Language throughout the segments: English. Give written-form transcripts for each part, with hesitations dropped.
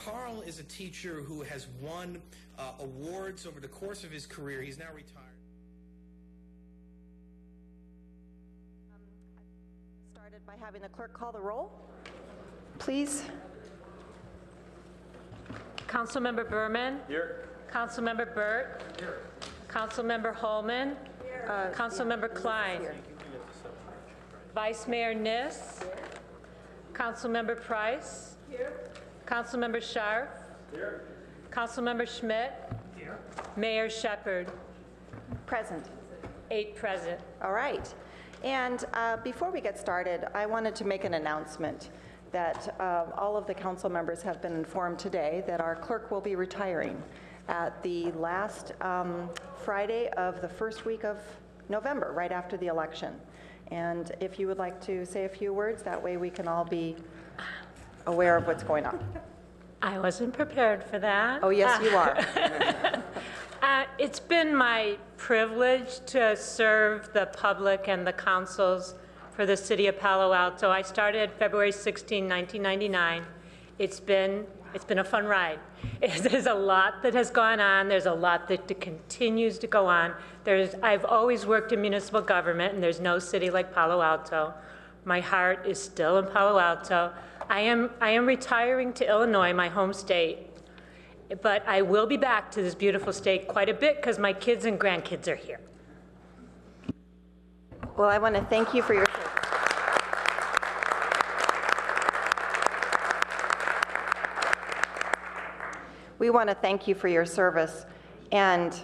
Carl is a teacher who has won awards over the course of his career. He's now retired. Started by having the clerk call the roll, please. Councilmember Berman. Here. Councilmember Burt. Here. Councilmember Holman. Here. Councilmember Klein. Here. Vice Mayor Niss. Here. Councilmember Price. Here. Councilmember Scharf. Here. Councilmember Schmidt. Here. Mayor Shepard. Present. 8 present. All right. And before we get started, I wanted to make an announcement that all of the council members have been informed today that our clerk will be retiring at the last Friday of the first week of November, right after the election. And if you would like to say a few words, that way we can all be aware of what's going on. I wasn't prepared for that. Oh, yes, you are. It's been my privilege to serve the public and the councils for the city of Palo Alto. I started February 16, 1999. It's been a fun ride. There's a lot that has gone on. There's a lot that continues to go on. I've always worked in municipal government, and there's no city like Palo Alto. My heart is still in Palo Alto. I am retiring to Illinois, my home state, but I will be back to this beautiful state quite a bit because my kids and grandkids are here. Well, I want to thank you for your service. We want to thank you for your service and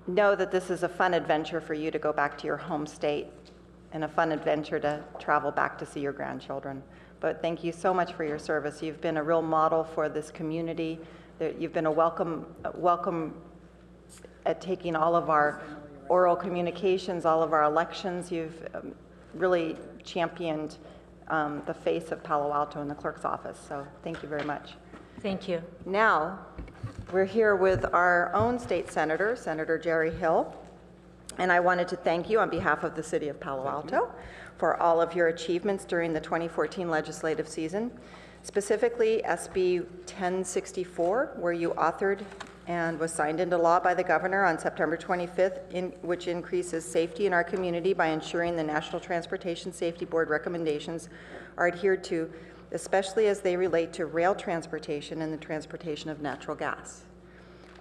know that this is a fun adventure for you to go back to your home state and a fun adventure to travel back to see your grandchildren. But thank you so much for your service. You've been a real model for this community. You've been a welcome at taking all of our oral communications, all of our elections. You've really championed the face of Palo Alto in the clerk's office. So thank you very much. Thank you. Now, we're here with our own state senator, Senator Jerry Hill. And I wanted to thank you on behalf of the city of Palo Alto for all of your achievements during the 2014 legislative season, specifically SB 1064, where you authored and was signed into law by the governor on September 25th, which increases safety in our community by ensuring the National Transportation Safety Board recommendations are adhered to, especially as they relate to rail transportation and the transportation of natural gas.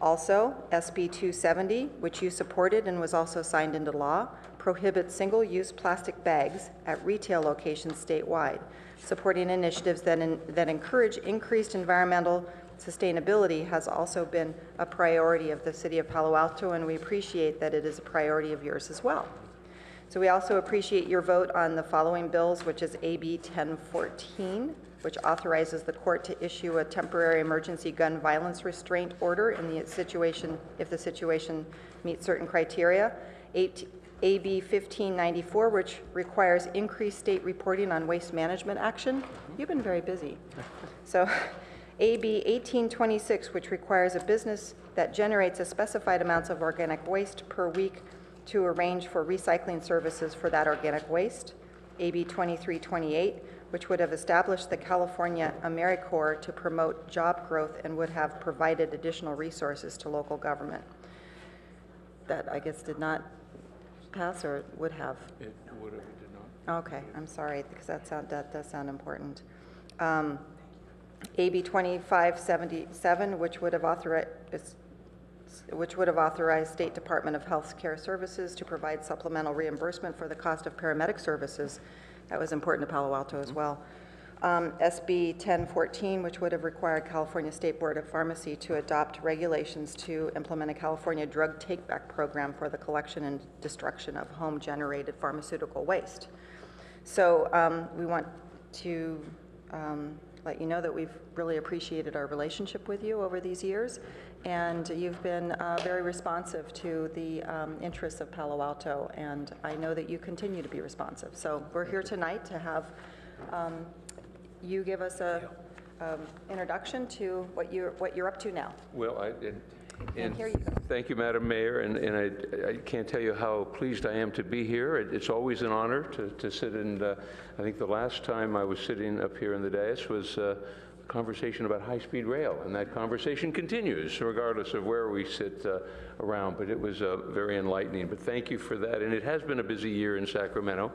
Also, SB 270, which you supported and was also signed into law, prohibits single-use plastic bags at retail locations statewide, supporting initiatives that encourage increased environmental sustainability has also been a priority of the city of Palo Alto, and we appreciate that it is a priority of yours as well. So we also appreciate your vote on the following bills, which is AB 1014, which authorizes the court to issue a temporary emergency gun violence restraint order in the situation, if the situation meets certain criteria. AB 1594, which requires increased state reporting on waste management action. You've been very busy. So AB 1826, which requires a business that generates a specified amounts of organic waste per week to arrange for recycling services for that organic waste. AB 2328, which would have established the California AmeriCorps to promote job growth and would have provided additional resources to local government. That, I guess, did not pass, or would have? It would have, it did not. Okay, I'm sorry, because that does sound important. AB 2577, which would have authorized State Department of Health Care Services to provide supplemental reimbursement for the cost of paramedic services. That was important to Palo Alto as well. SB 1014, which would have required California State Board of Pharmacy to adopt regulations to implement a California drug take-back program for the collection and destruction of home-generated pharmaceutical waste. So we want to let you know that we've really appreciated our relationship with you over these years, and you've been very responsive to the interests of Palo Alto, and I know that you continue to be responsive. So we're here tonight to have you give us a introduction to what you're up to now. Well, and here you go. Thank you, Madam Mayor, and I can't tell you how pleased I am to be here. It's always an honor to sit in. I think the last time I was sitting up here in the dais was conversation about high-speed rail, and that conversation continues regardless of where we sit around, but it was very enlightening. But thank you for that, and it has been a busy year in Sacramento,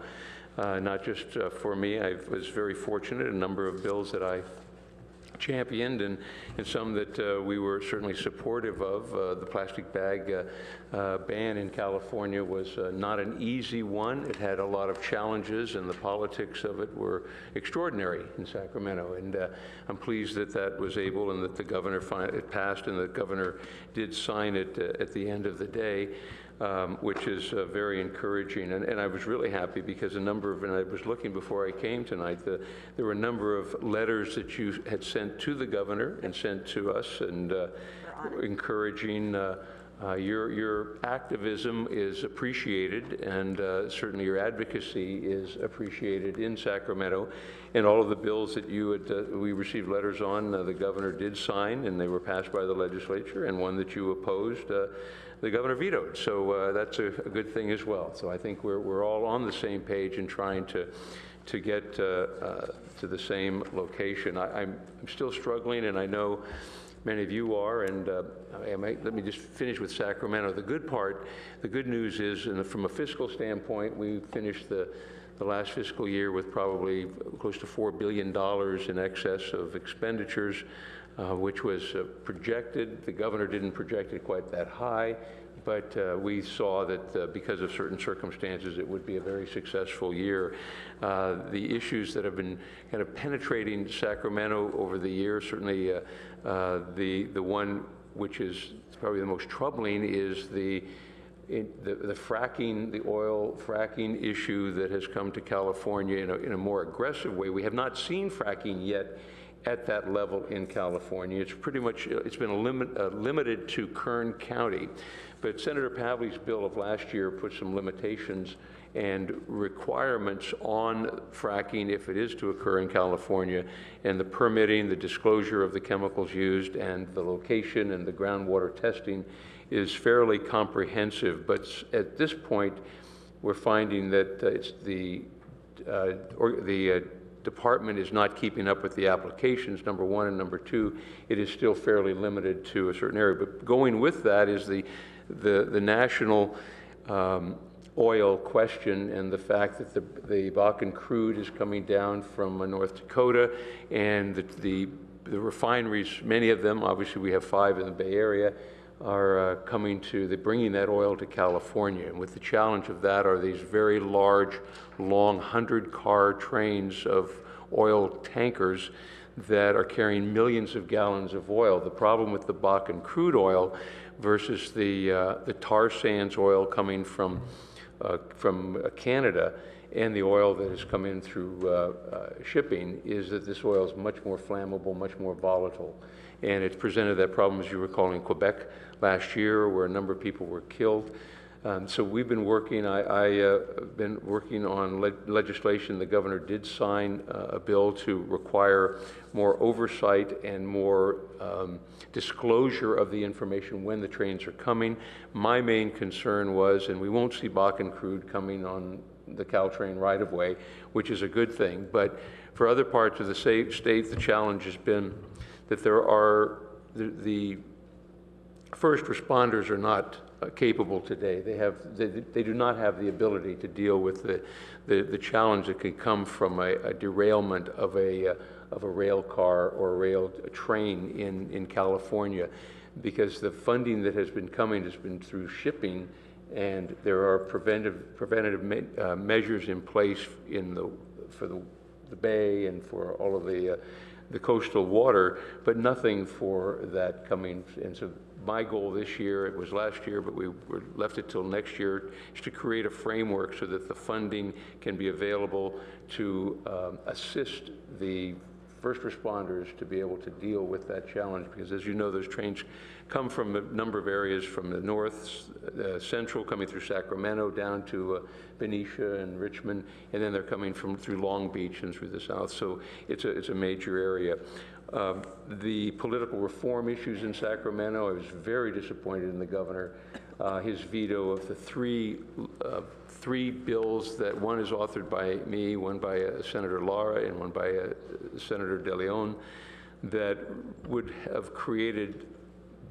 not just for me. I was very fortunate, a number of bills that I championed and some that we were certainly supportive of. The plastic bag ban in California was not an easy one. It had a lot of challenges, and the politics of it were extraordinary in Sacramento. And I'm pleased that that was able, and that the governor it passed, and the governor did sign it at the end of the day. Which is very encouraging. And I was really happy because and I was looking before I came tonight, there were a number of letters that you had sent to the governor and sent to us, and encouraging your activism is appreciated, and certainly your advocacy is appreciated in Sacramento. And all of the bills that we received letters on, the governor did sign, and they were passed by the legislature, and one that you opposed, the governor vetoed. So that's a good thing as well. So I think we're all on the same page in trying to get to the same location. I'm still struggling, and I know many of you are, and let me just finish with Sacramento. The good news is, from a fiscal standpoint, we finished the last fiscal year with probably close to $4 billion in excess of expenditures, which was projected. The governor didn't project it quite that high, but we saw that because of certain circumstances, it would be a very successful year. The issues that have been kind of penetrating Sacramento over the years, certainly the one which is probably the most troubling is the fracking, the oil fracking issue that has come to California in a more aggressive way. We have not seen fracking yet at that level in California. It's pretty much, it's been limited to Kern County. But Senator Pavley's bill of last year put some limitations and requirements on fracking if it is to occur in California, and the permitting, the disclosure of the chemicals used, and the location and the groundwater testing is fairly comprehensive. But at this point, we're finding that it's the department is not keeping up with the applications, number one, and number two, it is still fairly limited to a certain area. But going with that is the national oil question, and the fact that the Bakken crude is coming down from North Dakota, and the refineries, many of them, obviously we have 5 in the Bay Area, are they're bringing that oil to California. And with the challenge of that are these very large, long 100-car trains of oil tankers that are carrying millions of gallons of oil. The problem with the Bakken crude oil versus the tar sands oil coming from Canada and the oil that has come in through shipping is that this oil is much more flammable, much more volatile. And it's presented that problem, as you recall, in Quebec last year, where a number of people were killed. So we've been working, I've been working on legislation. The governor did sign a bill to require more oversight and more disclosure of the information when the trains are coming. My main concern was, and we won't see Bakken crude coming on the Caltrain right-of-way, which is a good thing, but for other parts of the state, the challenge has been that the first responders are not capable today. They do not have the ability to deal with the challenge that can come from a derailment of a rail car or a rail train in California, because the funding that has been coming has been through shipping, and there are preventative measures in place for the bay and for all of the coastal water, but nothing for that coming. And so my goal this year, it was last year, but we left it till next year, is to create a framework so that the funding can be available to assist the first responders to be able to deal with that challenge. Because as you know, those trains come from a number of areas, from the north, central, coming through Sacramento down to Benicia and Richmond, and then they're coming through Long Beach and through the south. So it's a major area. The political reform issues in Sacramento, I was very disappointed in the governor. His veto of the three bills, that one is authored by me, one by Senator Lara, and one by Senator De Leon, that would have created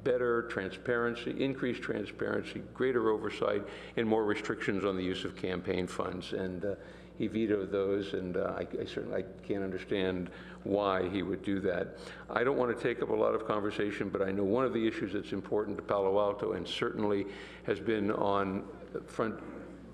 better transparency, increased transparency, greater oversight, and more restrictions on the use of campaign funds. And he vetoed those, and I certainly can't understand why he would do that. I don't want to take up a lot of conversation, but I know one of the issues that's important to Palo Alto and certainly has been on the front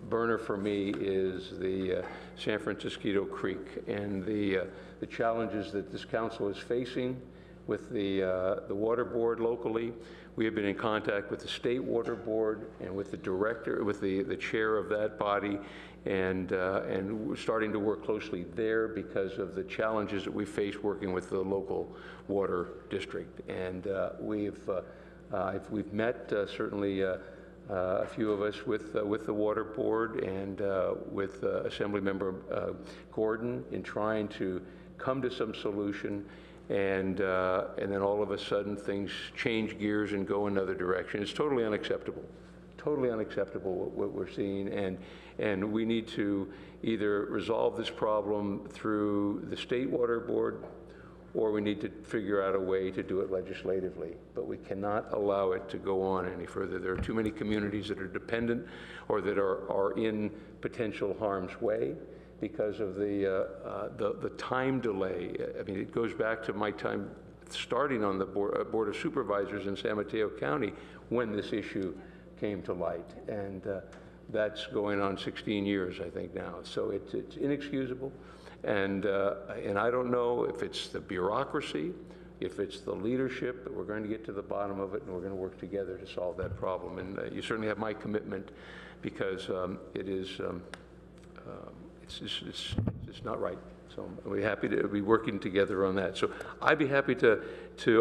burner for me is the San Francisco Creek and the challenges that this council is facing with the water board locally. We have been in contact with the state water board and with the director, with the chair of that body, and we're starting to work closely there because of the challenges that we face working with the local water district. And we've met certainly a few of us with the water board and with Assemblymember Gordon in trying to come to some solution. And then all of a sudden things change gears and go another direction. It's totally unacceptable what we're seeing, and we need to either resolve this problem through the state water board, or we need to figure out a way to do it legislatively. But we cannot allow it to go on any further. There are too many communities that are dependent or that are in potential harm's way because of the time delay. I mean, it goes back to my time starting on the Board of Supervisors in San Mateo County when this issue came to light. And that's going on 16 years, I think, now. So it's inexcusable. And I don't know if it's the bureaucracy, if it's the leadership, but we're going to get to the bottom of it, and we're going to work together to solve that problem. And you certainly have my commitment, because it is it's not right. So we're happy to be working together on that. So I'd be happy to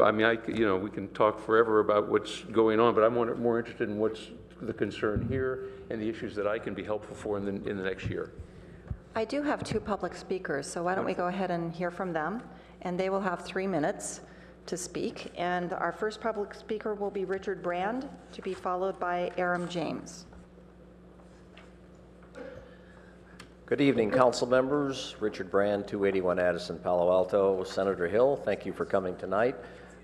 I mean, we can talk forever about what's going on, but I'm more interested in what's the concern here and the issues that I can be helpful for in the next year. I do have two public speakers, so why don't we go ahead and hear from them, and they will have 3 minutes to speak. And our first public speaker will be Richard Brand, to be followed by Aram James. Good evening, council members. Richard Brand, 281 Addison, Palo Alto. Senator Hill, thank you for coming tonight.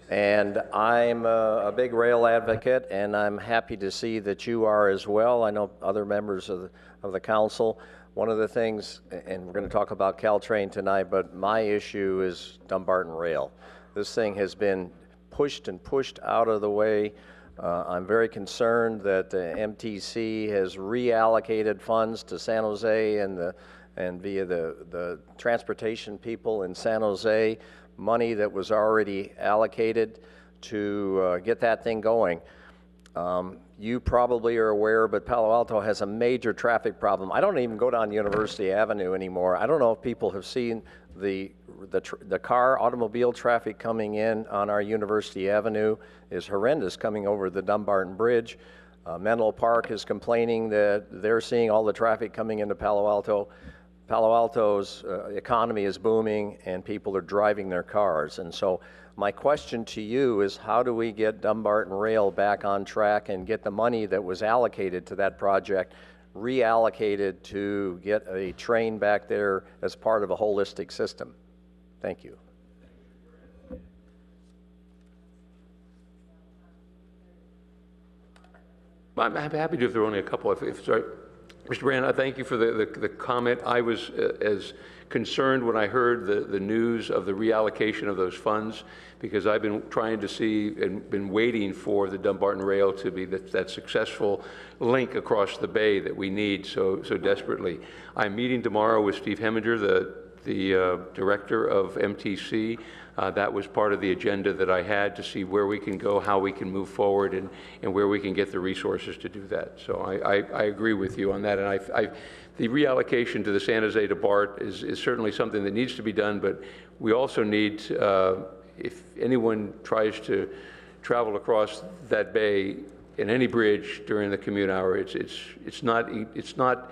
And I'm a big rail advocate, and I'm happy to see that you are as well. I know other members of the council. One of the things, and we're going to talk about Caltrain tonight, but my issue is Dumbarton Rail. This thing has been pushed and pushed out of the way. I'm very concerned that the MTC has reallocated funds to San Jose and via the transportation people in San Jose, money that was already allocated to get that thing going. You probably are aware, but Palo Alto has a major traffic problem. I don't even go down University Avenue anymore. I don't know if people have seen the automobile traffic coming in on our University Avenue is horrendous coming over the Dumbarton Bridge. Menlo Park is complaining that they're seeing all the traffic coming into Palo Alto. Palo Alto's economy is booming and people are driving their cars. And so my question to you is, how do we get Dumbarton Rail back on track and get the money that was allocated to that project reallocated to get a train back there as part of a holistic system? Thank you. I'm happy to, if there are only a couple. Sorry. Mr. Brand, I thank you for the comment. I was as concerned when I heard the news of the reallocation of those funds, because I've been trying to see and been waiting for the Dumbarton Rail to be that successful link across the bay that we need so desperately. I'm meeting tomorrow with Steve Heminger, the director of MTC. That was part of the agenda that I had, to see where we can go, how we can move forward, and where we can get the resources to do that. So I agree with you on that. And the reallocation to the San Jose to BART is certainly something that needs to be done, but we also need, if anyone tries to travel across that bay in any bridge during the commute hour, it's not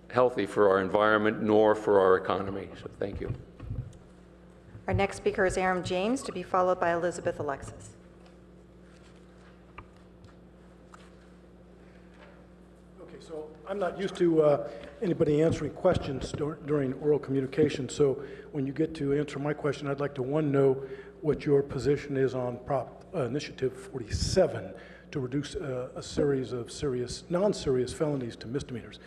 healthy for our environment nor for our economy. So thank you. Our next speaker is Aram James, to be followed by Elizabeth Alexis. Okay, so I'm not used to anybody answering questions during oral communication, so when you get to answer my question, I'd like to, one, know what your position is on Initiative 47 to reduce a series of non-serious felonies to misdemeanors.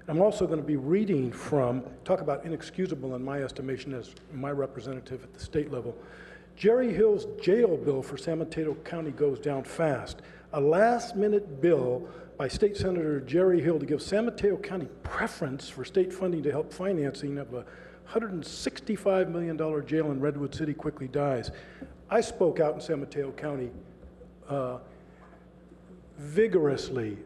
I'm also going to be reading from, talk about inexcusable in my estimation as my representative at the state level. Jerry Hill's jail bill for San Mateo County goes down fast. A last-minute bill by State Senator Jerry Hill to give San Mateo County preference for state funding to help financing of a $165 million jail in Redwood City quickly dies. I spoke out in San Mateo County vigorously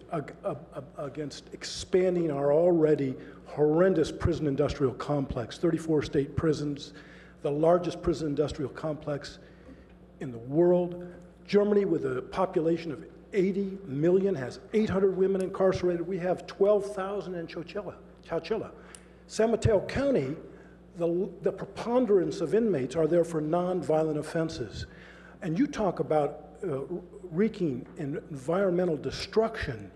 against expanding our already horrendous prison industrial complex, 34 state prisons, the largest prison industrial complex in the world. Germany, with a population of 80 million, has 800 women incarcerated. We have 12,000 in Chowchilla. San Mateo County, the preponderance of inmates are there for nonviolent offenses. And you talk about wreaking environmental destruction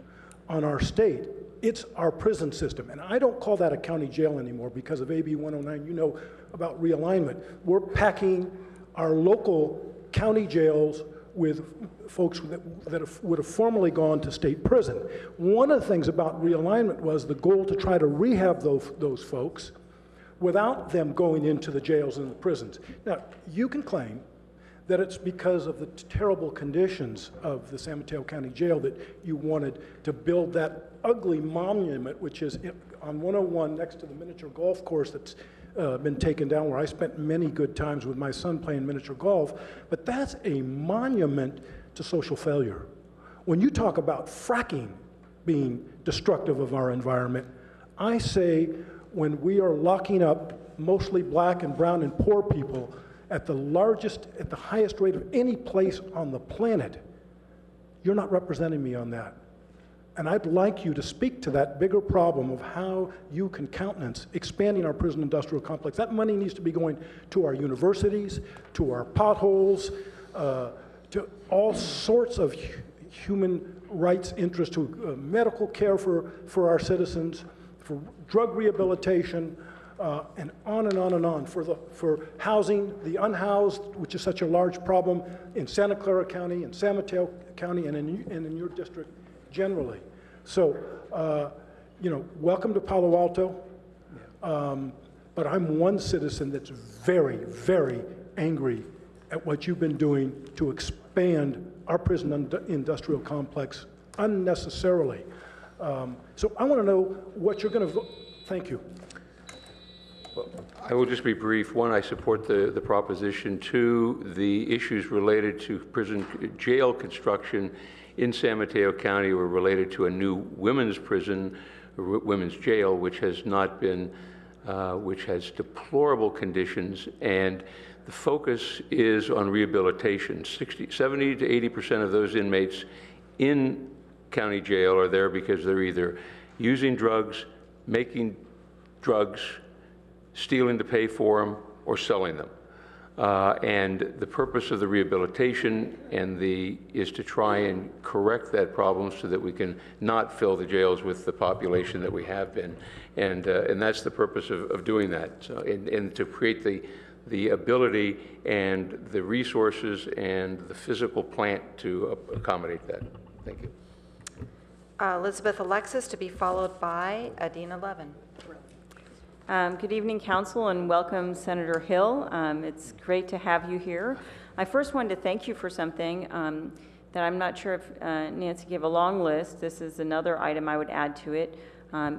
on our state. It's our prison system. And I don't call that a county jail anymore because of AB 109. You know about realignment. We're packing our local county jails with folks that would have formerly gone to state prison. One of the things about realignment was the goal to try to rehab those folks without them going into the jails and the prisons. Now, you can claim that it's because of the terrible conditions of the San Mateo County Jail that you wanted to build that ugly monument, which is on 101 next to the miniature golf course that's been taken down, where I spent many good times with my son playing miniature golf. But that's a monument to social failure. When you talk about fracking being destructive of our environment, I say when we are locking up mostly black and brown and poor people at the highest rate of any place on the planet, you're not representing me on that. And I'd like you to speak to that bigger problem of how you can countenance expanding our prison industrial complex. That money needs to be going to our universities, to our potholes, to all sorts of human rights interests, to medical care for our citizens, for drug rehabilitation, and on and on and on, for housing the unhoused, which is such a large problem in Santa Clara County, in San Mateo County, and in your district generally. So, welcome to Palo Alto, but I'm one citizen that's very, very angry at what you've been doing to expand our prison industrial complex unnecessarily. So I want to know what you're going to vote. Thank you. I will just be brief. One, I support the proposition. Two, the issues related to jail construction in San Mateo County were related to a new women's prison, women's jail, which has not been, which has deplorable conditions, and the focus is on rehabilitation. 70 to 80% of those inmates in county jail are there because they're either using drugs, making drugs, stealing to pay for them, or selling them. And the purpose of the rehabilitation is to try and correct that problem so that we can not fill the jails with the population that we have been. And that's the purpose of doing that. So, and to create the ability and the resources and the physical plant to accommodate that. Thank you. Elizabeth Alexis, to be followed by Adina Levin. Good evening, Council, and welcome, Senator Hill. It's great to have you here. I first wanted to thank you for something that I'm not sure if Nancy gave a long list. This is another item I would add to it,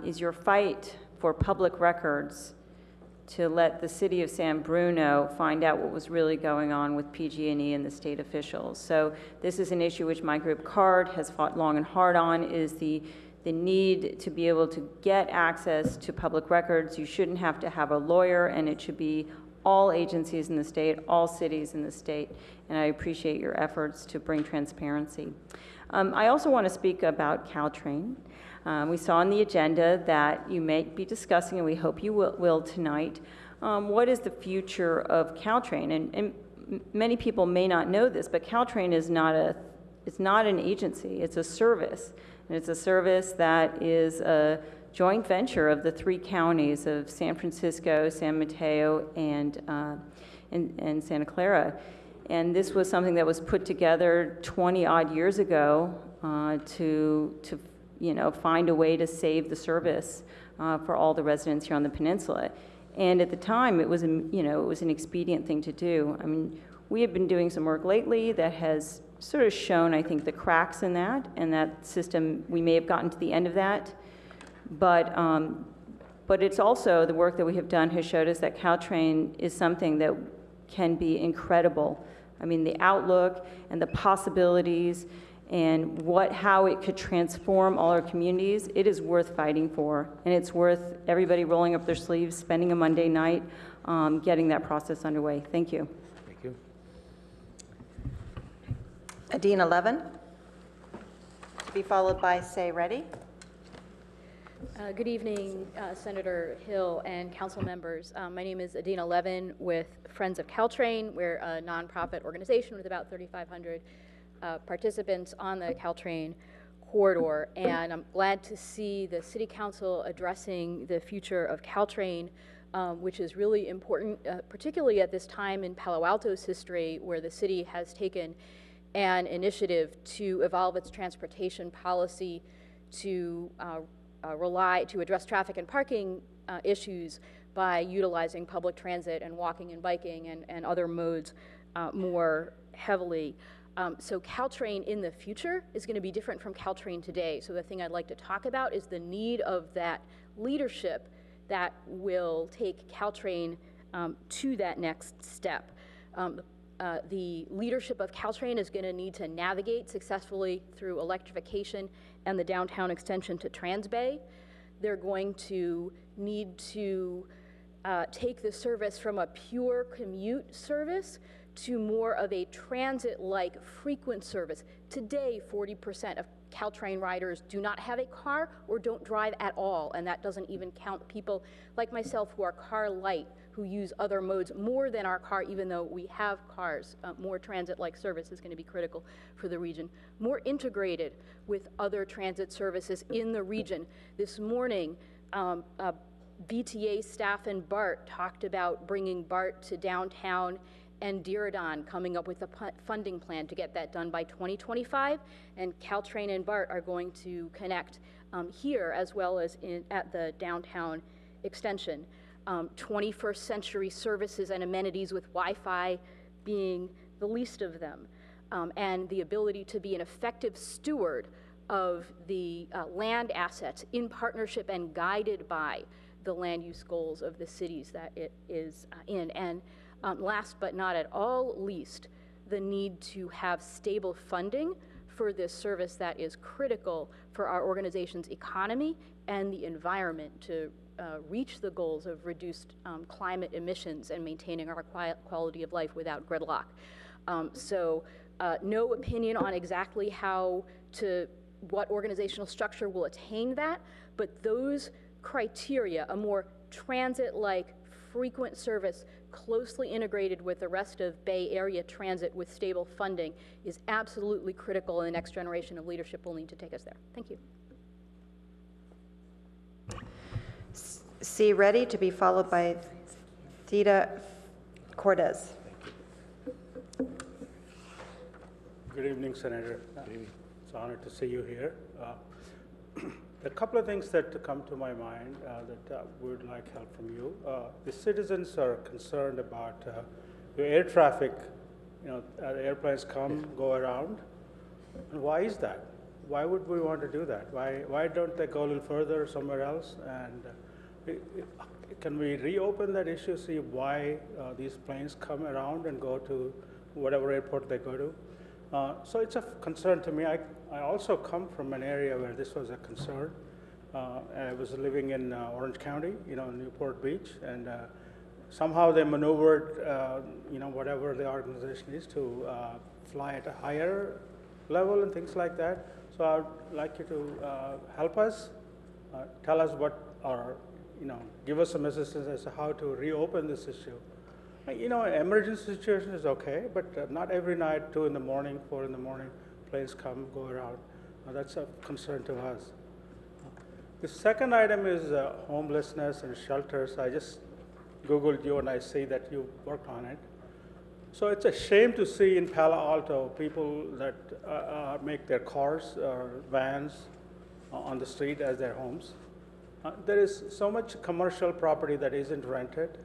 is your fight for public records to let the city of San Bruno find out what was really going on with PG&E and the state officials. So this is an issue which my group CARD has fought long and hard on, is the need to be able to get access to public records. You shouldn't have to have a lawyer, and it should be all agencies in the state, all cities in the state, and I appreciate your efforts to bring transparency. I also want to speak about Caltrain. We saw on the agenda that you may be discussing, and we hope you will tonight, what is the future of Caltrain? And many people may not know this, but Caltrain is it's not an agency, it's a service. And it's a service that is a joint venture of the three counties of San Francisco, San Mateo, and Santa Clara. And this was something that was put together 20-odd years ago to find a way to save the service for all the residents here on the peninsula. And at the time, it was an expedient thing to do. I mean, we have been doing some work lately that has sort of shown, I think, the cracks in that, and that system, we may have gotten to the end of that. But it's also, the work that we have done has showed us that Caltrain is something that can be incredible. I mean, the outlook and the possibilities and how it could transform all our communities, it is worth fighting for. And it's worth everybody rolling up their sleeves, spending a Monday night, getting that process underway. Thank you. Thank you. Adina Levin, to be followed by Say Ready. Good evening, Senator Hill and council members. My name is Adina Levin with Friends of Caltrain. We're a nonprofit organization with about 3,500 participants on the Caltrain corridor, and I'm glad to see the City Council addressing the future of Caltrain, which is really important, particularly at this time in Palo Alto's history, where the city has taken an initiative to evolve its transportation policy to address traffic and parking issues by utilizing public transit and walking and biking and other modes more heavily. So Caltrain in the future is going to be different from Caltrain today. So the thing I'd like to talk about is the need of that leadership that will take Caltrain to that next step. The leadership of Caltrain is going to need to navigate successfully through electrification and the downtown extension to Transbay. They're going to need to take the service from a pure commute service to more of a transit-like frequent service. Today, 40% of Caltrain riders do not have a car or don't drive at all, and that doesn't even count people like myself who are car light, who use other modes more than our car, even though we have cars. More transit-like service is going to be critical for the region. More integrated with other transit services in the region. This morning, VTA staff and BART talked about bringing BART to downtown, and Diridon coming up with a funding plan to get that done by 2025, and Caltrain and BART are going to connect here as well as at the downtown extension. 21st century services and amenities with Wi-Fi being the least of them, and the ability to be an effective steward of the land assets in partnership and guided by the land use goals of the cities that it is in. And last but not at all least, the need to have stable funding for this service that is critical for our organization's economy and the environment to reach the goals of reduced climate emissions and maintaining our quality of life without gridlock. No opinion on exactly what organizational structure will attain that, but those criteria, a more transit-like frequent service closely integrated with the rest of Bay Area transit with stable funding, is absolutely critical, and the next generation of leadership will need to take us there. Thank you. C. Ready, to be followed by Theda Cortez. Good evening, Senator. It's an honor to see you here. A couple of things that come to my mind that would like help from you. The citizens are concerned about the air traffic. The airplanes come, go around. And why is that? Why would we want to do that? Why don't they go a little further somewhere else? And can we reopen that issue, see why these planes come around and go to whatever airport they go to? So it's a concern to me. I also come from an area where this was a concern. I was living in Orange County, Newport Beach, and somehow they maneuvered, whatever the organization is, to fly at a higher level and things like that. So I'd like you to help us, tell us give us some assistance as to how to reopen this issue. Emergency situation is okay, but not every night, 2 in the morning, 4 in the morning, planes come, go around. That's a concern to us. The second item is homelessness and shelters. I just Googled you and I see that you work on it. So it's a shame to see in Palo Alto people that make their cars or vans on the street as their homes. There is so much commercial property that isn't rented.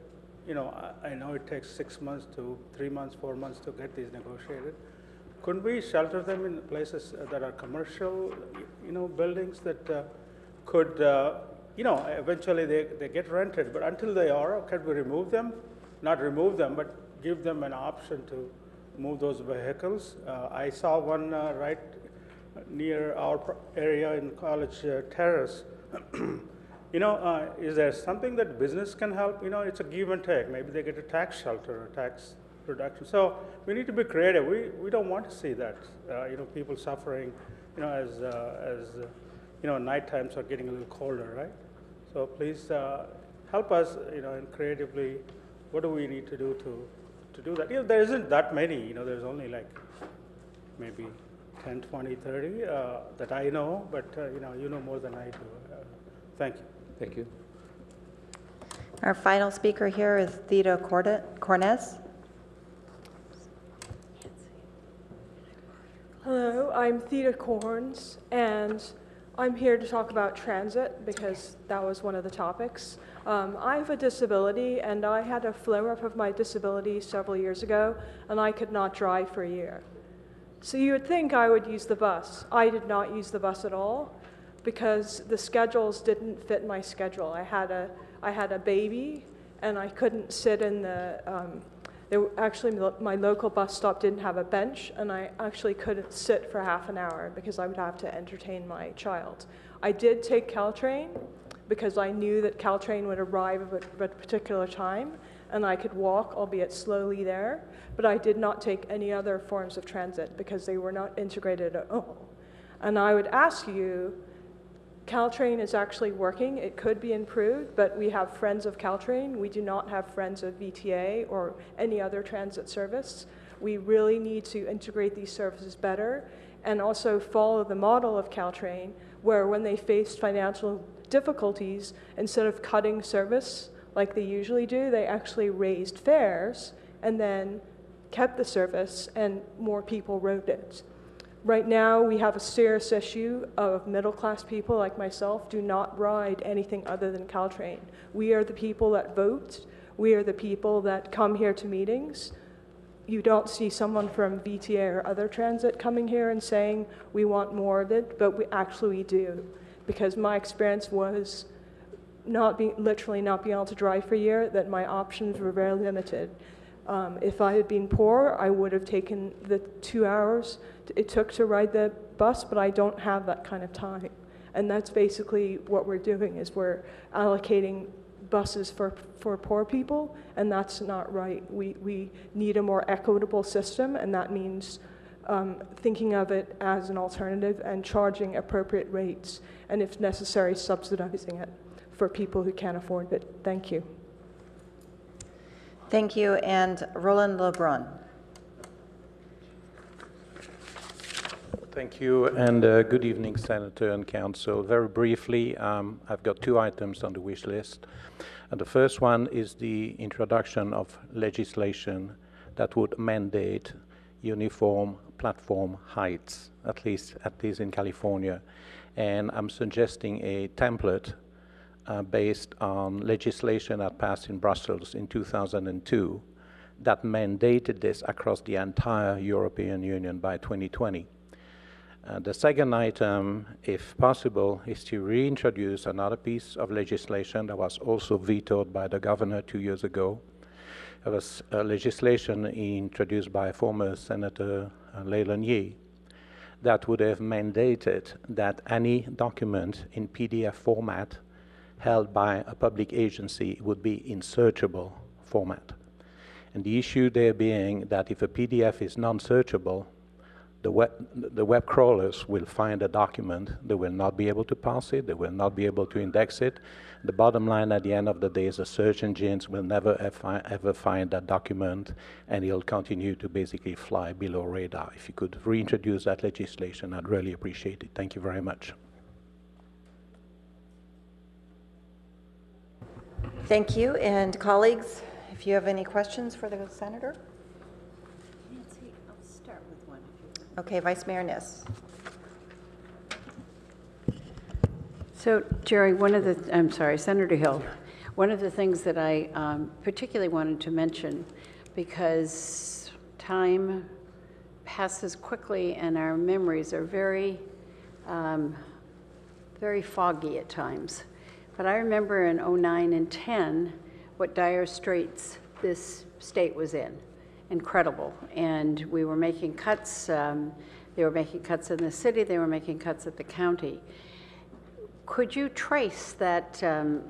You know, I know it takes 6 months to 3 months, 4 months to get these negotiated. Couldn't we shelter them in places that are commercial, you know, buildings that could, you know, eventually they get rented, but until they are, can we remove them? Not remove them, but give them an option to move those vehicles. I saw one right near our area in College Terrace. You know, is there something that business can help? You know, it's a give and take. Maybe they get a tax shelter or tax reduction. So we need to be creative. We don't want to see that. You know, people suffering. You know, as you know, night times are getting a little colder, right? So please help us. You know, and creatively, what do we need to do to do that? You know, there isn't that many. You know, there's only like maybe 10, 20, 30 that I know. But you know more than I do. Thank you. Thank you. Our final speaker here is Theda Cornez. Hello, I'm Theda Corns, and I'm here to talk about transit because that was one of the topics. I have a disability, and I had a flare-up of my disability several years ago, and I could not drive for a year. So you would think I would use the bus. I did not use the bus at all, because the schedules didn't fit my schedule. I had a baby, and I couldn't sit in the, my local bus stop didn't have a bench, and I actually couldn't sit for half an hour because I would have to entertain my child. I did take Caltrain because I knew that Caltrain would arrive at a particular time, and I could walk, albeit slowly there, but I did not take any other forms of transit because they were not integrated at all. And I would ask you, Caltrain is actually working. It could be improved, but we have Friends of Caltrain. We do not have Friends of VTA or any other transit service. We really need to integrate these services better and also follow the model of Caltrain, where when they faced financial difficulties, instead of cutting service like they usually do, they actually raised fares and then kept the service and more people rode it. Right now, we have a serious issue of middle-class people like myself do not ride anything other than Caltrain. We are the people that vote. We are the people that come here to meetings. You don't see someone from VTA or other transit coming here and saying, we want more of it, but we actually do. Because my experience was literally not being able to drive for a year, that my options were very limited. If I had been poor, I would have taken the 2 hours it took to ride the bus, but I don't have that kind of time. And that's basically what we're doing, is we're allocating buses for poor people, and that's not right. We need a more equitable system, and that means thinking of it as an alternative and charging appropriate rates, and if necessary, subsidizing it for people who can't afford it. Thank you. Thank you, and Roland Lebrun. Thank you, and good evening, Senator and Council. Very briefly, I've got 2 items on the wish list. And the first one is the introduction of legislation that would mandate uniform platform heights, at least in California. And I'm suggesting a template based on legislation that passed in Brussels in 2002 that mandated this across the entire European Union by 2020. The second item, if possible, is to reintroduce another piece of legislation that was also vetoed by the governor 2 years ago. It was legislation introduced by former Senator Leyland Yee that would have mandated that any document in PDF format held by a public agency would be in searchable format. And the issue there being that if a PDF is non-searchable, the web crawlers will find a document, they will not be able to parse it, they will not be able to index it. The bottom line at the end of the day is the search engines will never ever find that document, and it'll continue to basically fly below radar. If you could reintroduce that legislation, I'd really appreciate it. Thank you very much. Thank you, and colleagues, if you have any questions for the Senator. Okay, Vice Mayor Niss. So, Jerry, Senator Hill, one of the things that I particularly wanted to mention, because time passes quickly and our memories are very, very foggy at times. But I remember in 09 and 10 what dire straits this state was in. Incredible. And we were making cuts. They were making cuts in the city. They were making cuts at the county. Could you trace that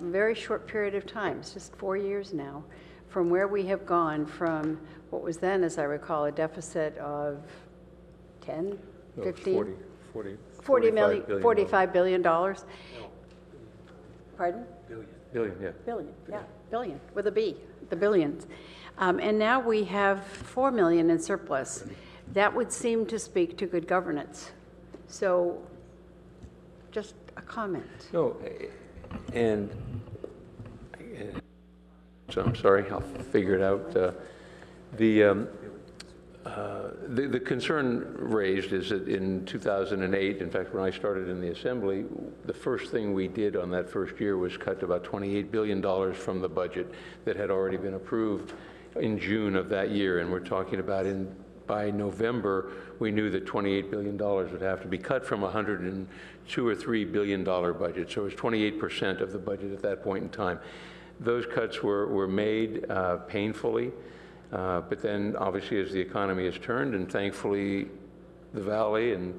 very short period of time, it's just 4 years now, from where we have gone from what was then, as I recall, a deficit of 10, 15? 45 billion dollars. Pardon? Billion, yeah. Billion, yeah, billion, with a B, the billions. And now we have 4 million in surplus. That would seem to speak to good governance. So just a comment. No, and so I'm sorry, I'll figure it out. The concern raised is that in 2008, in fact, when I started in the Assembly, the first thing we did on that first year was cut about $28 billion from the budget that had already been approved in June of that year. And we're talking about by November, we knew that $28 billion would have to be cut from a $102 or $3 billion budget. So it was 28% of the budget at that point in time. Those cuts were made painfully. But then, obviously, as the economy has turned, and thankfully, the Valley and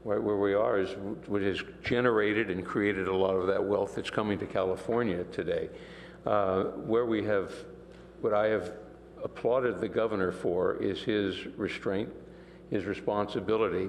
where we are is what has generated and created a lot of that wealth that's coming to California today. What I have applauded the governor for is his restraint, his responsibility,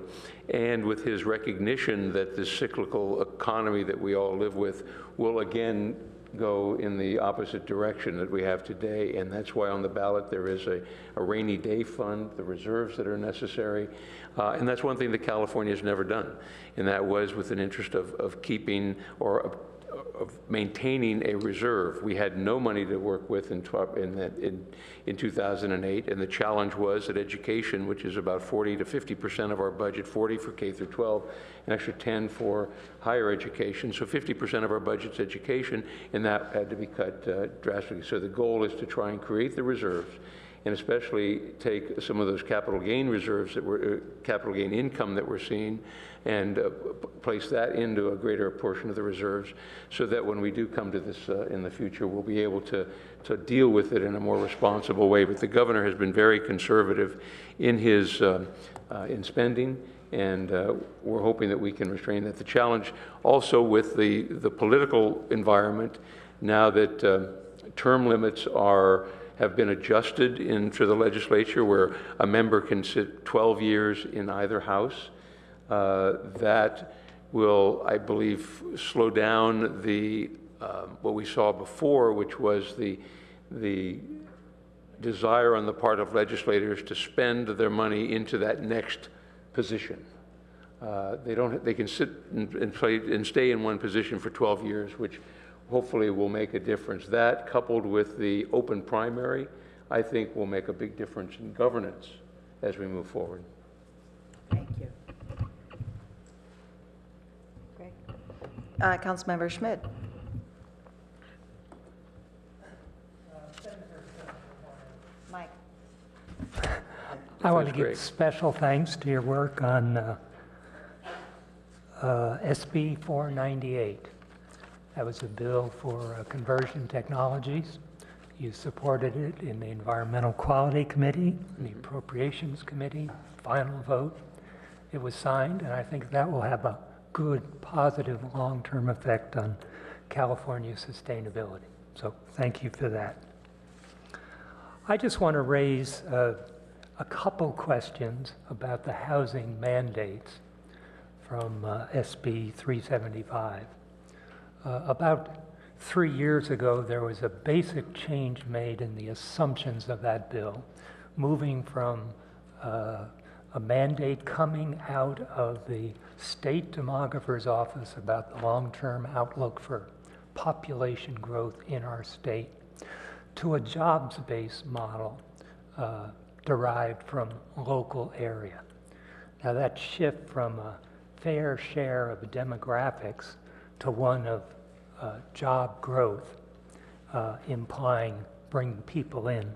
and with his recognition that the cyclical economy that we all live with will again go in the opposite direction that we have today. And that's why on the ballot there is a rainy day fund, the reserves that are necessary. And that's one thing that California has never done. And that was with an interest of keeping or of maintaining a reserve. We had no money to work with in 2008, and the challenge was that education, which is about 40 to 50% of our budget, 40 for K through 12, an extra 10 for higher education. So 50% of our budget's education, and that had to be cut drastically. So the goal is to try and create the reserves, and especially take some of those capital gain reserves that were capital gain income that we're seeing, and place that into a greater portion of the reserves, so that when we do come to this in the future, we'll be able to deal with it in a more responsible way. But the governor has been very conservative in his in spending, and we're hoping that we can restrain that. The challenge also with the political environment, now that term limits have been adjusted into the legislature, where a member can sit 12 years in either house. That will, I believe, slow down what we saw before, which was the desire on the part of legislators to spend their money into that next position. They can sit and stay in one position for 12 years, which hopefully will make a difference. That, coupled with the open primary, I think will make a big difference in governance as we move forward. Thank you. Great. Councilmember Schmidt. Mike. I want to give special thanks to your work on SB 498. That was a bill for conversion technologies. You supported it in the Environmental Quality Committee, the Appropriations Committee, final vote. It was signed, and I think that will have a good, positive, long-term effect on California sustainability. So thank you for that. I just want to raise a couple questions about the housing mandates from SB 375. About 3 years ago, there was a basic change made in the assumptions of that bill, moving from a mandate coming out of the state demographer's office about the long-term outlook for population growth in our state to a jobs-based model derived from local area. Now that shift from a fair share of demographics to one of job growth, implying bringing people in,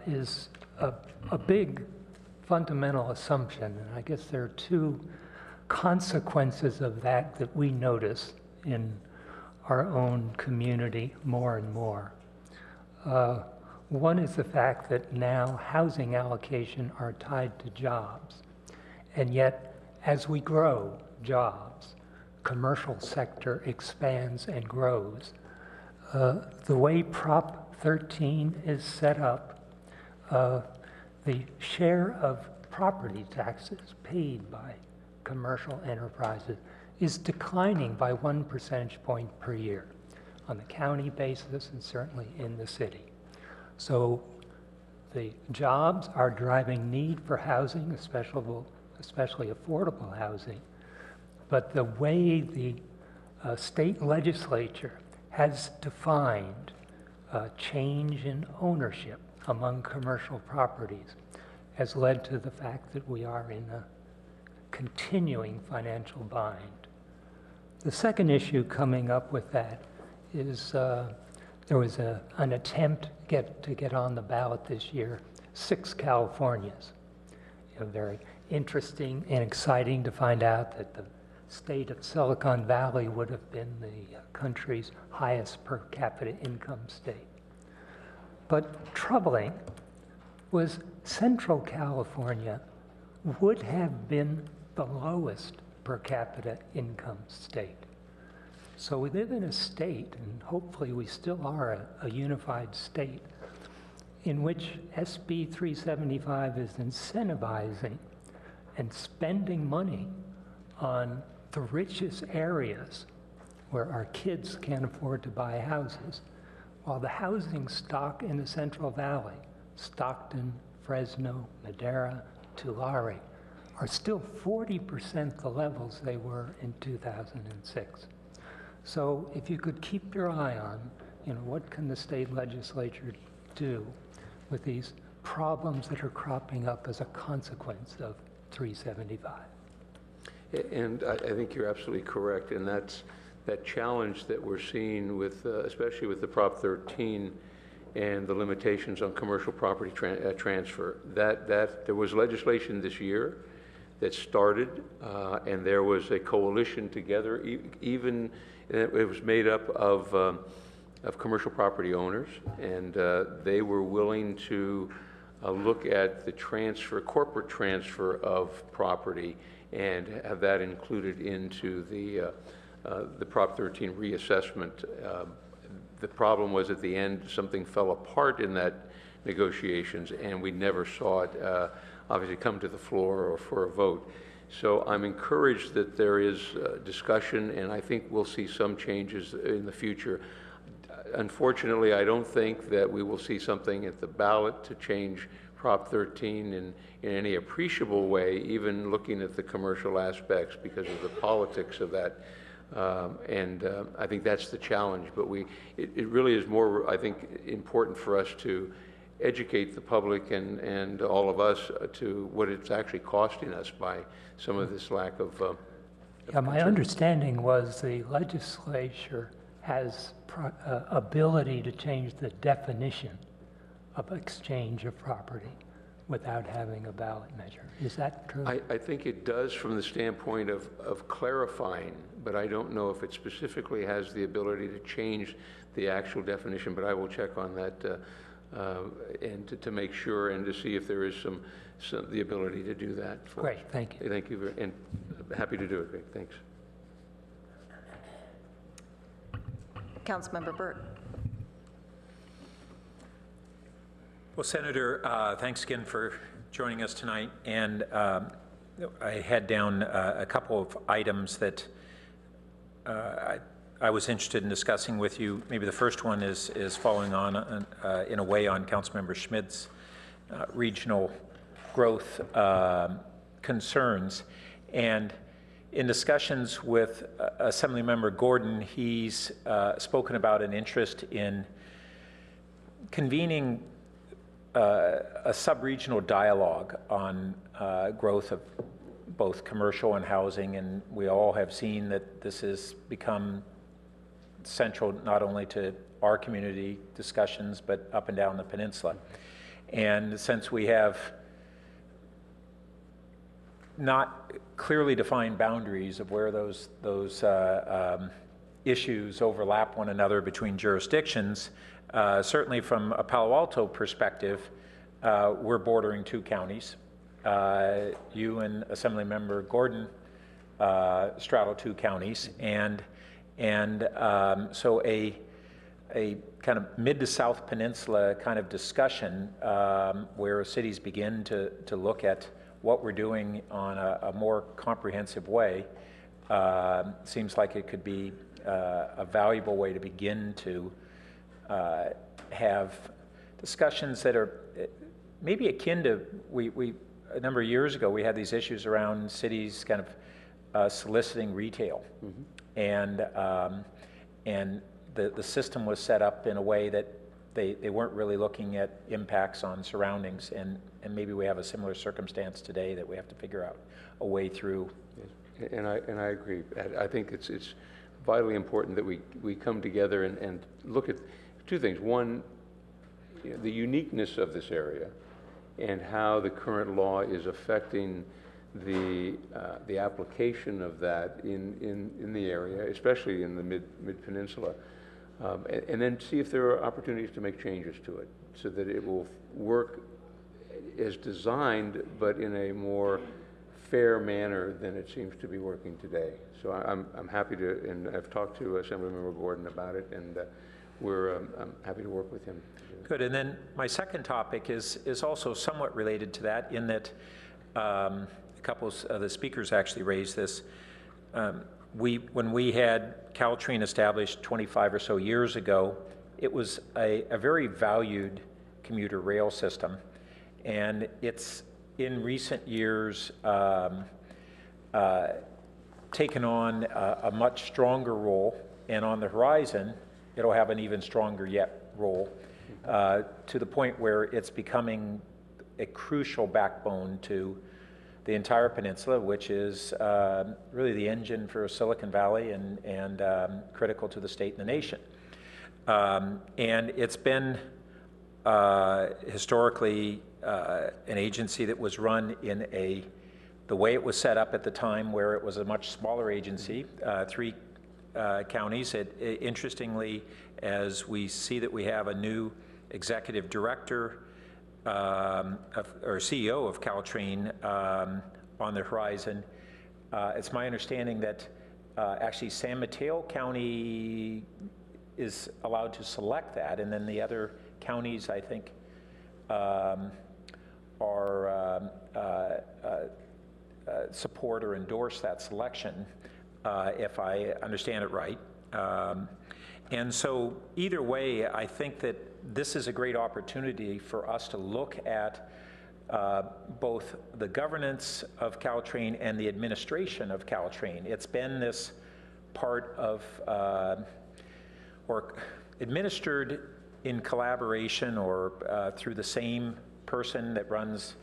is a big fundamental assumption. And I guess there are two consequences of that that we notice in our own community more and more. One is the fact that now housing allocation are tied to jobs. And yet, as we grow jobs, commercial sector expands and grows. The way Prop 13 is set up, the share of property taxes paid by commercial enterprises is declining by 1 percentage point per year on the county basis and certainly in the city. So the jobs are driving need for housing, especially affordable housing, but the way the state legislature has defined change in ownership among commercial properties has led to the fact that we are in a continuing financial bind. The second issue coming up with that is there was an attempt to get on the ballot this year, 6 Californias. Very interesting and exciting to find out that the state of Silicon Valley would have been the country's highest per capita income state. But troubling was Central California would have been the lowest per capita income state. So we live in a state, and hopefully we still are a unified state, in which SB 375 is incentivizing and spending money on the richest areas where our kids can't afford to buy houses, while the housing stock in the Central Valley, Stockton, Fresno, Madera, Tulare, are still 40% the levels they were in 2006. So if you could keep your eye on, what can the state legislature do with these problems that are cropping up as a consequence of 375? And I think you're absolutely correct, and that's that challenge that we're seeing with, especially with the Prop 13 and the limitations on commercial property transfer. That there was legislation this year that started, and there was a coalition together. Even it was made up of commercial property owners, and they were willing to look at the corporate transfer of property, and have that included into the Prop 13 reassessment. The problem was at the end something fell apart in that negotiations, and we never saw it obviously come to the floor or for a vote. So I'm encouraged that there is discussion, and I think we'll see some changes in the future. Unfortunately, I don't think that we will see something at the ballot to change Prop 13 in any appreciable way, even looking at the commercial aspects because of the politics of that. I think that's the challenge, but it really is more, I think, important for us to educate the public and all of us to what it's actually costing us by some of this lack of yeah, my understanding was the legislature has ability to change the definition of exchange of property without having a ballot measure. Is that true? I think it does from the standpoint of clarifying, but I don't know if it specifically has the ability to change the actual definition, but I will check on that and to make sure and to see if there is the ability to do that. Great, thank you. Thank you, and happy to do it, Greg. Thanks. Councilmember Burt. Well, Senator, thanks again for joining us tonight. And I had down a couple of items that I was interested in discussing with you. Maybe the first one is following on in a way on Councilmember Schmidt's regional growth concerns. And in discussions with Assemblymember Gordon, he's spoken about an interest in convening a sub-regional dialogue on growth of both commercial and housing, and we all have seen that this has become central not only to our community discussions, but up and down the peninsula. And since we have not clearly defined boundaries of where those issues overlap one another between jurisdictions, certainly from a Palo Alto perspective, we're bordering 2 counties. You and Assemblymember Gordon straddle 2 counties, and so a kind of mid to south peninsula kind of discussion where cities begin to look at what we're doing on a more comprehensive way seems like it could be a valuable way to begin to have discussions that are maybe akin to, a number of years ago, we had these issues around cities kind of soliciting retail. Mm-hmm. And the system was set up in a way that they weren't really looking at impacts on surroundings, and maybe we have a similar circumstance today that we have to figure out a way through. Yes. And I agree. I think it's vitally important that we come together and look at 2 things. One, the uniqueness of this area and how the current law is affecting the application of that in the area, especially in the mid-peninsula, and then see if there are opportunities to make changes to it so that it will work as designed, but in a more fair manner than it seems to be working today. So I'm happy to, and I've talked to Assemblymember Gordon about it, and I'm happy to work with him. Good, and then my second topic is also somewhat related to that, in that a couple of the speakers actually raised this. When we had Caltrain established 25 or so years ago, it was a very valued commuter rail system, and it's in recent years taken on a much stronger role, and on the horizon, it'll have an even stronger yet role, to the point where it's becoming a crucial backbone to the entire peninsula, which is really the engine for Silicon Valley and critical to the state and the nation. And it's been historically an agency that was run in the way it was set up at the time, where it was a much smaller agency, 3 counties. Interestingly, as we see that we have a new executive director or CEO of Caltrain on the horizon, it's my understanding that actually San Mateo County is allowed to select that, and then the other counties, I think, support or endorse that selection, if I understand it right. And so either way, I think that this is a great opportunity for us to look at both the governance of Caltrain and the administration of Caltrain. It's been this part of, or administered in collaboration or through the same person that runs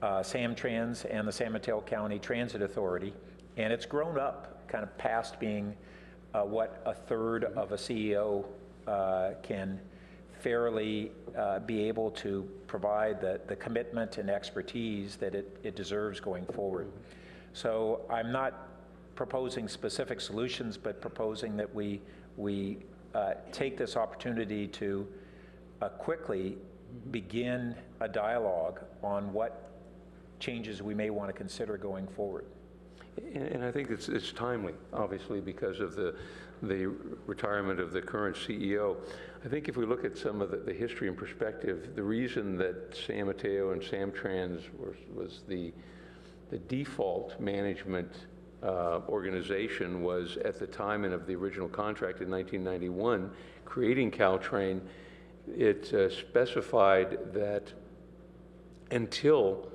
SamTrans and the San Mateo County Transit Authority, and it's grown up kind of past being what a third of a CEO can fairly be able to provide the commitment and expertise that it deserves going forward. So I'm not proposing specific solutions, but proposing that we take this opportunity to quickly begin a dialogue on what changes we may want to consider going forward. And I think it's timely, obviously, because of the retirement of the current CEO. I think if we look at some of the history and perspective, the reason that San Mateo and SamTrans was the default management organization was at the time of the original contract in 1991, creating Caltrain, it specified that until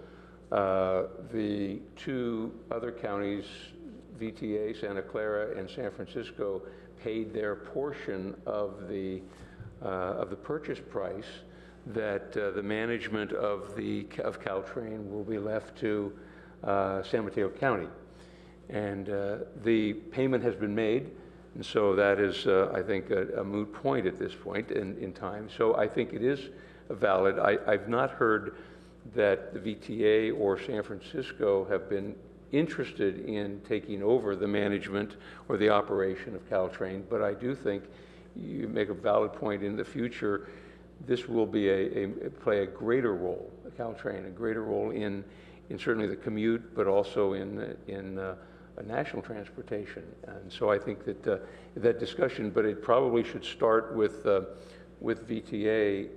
the 2 other counties, VTA, Santa Clara, and San Francisco, paid their portion of the purchase price, that the management of Caltrain will be left to San Mateo County. And the payment has been made, and so that is, I think, a moot point at this point in time. So I think it is valid. I've not heard that the VTA or San Francisco have been interested in taking over the management or the operation of Caltrain, but I do think you make a valid point. In the future, this will be play a greater role, Caltrain, a greater role in certainly the commute, but also in national transportation. And so I think that that discussion, but it probably should start with VTA,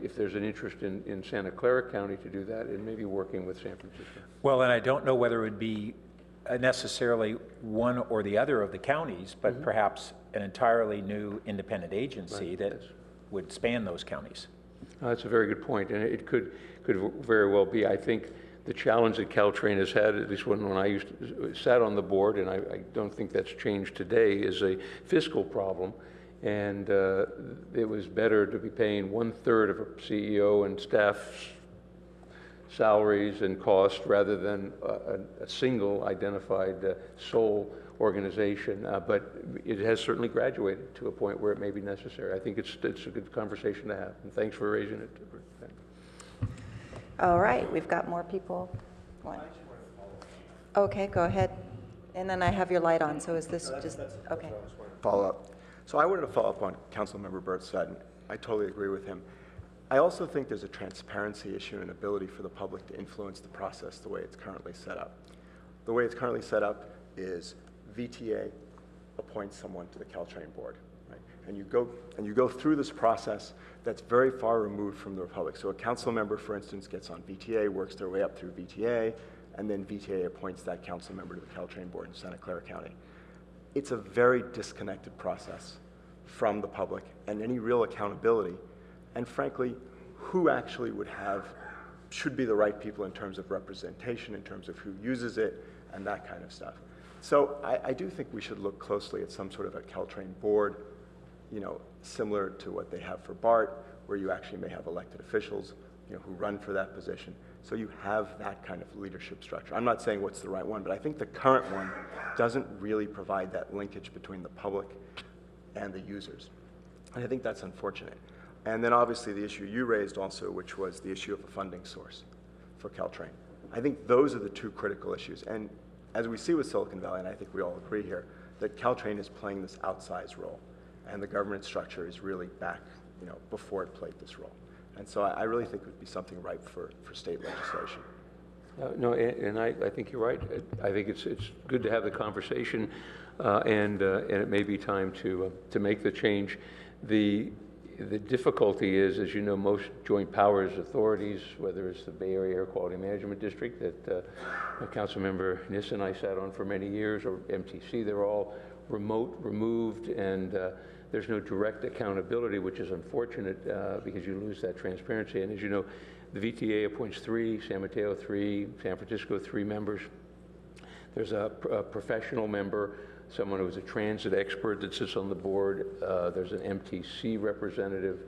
if there's an interest in Santa Clara County to do that, and maybe working with San Francisco. Well, and I don't know whether it would be necessarily one or the other of the counties, but perhaps an entirely new independent agency that would span those counties. That's a very good point, and it could very well be. I think the challenge that Caltrain has had, at least when I sat on the board, and I don't think that's changed today, is a fiscal problem. And it was better to be paying 1/3 of a CEO and staff's salaries and cost rather than a single identified sole organization. But it has certainly graduated to a point where it may be necessary. I think it's a good conversation to have, and thanks for raising it. All right, we've got more people. Okay, go ahead. And then I have your light on, so is this just, okay. Follow up. So I wanted to follow up on Councilmember Burt Sutton. I totally agree with him. I also think there's a transparency issue and ability for the public to influence the process the way it's currently set up. The way it's currently set up is VTA appoints someone to the Caltrain board, right? And you go through this process that's very far removed from the public. So a council member, for instance, gets on VTA, works their way up through VTA, and then VTA appoints that council member to the Caltrain board in Santa Clara County. It's a very disconnected process from the public and any real accountability. And frankly, who actually should be the right people in terms of representation, in terms of who uses it, and that kind of stuff. So I do think we should look closely at some sort of a Caltrain board, similar to what they have for BART, where you actually may have elected officials, who run for that position. So you have that kind of leadership structure. I'm not saying what's the right one, but I think the current one doesn't really provide that linkage between the public and the users. And I think that's unfortunate. And then obviously the issue you raised also, which was the issue of a funding source for Caltrain. I think those are the two critical issues. And as we see with Silicon Valley, and I think we all agree here, that Caltrain is playing this outsized role. And the government structure is really back, before it played this role. And so I really think it would be something ripe for state legislation. No, and I think you're right. I think it's good to have the conversation, and it may be time to make the change. The difficulty is, as you know, most joint powers authorities, whether it's the Bay Area Air Quality Management District that Councilmember Niss and I sat on for many years, or MTC, they're all removed, and there's no direct accountability, which is unfortunate because you lose that transparency. And as you know, the VTA appoints 3, San Mateo 3, San Francisco 3 members. There's a professional member, someone who's a transit expert that sits on the board. There's an MTC representative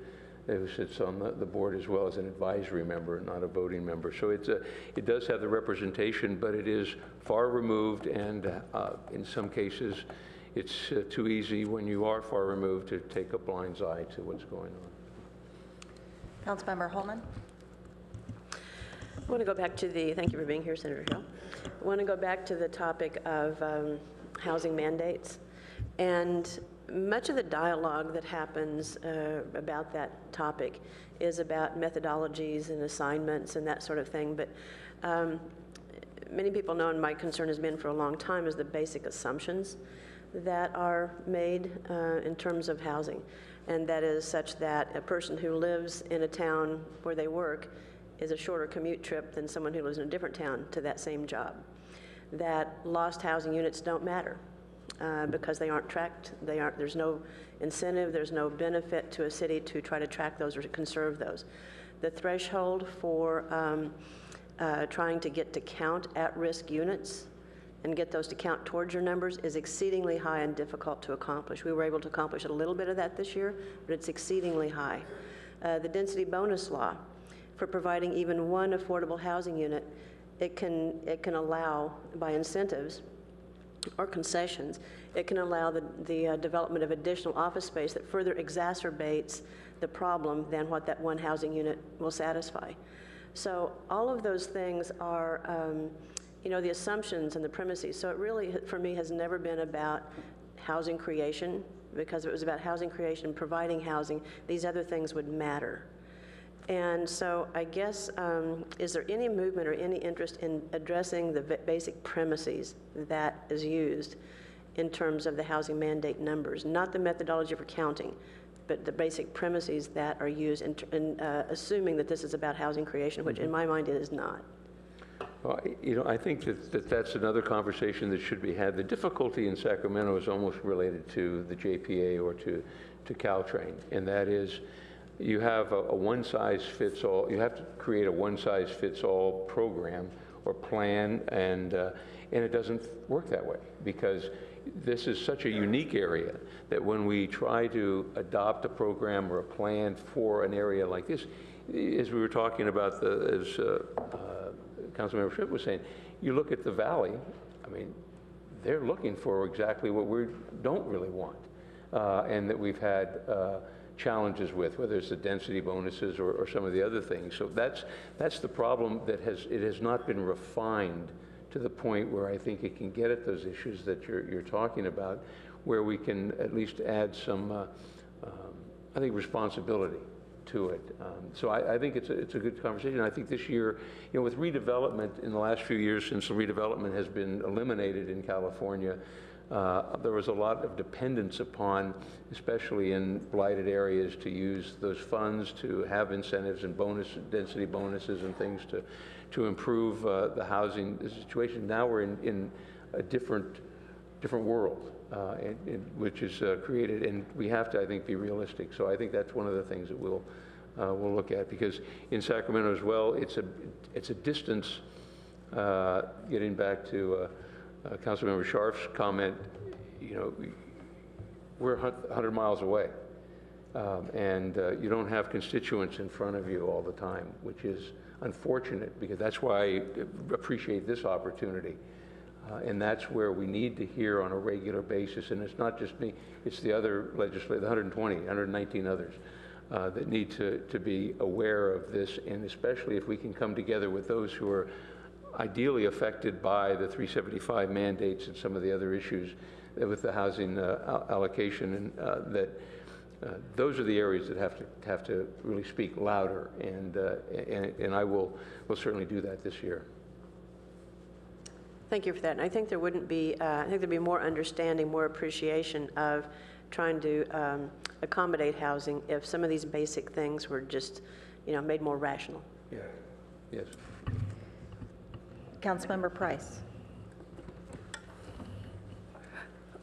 who sits on the board as well as an advisory member, not a voting member. So it does have the representation, but it is far removed, and in some cases, it's too easy when you are far removed to take a blind's eye to what's going on. Councilmember Holman. I want to go back to thank you for being here, Senator Hill. I want to go back to the topic of housing mandates. And much of the dialogue that happens about that topic is about methodologies and assignments and that sort of thing. But many people know, and my concern has been for a long time, is the basic assumptions that are made in terms of housing. And that is such that a person who lives in a town where they work is a shorter commute trip than someone who lives in a different town to that same job. That lost housing units don't matter because they aren't tracked. There's no incentive, there's no benefit to a city to try to track those or to conserve those. The threshold for trying to get to count at-risk units and get those to count towards your numbers is exceedingly high and difficult to accomplish. We were able to accomplish a little bit of that this year, but it's exceedingly high. the density bonus law for providing even one affordable housing unit. It can allow, by incentives or concessions, it can allow the development of additional office space that further exacerbates the problem than what that one housing unit will satisfy. So all of those things are, the assumptions and the premises. So it really, for me, has never been about housing creation, because if it was about housing creation, providing housing, these other things would matter. And so I guess, is there any movement or any interest in addressing the basic premises that is used in terms of the housing mandate numbers, not the methodology for counting, but the basic premises that are used in assuming that this is about housing creation, which in my mind it is not? Well, I think that's another conversation that should be had. The difficulty in Sacramento is almost related to the JPA or to Caltrain, and that is you have a one-size-fits-all. You have to create a one-size-fits-all program or plan, and it doesn't work that way, because this is such a unique area that when we try to adopt a program or a plan for an area like this, as we were talking about, as Councilmember Schmidt was saying, you look at the Valley, I mean, they're looking for exactly what we don't really want, and that we've had challenges with, whether it's the density bonuses or some of the other things. So that's the problem, that it has not been refined to the point where I think it can get at those issues that you're talking about, where we can at least add some, I think, responsibility to it. So I think it's a good conversation. I think this year, with redevelopment in the last few years, since the redevelopment has been eliminated in California, there was a lot of dependence upon, especially in blighted areas, to use those funds to have incentives and density bonuses and things to improve the housing situation. Now we're in a different world, which is created, and we have to, I think, be realistic. So I think that's one of the things that we'll look at, because in Sacramento as well, it's a distance. Getting back to Councilmember Scharf's comment, we're 100 miles away, and you don't have constituents in front of you all the time, which is unfortunate, because that's why I appreciate this opportunity. And that's where we need to hear on a regular basis. And it's not just me, it's the other legislators, the 119 others that need to be aware of this, and especially if we can come together with those who are ideally affected by the 375 mandates and some of the other issues with the housing allocation, and that those are the areas that have to really speak louder, and I will certainly do that this year. Thank you for that. And I think there wouldn't be, I think there'd be more understanding, more appreciation of trying to accommodate housing if some of these basic things were just, made more rational. Yeah. Yes. Councilmember Price.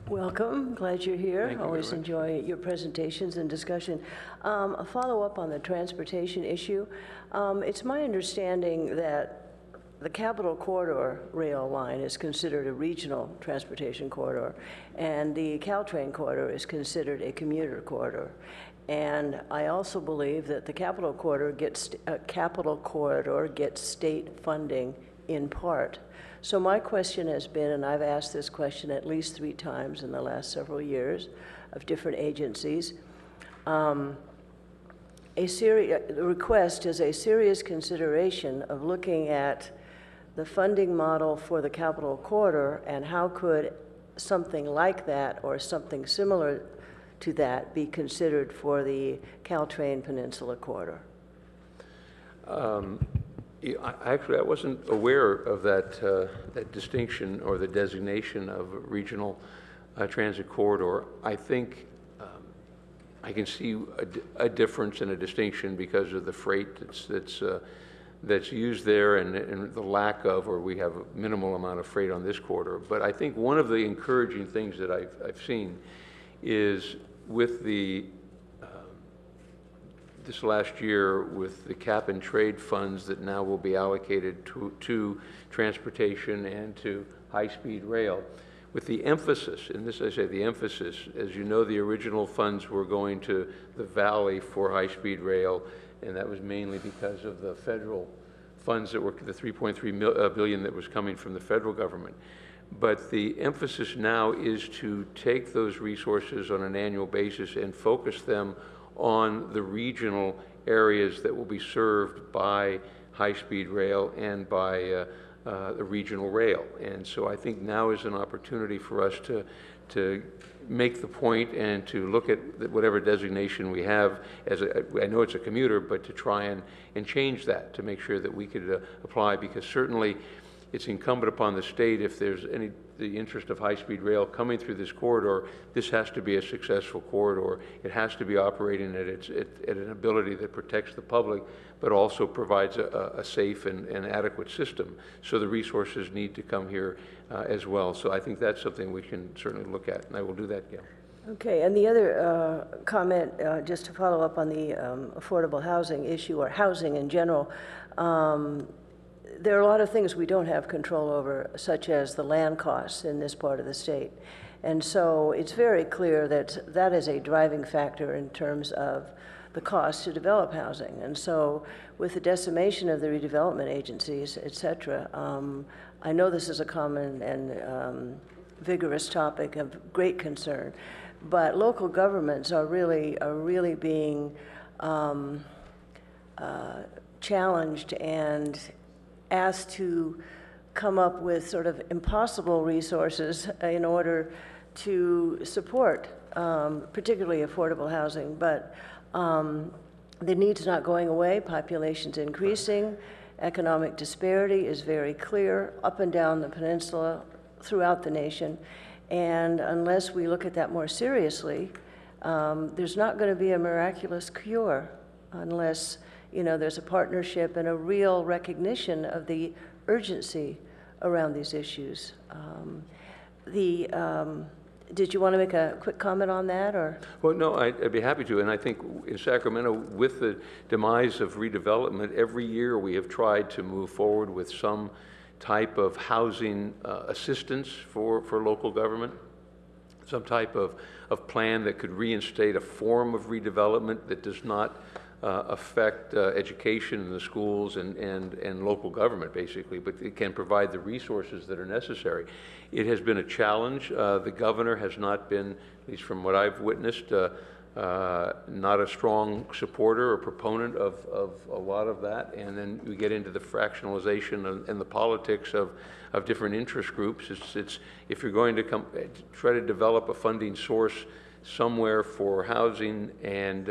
Welcome. Glad you're here. Thank you Always enjoy your presentations and discussion. A follow-up on the transportation issue. It's my understanding that the Capitol Corridor rail line is considered a regional transportation corridor, and the Caltrain corridor is considered a commuter corridor. And I also believe that the Capitol Corridor gets state funding in part. So my question has been, and I've asked this question at least 3 times in the last several years of different agencies, the request is a serious consideration of looking at the funding model for the Capitol Corridor, and how could something like that or something similar to that be considered for the Caltrain Peninsula Corridor? Actually, I wasn't aware of that distinction or the designation of a regional transit corridor. I think I can see a difference and a distinction because of the freight that's used there, and the lack of, or we have a minimal amount of freight on this corridor. But I think one of the encouraging things that I've seen is with this last year, with the cap and trade funds that now will be allocated to transportation and to high-speed rail, with the emphasis, and this I say the emphasis, as you know, the original funds were going to the valley for high-speed rail, and that was mainly because of the federal funds that were the 3.3 billion that was coming from the federal government. But the emphasis now is to take those resources on an annual basis and focus them on the regional areas that will be served by high-speed rail and by the regional rail. And so I think now is an opportunity for us to make the point and to look at whatever designation we have as I know it's a commuter, but to try and change that to make sure that we could apply, because certainly it's incumbent upon the state, if there's the interest of high-speed rail coming through this corridor, this has to be a successful corridor. It has to be operating at an ability that protects the public, but also provides a safe and adequate system. So the resources need to come here as well. So I think that's something we can certainly look at, and I will do that, Gail. Okay, and the other comment, just to follow up on the affordable housing issue, or housing in general, there are a lot of things we don't have control over, such as the land costs in this part of the state. And so it's very clear that that is a driving factor in terms of the cost to develop housing. And so with the decimation of the redevelopment agencies, et cetera, I know this is a common and vigorous topic of great concern, but local governments are really being challenged and asked to come up with sort of impossible resources in order to support particularly affordable housing. But the need's not going away, population's increasing, economic disparity is very clear up and down the peninsula, throughout the nation, and unless we look at that more seriously, there's not going to be a miraculous cure unless there's a partnership and a real recognition of the urgency around these issues. Did you want to make a quick comment on that, or? Well, no, I'd be happy to. And I think in Sacramento, with the demise of redevelopment, every year we have tried to move forward with some type of housing assistance for local government, some type of plan that could reinstate a form of redevelopment that does not affect education in the schools and local government, basically, but it can provide the resources that are necessary. It has been a challenge. The governor has not been, at least from what I've witnessed, not a strong supporter or proponent of a lot of that. And then we get into the fractionalization and the politics of different interest groups. It's if you're going to try to develop a funding source somewhere for housing, and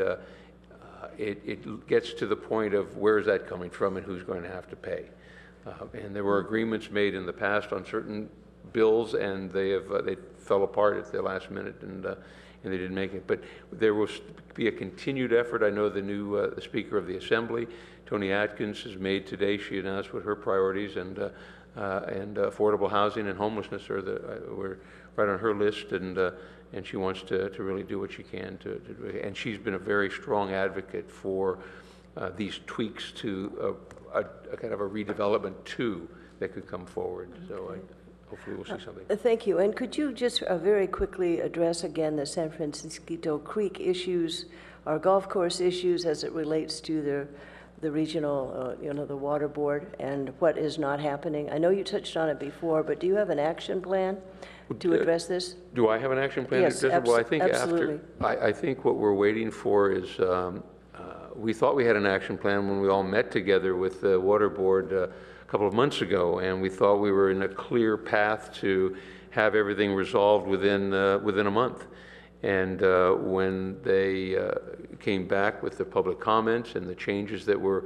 it gets to the point of where is that coming from and who's going to have to pay. And there were agreements made in the past on certain bills, and they fell apart at the last minute, and they didn't make it. But there will be a continued effort. I know the new the Speaker of the Assembly, Tony Atkins, has made today. She announced what her priorities, and affordable housing and homelessness were right on her list, and she wants to really do what she can and she's been a very strong advocate for these tweaks to a kind of a redevelopment too that could come forward. So hopefully we'll see something. Thank you. And could you just very quickly address again the San Francisco Creek issues, our golf course issues as it relates to the regional, the water board, and what is not happening? I know you touched on it before, but do you have an action plan to address this? Do I have an action plan? Yes, well, I think absolutely. I think what we're waiting for is, we thought we had an action plan when we all met together with the water board a couple of months ago, and we thought we were in a clear path to have everything resolved within a month. And when they came back with the public comments and the changes that were,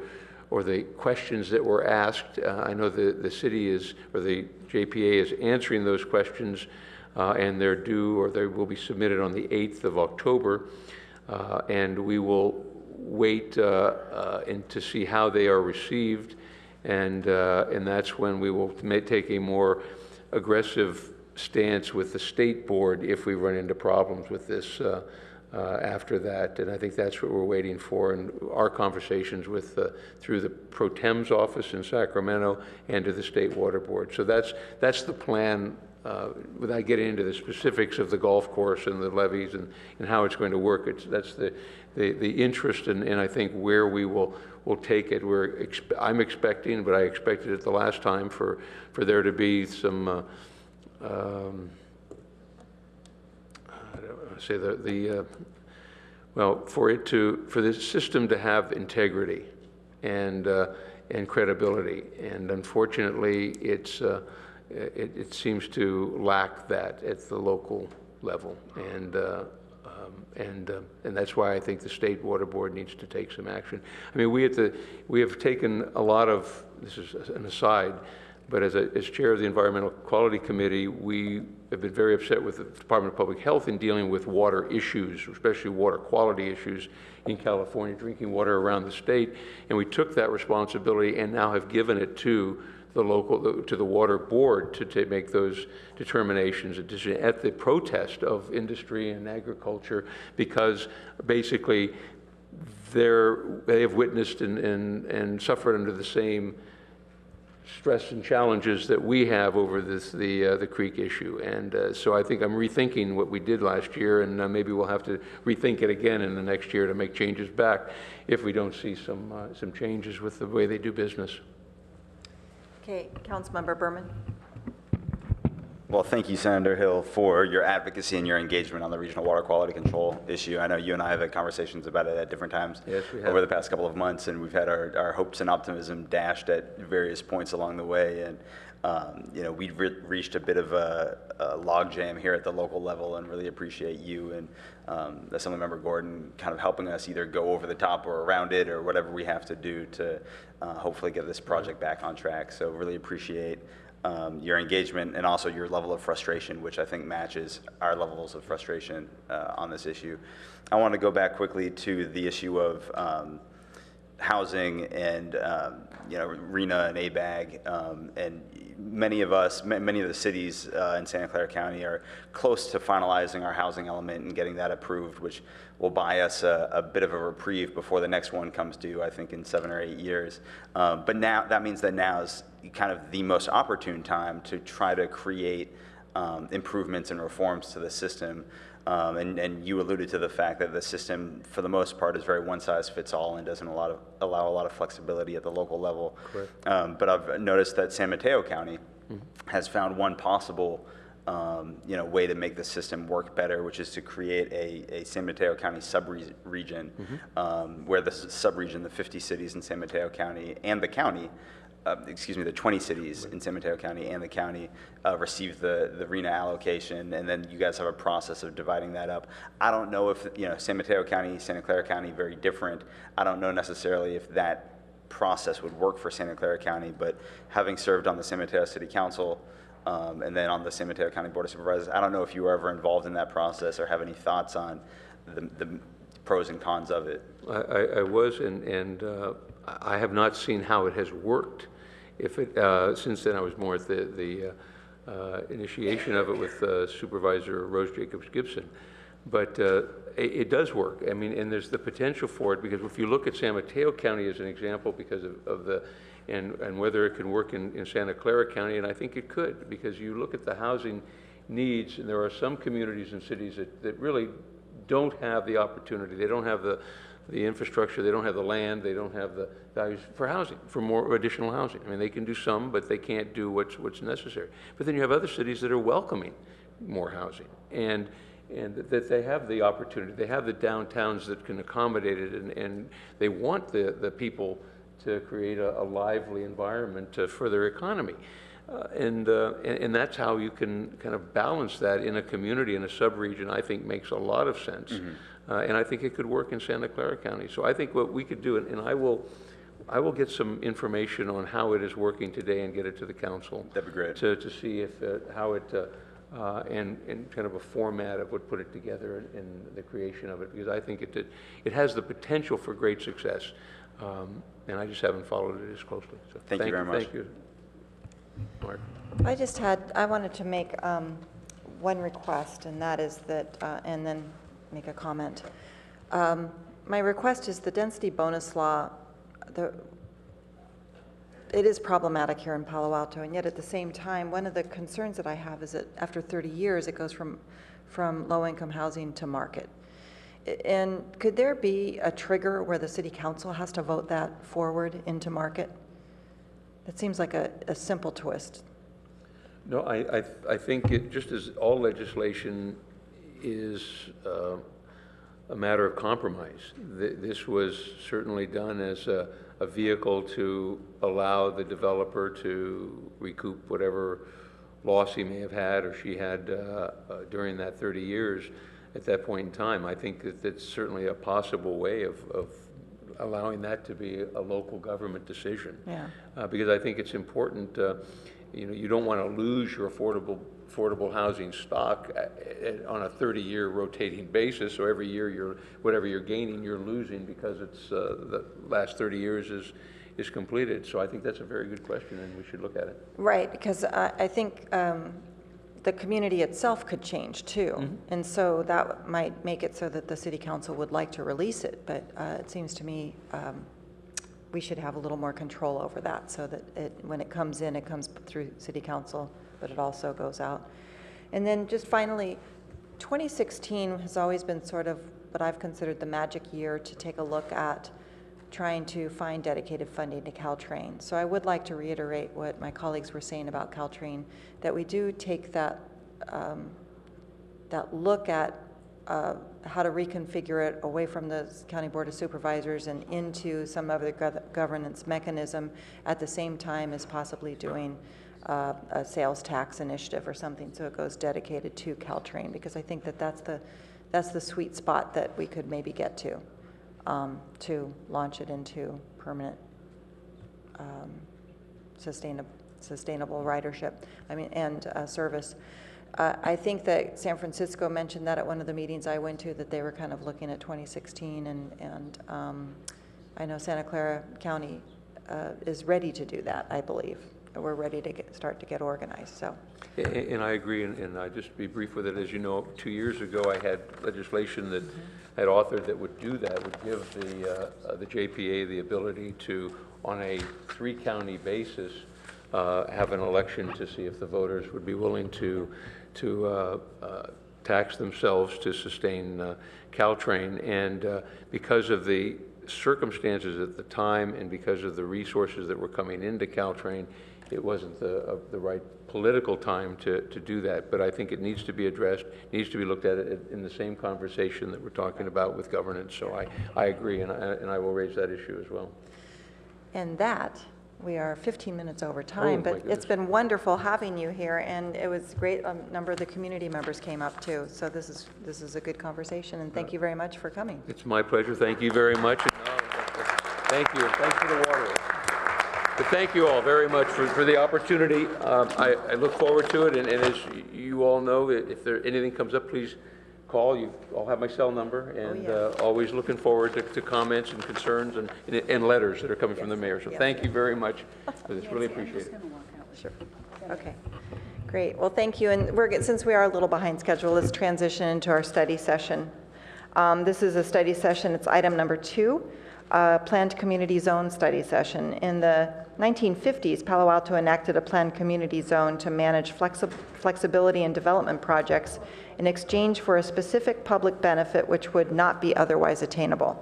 or the questions that were asked, I know the city is, or the JPA is answering those questions, and they're due, or they will be submitted on the 8th of October, and we will wait to see how they are received, and that's when we will take a more aggressive stance with the state board if we run into problems with this after that. And I think that's what we're waiting for, and our conversations with through the Pro Tem's office in Sacramento and to the State Water Board. So that's the plan without getting into the specifics of the golf course and the levees and how it's going to work, that's the interest and I think where we will take it. I'm expecting, but I expected it the last time for there to be some for the system to have integrity and credibility, and unfortunately, it seems to lack that at the local level, and that's why I think the State Water Board needs to take some action. I mean, we have taken a lot of, this is an aside, but as chair of the Environmental Quality Committee, we have been very upset with the Department of Public Health in dealing with water issues, especially water quality issues in California, drinking water around the state. And we took that responsibility and now have given it to the water board to make those determinations at the protest of industry and agriculture, because basically they have witnessed and suffered under the same stress and challenges that we have over the creek issue. And so I think I'm rethinking what we did last year, and maybe we'll have to rethink it again in the next year to make changes back if we don't see some changes with the way they do business. Okay, Councilmember Berman. Well, thank you, Senator Hill, for your advocacy and your engagement on the regional water quality control issue. I know you and I have had conversations about it at different times over the past couple of months, and we've had our hopes and optimism dashed at various points along the way. And you know, we've reached a bit of a logjam here at the local level, and really appreciate you and Assemblymember Gordon kind of helping us either go over the top or around it or whatever we have to do to hopefully get this project back on track. So really appreciate your engagement and also your level of frustration, which I think matches our levels of frustration on this issue. I want to go back quickly to the issue of housing and you know, RENA and ABAG, and many of the cities in Santa Clara County are close to finalizing our housing element and getting that approved, which will buy us a bit of a reprieve before the next one comes due, I think in 7 or 8 years. But now, that means that now is kind of the most opportune time to try to create improvements and reforms to the system. And you alluded to the fact that the system, for the most part, is very one-size-fits-all and doesn't allow a lot of flexibility at the local level. But I've noticed that San Mateo County has found one possible you know, way to make the system work better, which is to create a San Mateo County sub-region, where the sub-region, the 50 cities in San Mateo County and the county, the 20 cities in San Mateo County and the county receive the RENA allocation, and then you guys have a process of dividing that up. I don't know if, you know, San Mateo County, Santa Clara County, very different. I don't know necessarily if that process would work for Santa Clara County, but having served on the San Mateo City Council and then on the San Mateo County Board of Supervisors, I don't know if you were ever involved in that process or have any thoughts on the pros and cons of it. I was, and I have not seen how it has worked. If it, since then, I was more at the initiation of it with Supervisor Rose Jacobs Gibson. But it does work. I mean, and there's the potential for it, because if you look at San Mateo County as an example, because of the, and whether it can work in Santa Clara County, and I think it could, because you look at the housing needs, and there are some communities and cities that really don't have the opportunity. They don't have the infrastructure, they don't have the land, they don't have the values for housing, for more additional housing. I mean, they can do some, but they can't do what's necessary. But then you have other cities that are welcoming more housing, and that they have the opportunity, they have the downtowns that can accommodate it, and they want the people to create a lively environment for their economy. And that's how you can kind of balance that in a community, in a sub-region. I think makes a lot of sense. And I think it could work in Santa Clara County. So I think what we could do, and I will get some information on how it is working today and get it to the council. That'd be great. To see if how it, and kind of a format of what put it together in the creation of it, because I think it has the potential for great success. And I just haven't followed it as closely. So thank you very much. Thank you, Mark. I wanted to make one request, and that is that, and then make a comment. My request is the density bonus law, it is problematic here in Palo Alto, and yet at the same time, one of the concerns that I have is that after 30 years, it goes from low-income housing to market. And could there be a trigger where the city council has to vote that forward into market? That seems like a simple twist. No, I think it, just as all legislation is a matter of compromise, this was certainly done as a vehicle to allow the developer to recoup whatever loss he may have had or she had during that 30 years at that point in time. I think that that's certainly a possible way of allowing that to be a local government decision. Yeah. Because I think it's important, you don't want to lose your affordable housing stock on a 30-year rotating basis. So every year, whatever you're gaining, you're losing because it's the last 30 years is completed. So I think that's a very good question, and we should look at it. Right, because I think the community itself could change too. Mm-hmm. And so that might make it so that the city council would like to release it. But it seems to me we should have a little more control over that so that when it comes in, it comes through city council, but it also goes out. And then just finally, 2016 has always been sort of what I've considered the magic year to take a look at trying to find dedicated funding to Caltrain. So I would like to reiterate what my colleagues were saying about Caltrain, that we do take that look at how to reconfigure it away from the County Board of Supervisors and into some other governance mechanism at the same time as possibly doing a sales tax initiative or something, so it goes dedicated to Caltrain, because I think that that's the sweet spot that we could maybe get to launch it into permanent sustainable ridership, and service. I think that San Francisco mentioned that at one of the meetings I went to, that they were kind of looking at 2016, and I know Santa Clara County is ready to do that, I believe. We're ready to start to get organized. So. And I agree, and I just be brief with it. As you know, 2 years ago, I had legislation that I had authored that would do that, would give the JPA the ability to, on a 3-county basis, have an election to see if the voters would be willing to tax themselves to sustain Caltrain. And because of the circumstances at the time and because of the resources that were coming into Caltrain, it wasn't the right political time to do that. But I think it needs to be addressed, needs to be looked at in the same conversation that we're talking about with governance. So I agree, and I will raise that issue as well. And that, we are 15 minutes over time, but it's been wonderful having you here, and it was great. A number of the community members came up too, so this is a good conversation, and thank you very much for coming. It's my pleasure. Thank you very much. Thank you. Thanks for the water. But thank you all very much for the opportunity. I look forward to it, and as you all know, if anything comes up, please call. You all have my cell number, and always looking forward to comments and concerns and letters that are coming from the mayor. So thank you very much for this. Really appreciate it. Sure. Okay. Great. Well, thank you. And since we are a little behind schedule, let's transition into our study session. This is a study session. It's item number 2. Planned Community Zone Study Session. In the 1950s, Palo Alto enacted a planned community zone to manage flexibility and development projects in exchange for a specific public benefit which would not be otherwise attainable.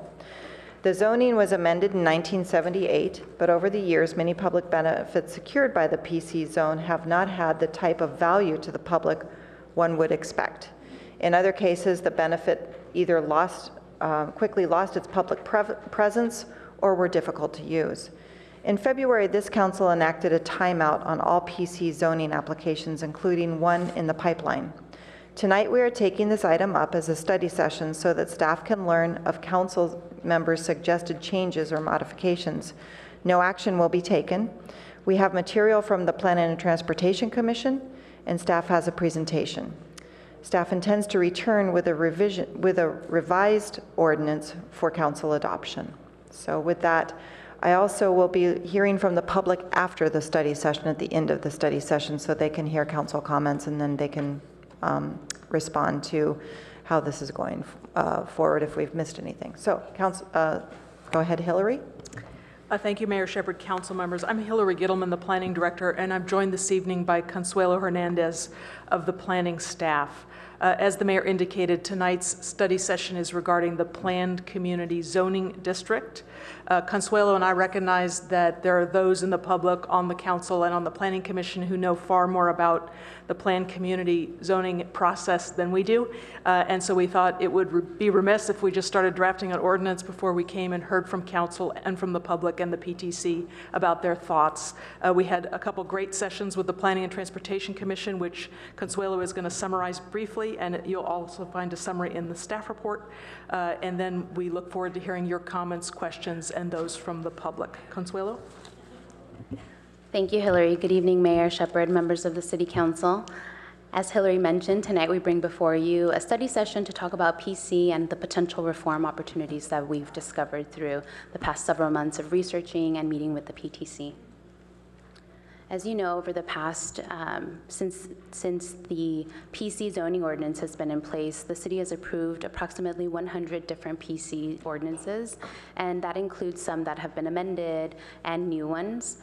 The zoning was amended in 1978, but over the years, many public benefits secured by the PC zone have not had the type of value to the public one would expect. In other cases, the benefit either quickly lost its public presence or were difficult to use. In February, this council enacted a timeout on all PC zoning applications, including one in the pipeline. Tonight, we are taking this item up as a study session so that staff can learn of council members' suggested changes or modifications. No action will be taken. We have material from the Planning and Transportation Commission, and staff has a presentation. Staff intends to return with a revised ordinance for council adoption. So with that, I also will be hearing from the public after the study session, at the end of the study session, so they can hear council comments and then they can respond to how this is going forward if we've missed anything. So, go ahead, Hillary. Thank you, Mayor Shepherd, council members. I'm Hillary Gittleman, the planning director, and I'm joined this evening by Consuelo Hernandez of the planning staff. As the mayor indicated, tonight's study session is regarding the planned community zoning district. Consuelo and I recognize that there are those in the public, on the council, and on the planning commission who know far more about the planned community zoning process than we do. And so we thought it would be remiss if we just started drafting an ordinance before we came and heard from council and from the public and the PTC about their thoughts. We had a couple great sessions with the Planning and Transportation Commission, which Consuelo is going to summarize briefly, and you'll also find a summary in the staff report. And then we look forward to hearing your comments, questions, and those from the public. Consuelo? Thank you, Hillary. Good evening, Mayor Shepherd, members of the City Council. As Hillary mentioned, tonight we bring before you a study session to talk about PC and the potential reform opportunities that we've discovered through the past several months of researching and meeting with the PTC. As you know, over the past, since the PC zoning ordinance has been in place, the city has approved approximately 100 different PC ordinances, and that includes some that have been amended and new ones.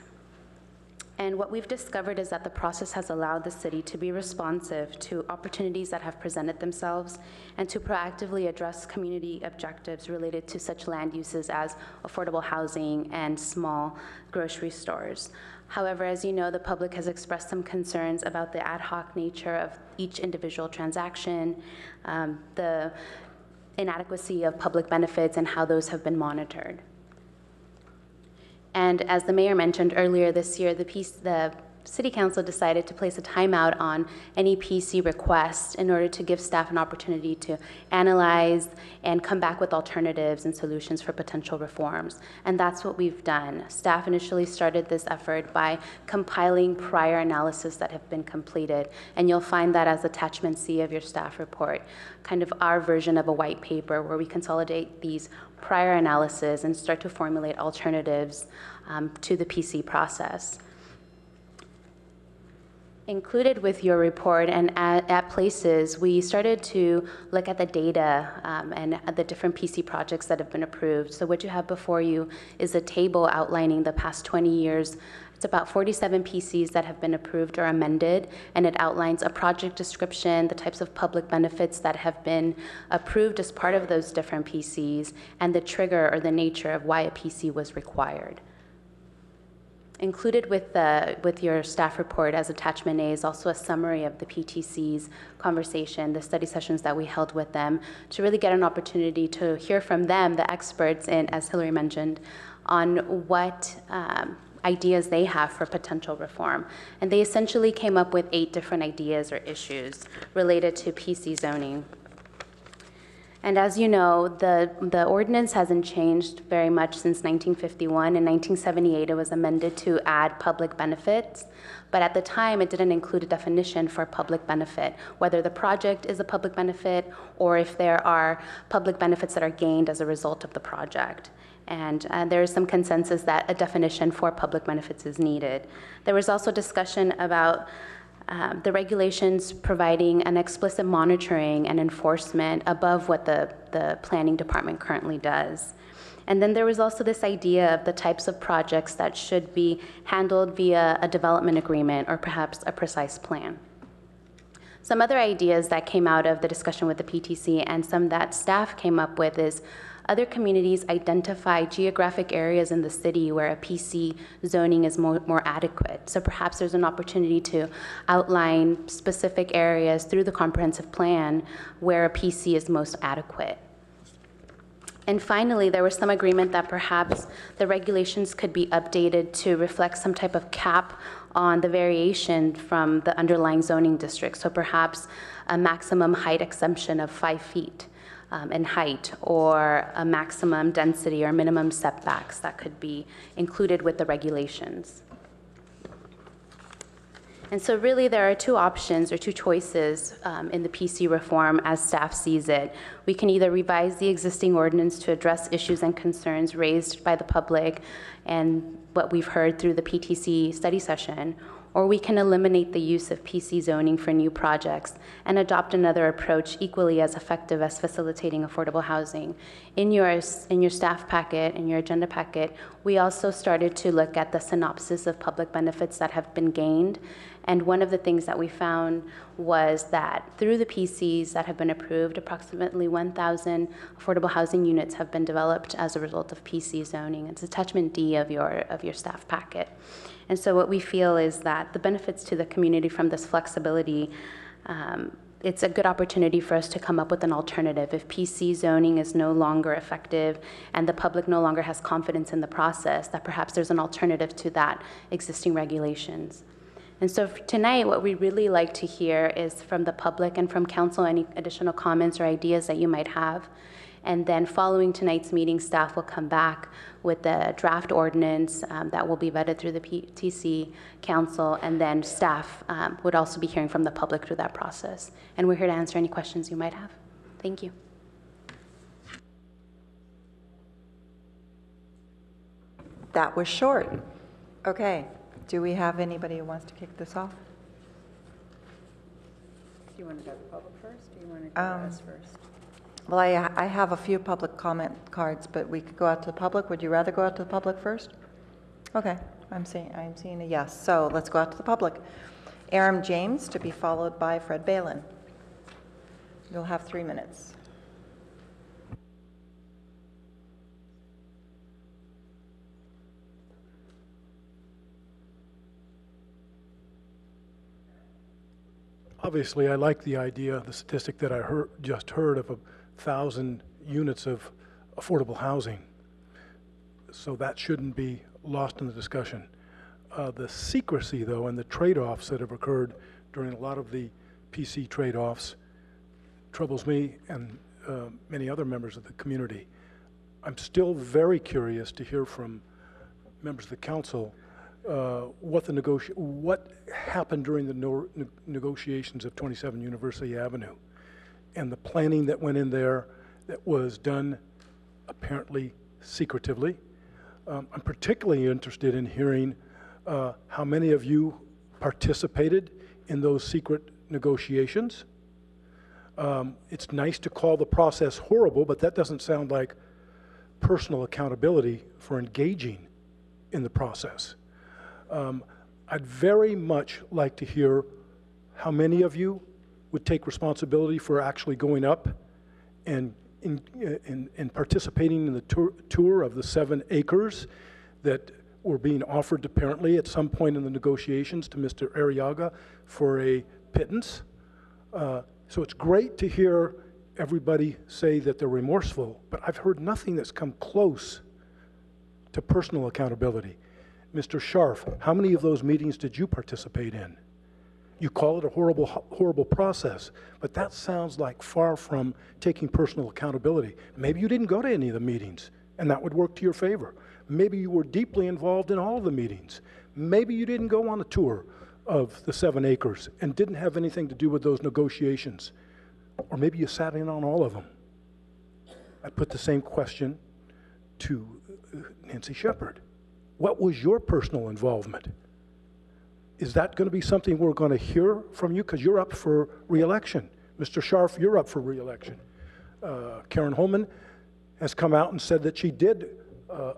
And what we've discovered is that the process has allowed the city to be responsive to opportunities that have presented themselves and to proactively address community objectives related to such land uses as affordable housing and small grocery stores. However, as you know, the public has expressed some concerns about the ad hoc nature of each individual transaction, the inadequacy of public benefits, and how those have been monitored. And as the mayor mentioned earlier this year, the City Council decided to place a timeout on any PC requests in order to give staff an opportunity to analyze and come back with alternatives and solutions for potential reforms. And that's what we've done. Staff initially started this effort by compiling prior analysis that have been completed. And you'll find that as attachment C of your staff report, kind of our version of a white paper where we consolidate these prior analysis and start to formulate alternatives to the PC process. Included with your report and at places, we started to look at the data and at the different PC projects that have been approved. So what you have before you is a table outlining the past 20 years. It's about 47 PCs that have been approved or amended, and it outlines a project description, the types of public benefits that have been approved as part of those different PCs, and the trigger or the nature of why a PC was required. Included with your staff report as attachment A is also a summary of the PTC's conversation, the study sessions that we held with them, to really get an opportunity to hear from them, the experts, and as Hillary mentioned, on what ideas they have for potential reform. And they essentially came up with 8 different ideas or issues related to PC zoning. And as you know, the ordinance hasn't changed very much since 1951. In 1978, it was amended to add public benefits. But at the time, it didn't include a definition for public benefit, whether the project is a public benefit or if there are public benefits that are gained as a result of the project. And there is some consensus that a definition for public benefits is needed. There was also discussion about the regulations providing an explicit monitoring and enforcement above what the planning department currently does. And then there was also this idea of the types of projects that should be handled via a development agreement or perhaps a precise plan. Some other ideas that came out of the discussion with the PTC and some that staff came up with is other communities identify geographic areas in the city where a PC zoning is more adequate. So perhaps there's an opportunity to outline specific areas through the comprehensive plan where a PC is most adequate. And finally, there was some agreement that perhaps the regulations could be updated to reflect some type of cap on the variation from the underlying zoning district. So perhaps a maximum height exemption of 5 feet in height, or a maximum density or minimum setbacks that could be included with the regulations. And so really there are 2 options or 2 choices in the PC reform as staff sees it. We can either revise the existing ordinance to address issues and concerns raised by the public and what we've heard through the PTC study session, or we can eliminate the use of PC zoning for new projects and adopt another approach equally as effective as facilitating affordable housing. In your staff packet, in your agenda packet, we also started to look at the synopsis of public benefits that have been gained. And one of the things that we found was that through the PCs that have been approved, approximately 1,000 affordable housing units have been developed as a result of PC zoning. It's attachment D of your staff packet. And so what we feel is that the benefits to the community from this flexibility, it's a good opportunity for us to come up with an alternative. If PC zoning is no longer effective and the public no longer has confidence in the process, that perhaps there's an alternative to that existing regulations. And so tonight, what we really like to hear is from the public and from council any additional comments or ideas that you might have. And then following tonight's meeting, staff will come back with the draft ordinance that will be vetted through the PTC Council, and then staff would also be hearing from the public through that process. And we're here to answer any questions you might have. Thank you. That was short. Okay. Do we have anybody who wants to kick this off? Do you want to go to the public first, or do you want to go to us first? Well, I have a few public comment cards, but we could go out to the public. Would you rather go out to the public first? Okay, I'm seeing a yes. So let's go out to the public. Aram James, to be followed by Fred Balin. You'll have 3 minutes. Obviously, I like the idea, the statistic that I just heard of 1,000 units of affordable housing. So that shouldn't be lost in the discussion. The secrecy, though, and the trade-offs that have occurred during a lot of the PC trade-offs troubles me and many other members of the community. I'm still very curious to hear from members of the council what happened during the negotiations of 27 University Avenue and the planning that went in there that was done apparently secretively. I'm particularly interested in hearing how many of you participated in those secret negotiations. It's nice to call the process horrible, but that doesn't sound like personal accountability for engaging in the process. I'd very much like to hear how many of you would take responsibility for actually going up and participating in the tour of the 7 acres that were being offered apparently at some point in the negotiations to Mr. Arriaga for a pittance. So it's great to hear everybody say that they're remorseful, but I've heard nothing that's come close to personal accountability. Mr. Scharf, how many of those meetings did you participate in? You call it a horrible process, but that sounds like far from taking personal accountability. Maybe you didn't go to any of the meetings, and that would work to your favor. Maybe you were deeply involved in all of the meetings. Maybe you didn't go on a tour of the 7 acres and didn't have anything to do with those negotiations. Or maybe you sat in on all of them. I put the same question to Nancy Shepard. What was your personal involvement? Is that going to be something we're going to hear from you? Because you're up for re-election. Mr. Scharf, you're up for re-election. Karen Holman has come out and said that she did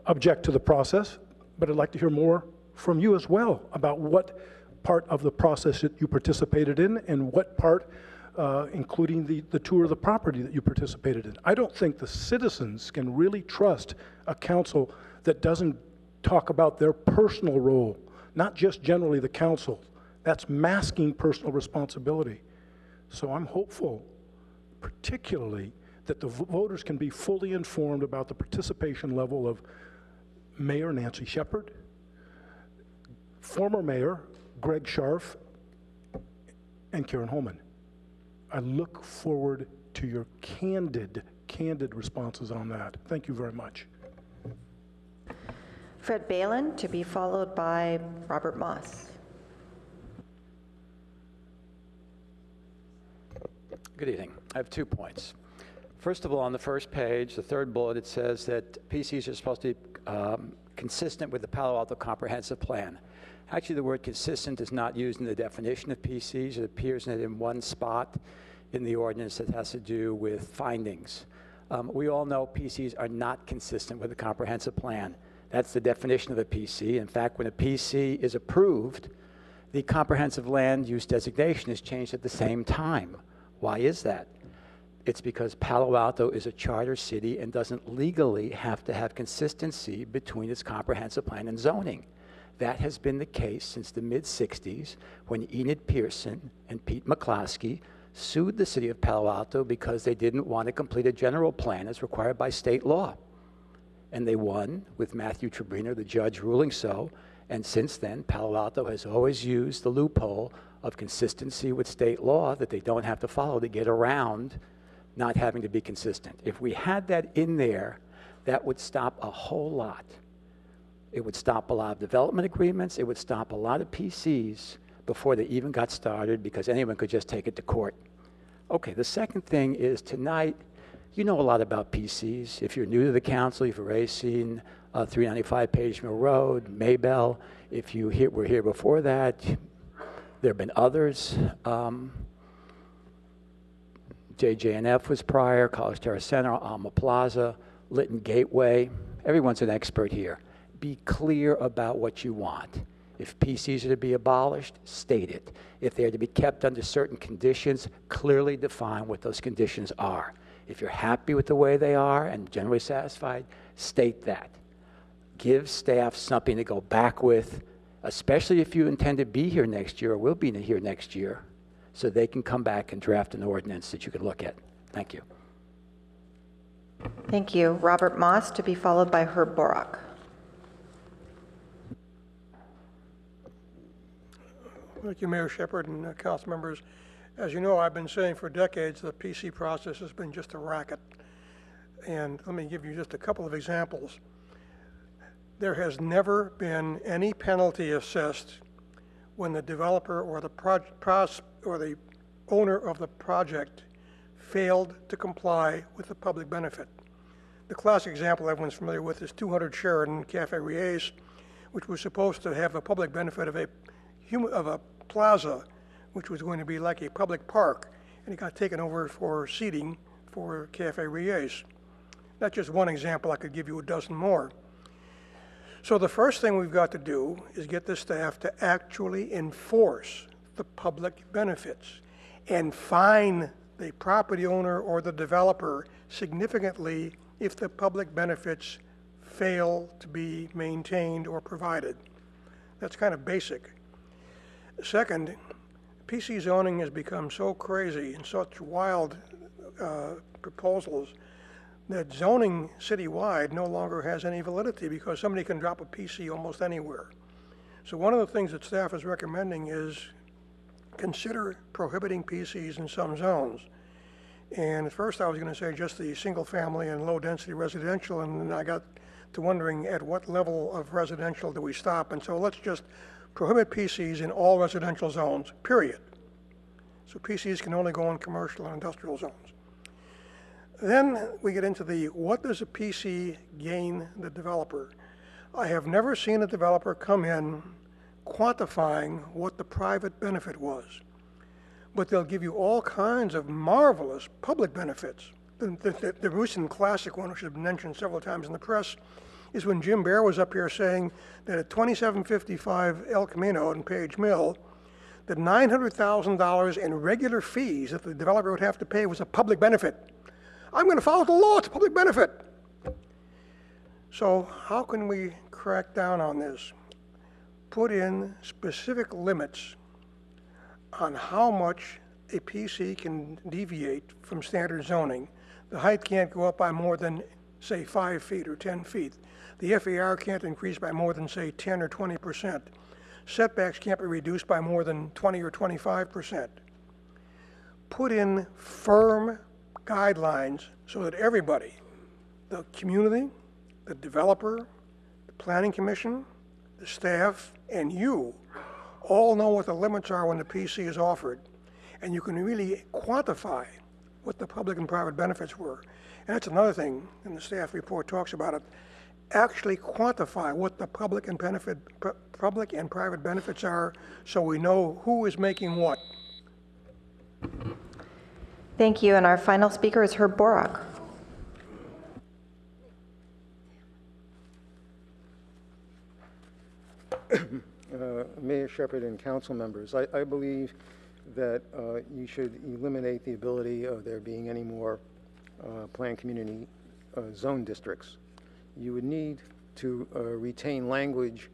object to the process, but I'd like to hear more from you as well about what part of the process that you participated in and what part, including the tour of the property that you participated in. I don't think the citizens can really trust a council that doesn't talk about their personal role, not just generally the council. That's masking personal responsibility. So I'm hopeful, particularly, that the voters can be fully informed about the participation level of Mayor Nancy Shepard, former Mayor Greg Scharf, and Karen Holman. I look forward to your candid responses on that. Thank you very much. Fred Balin, to be followed by Robert Moss. Good evening. I have 2 points. First of all, on the first page, the third bullet, it says that PCs are supposed to consistent with the Palo Alto Comprehensive Plan. Actually, the word consistent is not used in the definition of PCs. It appears in one spot in the ordinance that has to do with findings. We all know PCs are not consistent with the comprehensive plan. That's the definition of a PC. In fact, when a PC is approved, the comprehensive land use designation is changed at the same time. Why is that? It's because Palo Alto is a charter city and doesn't legally have to have consistency between its comprehensive plan and zoning. That has been the case since the mid-60s when Enid Pearson and Pete McCloskey sued the city of Palo Alto because they didn't want to complete a general plan as required by state law. And they won with Matthew Tribuna, the judge, ruling so. And since then, Palo Alto has always used the loophole of consistency with state law that they don't have to follow to get around not having to be consistent. If we had that in there, that would stop a whole lot. It would stop a lot of development agreements. It would stop a lot of PCs before they even got started because anyone could just take it to court. Okay, the second thing is tonight, you know a lot about PCs. If you're new to the council, you've already seen 395 Page Mill Road, Maybell. If you were here before that, there have been others. JJNF was prior, College Terrace Center, Alma Plaza, Lytton Gateway. Everyone's an expert here. Be clear about what you want. If PCs are to be abolished, state it. If they're to be kept under certain conditions, clearly define what those conditions are. If you're happy with the way they are and generally satisfied, state that. Give staff something to go back with, especially if you intend to be here next year or will be here next year, so they can come back and draft an ordinance that you can look at. Thank you. Thank you. Robert Moss, to be followed by Herb Borak. Thank you, Mayor Shepherd and council members. As you know, I've been saying for decades the PC process has been just a racket. And let me give you just a couple of examples. There has never been any penalty assessed when the developer or the owner of the project failed to comply with the public benefit. The classic example everyone's familiar with is 200 Sheridan Cafe Riez, which was supposed to have a public benefit of a plaza, which was going to be like a public park, and it got taken over for seating for Cafe Riez. That's just one example. I could give you a dozen more. So the first thing we've got to do is get the staff to actually enforce the public benefits and fine the property owner or the developer significantly if the public benefits fail to be maintained or provided. That's kind of basic. Second, PC zoning has become so crazy and such wild proposals that zoning citywide no longer has any validity because somebody can drop a PC almost anywhere. So one of the things that staff is recommending is consider prohibiting PCs in some zones. And at first I was going to say just the single family and low density residential, and then I got to wondering at what level of residential do we stop. And so let's just prohibit PCs in all residential zones, period. So PCs can only go in commercial and industrial zones. Then we get into the, what does a PC gain the developer? I have never seen a developer come in quantifying what the private benefit was, but they'll give you all kinds of marvelous public benefits. The recent classic one, which has been mentioned several times in the press, is when Jim Bear was up here saying that at 2755 El Camino in Page Mill, that $900,000 in regular fees that the developer would have to pay was a public benefit. I'm going to follow the law, it's a public benefit. So how can we crack down on this? Put in specific limits on how much a PC can deviate from standard zoning. The height can't go up by more than, say, 5 feet or 10 feet. The FAR can't increase by more than, say, 10 or 20%. Setbacks can't be reduced by more than 20 or 25%. Put in firm guidelines so that everybody, the community, the developer, the planning commission, the staff, and you all know what the limits are when the PC is offered. And you can really quantify what the public and private benefits were. And that's another thing, and the staff report talks about it. actually quantify what the public and private benefits are, so we know who is making what. Thank you, and our final speaker is Herb Borak. Mayor Shepherd and council members, I believe that you should eliminate the ability of there being any more planned community zone districts. You would need to retain language,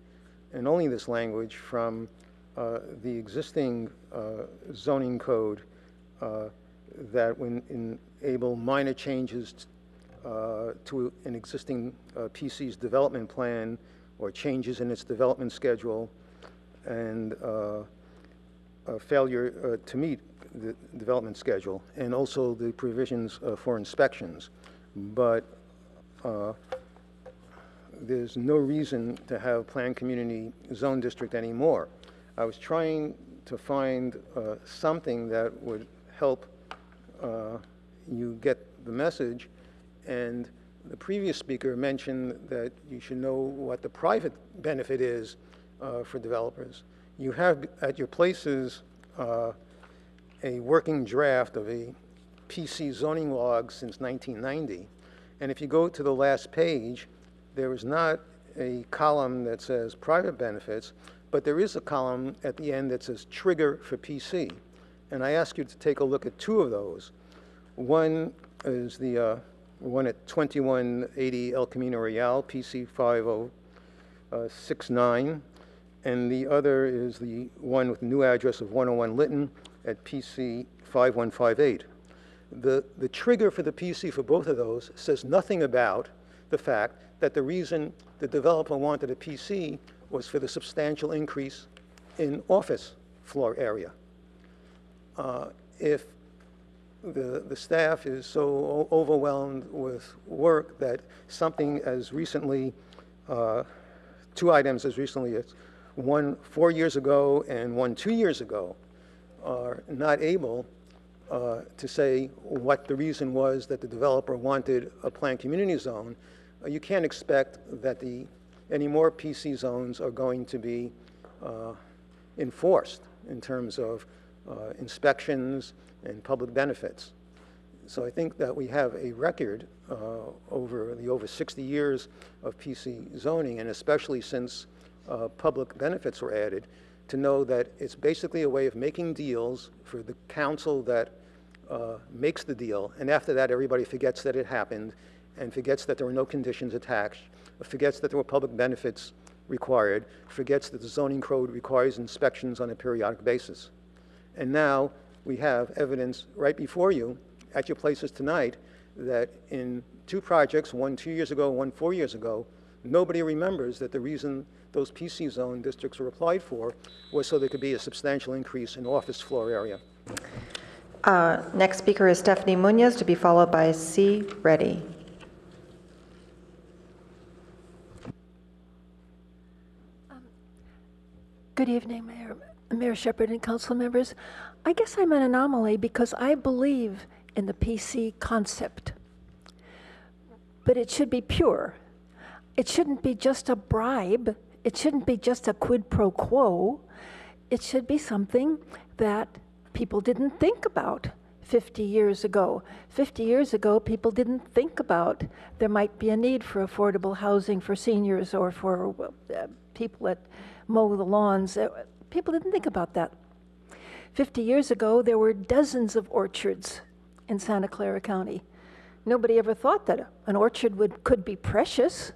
and only this language, from the existing zoning code that would enable minor changes to an existing PC's development plan or changes in its development schedule, and failure to meet the development schedule, and also the provisions for inspections. But there's no reason to have planned community zone district anymore. I was trying to find something that would help you get the message, and the previous speaker mentioned that you should know what the private benefit is for developers. You have at your places a working draft of a PC zoning log since 1990, and if you go to the last page, there is not a column that says private benefits, but there is a column at the end that says trigger for PC. And I ask you to take a look at two of those. One is the one at 2180 El Camino Real, PC 5069, and the other is the one with the new address of 101 Lytton at PC 5158. The trigger for the PC for both of those says nothing about the fact that the reason the developer wanted a PC was for the substantial increase in office floor area. If the staff is so overwhelmed with work that something as recently, two items as recently as one 4 years ago and one 2 years ago are not able to say what the reason was that the developer wanted a planned community zone, you can't expect that any more PC zones are going to be enforced in terms of inspections and public benefits. So I think that we have a record over 60 years of PC zoning, and especially since public benefits were added, to know that it's basically a way of making deals for the council that makes the deal, and after that everybody forgets that it happened, and forgets that there were no conditions attached, forgets that there were public benefits required, forgets that the zoning code requires inspections on a periodic basis. And now we have evidence right before you at your places tonight that in two projects, one 2 years ago, one 4 years ago, nobody remembers that the reason those PC zone districts were applied for was so there could be a substantial increase in office floor area. Next speaker is Stephanie Munoz, to be followed by C. Reddy. Good evening, Mayor Shepherd and council members. I guess I'm an anomaly because I believe in the PC concept, but it should be pure. It shouldn't be just a bribe. It shouldn't be just a quid pro quo. It should be something that people didn't think about 50 years ago. 50 years ago, people didn't think about there might be a need for affordable housing for seniors or for people that mow the lawns. People didn't think about that. 50 years ago, there were dozens of orchards in Santa Clara County. Nobody ever thought that an orchard could be precious.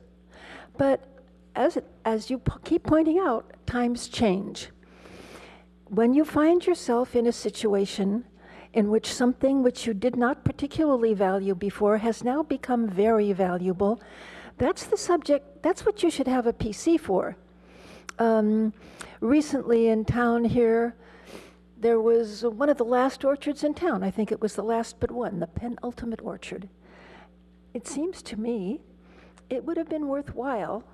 But as you keep pointing out, times change. When you find yourself in a situation in which something which you did not particularly value before has now become very valuable, that's the subject, that's what you should have a PC for. Recently in town here, there was one of the last orchards in town. I think it was the last but one, the penultimate orchard. It seems to me it would have been worthwhile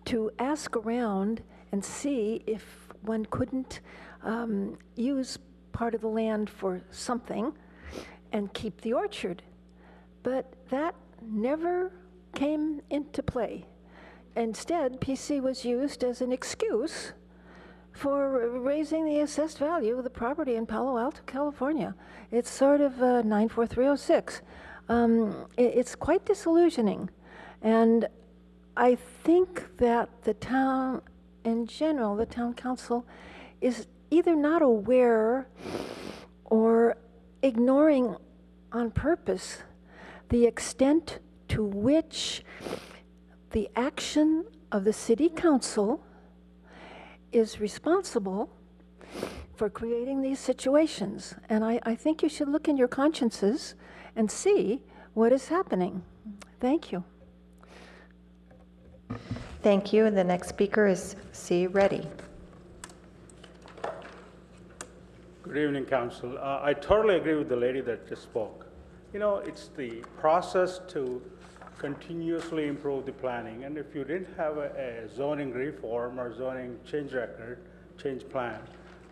to ask around and see if one couldn't use part of the land for something and keep the orchard. But that never came into play. instead, PC was used as an excuse for raising the assessed value of the property in Palo Alto, California. It's sort of 94306. It's quite disillusioning. And I think that the town, in general, the town council, is either not aware or ignoring on purpose the extent to which the action of the city council is responsible for creating these situations. And I think you should look in your consciences and see what is happening. Thank you. Thank you. And the next speaker is C. Reddy. Good evening, Council. I totally agree with the lady that just spoke. You know, it's the process to continuously improve the planning. And if you didn't have a zoning reform or zoning change record, change plan,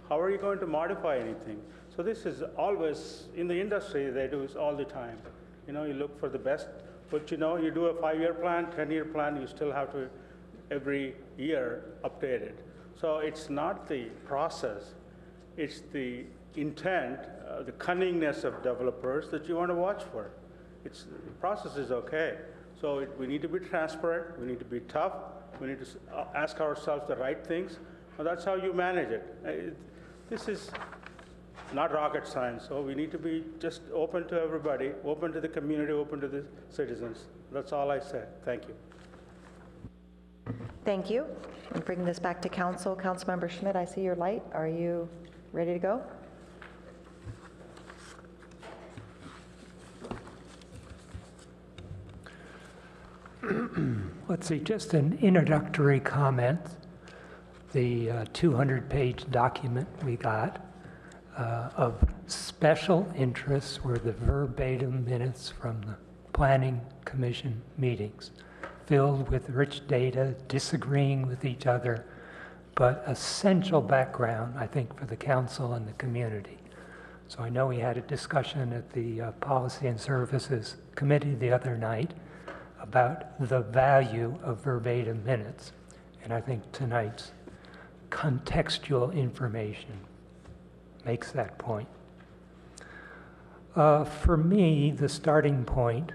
how are you going to modify anything? So this is always, in the industry, they do this all the time. You know, you look for the best, but you know, you do a 5-year plan, 10-year plan, you still have to every year update it. So it's not the process, it's the intent, the cunningness of developers that you want to watch for. The process is okay. So we need to be transparent, we need to be tough, we need to ask ourselves the right things, and that's how you manage it. This is not rocket science, so we need to be just open to everybody, open to the community, open to the citizens. That's all I said. Thank you. Thank you. And bringing this back to council, Councilmember Schmidt, I see your light. Are you ready to go? Let's see, just an introductory comment. The 200-page document we got of special interest were the verbatim minutes from the Planning Commission meetings, filled with rich data, disagreeing with each other, but essential background, I think, for the council and the community. So I know we had a discussion at the Policy and Services Committee the other night about the value of verbatim minutes. And I think tonight's contextual information makes that point. For me, the starting point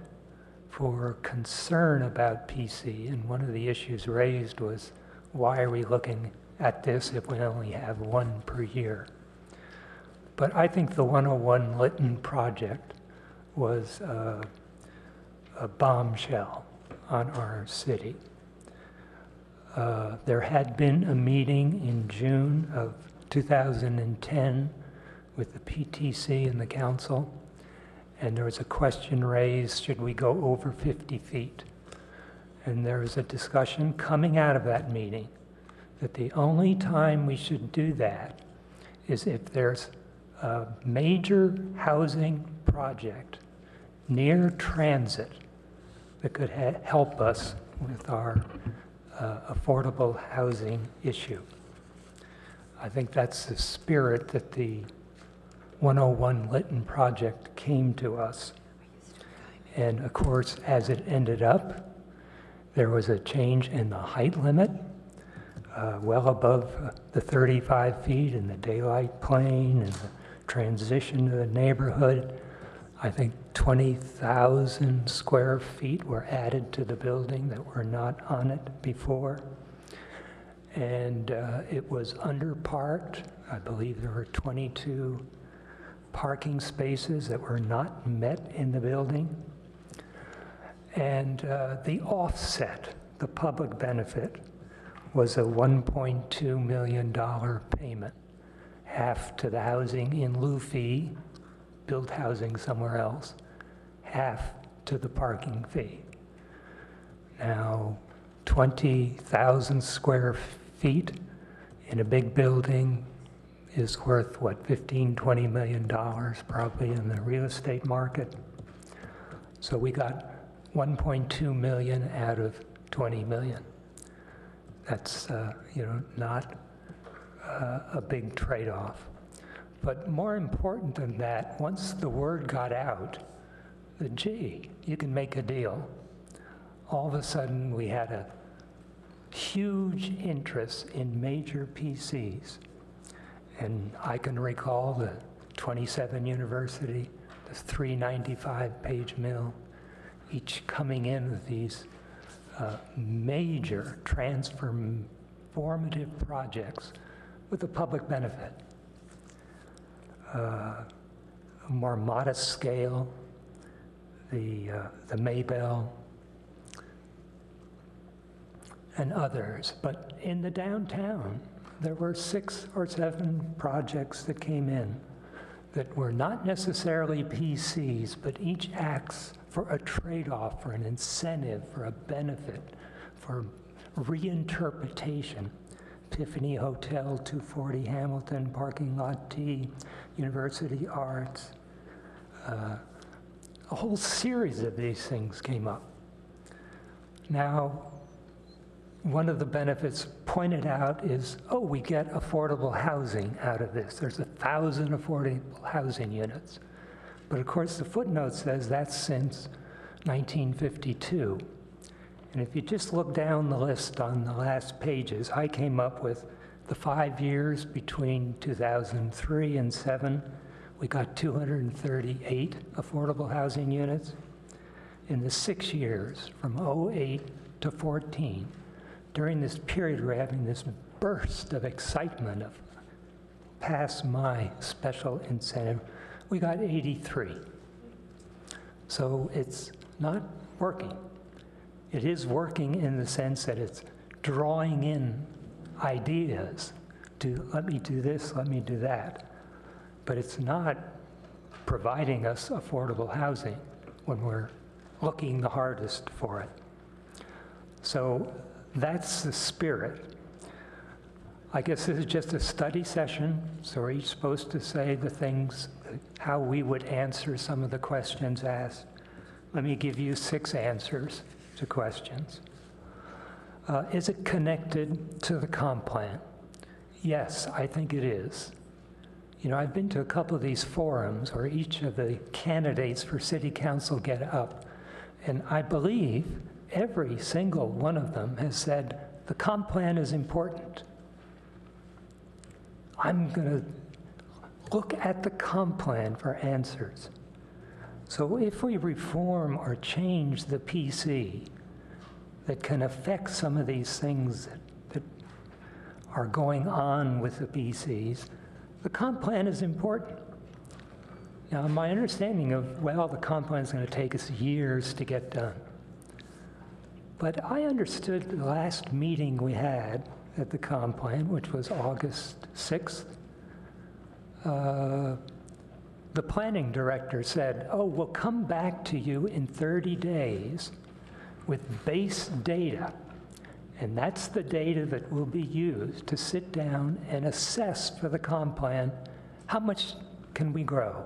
for concern about PC, and one of the issues raised was, why are we looking at this if we only have one per year? But I think the 101 Lytton project was a bombshell on our city. There had been a meeting in June of 2010 with the PTC and the council, and there was a question raised, should we go over 50 feet? And there was a discussion coming out of that meeting that the only time we should do that is if there's a major housing project near transit that could help us with our affordable housing issue. I think that's the spirit that the 101 Lytton project came to us. And of course, as it ended up, there was a change in the height limit, well above the 35 feet in the daylight plane and the transition to the neighborhood. I think 20,000 square feet were added to the building that were not on it before. And it was underparked. I believe there were 22 parking spaces that were not met in the building. And the offset, the public benefit, was a $1.2 million payment, half to the housing in lieu fee, build housing somewhere else, half to the parking fee. Now, 20,000 square feet in a big building is worth, what, $15–20 million probably in the real estate market. So we got 1.2 million out of 20 million. That's not a big trade-off. But more important than that, once the word got out that, gee, you can make a deal, all of a sudden we had huge interest in major PCs. And I can recall the 27 University, the 395-page mill, each coming in with these major transformative projects with a public benefit. A more modest scale, the Maybell, and others. But in the downtown, there were 6 or 7 projects that came in that were not necessarily PCs, but each acts for a trade-off, for an incentive, for a benefit, for reinterpretation. Tiffany Hotel, 240 Hamilton, Parking Lot T, University Arts. A whole series of these things came up. Now, one of the benefits pointed out is, oh, we get affordable housing out of this. There's 1,000 affordable housing units. But of course, the footnote says that's since 1952. And if you just look down the list on the last pages, I came up with the 5 years between 2003 and 7. We got 238 affordable housing units. In the 6 years, from 08 to 14, during this period, we're having this burst of excitement of pass my special incentive. We got 83. So it's not working. It is working in the sense that it's drawing in ideas to let me do this, let me do that. But it's not providing us affordable housing when we're looking the hardest for it. So that's the spirit. I guess this is just a study session, so we're each supposed to say the things, how we would answer some of the questions asked. Let me give you 6 answers to questions. Is it connected to the comp plan? Yes, I think it is. You know, I've been to a couple of these forums where each of the candidates for city council get up, and I believe every single one of them has said, the comp plan is important. I'm going to look at the comp plan for answers. So if we reform or change the PC that can affect some of these things that are going on with the PCs, the comp plan is important. Now, my understanding of, well, the comp plan is going to take us years to get done. But I understood the last meeting we had at the comp plan, which was August 6th, the planning director said, oh, we'll come back to you in 30 days with base data. And that's the data that will be used to sit down and assess for the comp plan, how much can we grow?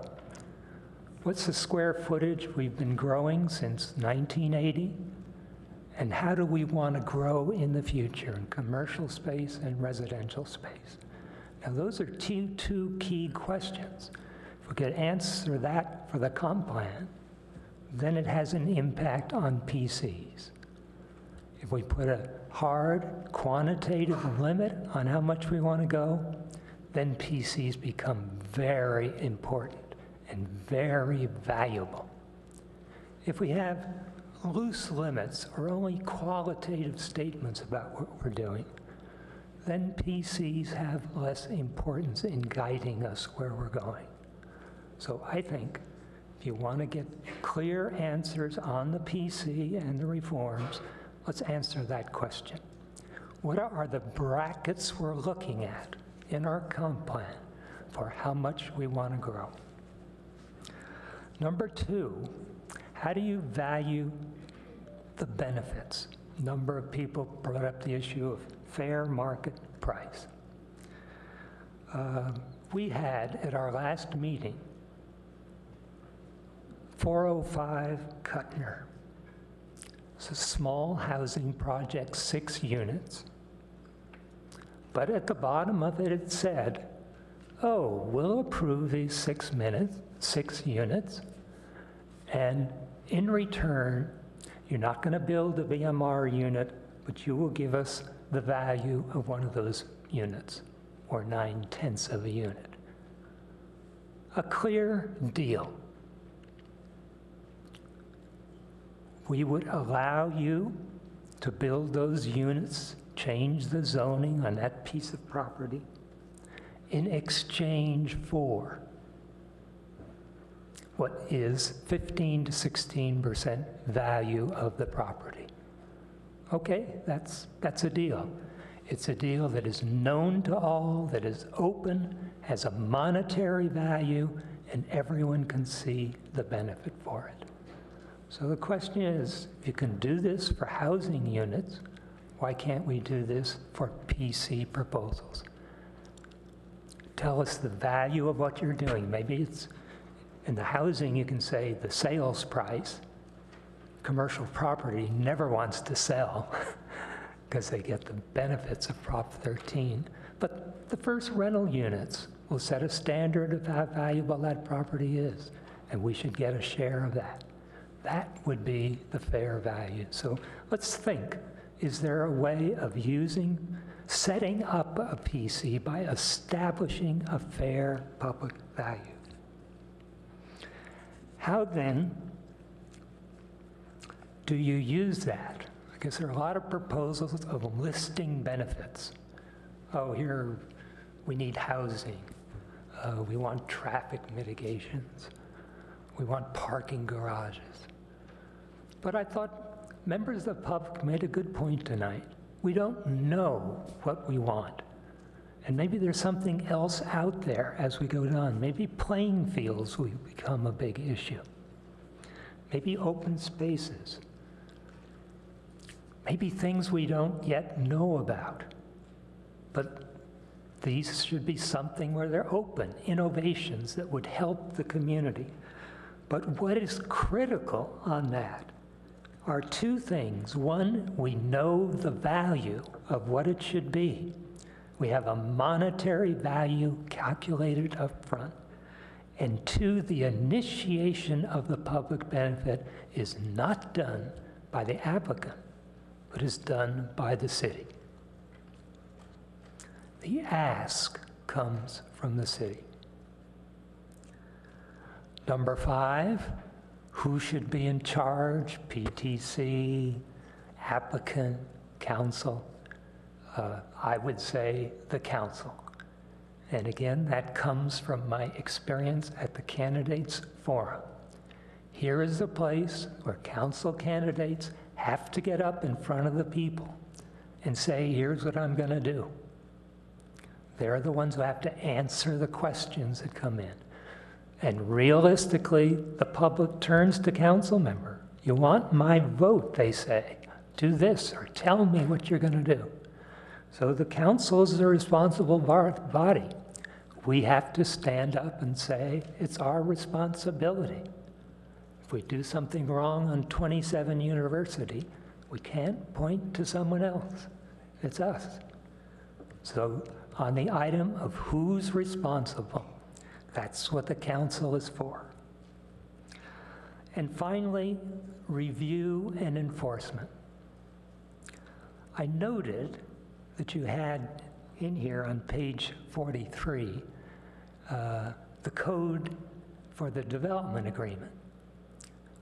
What's the square footage we've been growing since 1980? And how do we want to grow in the future in commercial space and residential space? Now, those are two key questions. If we could answer that for the comp plan, then it has an impact on PCs. If we put a hard quantitative limit on how much we want to go, then PCs become very important and very valuable. If we have loose limits or only qualitative statements about what we're doing, then PCs have less importance in guiding us where we're going. So I think if you want to get clear answers on the PC and the reforms, let's answer that question. What are the brackets we're looking at in our comp plan for how much we want to grow? Number 2, how do you value the benefits? A number of people brought up the issue of fair market price. We had at our last meeting 405 Cutner. It's a small housing project, 6 units. But at the bottom of it, it said, oh, we'll approve these 6 units, and in return, you're not going to build a BMR unit, but you will give us the value of one of those units, or 9/10 of a unit. A clear deal. We would allow you to build those units, change the zoning on that piece of property in exchange for what is 15 to 16% value of the property. Okay, that's a deal. It's a deal that is known to all, that is open, has a monetary value, and everyone can see the benefit for it. So the question is, if you can do this for housing units, why can't we do this for PC proposals? Tell us the value of what you're doing. Maybe it's in the housing, you can say the sales price. Commercial property never wants to sell because they get the benefits of Prop 13. But the first rental units will set a standard of how valuable that property is, and we should get a share of that. That would be the fair value. So let's think, is there a way of setting up a PC by establishing a fair public value? How then do you use that? I guess there are a lot of proposals of listing benefits. Oh, here we need housing. We want traffic mitigations. We want parking garages. But I thought members of the public made a good point tonight. We don't know what we want. And maybe there's something else out there as we go on. Maybe playing fields will become a big issue. Maybe open spaces. Maybe things we don't yet know about. But these should be something where they're open, innovations that would help the community. But what is critical on that are two things. One, we know the value of what it should be. We have a monetary value calculated up front. And two, the initiation of the public benefit is not done by the applicant, but is done by the city. The ask comes from the city. Number 5, who should be in charge? PTC, applicant, council. I would say the council. And again, that comes from my experience at the Candidates Forum. Here is the place where council candidates have to get up in front of the people and say, here's what I'm going to do. They're the ones who have to answer the questions that come in. And realistically, the public turns to council member. You want my vote, they say. Do this or tell me what you're going to do. So the council is the responsible body. We have to stand up and say, it's our responsibility. If we do something wrong on 27 University, we can't point to someone else. It's us. So on the item of who's responsible, that's what the council is for. And finally, review and enforcement. I noted that you had in here on page 43 the code for the development agreement,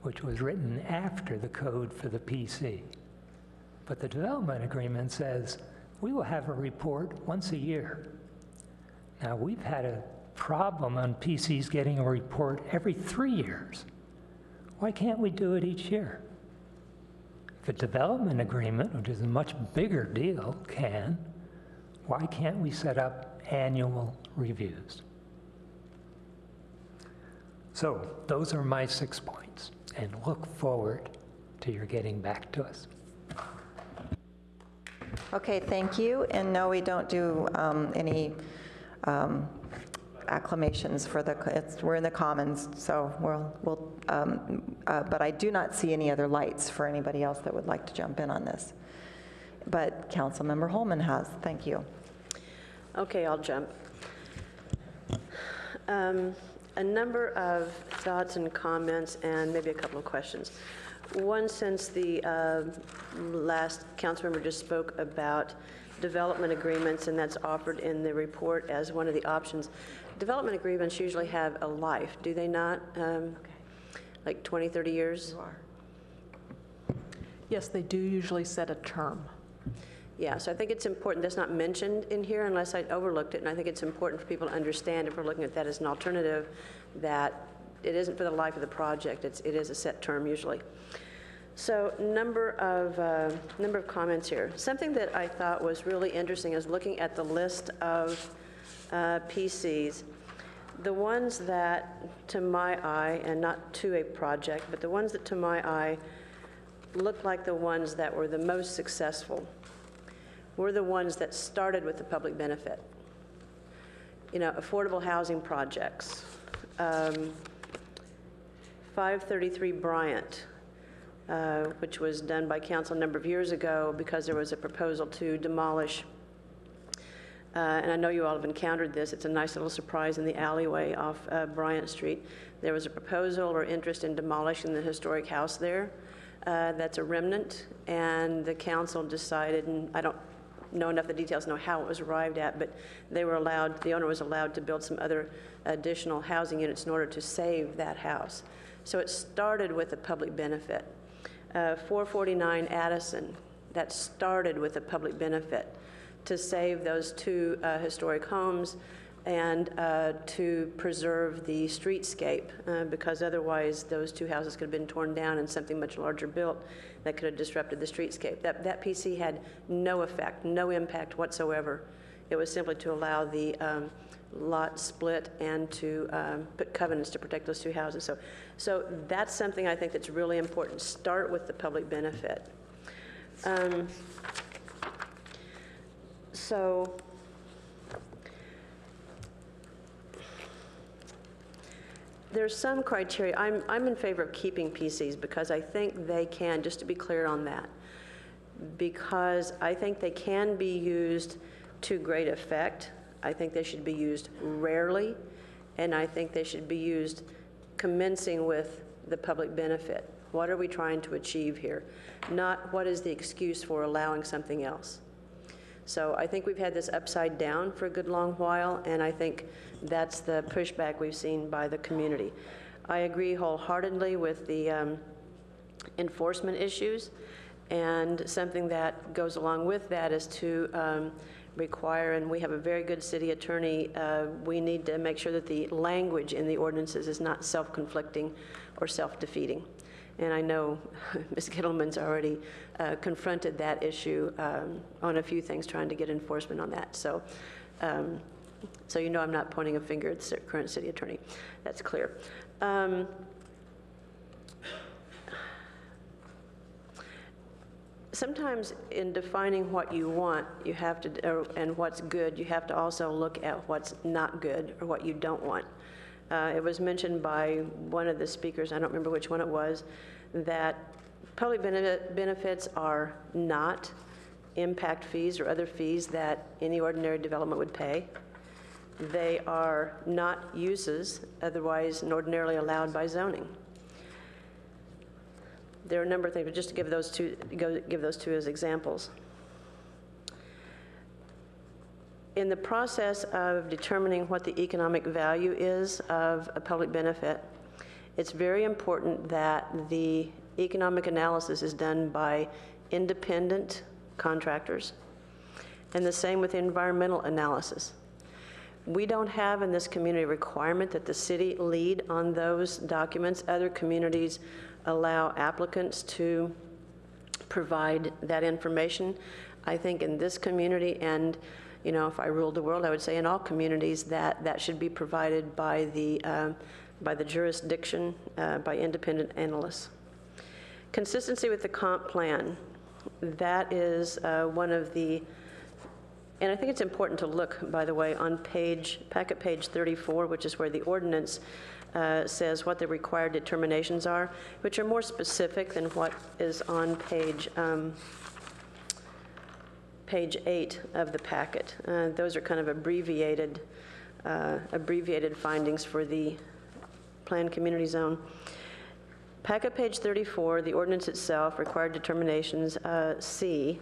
which was written after the code for the PC. But the development agreement says we will have a report once a year. Now, we've had a problem on PCs getting a report every 3 years. Why can't we do it each year? If a development agreement, which is a much bigger deal, can, why can't we set up annual reviews? So those are my 6 points, and look forward to your getting back to us. Okay, thank you. And no, we don't do any acclamations for we're in the Commons, so but I do not see any other lights for anybody else that would like to jump in on this. But Councilmember Holman has. Thank you. Okay, I'll jump. a number of thoughts and comments and maybe a couple of questions. One, since the last council member just spoke about development agreements, and that's offered in the report as one of the options. Development agreements usually have a life, do they not? Like 20, 30 years? Yes, they do usually set a term. Yeah, so I think it's important, that's not mentioned in here unless I overlooked it, and I think it's important for people to understand, if we're looking at that as an alternative, that it isn't for the life of the project, it is a set term usually. So number of comments here. Something that I thought was really interesting is looking at the list of PCs. The ones that, to my eye, and not to a project, but the ones that to my eye look like the ones that were the most successful were the ones that started with the public benefit. You know, affordable housing projects. 533 Bryant, which was done by council a number of years ago because there was a proposal to demolish. And I know you all have encountered this. It's a nice little surprise in the alleyway off Bryant Street. There was a proposal or interest in demolishing the historic house there. That's a remnant, and the council decided, and I don't know enough of the details to know how it was arrived at, but they were allowed, the owner was allowed to build some other additional housing units in order to save that house. So it started with a public benefit. 449 Addison, that started with a public benefit to save those two historic homes and to preserve the streetscape, because otherwise those two houses could have been torn down and something much larger built that could have disrupted the streetscape. That PC had no effect, no impact whatsoever. It was simply to allow the lot split and to put covenants to protect those two houses. So that's something I think that's really important. Start with the public benefit. So there's some criteria. I'm in favor of keeping PCs because I think they can, just to be clear on that, because I think they can be used to great effect. I think they should be used rarely, and I think they should be used commencing with the public benefit. What are we trying to achieve here? Not what is the excuse for allowing something else. So I think we've had this upside down for a good long while, and I think that's the pushback we've seen by the community. I agree wholeheartedly with the enforcement issues, and something that goes along with that is to require, and we have a very good city attorney, we need to make sure that the language in the ordinances is not self-conflicting or self-defeating. And I know Ms. Gittleman's already confronted that issue on a few things, trying to get enforcement on that. So, so you know I'm not pointing a finger at the current city attorney. That's clear. Sometimes in defining what you want, you have to, and what's good, you have to also look at what's not good or what you don't want. It was mentioned by one of the speakers, I don't remember which one it was, that public benefits are not impact fees or other fees that any ordinary development would pay. They are not uses otherwise and ordinarily allowed by zoning. There are a number of things, but just to give those two as examples. In the process of determining what the economic value is of a public benefit, it's very important that the economic analysis is done by independent contractors, and the same with environmental analysis. We don't have in this community a requirement that the city lead on those documents. Other communities allow applicants to provide that information. I think in this community, and you know, if I ruled the world, I would say in all communities that should be provided by the jurisdiction, by independent analysts. Consistency with the comp plan, that is one of the, and I think it's important to look, by the way, on packet page 34, which is where the ordinance says what the required determinations are, which are more specific than what is on page 8 of the packet. Those are kind of abbreviated findings for the planned community zone. Packet page 34, the ordinance itself, required determinations, C,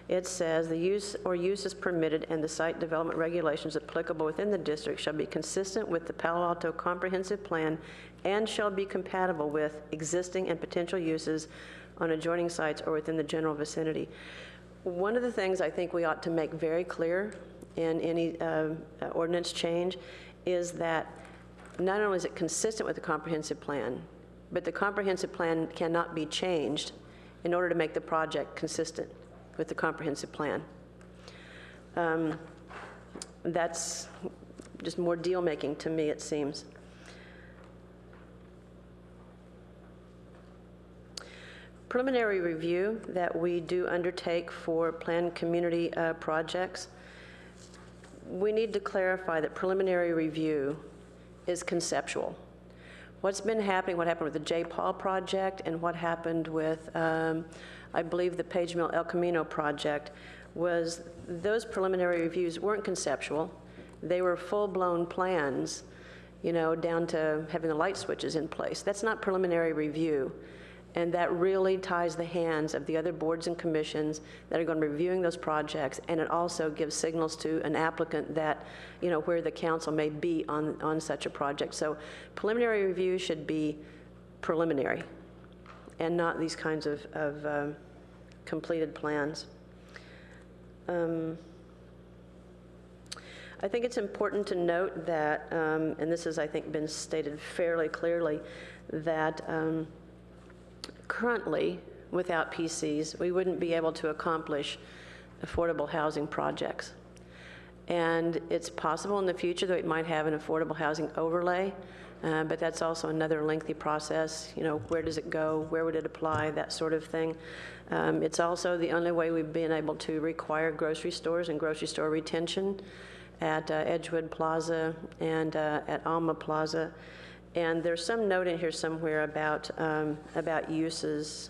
it says the use or uses permitted and the site development regulations applicable within the district shall be consistent with the Palo Alto Comprehensive Plan and shall be compatible with existing and potential uses on adjoining sites or within the general vicinity. One of the things I think we ought to make very clear in any ordinance change is that not only is it consistent with the comprehensive plan, but the comprehensive plan cannot be changed in order to make the project consistent with the comprehensive plan. That's just more deal making to me, it seems. Preliminary review that we do undertake for planned community projects, we need to clarify that preliminary review is conceptual. What's been happening, what happened with the J. Paul project and what happened with, I believe, the Page Mill El Camino project, was those preliminary reviews weren't conceptual. They were full-blown plans, you know, down to having the light switches in place. That's not preliminary review. And that really ties the hands of the other boards and commissions that are going to be reviewing those projects, and it also gives signals to an applicant that, you know, where the council may be on such a project. So preliminary review should be preliminary and not these kinds of completed plans. I think it's important to note that, and this has, I think, been stated fairly clearly, that currently, without PCs, we wouldn't be able to accomplish affordable housing projects. And it's possible in the future that we might have an affordable housing overlay, but that's also another lengthy process. You know, where does it go? Where would it apply? That sort of thing. It's also the only way we've been able to require grocery stores and grocery store retention at Edgewood Plaza and at Alma Plaza. And there's some note in here somewhere about uses.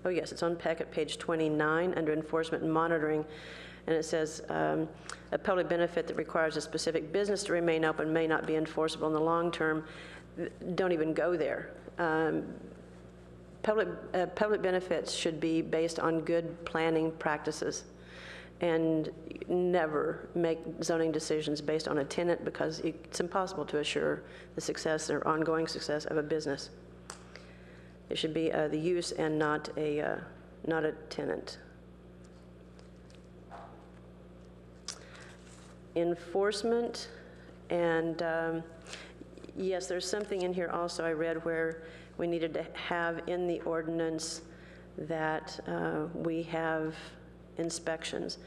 Oh yes, it's on packet page 29 under enforcement and monitoring. And it says, a public benefit that requires a specific business to remain open may not be enforceable in the long term. Don't even go there. Public benefits should be based on good planning practices, and never make zoning decisions based on a tenant, because it's impossible to assure the success or ongoing success of a business. It should be the use and not a tenant. Enforcement, and yes, there's something in here also I read where we needed to have in the ordinance that we have inspections.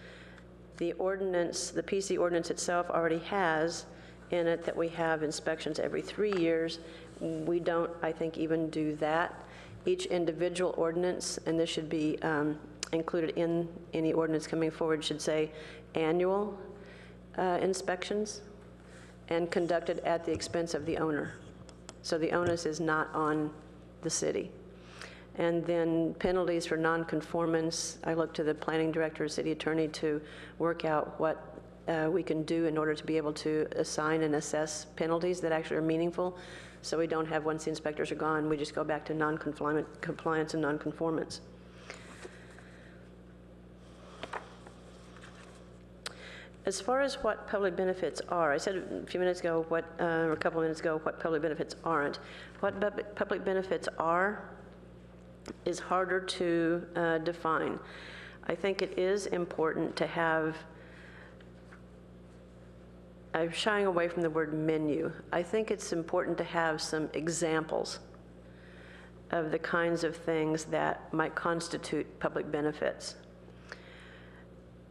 The ordinance, the PC ordinance itself already has in it that we have inspections every 3 years. We don't, I think, even do that. Each individual ordinance, and this should be included in any ordinance coming forward, should say annual inspections and conducted at the expense of the owner. So the onus is not on the city. And then penalties for nonconformance. I look to the planning director, city attorney, to work out what we can do in order to be able to assign and assess penalties that actually are meaningful. So we don't have, once the inspectors are gone, we just go back to non-compliance and nonconformance. As far as what public benefits are, I said a few minutes ago, or a couple of minutes ago, what public benefits aren't. What public benefits are is harder to define. I think it is important to have, I'm shying away from the word menu. I think it's important to have some examples of the kinds of things that might constitute public benefits.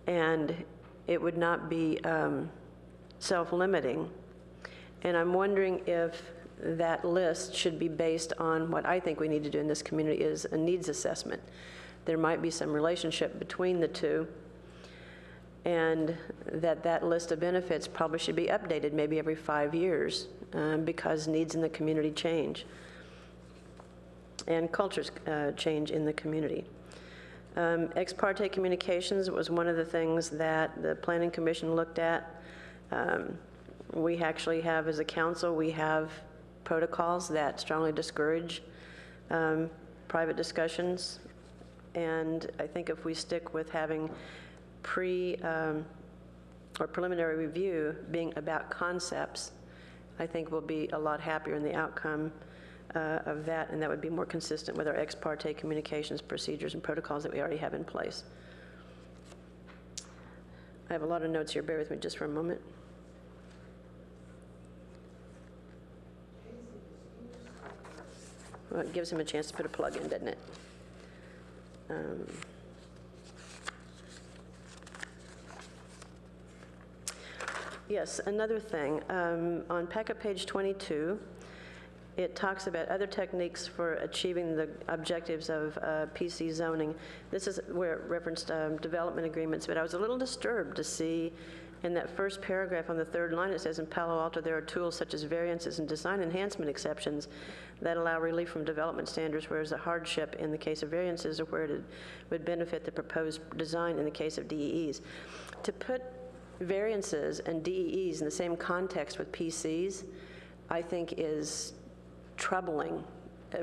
And it would not be self-limiting. And I'm wondering if that list should be based on what I think we need to do in this community is a needs assessment. There might be some relationship between the two, and that list of benefits probably should be updated maybe every 5 years because needs in the community change and cultures change in the community. Ex parte communications was one of the things that the Planning Commission looked at. We actually have, as a council, we have protocols that strongly discourage private discussions. And I think if we stick with having or preliminary review being about concepts, I think we'll be a lot happier in the outcome of that, and that would be more consistent with our ex parte communications procedures and protocols that we already have in place. I have a lot of notes here. Bear with me just for a moment. Well, it gives him a chance to put a plug in, doesn't it? Yes, another thing. On packet page 22, it talks about other techniques for achieving the objectives of PC zoning. This is where it referenced development agreements, but I was a little disturbed to see in that first paragraph on the third line, it says in Palo Alto there are tools such as variances and design enhancement exceptions that allow relief from development standards, whereas a hardship in the case of variances or where it would benefit the proposed design in the case of DEEs. To put variances and DEEs in the same context with PCs, I think is troubling.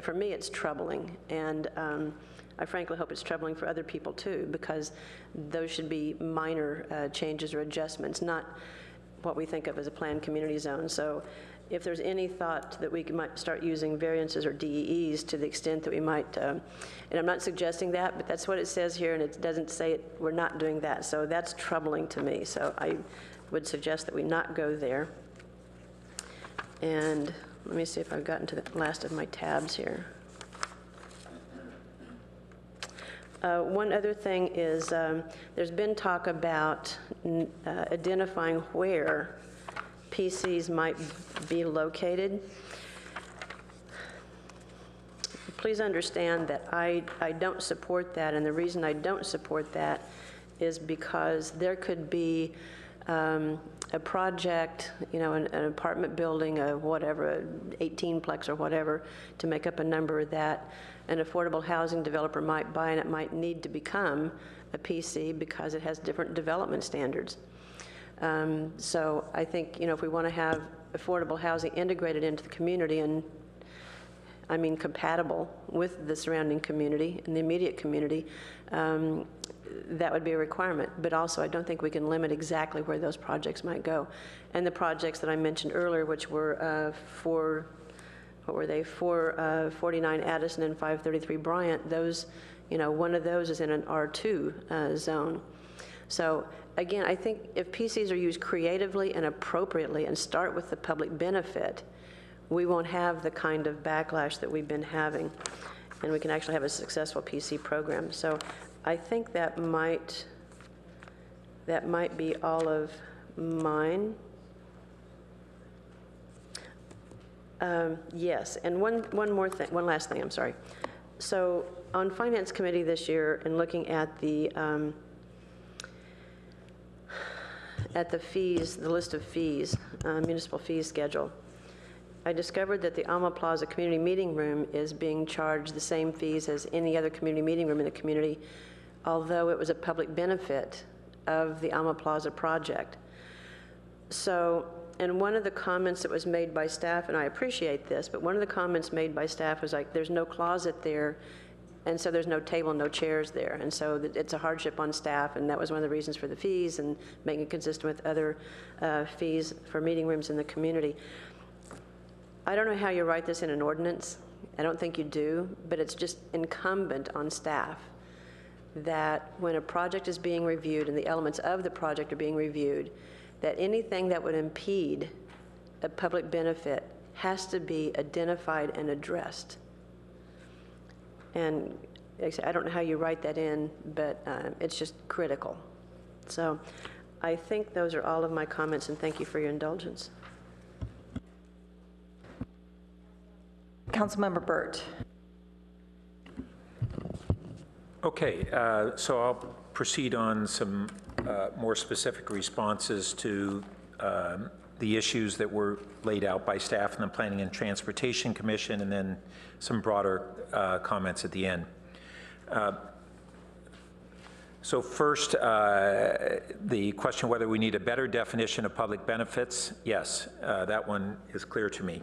For me, it's troubling, and I frankly hope it's troubling for other people too, because those should be minor changes or adjustments, not what we think of as a planned community zone. So if there's any thought that we might start using variances or DEEs to the extent that we might, and I'm not suggesting that, but that's what it says here, and it doesn't say it, we're not doing that. So that's troubling to me. So I would suggest that we not go there. And let me see if I've gotten to the last of my tabs here. One other thing is there's been talk about identifying where PCs might be located. Please understand that I don't support that, and the reason I don't support that is because there could be a project, you know, an apartment building, a whatever, an 18-plex or whatever, to make up a number that an affordable housing developer might buy, and it might need to become a PC because it has different development standards. So I think, you know, if we want to have affordable housing integrated into the community, and I mean compatible with the surrounding community and the immediate community, that would be a requirement. But also, I don't think we can limit exactly where those projects might go. And the projects that I mentioned earlier, which were what were they, 449 Addison and 533 Bryant, those, you know, one of those is in an R2 zone. So again, I think if PCs are used creatively and appropriately and start with the public benefit, we won't have the kind of backlash that we've been having, and we can actually have a successful PC program. So I think that might be all of mine. Yes, and one last thing, I'm sorry. So on Finance Committee this year, in looking at the fees, the list of fees, municipal fees schedule, I discovered that the Alma Plaza Community Meeting Room is being charged the same fees as any other community meeting room in the community, although it was a public benefit of the Alma Plaza project. So, and one of the comments that was made by staff, and I appreciate this, but one of the comments made by staff was like, there's no closet there, and so there's no table, no chairs there, and so it's a hardship on staff, and that was one of the reasons for the fees and making it consistent with other fees for meeting rooms in the community. I don't know how you write this in an ordinance. I don't think you do, but it's just incumbent on staff that when a project is being reviewed and the elements of the project are being reviewed, that anything that would impede a public benefit has to be identified and addressed. And I don't know how you write that in, but it's just critical. So I think those are all of my comments, and thank you for your indulgence. Councilmember Burt. Okay, so I'll proceed on some more specific responses to the issues that were laid out by staff in the Planning and Transportation Commission, and then some broader comments at the end. So first, the question whether we need a better definition of public benefits. Yes, that one is clear to me.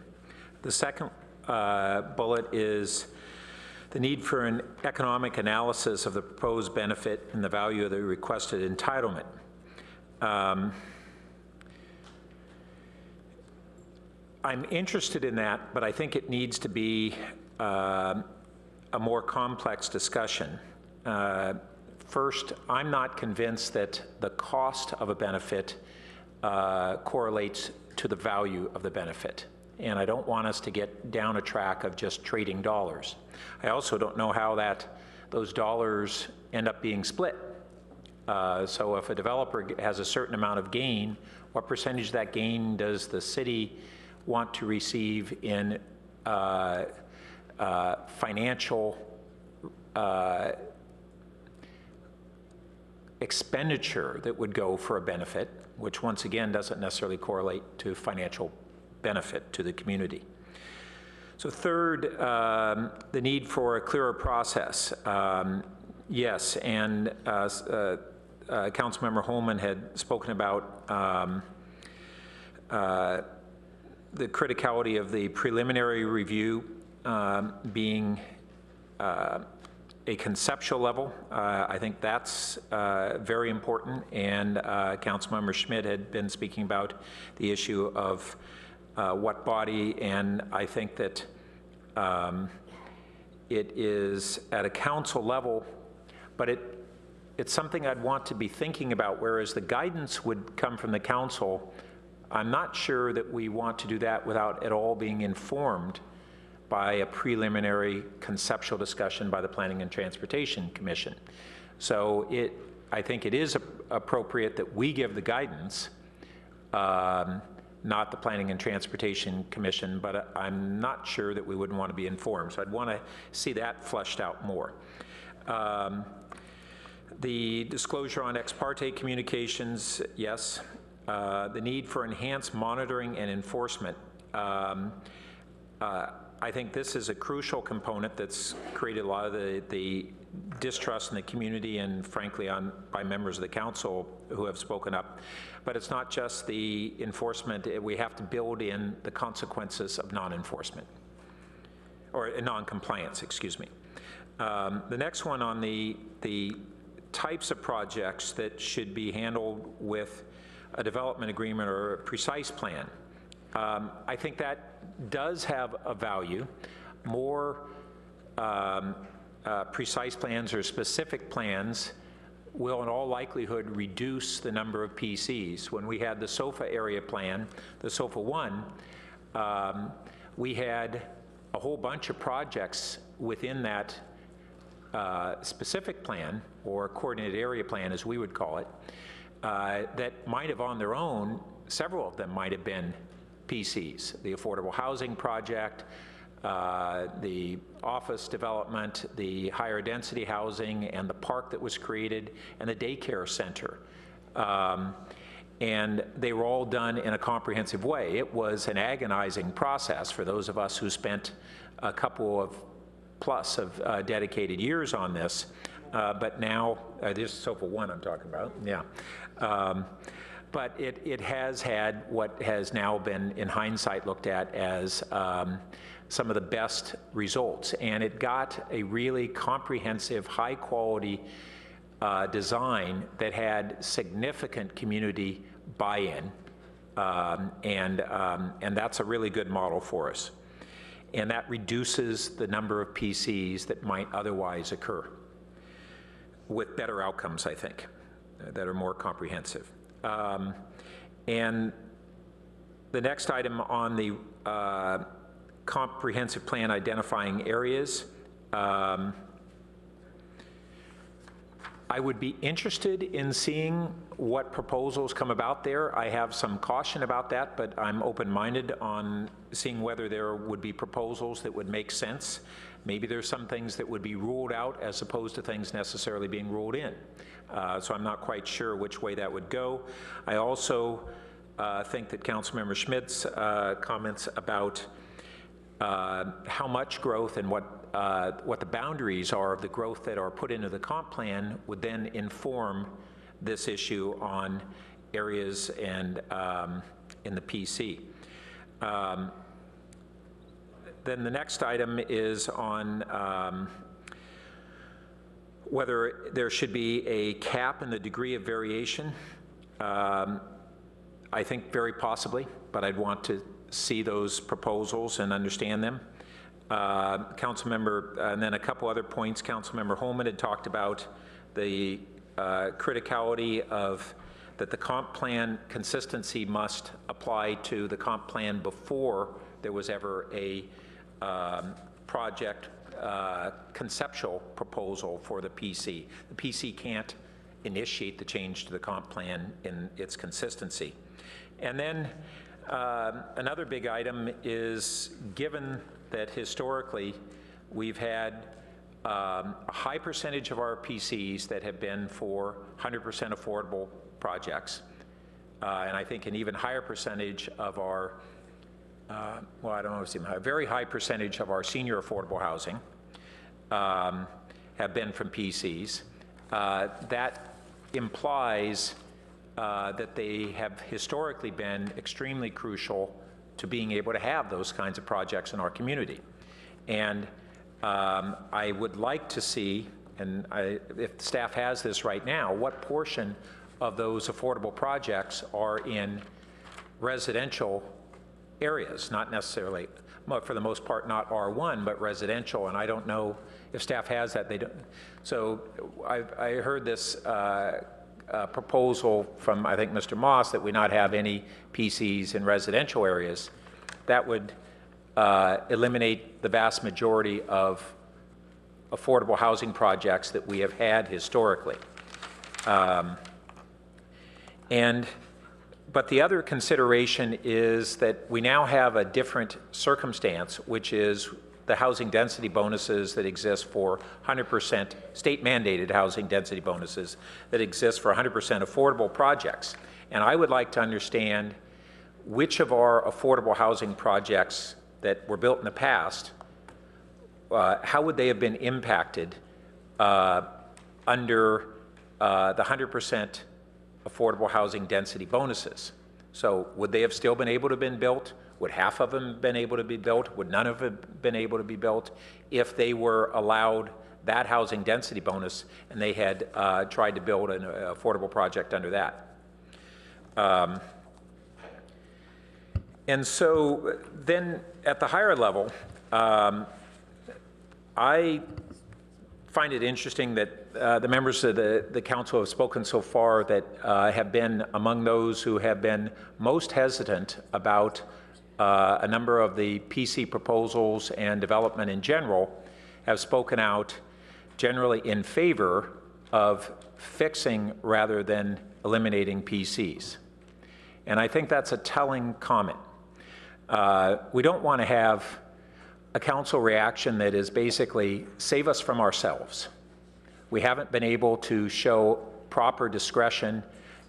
The second bullet is the need for an economic analysis of the proposed benefit and the value of the requested entitlement. I'm interested in that, but I think it needs to be a more complex discussion. First, I'm not convinced that the cost of a benefit correlates to the value of the benefit. And I don't want us to get down a track of just trading dollars. I also don't know how those dollars end up being split. So if a developer has a certain amount of gain, what percentage of that gain does the city want to receive in financial expenditure that would go for a benefit, which once again doesn't necessarily correlate to financial benefit to the community. So third, the need for a clearer process. Yes, and Councilmember Holman had spoken about the criticality of the preliminary review being a conceptual level. I think that's very important, and Councilmember Schmidt had been speaking about the issue of what body, and I think that it is at a council level, but it's something I'd want to be thinking about, whereas the guidance would come from the council. I'm not sure that we want to do that without at all being informed by a preliminary conceptual discussion by the Planning and Transportation Commission. So I think it is appropriate that we give the guidance, not the Planning and Transportation Commission, but I'm not sure that we wouldn't want to be informed. So I'd want to see that fleshed out more. The disclosure on ex parte communications, yes. The need for enhanced monitoring and enforcement. I think this is a crucial component that's created a lot of the distrust in the community and frankly by members of the council who have spoken up. But it's not just the enforcement, we have to build in the consequences of non-enforcement, or non-compliance, excuse me. The next one on the types of projects that should be handled with a development agreement or a precise plan. I think that does have a value. More precise plans or specific plans will in all likelihood reduce the number of PCs. When we had the SOFA area plan, the SOFA 1, we had a whole bunch of projects within that specific plan, or coordinated area plan as we would call it, that might have on their own, several of them might have been PCs. The affordable housing project, the office development, the higher density housing, and the park that was created, and the daycare center. And they were all done in a comprehensive way. It was an agonizing process for those of us who spent a couple of plus of dedicated years on this. But now, this is SOFA 1 I'm talking about, yeah. But it has had what has now been, in hindsight, looked at as some of the best results. And it got a really comprehensive, high-quality design that had significant community buy-in. And that's a really good model for us. And that reduces the number of PCs that might otherwise occur, with better outcomes, I think, that are more comprehensive. And the next item on the comprehensive plan identifying areas, I would be interested in seeing what proposals come about there. I have some caution about that, but I'm open-minded on seeing whether there would be proposals that would make sense. Maybe there's some things that would be ruled out as opposed to things necessarily being ruled in. So I'm not quite sure which way that would go. I also think that Councilmember Schmidt's comments about how much growth and what the boundaries are of the growth that are put into the comp plan would then inform this issue on areas and in the PC. Then the next item is on whether there should be a cap in the degree of variation. I think very possibly, but I'd want to see those proposals and understand them. Councilmember, and then a couple other points. Councilmember Holman had talked about the criticality of that the comp plan consistency must apply to the comp plan before there was ever a project conceptual proposal for the PC. The PC can't initiate the change to the comp plan in its consistency. And then another big item is, given that historically we've had a high percentage of our PCs that have been for 100% affordable projects, and I think an even higher percentage of our, well, I don't know if it's even high, a very high percentage of our senior affordable housing have been from PCs. That implies that they have historically been extremely crucial to being able to have those kinds of projects in our community. And I would like to see, and if staff has this right now, what portion of those affordable projects are in residential areas, not necessarily, for the most part, not R1, but residential, and I don't know if staff has that. They don't. So I heard this proposal from, I think, Mr. Moss, that we not have any PCs in residential areas. That would eliminate the vast majority of affordable housing projects that we have had historically. But the other consideration is that we now have a different circumstance, which is the housing density bonuses that exist for 100% state-mandated housing density bonuses that exist for 100% affordable projects. And I would like to understand which of our affordable housing projects that were built in the past, how would they have been impacted under the 100% affordable housing density bonuses? So would they have still been able to have been built? Would half of them been able to be built? Would none of them been able to be built if they were allowed that housing density bonus and they had tried to build an affordable project under that? And so then at the higher level, I find it interesting that the members of the council have spoken so far that have been among those who have been most hesitant about a number of the PC proposals and development in general, have spoken out generally in favor of fixing rather than eliminating PCs. And I think that's a telling comment. We don't want to have a council reaction that is basically save us from ourselves. We haven't been able to show proper discretion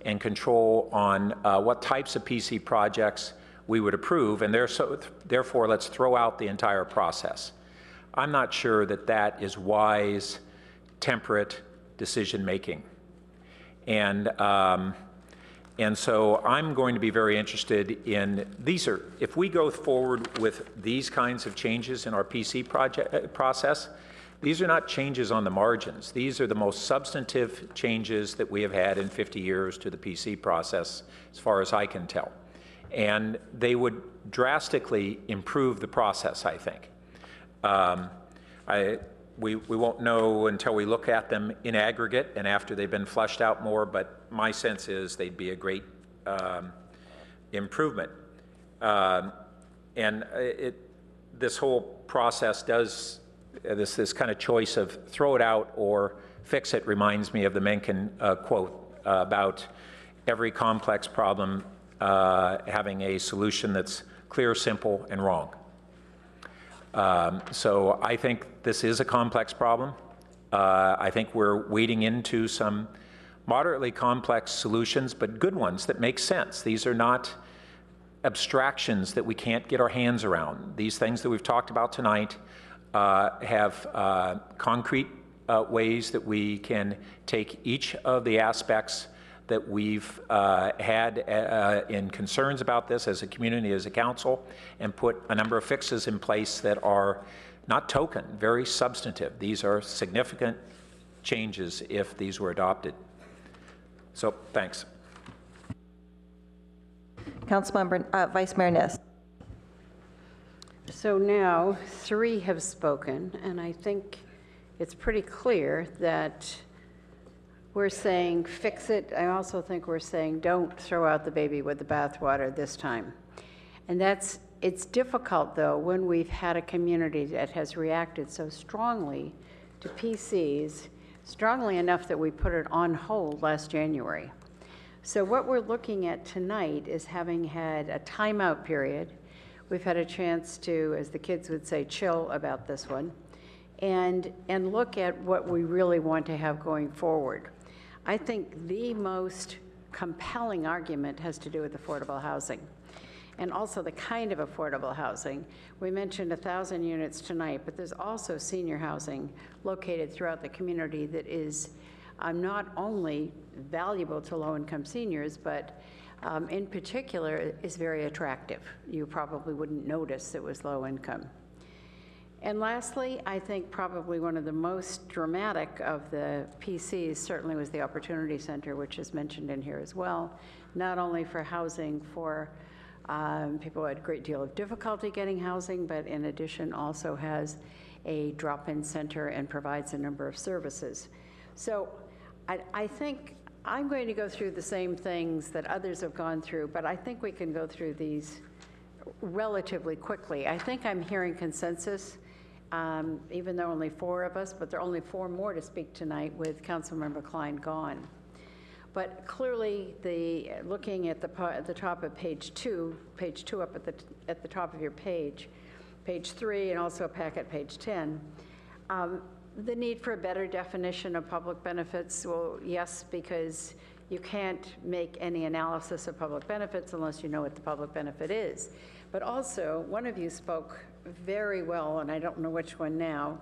and control on what types of PC projects we would approve, and therefore let's throw out the entire process. I'm not sure that that is wise, temperate decision-making. And so I'm going to be very interested in, if we go forward with these kinds of changes in our PC process, these are not changes on the margins. These are the most substantive changes that we have had in 50 years to the PC process, as far as I can tell. And they would drastically improve the process, I think. We won't know until we look at them in aggregate and after they've been fleshed out more, but my sense is they'd be a great improvement. And this whole process does, this kind of choice of throw it out or fix it reminds me of the Mencken quote about every complex problem having a solution that's clear, simple, and wrong. So I think this is a complex problem. I think we're wading into some moderately complex solutions, but good ones that make sense. These are not abstractions that we can't get our hands around. These things that we've talked about tonight have concrete ways that we can take each of the aspects that we've had in concerns about this as a community, as a council, and put a number of fixes in place that are not token, very substantive. These are significant changes if these were adopted. So, thanks. Councilmember, Vice Mayor Ness. So now 3 have spoken, and I think it's pretty clear that we're saying fix it. I also think we're saying don't throw out the baby with the bathwater this time. And it's difficult, though, when we've had a community that has reacted so strongly to PCs, strongly enough that we put it on hold last January. So what we're looking at tonight is, having had a timeout period, we've had a chance to, as the kids would say, chill about this one, and look at what we really want to have going forward. I think the most compelling argument has to do with affordable housing, and also the kind of affordable housing. We mentioned 1,000 units tonight, but there's also senior housing located throughout the community that is not only valuable to low-income seniors, but in particular is very attractive. You probably wouldn't notice it was low income. And lastly, I think probably one of the most dramatic of the PCs certainly was the Opportunity Center, which is mentioned in here as well, not only for housing for people who had a great deal of difficulty getting housing, but in addition also has a drop-in center and provides a number of services. So I think I'm going to go through the same things that others have gone through, but I think we can go through these relatively quickly. I think I'm hearing consensus, even though only 4 of us, but there are only 4 more to speak tonight with Councilmember Klein gone. But clearly, looking at the top of page 2 up at the top of your page 3, and also packet page 10, the need for a better definition of public benefits. Well, yes, because you can't make any analysis of public benefits unless you know what the public benefit is. But also, one of you spoke very well, and I don't know which one now.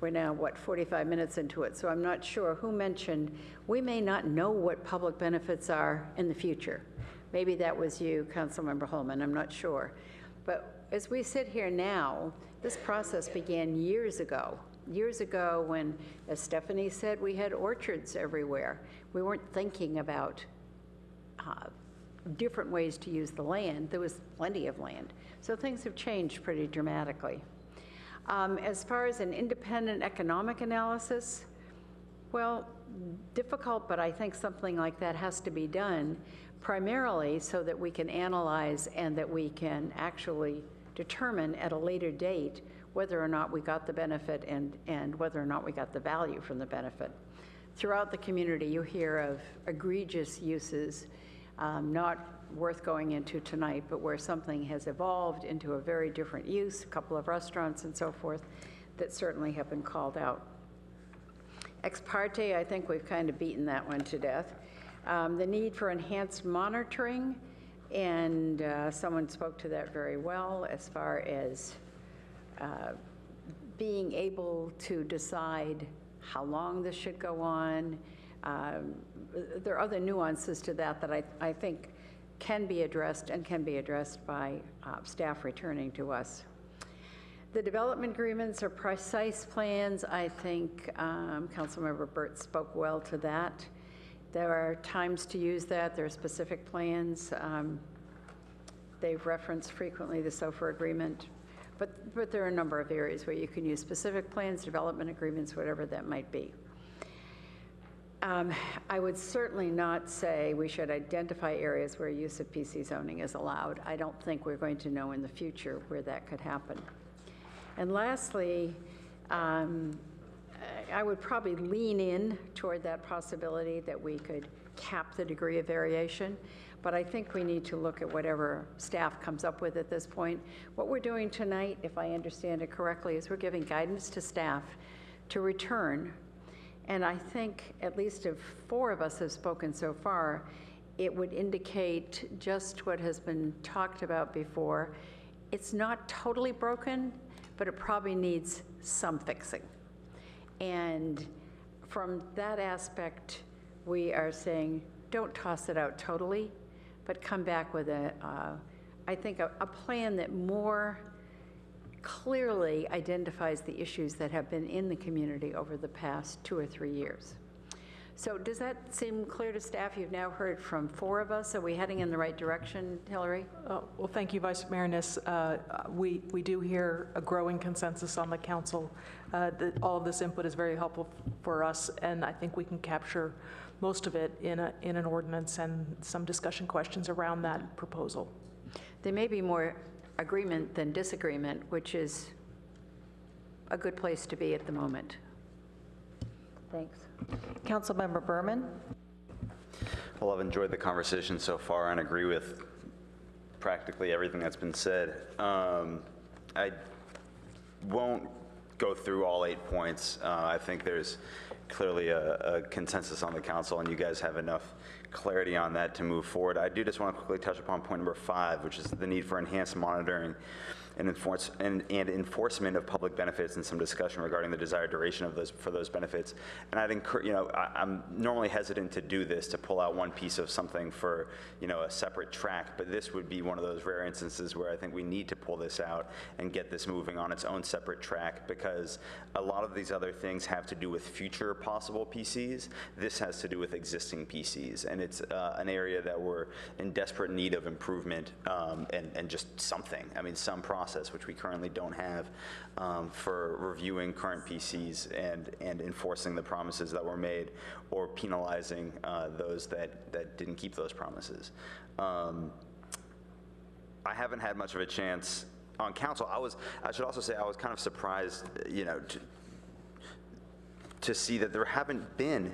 We're now, 45 minutes into it, so I'm not sure who mentioned we may not know what public benefits are in the future. Maybe that was you, Councilmember Holman, I'm not sure. But as we sit here now, this process began years ago when, as Stephanie said, we had orchards everywhere. We weren't thinking about different ways to use the land. There was plenty of land. So things have changed pretty dramatically. As far as an independent economic analysis, well, difficult, but I think something like that has to be done primarily so that we can analyze and that we can actually determine at a later date whether or not we got the benefit and whether or not we got the value from the benefit. Throughout the community, you hear of egregious uses, not worth going into tonight, but where something has evolved into a very different use, a couple of restaurants and so forth, that certainly have been called out. Ex parte, I think we've kind of beaten that one to death. The need for enhanced monitoring, and someone spoke to that very well as far as being able to decide how long this should go on. There are other nuances to that I think can be addressed and can be addressed by staff returning to us. The development agreements are precise plans. I think Councilmember Burt spoke well to that. There are times to use that. There are specific plans. They've referenced frequently the SOFR agreement, but there are a number of areas where you can use specific plans, development agreements, whatever that might be. I would certainly not say we should identify areas where use of PC zoning is allowed. I don't think we're going to know in the future where that could happen. And lastly, I would probably lean in toward that possibility that we could cap the degree of variation, but I think we need to look at whatever staff comes up with at this point. What we're doing tonight, if I understand it correctly, is we're giving guidance to staff to return. And I think at least if 4 of us have spoken so far, it would indicate just what has been talked about before. It's not totally broken, but it probably needs some fixing. And from that aspect, we are saying, don't toss it out totally, but come back with I think a plan that more clearly identifies the issues that have been in the community over the past 2 or 3 years. So does that seem clear to staff? You've now heard from 4 of us. Are we heading in the right direction, Hillary? Well, thank you, Vice Mayor Niss. We do hear a growing consensus on the council that all of this input is very helpful for us, and I think we can capture most of it in an ordinance and some discussion questions around that proposal. There may be more agreement than disagreement, which is a good place to be at the moment. Thanks. Councilmember Berman. Well, I've enjoyed the conversation so far and agree with practically everything that's been said. I won't go through all 8 points. I think there's clearly a consensus on the council, and you guys have enough clarity on that to move forward. I do just want to quickly touch upon point number 5, which is the need for enhanced monitoring and enforcement of public benefits, and some discussion regarding the desired duration of those benefits. And I'd encourage, I'm normally hesitant to do this, to pull out one piece of something for, a separate track, but this would be one of those rare instances where I think we need to pull this out and get this moving on its own separate track, because a lot of these other things have to do with future possible PCs. This has to do with existing PCs, and it's an area that we're in desperate need of improvement, and just something. I mean, some process, which we currently don't have, for reviewing current PCs and enforcing the promises that were made, or penalizing those that didn't keep those promises. I haven't had much of a chance on council. I should also say I was kind of surprised, to see that there haven't been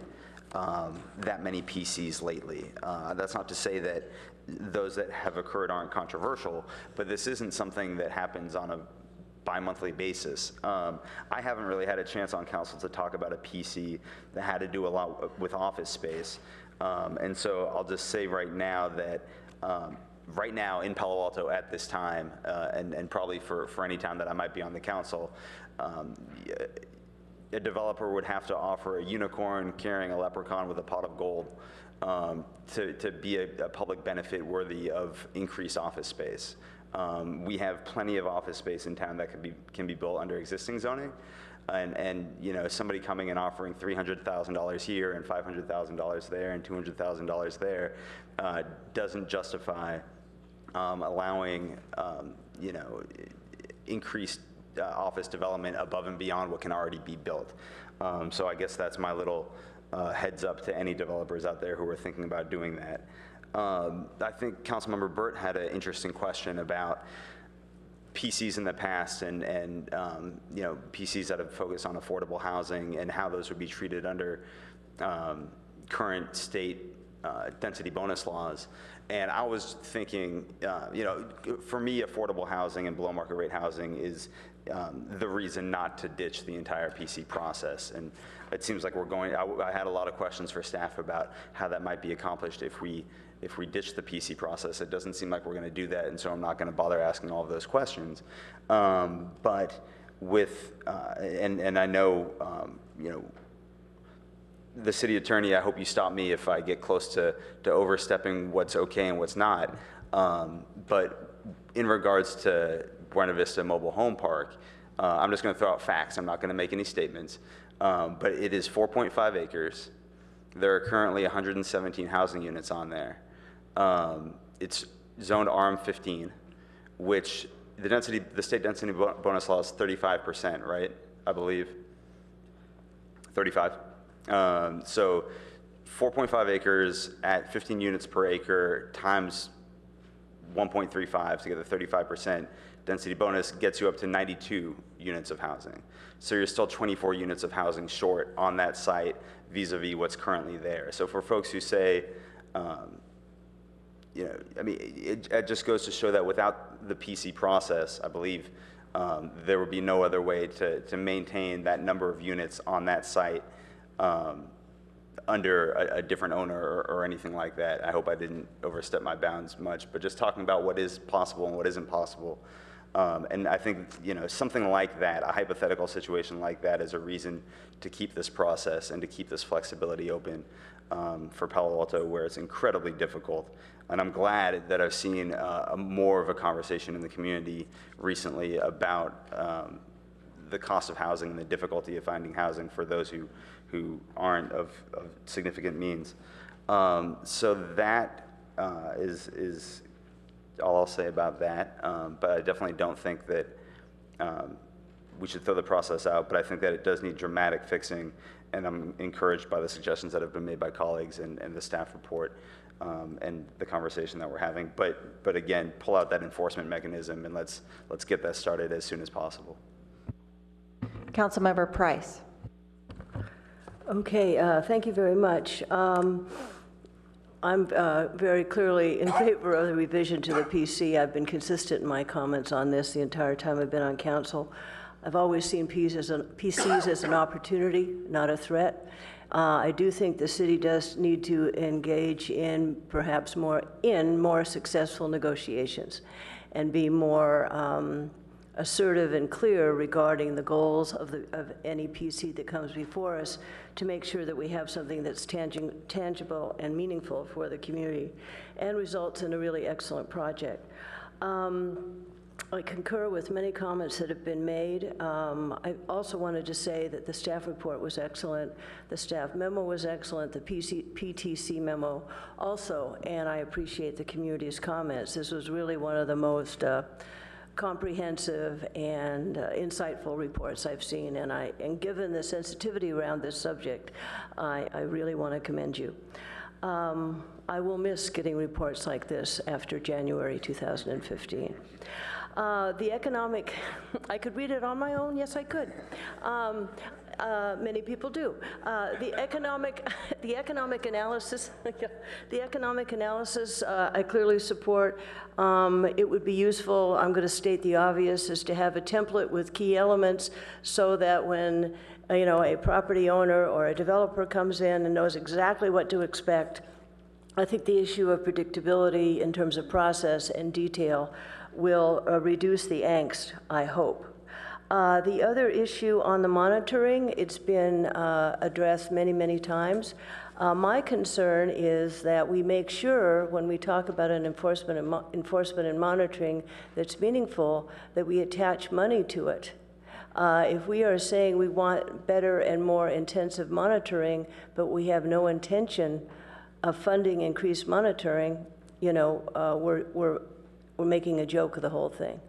that many PCs lately. That's not to say that those that have occurred aren't controversial, but this isn't something that happens on a bi-monthly basis. I haven't really had a chance on council to talk about a PC that had to do a lot with office space. And so I'll just say right now that right now in Palo Alto at this time, and probably for any time that I might be on the council, a developer would have to offer a unicorn carrying a leprechaun with a pot of gold to be a public benefit worthy of increased office space. We have plenty of office space in town that can be built under existing zoning, and somebody coming and offering $300,000 here and $500,000 there and $200,000 there doesn't justify allowing increased office development above and beyond what can already be built. So I guess that's my little heads up to any developers out there who are thinking about doing that. I think Councilmember Burt had an interesting question about PCs in the past and PCs that have focused on affordable housing and how those would be treated under current state density bonus laws. And I was thinking, for me, affordable housing and below market rate housing is the reason not to ditch the entire PC process. And it seems like I had a lot of questions for staff about how that might be accomplished if we ditch the PC process. It doesn't seem like we're going to do that, and so I'm not going to bother asking all of those questions. But with, and I know, the city attorney, I hope you stop me if I get close to overstepping what's okay and what's not. But in regards to Buena Vista Mobile Home Park, I'm just going to throw out facts. I'm not going to make any statements. But it is 4.5 acres. There are currently 117 housing units on there. It's zoned RM15, which the state density bonus law is 35%, right? I believe 35. So 4.5 acres at 15 units per acre times 1.35 to get the 35% density bonus gets you up to 92 units of housing. So you're still 24 units of housing short on that site vis-a-vis what's currently there. So for folks who say, it just goes to show that without the PC process, I believe there would be no other way to maintain that number of units on that site under a different owner or anything like that. I hope I didn't overstep my bounds much, but just talking about what is possible and what isn't possible, And I think, something like that, a hypothetical situation like that, is a reason to keep this process and to keep this flexibility open for Palo Alto, where it's incredibly difficult. And I'm glad that I've seen more of a conversation in the community recently about the cost of housing and the difficulty of finding housing for those who aren't of significant means. So that is all I'll say about that. But I definitely don't think that we should throw the process out, but I think that it does need dramatic fixing, and I'm encouraged by the suggestions that have been made by colleagues and the staff report and the conversation that we're having. But again, pull out that enforcement mechanism, and let's get that started as soon as possible. Councilmember Price. Okay, thank you very much. I'm very clearly in favor of the revision to the PC. I've been consistent in my comments on this the entire time I've been on council. I've always seen PCs as an opportunity, not a threat. I do think the city does need to engage in perhaps more successful negotiations and be more assertive and clear regarding the goals of any PC that comes before us, to make sure that we have something that's tangible and meaningful for the community and results in a really excellent project. I concur with many comments that have been made. I also wanted to say that the staff report was excellent, the staff memo was excellent, the PTC memo also, and I appreciate the community's comments. This was really one of the most comprehensive and insightful reports I've seen, and given the sensitivity around this subject, I really want to commend you. I will miss getting reports like this after January 2015. The economic, I could read it on my own, yes I could. Many people do. The economic analysis, the economic analysis, I clearly support. It would be useful, I'm going to state the obvious, is to have a template with key elements so that when a property owner or a developer comes in and knows exactly what to expect, I think the issue of predictability in terms of process and detail will reduce the angst, I hope. The other issue on the monitoring, it's been addressed many, many times. My concern is that we make sure when we talk about an enforcement and monitoring that's meaningful, that we attach money to it. If we are saying we want better and more intensive monitoring, but we have no intention of funding increased monitoring, we're making a joke of the whole thing.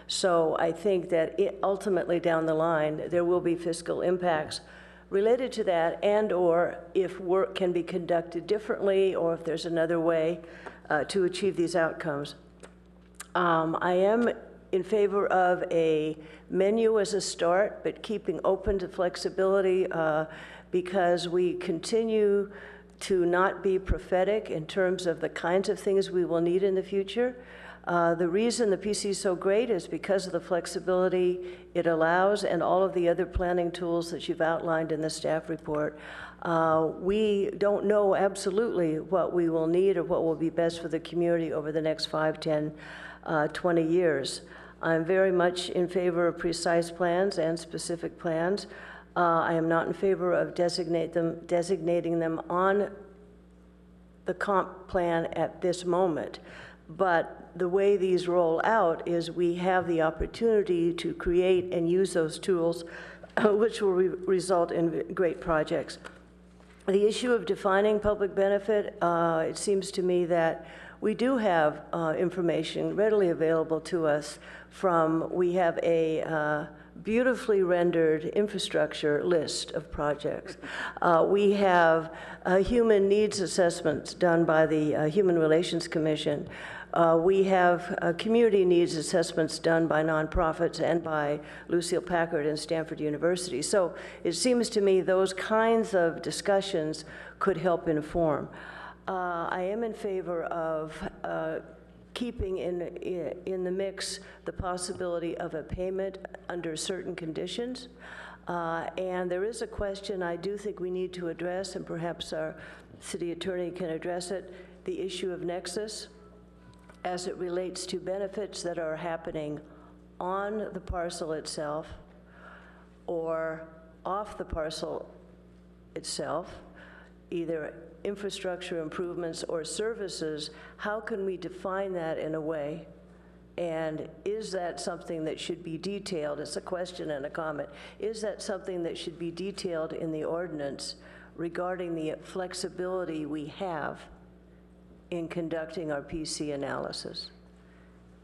So I think that ultimately down the line, there will be fiscal impacts related to that, and or if work can be conducted differently, or if there's another way to achieve these outcomes. I am in favor of a menu as a start, but keeping open to flexibility because we continue to not be prophetic in terms of the kinds of things we will need in the future. The reason the PC is so great is because of the flexibility it allows and all of the other planning tools that you've outlined in the staff report. We don't know absolutely what we will need or what will be best for the community over the next 5, 10, 20 years. I'm very much in favor of precise plans and specific plans. I am not in favor of designating them on the comp plan at this moment. But the way these roll out is we have the opportunity to create and use those tools, which will result in great projects. The issue of defining public benefit, it seems to me that we do have information readily available to us we have a beautifully rendered infrastructure list of projects. We have human needs assessments done by the Human Relations Commission. We have community needs assessments done by nonprofits and by Lucille Packard and Stanford University. So it seems to me those kinds of discussions could help inform. I am in favor of keeping in the mix the possibility of a payment under certain conditions. And there is a question I do think we need to address, and perhaps our city attorney can address it, the issue of nexus as it relates to benefits that are happening on the parcel itself or off the parcel itself, either infrastructure improvements or services, how can we define that in a way? And is that something that should be detailed? It's a question and a comment. Is that something that should be detailed in the ordinance regarding the flexibility we have in conducting our PC analysis?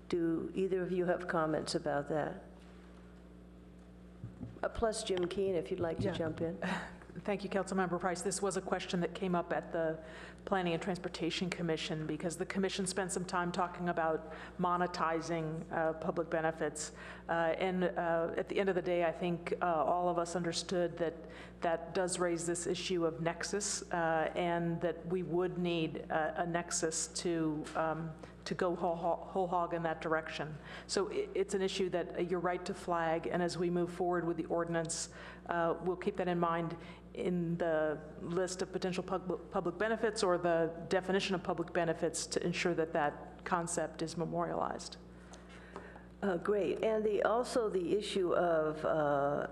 Do either of you have comments about that? Plus Jim Keane, if you'd like to jump in. Thank you, Councilmember Price. This was a question that came up at the Planning and Transportation Commission because the commission spent some time talking about monetizing public benefits. And at the end of the day, I think all of us understood that that does raise this issue of nexus and that we would need a nexus to go whole hog in that direction. So it's an issue that you're right to flag, and as we move forward with the ordinance, we'll keep that in mind in the list of potential public benefits or the definition of public benefits to ensure that that concept is memorialized. Great. And also the issue of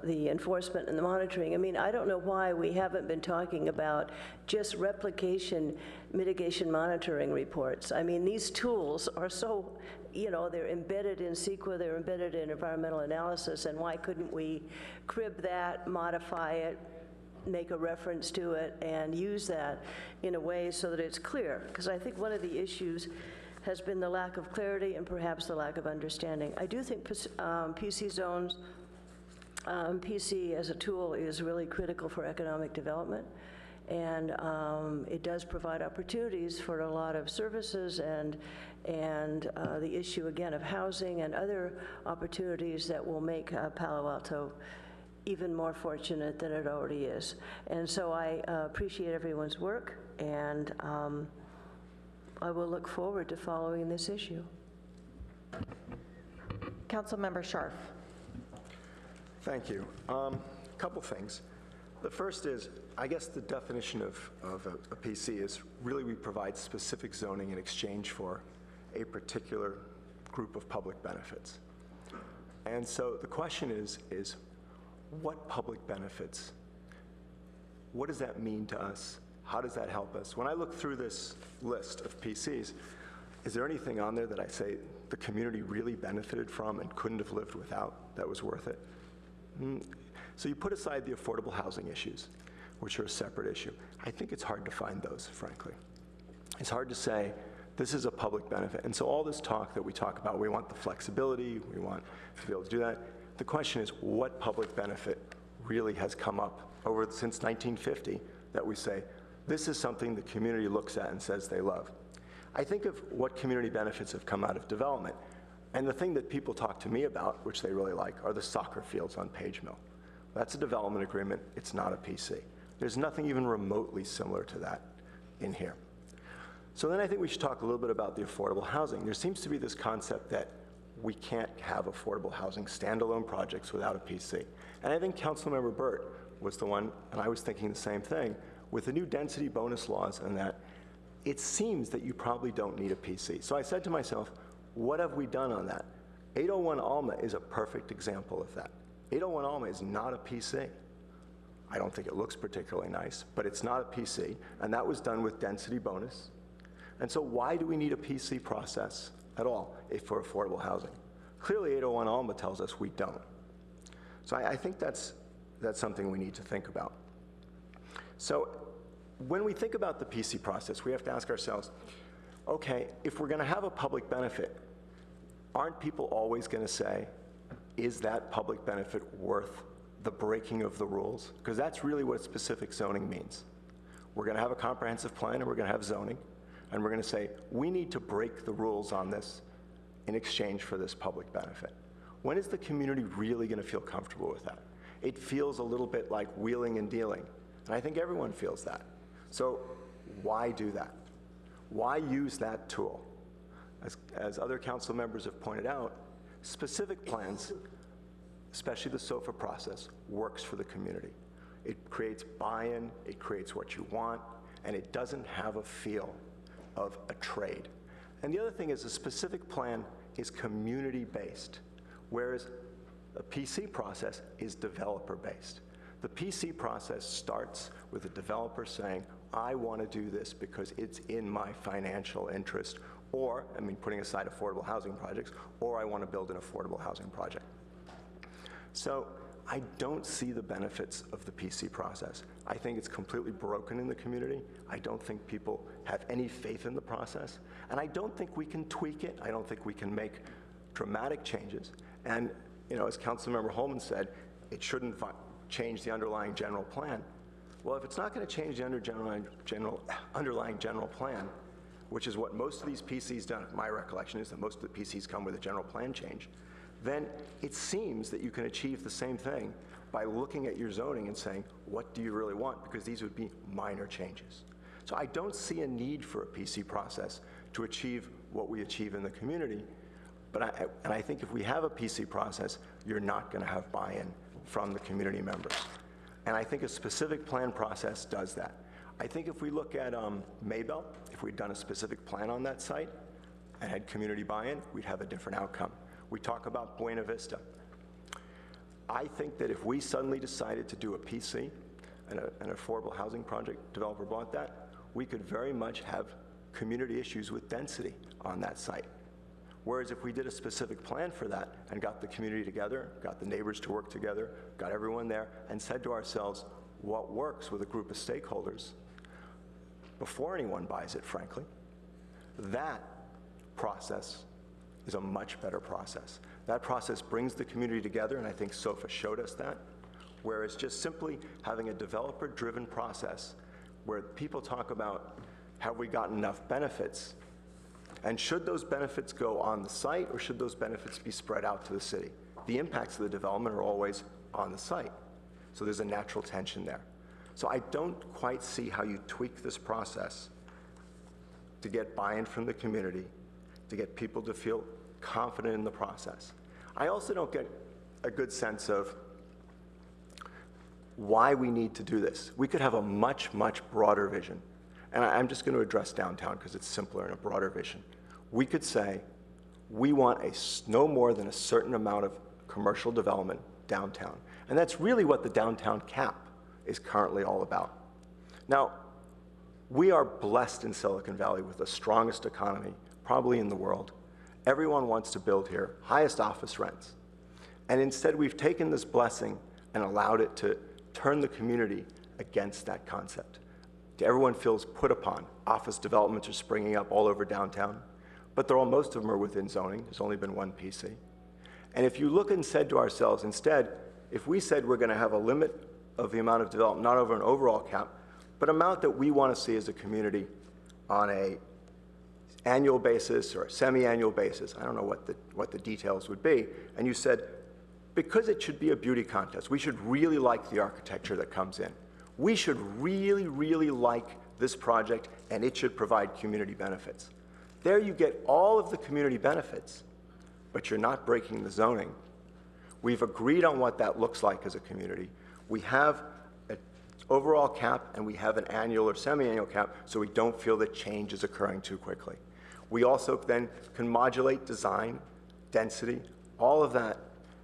the enforcement and the monitoring. I mean, I don't know why we haven't been talking about just replication mitigation monitoring reports. I mean, these tools are so, you know, they're embedded in CEQA, they're embedded in environmental analysis, and why couldn't we crib that, modify it, make a reference to it, and use that in a way so that it's clear? Because I think one of the issues has been the lack of clarity and perhaps the lack of understanding. I do think PC zones, PC as a tool is really critical for economic development, and it does provide opportunities for a lot of services and the issue again of housing and other opportunities that will make Palo Alto even more fortunate than it already is. And so I appreciate everyone's work, and I will look forward to following this issue. Councilmember Scharf. Thank you. A couple things. The first is, I guess the definition of a PC is really we provide specific zoning in exchange for a particular group of public benefits. And so the question is what public benefits? What does that mean to us? How does that help us? When I look through this list of PCs, is there anything on there that I say the community really benefited from and couldn't have lived without that was worth it? So you put aside the affordable housing issues, which are a separate issue. I think it's hard to find those, frankly. It's hard to say this is a public benefit. And so all this talk that we talk about, we want the flexibility, we want to be able to do that. The question is what public benefit really has come up since 1950 that we say, this is something the community looks at and says they love. I think of what community benefits have come out of development, and the thing that people talk to me about, which they really like, are the soccer fields on Page Mill. That's a development agreement, it's not a PC. There's nothing even remotely similar to that in here. So then I think we should talk a little bit about the affordable housing. There seems to be this concept that we can't have affordable housing standalone projects without a PC. And I think Councilmember Burt was the one, and I was thinking the same thing, with the new density bonus laws and that, it seems that you probably don't need a PC. So I said to myself, what have we done on that? 801 Alma is a perfect example of that. 801 Alma is not a PC. I don't think it looks particularly nice, but it's not a PC, and that was done with density bonus. And so why do we need a PC process at all for affordable housing? Clearly 801 Alma tells us we don't. So I think that's something we need to think about. So when we think about the PC process, we have to ask ourselves, okay, if we're going to have a public benefit, aren't people always going to say, is that public benefit worth the breaking of the rules? Because that's really what specific zoning means. We're going to have a comprehensive plan and we're going to have zoning, and we're going to say, we need to break the rules on this in exchange for this public benefit. When is the community really going to feel comfortable with that? It feels a little bit like wheeling and dealing, and I think everyone feels that. So why do that? Why use that tool? As other council members have pointed out, specific plans, especially the SOFA process, works for the community. It creates buy-in, it creates what you want, and it doesn't have a feel of a trade. And the other thing is a specific plan is community-based. Whereas a PC process is developer-based. The PC process starts with a developer saying, I want to do this because it's in my financial interest, or, I mean, putting aside affordable housing projects, or I want to build an affordable housing project. So I don't see the benefits of the PC process. I think it's completely broken in the community. I don't think people have any faith in the process. And I don't think we can tweak it. I don't think we can make dramatic changes. And, you know, as Councilmember Holman said, it shouldn't change the underlying general plan. Well, if it's not going to change the underlying general plan, which is what most of these PCs done, my recollection is that most of the PCs come with a general plan change, then it seems that you can achieve the same thing by looking at your zoning and saying, what do you really want? Because these would be minor changes. So I don't see a need for a PC process to achieve what we achieve in the community. But I think if we have a PC process, you're not going to have buy-in from the community members. And I think a specific plan process does that. I think if we look at Maybell, if we'd done a specific plan on that site and had community buy-in, we'd have a different outcome. We talk about Buena Vista. I think that if we suddenly decided to do a PC, an affordable housing project, developer bought that, we could very much have community issues with density on that site. Whereas if we did a specific plan for that and got the community together, got the neighbors to work together, got everyone there, and said to ourselves, what works with a group of stakeholders before anyone buys it, frankly, that process is a much better process. That process brings the community together, and I think SOFA showed us that, whereas just simply having a developer-driven process where people talk about, have we gotten enough benefits? And should those benefits go on the site, or should those benefits be spread out to the city? The impacts of the development are always on the site. So there's a natural tension there. So I don't quite see how you tweak this process to get buy-in from the community, to get people to feel confident in the process. I also don't get a good sense of why we need to do this. We could have a much, much broader vision. And I'm just going to address downtown because it's simpler and a broader vision. We could say, we want no more than a certain amount of commercial development downtown. And that's really what the downtown cap is currently all about. Now, we are blessed in Silicon Valley with the strongest economy, probably in the world. Everyone wants to build here, highest office rents. And instead, we've taken this blessing and allowed it to turn the community against that concept. Everyone feels put upon. Office developments are springing up all over downtown, but most of them are within zoning. There's only been one PC. And if you look and said to ourselves, instead, if we said we're going to have a limit of the amount of development, not over an overall cap, but amount that we want to see as a community on a annual basis or a semi-annual basis, I don't know what the details would be, and you said, because it should be a beauty contest, we should really like the architecture that comes in. We should really, really like this project, and it should provide community benefits. There you get all of the community benefits, but you're not breaking the zoning. We've agreed on what that looks like as a community. We have an overall cap, and we have an annual or semi-annual cap, so we don't feel that change is occurring too quickly. We also then can modulate design, density, all of that,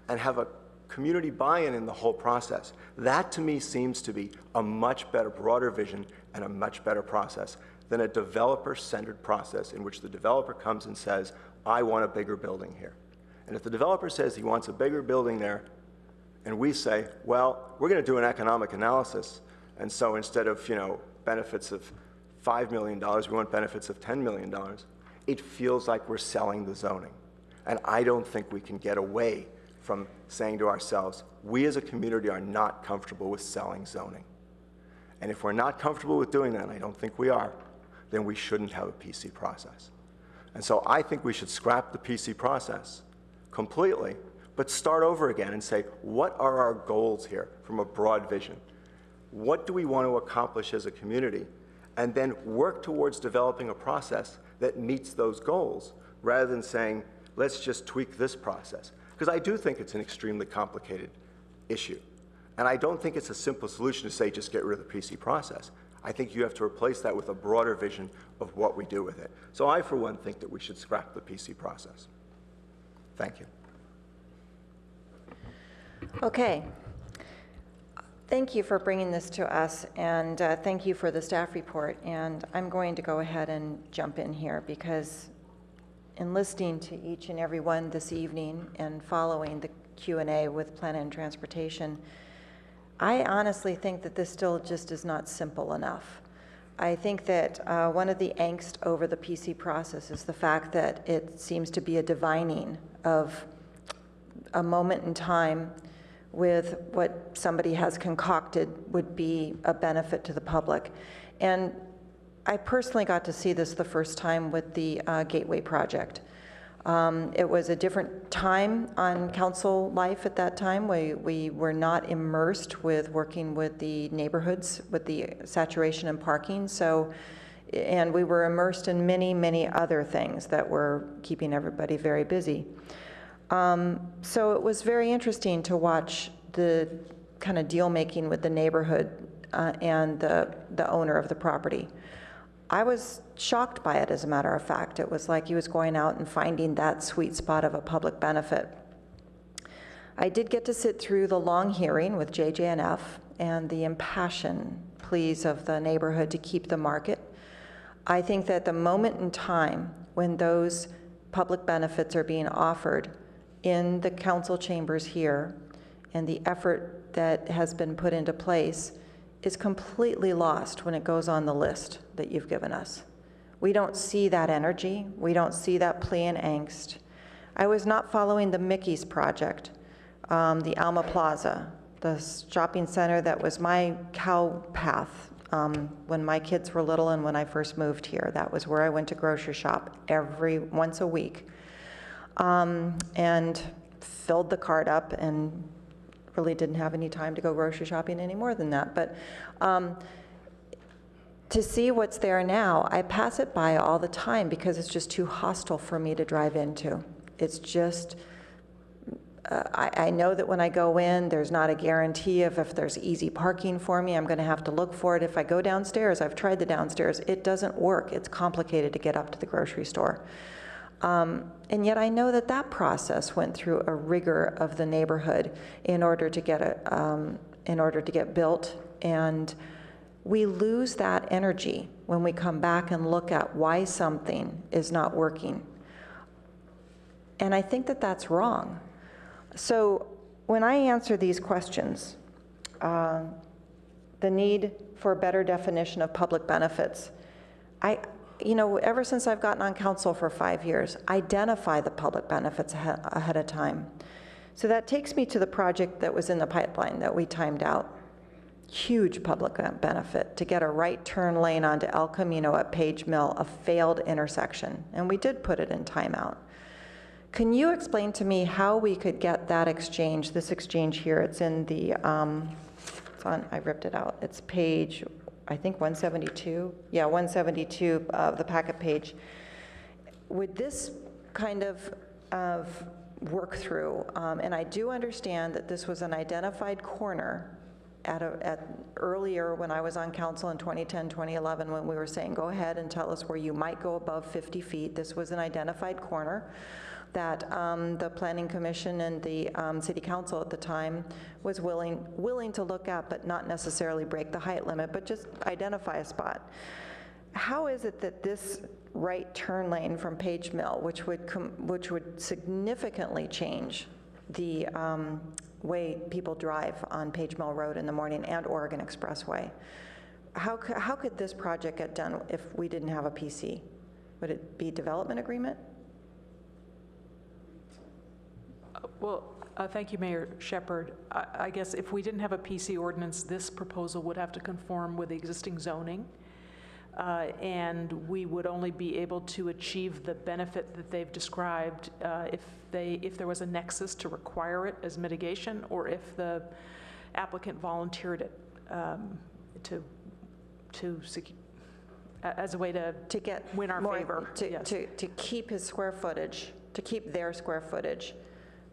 and have a community buy-in in the whole process. That, to me, seems to be a much better, broader vision and a much better process than a developer-centered process in which the developer comes and says, I want a bigger building here. And if the developer says he wants a bigger building there, and we say, well, we're going to do an economic analysis, and so instead of, benefits of $5 million, we want benefits of $10 million, it feels like we're selling the zoning. And I don't think we can get away from saying to ourselves, we as a community are not comfortable with selling zoning. And if we're not comfortable with doing that, and I don't think we are, then we shouldn't have a PC process. And so I think we should scrap the PC process completely, but start over again and say, what are our goals here from a broad vision? What do we want to accomplish as a community? And then work towards developing a process that meets those goals, rather than saying, let's just tweak this process. Because I do think it's an extremely complicated issue. And I don't think it's a simple solution to say, just get rid of the PC process. I think you have to replace that with a broader vision of what we do with it. So I, for one, think that we should scrap the PC process. Thank you. Okay. Thank you for bringing this to us, and thank you for the staff report. And I'm going to go ahead and jump in here because in listening to each and every one this evening and following the Q&A with Plan and Transportation, I honestly think that this still just is not simple enough. I think that one of the angst over the PC process is the fact that it seems to be a divining of a moment in time with what somebody has concocted would be a benefit to the public. And I personally got to see this the first time with the Gateway project. It was a different time on council life at that time. We were not immersed with working with the neighborhoods, with the saturation and parking. So, and we were immersed in many, many other things that were keeping everybody very busy. So it was very interesting to watch the kind of deal making with the neighborhood and the owner of the property. I was shocked by it, as a matter of fact. It was like he was going out and finding that sweet spot of a public benefit. I did get to sit through the long hearing with JJNF and the impassioned pleas of the neighborhood to keep the market. I think that the moment in time when those public benefits are being offered in the council chambers here and the effort that has been put into place is completely lost when it goes on the list that you've given us. We don't see that energy. We don't see that plea and angst. I was not following the Mickey's project, the Alma Plaza, the shopping center that was my cow path when my kids were little and when I first moved here. That was where I went to grocery shop once a week. And filled the cart up and really didn't have any time to go grocery shopping any more than that. But to see what's there now, I pass it by all the time because it's just too hostile for me to drive into. It's just, I know that when I go in, there's not a guarantee of if there's easy parking for me. I'm going to have to look for it. If I go downstairs, I've tried the downstairs, it doesn't work. It's complicated to get up to the grocery store. And yet I know that that process went through a rigor of the neighborhood in order to get built. And we lose that energy when we come back and look at why something is not working. And I think that that's wrong. So when I answer these questions, the need for a better definition of public benefits, ever since I've gotten on council for 5 years, identify the public benefits ahead of time. So that takes me to the project that was in the pipeline that we timed out. Huge public benefit to get a right turn lane onto El Camino at Page Mill, a failed intersection. And we did put it in timeout. Can you explain to me how we could get that exchange, this exchange here? It's in the, I ripped it out. It's page, I think 172. Yeah, 172 of the packet page. Would this kind of work through, and I do understand that this was an identified corner earlier when I was on council in 2010, 2011, when we were saying, go ahead and tell us where you might go above 50 feet. This was an identified corner that the Planning Commission and the City Council at the time was willing to look at, but not necessarily break the height limit, but just identify a spot. How is it that this right turn lane from Page Mill, which would significantly change the way people drive on Page Mill Road in the morning and Oregon Expressway, how could this project get done if we didn't have a PC? Would it be development agreement? Thank you, Mayor Shepherd. I guess if we didn't have a PC ordinance, this proposal would have to conform with the existing zoning, and we would only be able to achieve the benefit that they've described if there was a nexus to require it as mitigation, or if the applicant volunteered it as a way to win our favor. To keep his square footage, to keep their square footage,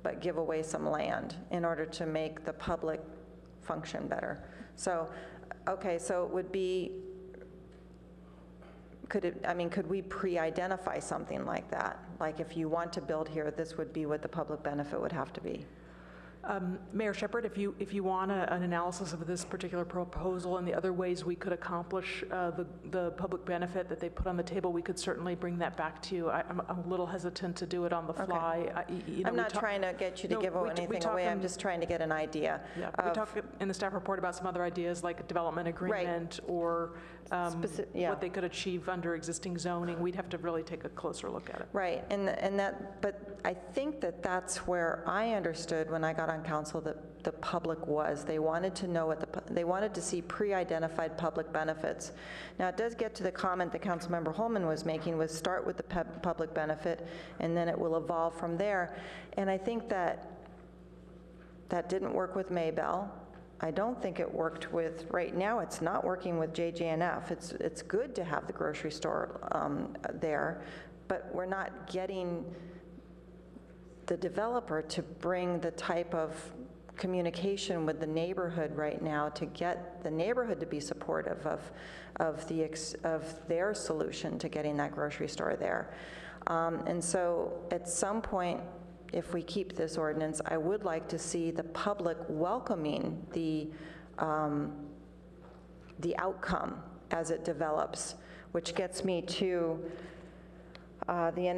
but give away some land in order to make the public function better. So, okay, so it would be, could we pre-identify something like that? Like if you want to build here, this would be what the public benefit would have to be. Mayor Shepherd, if you want an analysis of this particular proposal and the other ways we could accomplish the public benefit that they put on the table, we could certainly bring that back to you. I'm a little hesitant to do it on the fly. I'm not trying to get you to give anything away. I'm just trying to get an idea. Yeah, we talk in the staff report about some other ideas like a development agreement or what they could achieve under existing zoning. We'd have to really take a closer look at it. Right, but I think that's where I understood when I got on council that the public was. They wanted to know they wanted to see pre-identified public benefits. Now, it does get to the comment that Councilmember Holman was making, was start with the public benefit, and then it will evolve from there. And I think that didn't work with Maybell. I don't think it worked with, right now it's not working with JJNF. It's good to have the grocery store there, but we're not getting the developer to bring the type of communication with the neighborhood right now to get the neighborhood to be supportive of their solution to getting that grocery store there. And so at some point, if we keep this ordinance, I would like to see the public welcoming the outcome as it develops, which gets me to the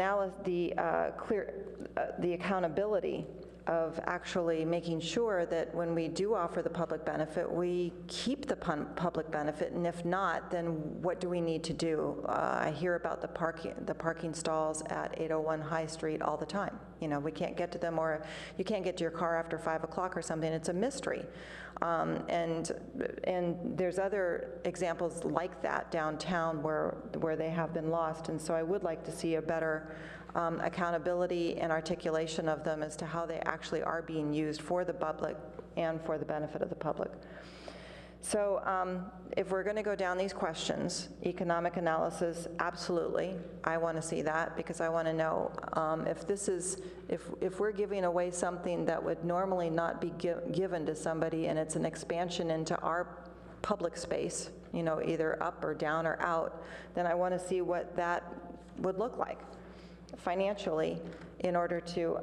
accountability of actually making sure that when we do offer the public benefit, we keep the public benefit, and if not, then what do we need to do? I hear about the parking stalls at 801 High Street all the time. You know, we can't get to them, or you can't get to your car after 5 o'clock or something. It's a mystery. And there's other examples like that downtown where they have been lost, and so I would like to see a better accountability and articulation of them as to how they actually are being used for the public and for the benefit of the public. So if we're going to go down these questions, economic analysis, absolutely. I want to see that because I want to know if we're giving away something that would normally not be given to somebody, and it's an expansion into our public space, you know, either up or down or out, then I want to see what that would look like financially in order to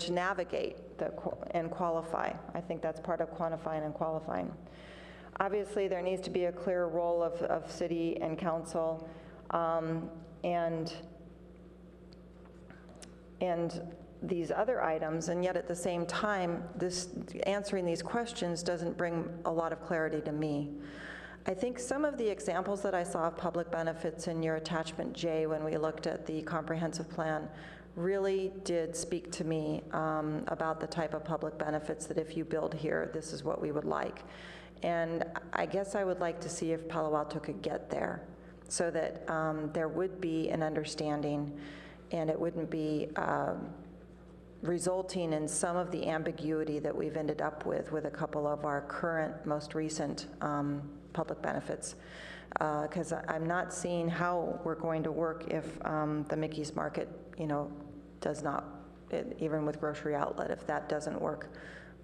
navigate and qualify. I think that's part of quantifying and qualifying. Obviously, there needs to be a clear role of city and council, and these other items, and yet at the same time, answering these questions doesn't bring a lot of clarity to me. I think some of the examples that I saw of public benefits in your attachment J when we looked at the comprehensive plan really did speak to me about the type of public benefits that if you build here, this is what we would like. And I guess I would like to see if Palo Alto could get there so that there would be an understanding and it wouldn't be resulting in some of the ambiguity that we've ended up with a couple of our current, most recent public benefits. Because I'm not seeing how we're going to work if the Mickey's Market, you know, does not, even with grocery outlet, if that doesn't work,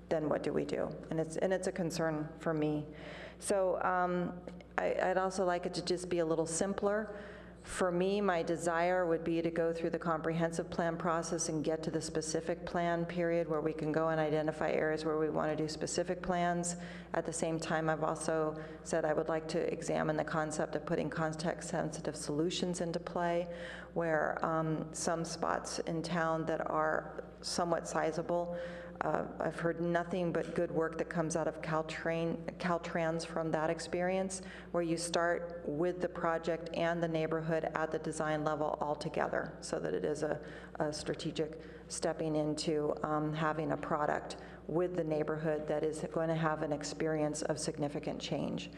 then what do we do? And it's a concern for me. So I'd also like it to just be a little simpler. For me, my desire would be to go through the comprehensive plan process and get to the specific plan period where we can go and identify areas where we want to do specific plans. At the same time, I've also said I would like to examine the concept of putting context-sensitive solutions into play, where some spots in town that are somewhat sizable, I've heard nothing but good work that comes out of Caltrans from that experience, where you start with the project and the neighborhood at the design level all together, so that it is a strategic stepping into having a product with the neighborhood that is going to have an experience of significant change,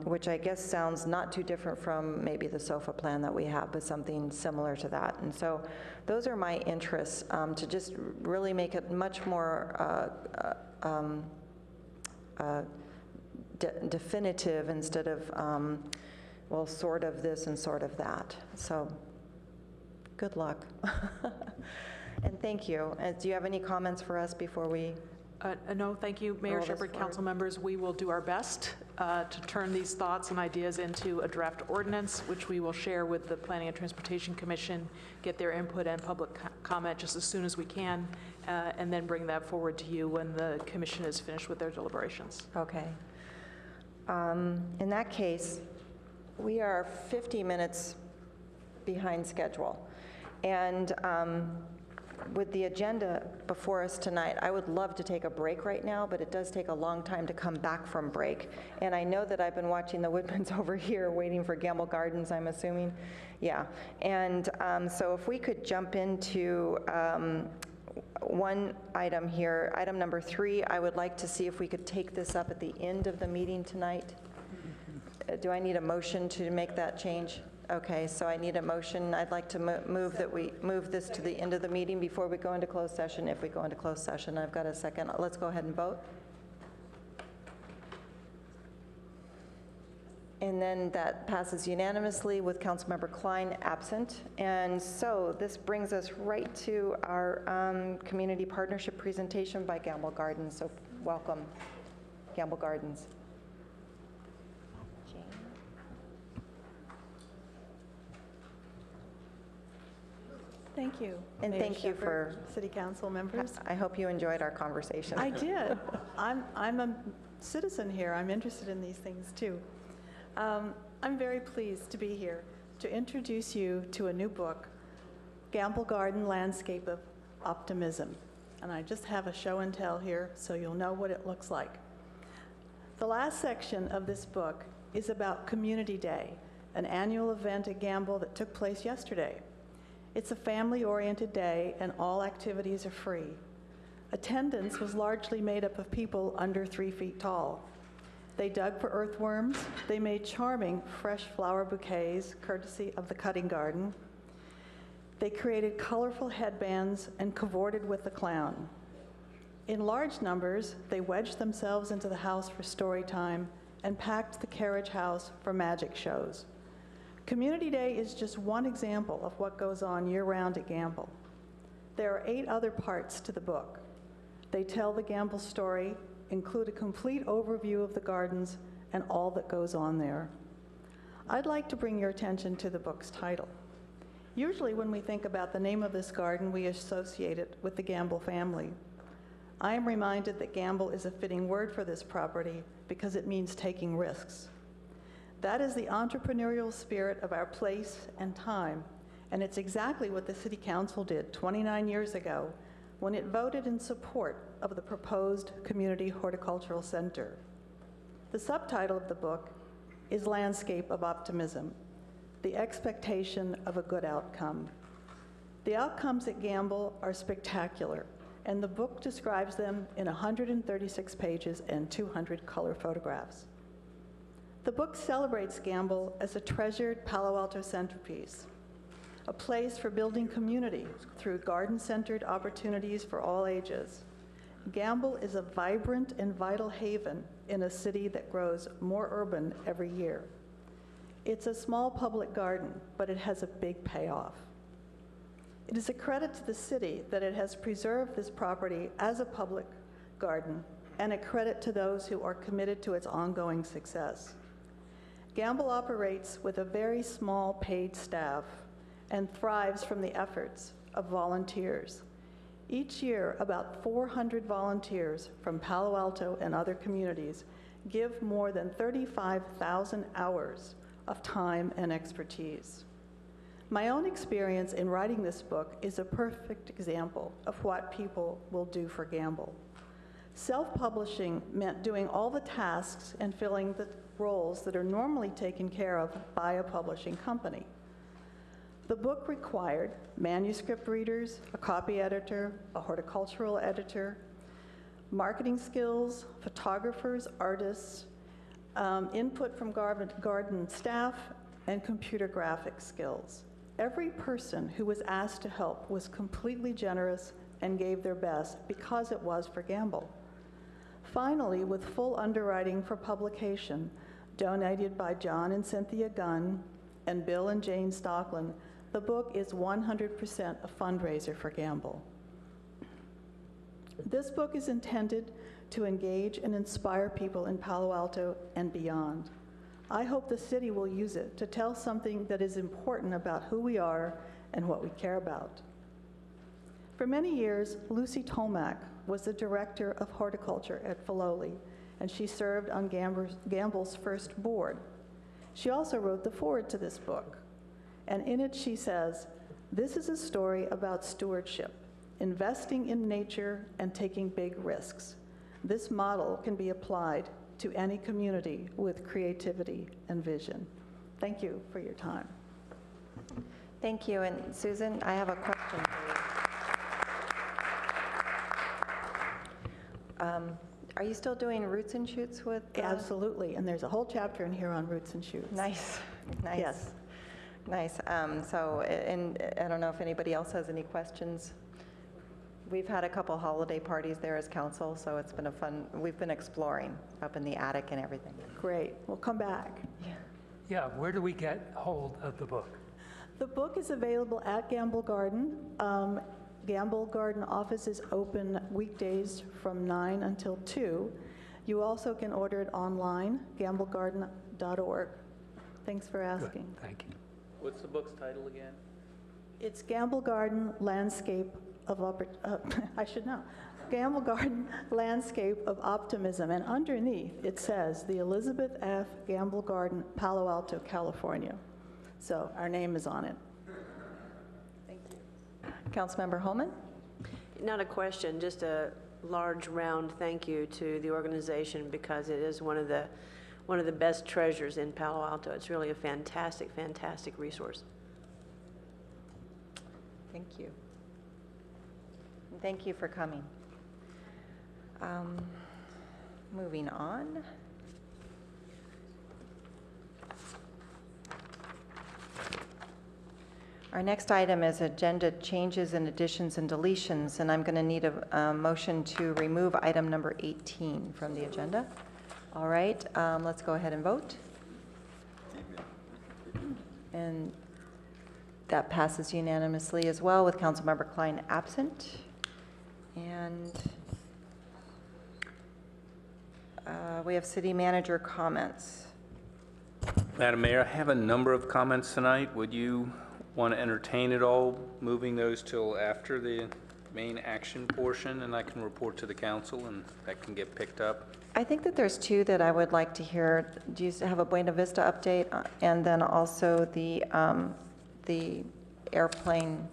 which I guess sounds not too different from maybe the SOFA plan that we have, but something similar to that. And so those are my interests, to just really make it much more definitive instead of, well, sort of this and sort of that. So good luck. And thank you. Do you have any comments for us before we No, thank you, Mayor Roll this Shepherd, forward. council members. We will do our best to turn these thoughts and ideas into a draft ordinance, which we will share with the Planning and Transportation Commission, get their input and public comment just as soon as we can, and then bring that forward to you when the commission is finished with their deliberations. Okay. In that case, we are 50 minutes behind schedule. And with the agenda before us tonight, I would love to take a break right now, but it does take a long time to come back from break. And I know that I've been watching the Woodmans over here waiting for Gamble Gardens, I'm assuming. Yeah. And so if we could jump into one item here, item number 3, I would like to see if we could take this up at the end of the meeting tonight. Do I need a motion to make that change? Okay, so I need a motion. I'd like to move that we move this to the end of the meeting before we go into closed session, if we go into closed session. I've got a second. Let's go ahead and vote. And then that passes unanimously with Councilmember Klein absent. And so this brings us right to our community partnership presentation by Gamble Gardens. So welcome, Gamble Gardens. Thank you. And Mayor thank you Shepherd, for, City Council members. I hope you enjoyed our conversation. I did. I'm a citizen here. I'm interested in these things too. I'm very pleased to be here to introduce you to a new book, Gamble Garden Landscape of Optimism. And I just have a show and tell here so you'll know what it looks like. The last section of this book is about Community Day, an annual event at Gamble that took place yesterday. It's a family-oriented day, and all activities are free. Attendance was largely made up of people under 3 feet tall. They dug for earthworms. They made charming fresh flower bouquets, courtesy of the Cutting Garden. They created colorful headbands and cavorted with the clown. In large numbers, they wedged themselves into the house for story time and packed the carriage house for magic shows. Community Day is just one example of what goes on year-round at Gamble. There are 8 other parts to the book. They tell the Gamble story, include a complete overview of the gardens and all that goes on there. I'd like to bring your attention to the book's title. Usually when we think about the name of this garden, we associate it with the Gamble family. I am reminded that Gamble is a fitting word for this property because it means taking risks. That is the entrepreneurial spirit of our place and time, and it's exactly what the City Council did 29 years ago when it voted in support of the proposed Community Horticultural Center. The subtitle of the book is Landscape of Optimism, the expectation of a good outcome. The outcomes at Gamble are spectacular, and the book describes them in 136 pages and 200 color photographs. The book celebrates Gamble as a treasured Palo Alto centerpiece, a place for building community through garden-centered opportunities for all ages. Gamble is a vibrant and vital haven in a city that grows more urban every year. It's a small public garden, but it has a big payoff. It is a credit to the city that it has preserved this property as a public garden, and a credit to those who are committed to its ongoing success. Gamble operates with a very small paid staff and thrives from the efforts of volunteers. Each year, about 400 volunteers from Palo Alto and other communities give more than 35,000 hours of time and expertise. My own experience in writing this book is a perfect example of what people will do for Gamble. Self-publishing meant doing all the tasks and filling the roles that are normally taken care of by a publishing company. The book required manuscript readers, a copy editor, a horticultural editor, marketing skills, photographers, artists, input from garden staff, and computer graphic skills. Every person who was asked to help was completely generous and gave their best because it was for Gamble. Finally, with full underwriting for publication, donated by John and Cynthia Gunn and Bill and Jane Stockland, the book is 100% a fundraiser for Gamble. This book is intended to engage and inspire people in Palo Alto and beyond. I hope the city will use it to tell something that is important about who we are and what we care about. For many years, Lucy Tomac was the director of horticulture at Filoli, and she served on Gamble's first board. She also wrote the foreword to this book, and in it she says, "This is a story about stewardship, investing in nature and taking big risks. This model can be applied to any community with creativity and vision." Thank you for your time. Thank you. And Susan, I have a question for you. Are you still doing roots and shoots with? Absolutely, and there's a whole chapter in here on roots and shoots. Nice, nice. Yes. Nice. And I don't know if anybody else has any questions. We've had a couple holiday parties there as council, so it's been we've been exploring up in the attic and everything. Great, we'll come back. Yeah, where do we get hold of the book? The book is available at Gamble Garden. Gamble Garden office is open weekdays from 9 until 2. You also can order it online, gamblegarden.org. Thanks for asking. Good, thank you. What's the book's title again? It's Gamble Garden Landscape of I should know. Gamble Garden Landscape of Optimism, and underneath it says the Elizabeth F. Gamble Garden, Palo Alto, California. So our name is on it. Thank you. Councilmember Holman? Not a question, just a large round thank you to the organization, because it is one of the best treasures in Palo Alto. It's really a fantastic, fantastic resource. Thank you. And thank you for coming. Moving on. Our next item is agenda changes and additions and deletions, and I'm going to need a motion to remove item number 18 from the agenda. All right, let's go ahead and vote. And that passes unanimously as well, with Councilmember Klein absent. And we have city manager comments. Madam Mayor, I have a number of comments tonight. Would you want to entertain it all, moving those till after the main action portion, and I can report to the council and that can get picked up? I think that there's two that I would like to hear. Do you have a Buena Vista update, and then also the airplane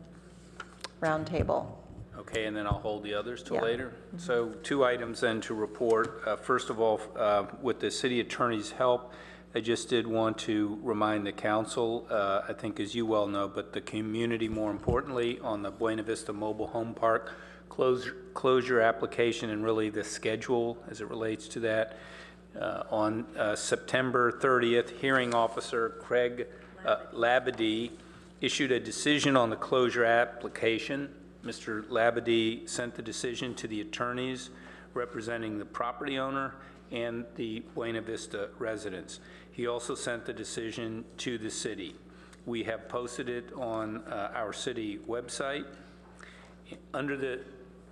roundtable? Okay, and then I'll hold the others till Yeah. later. So 2 items then to report. First of all, with the city attorney's help, I just did want to remind the council, I think as you well know, but the community more importantly, on the Buena Vista Mobile Home Park closure application, and really the schedule as it relates to that. On September 30th, hearing officer Craig Labadie issued a decision on the closure application. Mr. Labadie sent the decision to the attorneys representing the property owner and the Buena Vista residents. He also sent the decision to the city. We have posted it on our city website. Under the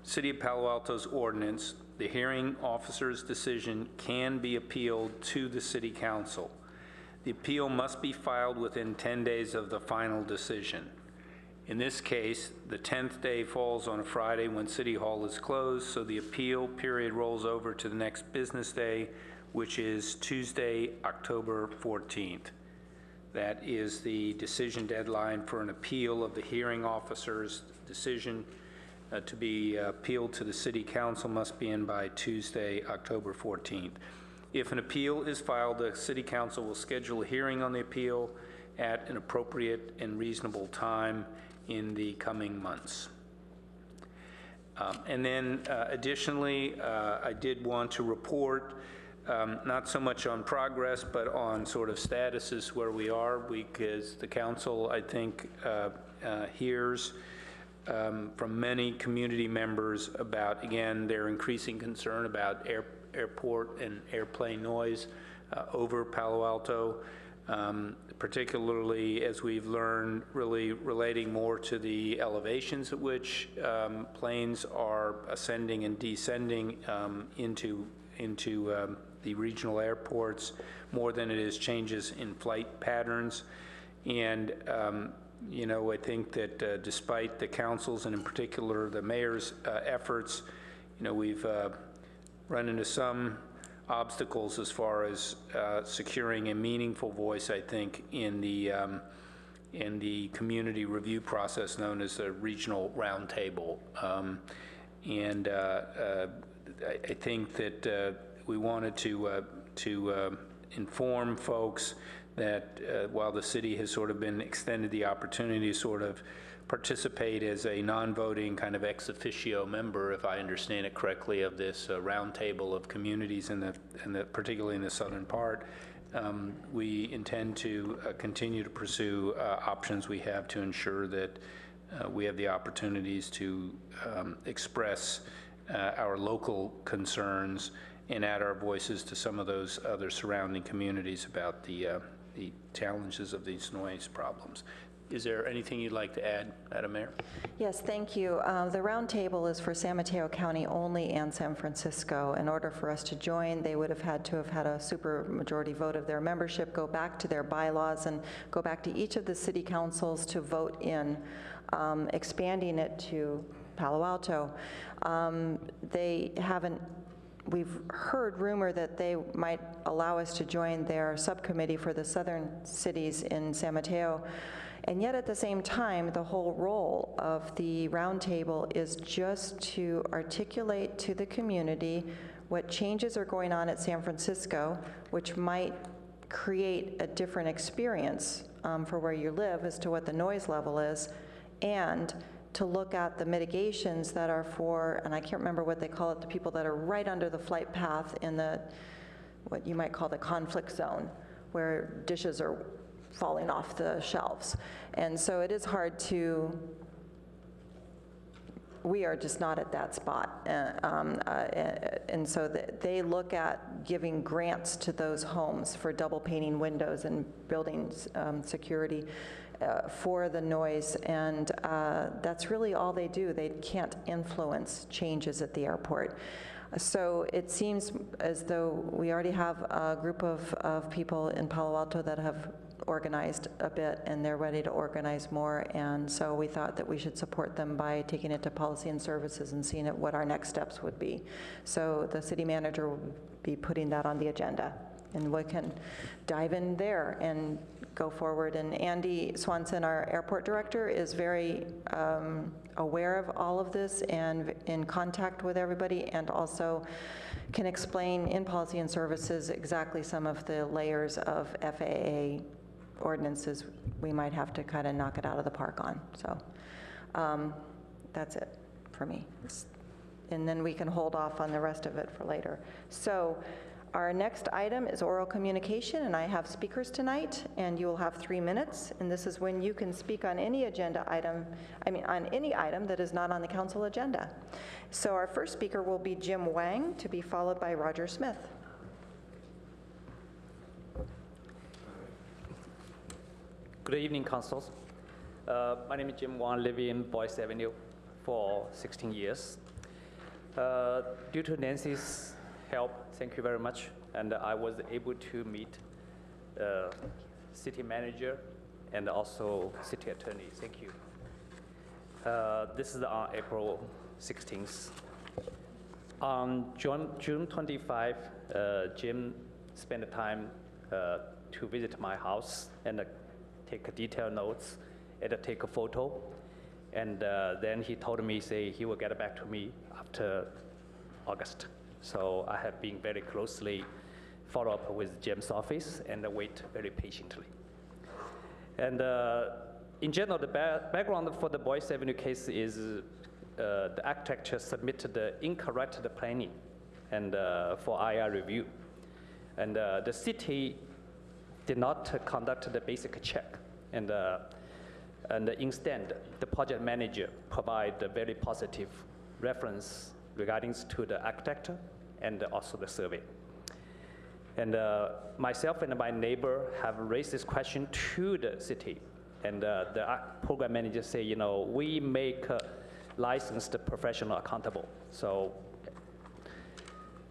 City of Palo Alto's ordinance, the hearing officer's decision can be appealed to the city council. The appeal must be filed within 10 days of the final decision. In this case, the 10th day falls on a Friday when City Hall is closed, so the appeal period rolls over to the next business day, which is Tuesday, October 14th. That is the decision deadline for an appeal of the hearing officer's decision. To be appealed to the City Council must be in by Tuesday, October 14th. If an appeal is filed, the City Council will schedule a hearing on the appeal at an appropriate and reasonable time in the coming months. And then additionally, I did want to report, not so much on progress, but on sort of statuses where we are, because the council, I think, hears from many community members about, again, their increasing concern about airport and airplane noise over Palo Alto. particularly as we've learned, really relating more to the elevations at which planes are ascending and descending into the regional airports, more than it is changes in flight patterns. And you know, I think that despite the council's and in particular the mayor's efforts, you know, we've run into some obstacles as far as securing a meaningful voice, I think, in the community review process known as the regional roundtable. And I think that we wanted to inform folks that while the city has sort of been extended the opportunity to sort of participate as a non-voting kind of ex officio member, if I understand it correctly, of this roundtable of communities particularly in the southern part, we intend to continue to pursue options we have to ensure that we have the opportunities to express our local concerns and add our voices to some of those other surrounding communities about the challenges of these noise problems. Is there anything you'd like to add, Madam Mayor? Yes, thank you. The roundtable is for San Mateo County only and San Francisco. In order for us to join, they would have had to have had a super majority vote of their membership, go back to their bylaws, and go back to each of the city councils to vote in expanding it to Palo Alto. They haven't. We've heard rumor that they might allow us to join their subcommittee for the southern cities in San Mateo. And yet at the same time, the whole role of the roundtable is just to articulate to the community what changes are going on at San Francisco, which might create a different experience for where you live as to what the noise level is, and to look at the mitigations that are for, and I can't remember what they call it, the people that are right under the flight path in the, what you might call the conflict zone, where dishes are falling off the shelves. And so it is hard to, we are just not at that spot. And so they look at giving grants to those homes for double painting windows and building security for the noise, and that's really all they do. They can't influence changes at the airport. So it seems as though we already have a group of people in Palo Alto that have organized a bit, and they're ready to organize more, and so we thought that we should support them by taking it to Policy and Services and seeing what our next steps would be. So the city manager will be putting that on the agenda, and we can dive in there and go forward. And Andy Swanson, our airport director, is very aware of all of this and in contact with everybody, and also can explain in Policy and Services exactly some of the layers of FAA ordinances we might have to kind of knock it out of the park on. So that's it for me. And then we can hold off on the rest of it for later. So our next item is oral communication, and I have speakers tonight, and you will have 3 minutes, and this is when you can speak on any agenda item, on any item that is not on the council agenda. So our first speaker will be Jim Wang, to be followed by Roger Smith. Good evening, councils. My name is Jim Wang, living in Boyce Avenue for 16 years. Due to Nancy's help, thank you very much, and I was able to meet city manager and also city attorney. Thank you. This is on April 16th. On June 25, Jim spent time to visit my house and take detailed notes and take a photo. And then he told me, say, he will get back to me after August. So I have been very closely follow up with Jim's office and wait very patiently. And in general, the background for the Boyce Avenue case is the architect submitted the incorrect planning and for IR review. And the city did not conduct the basic check. And instead, the project manager provided a very positive reference regarding to the architect and also the survey. And myself and my neighbor have raised this question to the city. And the program manager say, you know, we make licensed professional accountable. So,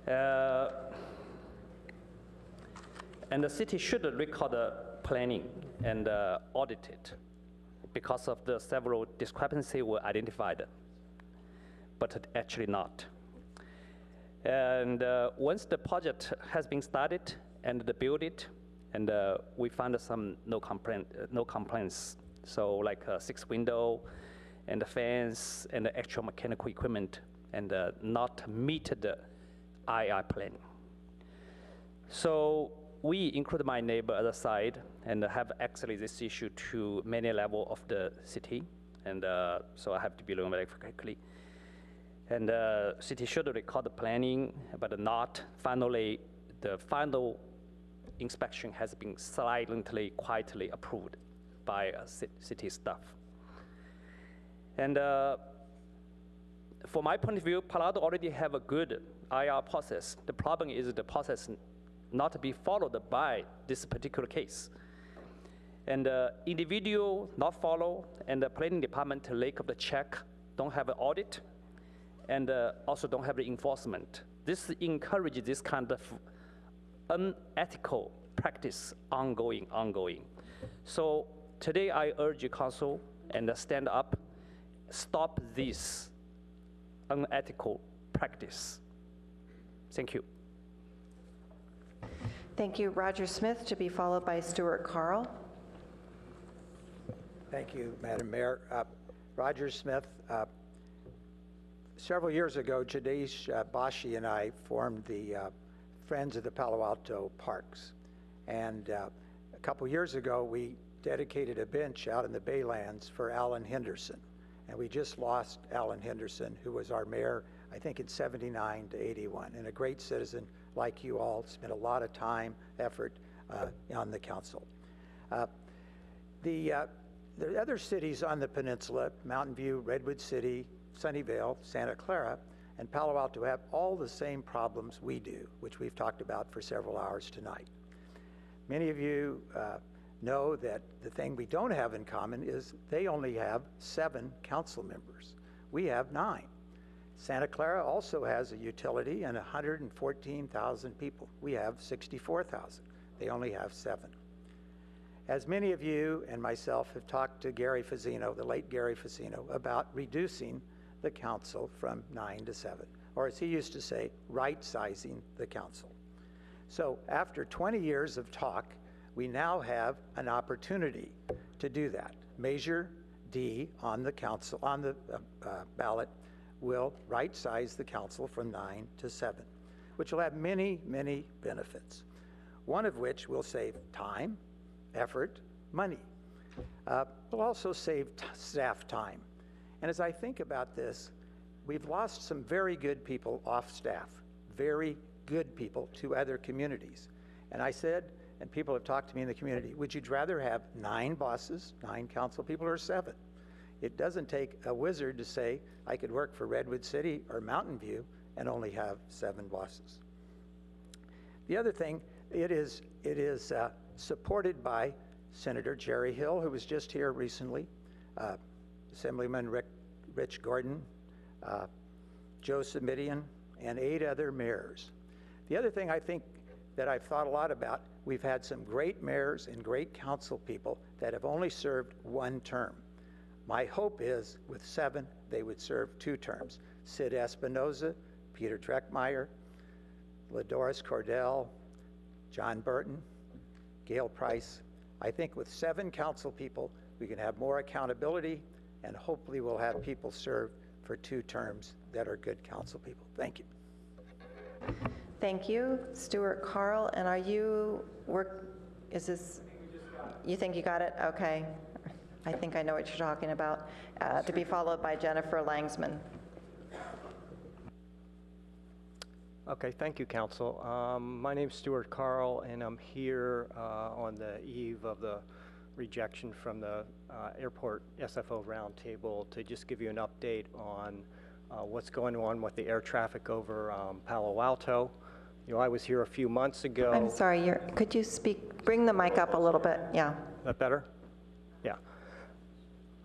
and the city should record the planning and audit it because of the several discrepancies were identified, but actually not. And once the project has been started and built it, and we found some no complaints. So like 6 window and the fence and the extra mechanical equipment and not meet the II plan. So we include my neighbor other side and have actually this issue to many level of the city. And so I have to be looking very quickly. And city should record the planning, but not finally, the final inspection has been silently, quietly approved by city staff. And for my point of view, Palo Alto already have a good IR process. The problem is the process not to be followed by this particular case. And individual not follow, and the planning department lack of the check, don't have an audit, and also don't have the enforcement. This encourages this kind of unethical practice ongoing. So today I urge you council and stand up, stop this unethical practice. Thank you. Thank you. Roger Smith, to be followed by Stuart Carl. Thank you, Madam Mayor. Roger Smith. Several years ago, Jadesh Bashi and I formed the Friends of the Palo Alto Parks. And a couple years ago, we dedicated a bench out in the Baylands for Alan Henderson. And we just lost Alan Henderson, who was our mayor, I think in 79 to 81, and a great citizen like you all, spent a lot of time, effort on the council. The other cities on the peninsula, Mountain View, Redwood City, Sunnyvale, Santa Clara, and Palo Alto have all the same problems we do, which we've talked about for several hours tonight. Many of you know that the thing we don't have in common is they only have 7 council members. We have 9. Santa Clara also has a utility and 114,000 people. We have 64,000. They only have 7. As many of you and myself have talked to Gary Fazzino, the late Gary Fazzino, about reducing the council from 9 to 7, or as he used to say, right-sizing the council. So after 20 years of talk, we now have an opportunity to do that. Measure D on the council, on the ballot, will right-size the council from 9 to 7, which will have many, many benefits. One of which will save time, effort, money. Will also save staff time. And as I think about this, we've lost some very good people off staff, very good people to other communities. And I said, and people have talked to me in the community, would you rather have 9 bosses, 9 council people, or 7? It doesn't take a wizard to say, I could work for Redwood City or Mountain View and only have 7 bosses. The other thing, it is supported by Senator Jerry Hill, who was just here recently, Assemblyman Rich Gordon, Joe Simidian, and 8 other mayors. The other thing I think that I've thought a lot about, we've had some great mayors and great council people that have only served 1 term. My hope is with 7, they would serve 2 terms. Sid Espinoza, Peter Dreckmeyer, LaDoris Cordell, John Burton, Gail Price. I think with 7 council people, we can have more accountability, and hopefully we'll have people serve for 2 terms that are good council people. Thank you. Thank you, Stuart Carl. And are you is this, you think you got it? Okay. I think I know what you're talking about. To be followed by Jennifer Langsman. Okay, thank you, Council. My name's Stuart Carl, and I'm here on the eve of the rejection from the Airport SFO Roundtable to just give you an update on what's going on with the air traffic over Palo Alto. I was here a few months ago. I'm sorry, could you bring the mic up a little bit? Yeah. That better? Yeah.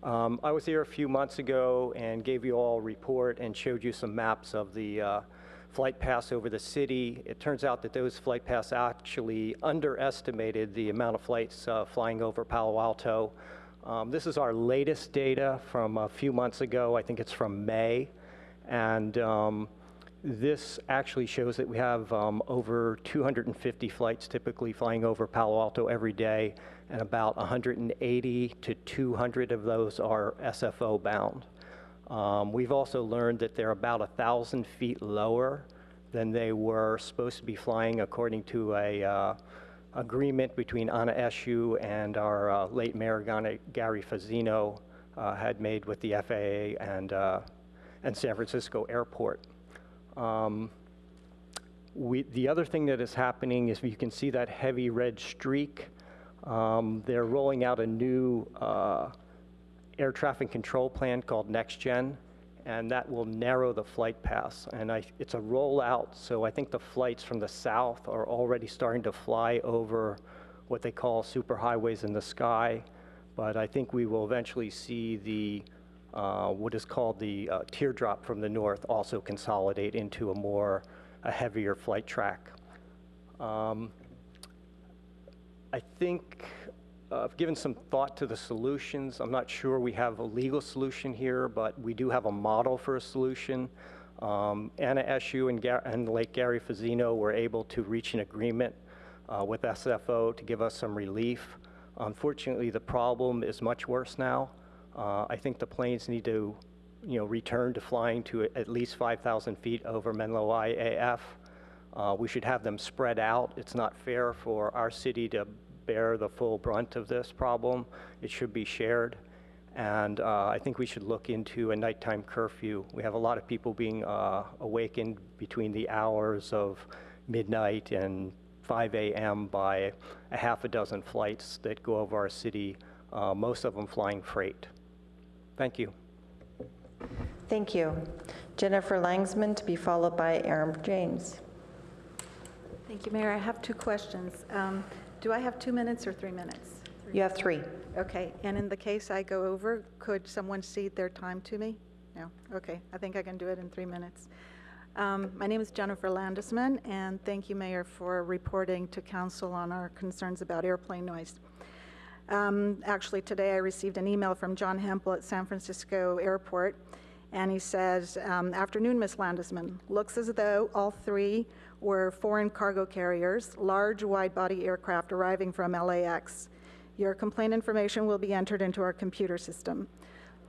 I was here a few months ago and gave you all a report and showed you some maps of the flight paths over the city. It turns out that those flight paths actually underestimated the amount of flights flying over Palo Alto. This is our latest data from a few months ago. I think it's from May. And this actually shows that we have over 250 flights typically flying over Palo Alto every day, and about 180 to 200 of those are SFO bound. We've also learned that they're about 1,000 feet lower than they were supposed to be flying according to a agreement between Anna Eshoo and our late Mayor Gary Fazzino had made with the FAA and San Francisco Airport. The other thing that is happening is you can see that heavy red streak. They're rolling out a new air traffic control plan called NextGen, and that will narrow the flight paths. And it's a rollout, so I think the flights from the south are already starting to fly over what they call superhighways in the sky. But I think we will eventually see the what is called the teardrop from the north also consolidate into a heavier flight track. I think I've given some thought to the solutions. I'm not sure we have a legal solution here, but we do have a model for a solution. Anna Eshoo and late Gary Fazzino were able to reach an agreement with SFO to give us some relief. Unfortunately, the problem is much worse now. I think the planes need to, return to flying to at least 5,000 feet over Menlo IAF. We should have them spread out. It's not fair for our city to bear the full brunt of this problem. It should be shared. And I think we should look into a nighttime curfew. We have a lot of people being awakened between the hours of midnight and 5 a.m. by a half a dozen flights that go over our city, most of them flying freight. Thank you. Thank you. Jennifer Langsman, to be followed by Aaron James. Thank you, Mayor. I have two questions. Do I have 2 minutes or 3 minutes? You have 3. Okay, and in the case I go over, could someone cede their time to me? No? Okay, I think I can do it in 3 minutes. My name is Jennifer Landesman, and thank you, Mayor, for reporting to Council on our concerns about airplane noise. Actually, today I received an email from John Hempel at San Francisco Airport, and he says, afternoon, Ms. Landesman. Looks as though all 3 were foreign cargo carriers, large wide-body aircraft arriving from LAX. Your complaint information will be entered into our computer system.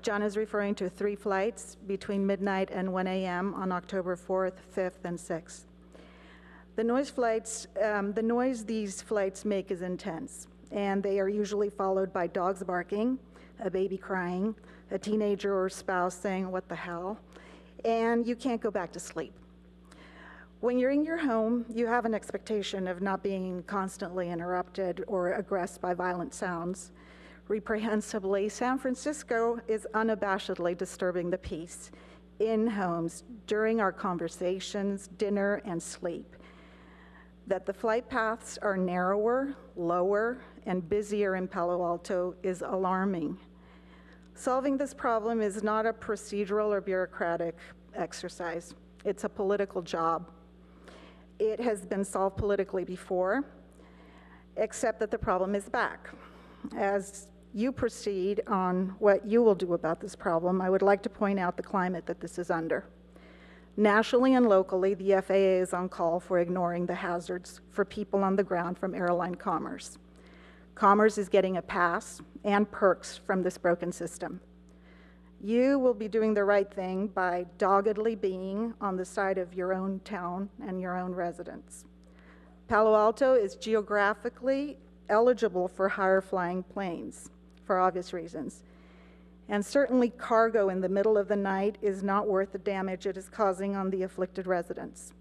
John is referring to 3 flights between midnight and 1 a.m. on October 4th, 5th, and 6th. The noise these flights make is intense, and they are usually followed by dogs barking, a baby crying, a teenager or spouse saying, "What the hell?" and you can't go back to sleep. When you're in your home, you have an expectation of not being constantly interrupted or aggressed by violent sounds. Reprehensibly, San Francisco is unabashedly disturbing the peace in homes during our conversations, dinner, and sleep. That the flight paths are narrower, lower, and busier in Palo Alto is alarming. Solving this problem is not a procedural or bureaucratic exercise. It's a political job. It has been solved politically before, except that the problem is back. As you proceed on what you will do about this problem, I would like to point out the climate that this is under. Nationally and locally, the FAA is on call for ignoring the hazards for people on the ground from airline commerce. Commerce is getting a pass and perks from this broken system. You will be doing the right thing by doggedly being on the side of your own town and your own residents. Palo Alto is geographically eligible for higher flying planes for obvious reasons. And certainly cargo in the middle of the night is not worth the damage it is causing on the afflicted residents.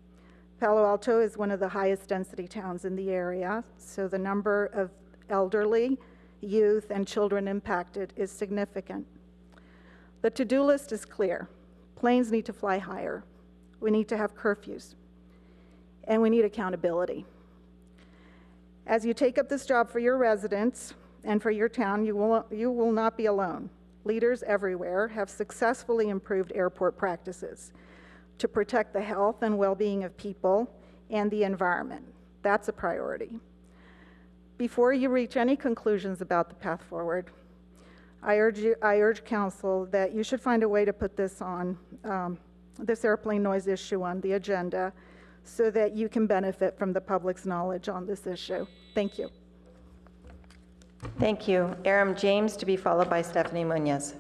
Palo Alto is one of the highest density towns in the area, so the number of elderly, youth, and children impacted is significant. The to-do list is clear. Planes need to fly higher. We need to have curfews. and we need accountability. As you take up this job for your residents and for your town, you will not be alone. Leaders everywhere have successfully improved airport practices to protect the health and well-being of people and the environment. That's a priority. Before you reach any conclusions about the path forward, I urge council that you should find a way to put this on, this airplane noise issue on the agenda so that you can benefit from the public's knowledge on this issue. Thank you. Thank you. Aram James to be followed by Stephanie Munoz.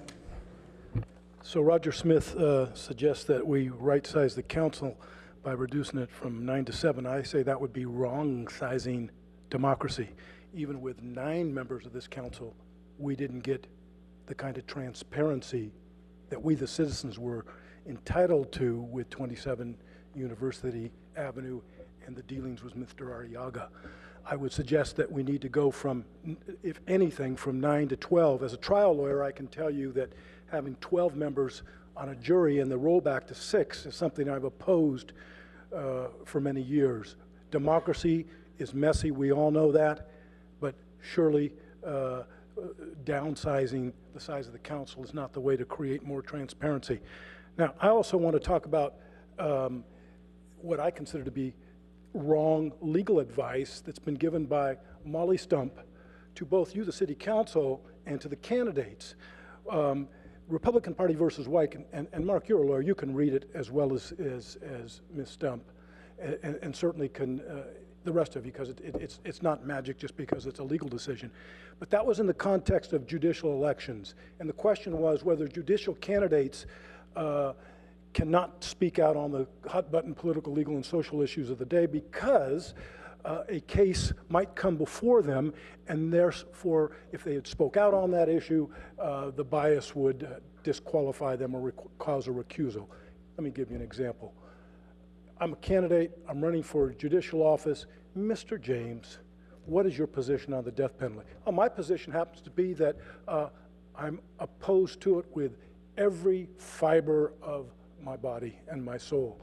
So Roger Smith suggests that we right-size the council by reducing it from 9 to 7. I say that would be wrong-sizing democracy. Even with 9 members of this council, we didn't get the kind of transparency that we, the citizens, were entitled to with 27 University Avenue and the dealings with Mr. Arriaga. I would suggest that we need to go from, if anything, from 9 to 12. As a trial lawyer, I can tell you that having 12 members on a jury and the rollback to 6 is something I've opposed for many years. Democracy is messy, we all know that, but surely downsizing the size of the council is not the way to create more transparency. Now, I also want to talk about what I consider to be wrong legal advice that's been given by Molly Stump to both you, the city council, and to the candidates. Republican Party versus White, and Mark, you're a lawyer, you can read it as well as Ms. Stump, and certainly can the rest of you, because it's not magic just because it's a legal decision. But that was in the context of judicial elections, and the question was whether judicial candidates cannot speak out on the hot-button political, legal, and social issues of the day because a case might come before them, and therefore, if they had spoke out on that issue, the bias would disqualify them or cause a recusal. Let me give you an example. I'm a candidate, I'm running for judicial office. Mr. James, what is your position on the death penalty? My position happens to be that I'm opposed to it with every fiber of my body and my soul.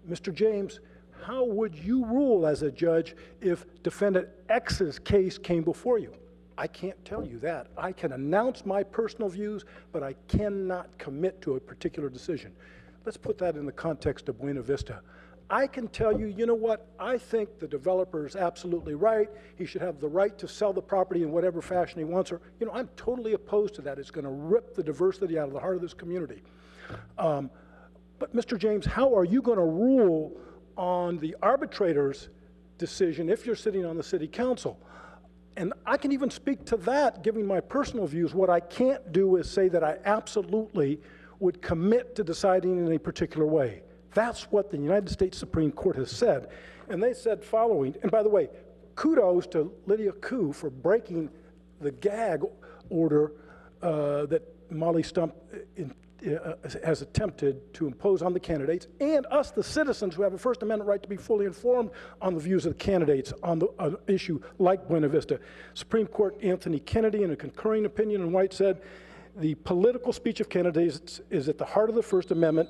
Mr. James, how would you rule as a judge if defendant X's case came before you? I can't tell you that. I can announce my personal views, but I cannot commit to a particular decision. Let's put that in the context of Buena Vista. I can tell you, you know what, I think the developer is absolutely right. He should have the right to sell the property in whatever fashion he wants, or, you know, I'm totally opposed to that. It's going to rip the diversity out of the heart of this community. But Mr. James, how are you going to rule on the arbitrator's decision if you're sitting on the city council? And I can even speak to that, giving my personal views. What I can't do is say that I absolutely would commit to deciding in a particular way. That's what the United States Supreme Court has said. And they said following, and by the way, kudos to Lydia Koo for breaking the gag order that Molly Stump has attempted to impose on the candidates, and us, the citizens, who have a First Amendment right to be fully informed on the views of the candidates on an issue like Buena Vista. Supreme Court Anthony Kennedy, in a concurring opinion in White, said, the political speech of candidates is at the heart of the First Amendment.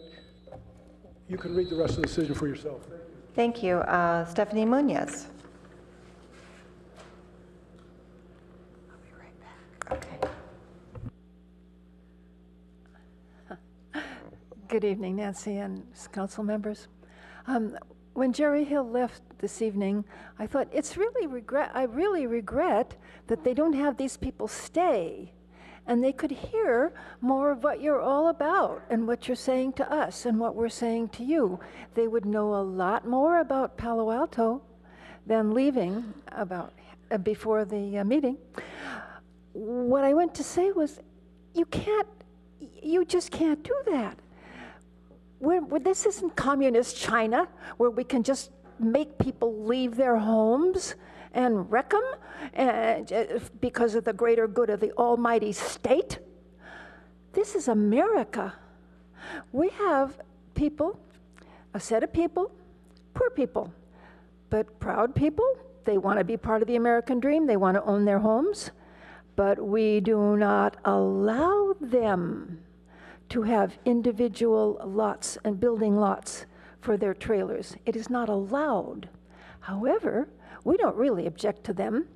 You can read the rest of the decision for yourself. Thank you. Stephanie Munoz. I'll be right back. Okay. Good evening, Nancy and council members. When Jerry Hill left this evening, I thought I really regret that they don't have these people stay, and they could hear more of what you're all about and what you're saying to us and what we're saying to you. They would know a lot more about Palo Alto than leaving before the meeting. What I went to say was, you just can't do that. This isn't communist China, where we can just make people leave their homes and wreck them because of the greater good of the almighty state. This is America. We have people, a set of people, poor people, but proud people. They want to be part of the American dream. They want to own their homes, but we do not allow them to have individual lots and building lots for their trailers. It is not allowed. However, we don't really object to them,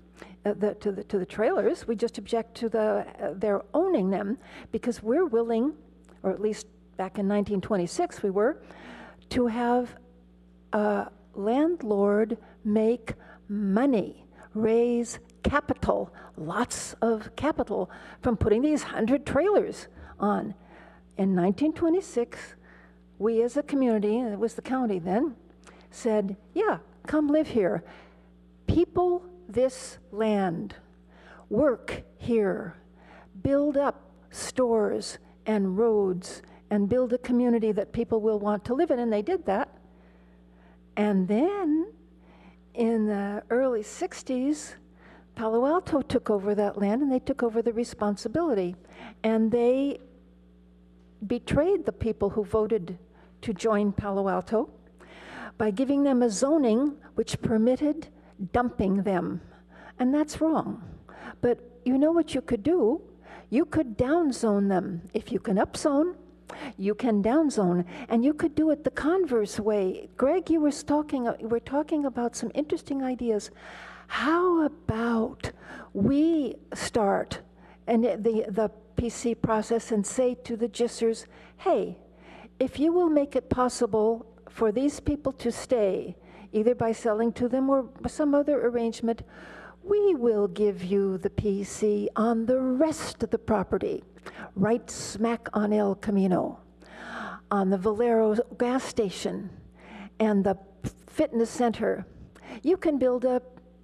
to the trailers. We just object to their owning them, because we're willing, or at least back in 1926 we were, to have a landlord make money, raise capital, lots of capital, from putting these 100 trailers on. In 1926, we as a community, and it was the county then, said, yeah, come live here. People this land, work here, build up stores and roads, and build a community that people will want to live in, and they did that. And then, in the early 60s, Palo Alto took over that land, and they took over the responsibility. And they betrayed the people who voted to join Palo Alto by giving them a zoning which permitted dumping them. And that's wrong. But you know what you could do? You could downzone them. If you can upzone, you can downzone, and you could do it the converse way. Greg, you were talking about some interesting ideas. How about we start the PC process and say to the GISers, hey, if you will make it possible for these people to stay, either by selling to them or some other arrangement, we will give you the PC on the rest of the property, right smack on El Camino, on the Valero gas station, and the fitness center. You can build a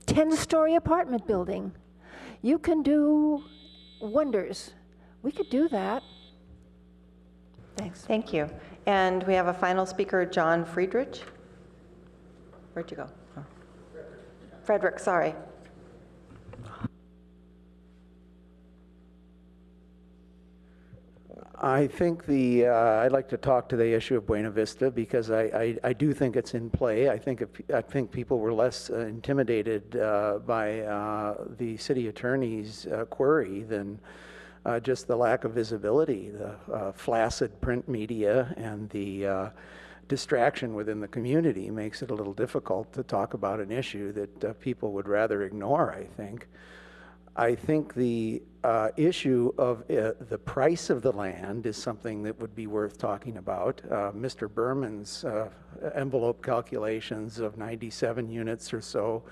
10-story apartment building. You can do wonders. We could do that. Thanks. Thank you. And we have a final speaker, John Friedrich. Where'd you go? Oh. Frederick, sorry. I think I'd like to talk to the issue of Buena Vista, because I do think it's in play. I think people were less intimidated by the city attorney's query than just the lack of visibility, the flaccid print media, and the distraction within the community makes it a little difficult to talk about an issue that people would rather ignore, I think. I think the issue of the price of the land is something that would be worth talking about. Mr. Berman's envelope calculations of 97 units or so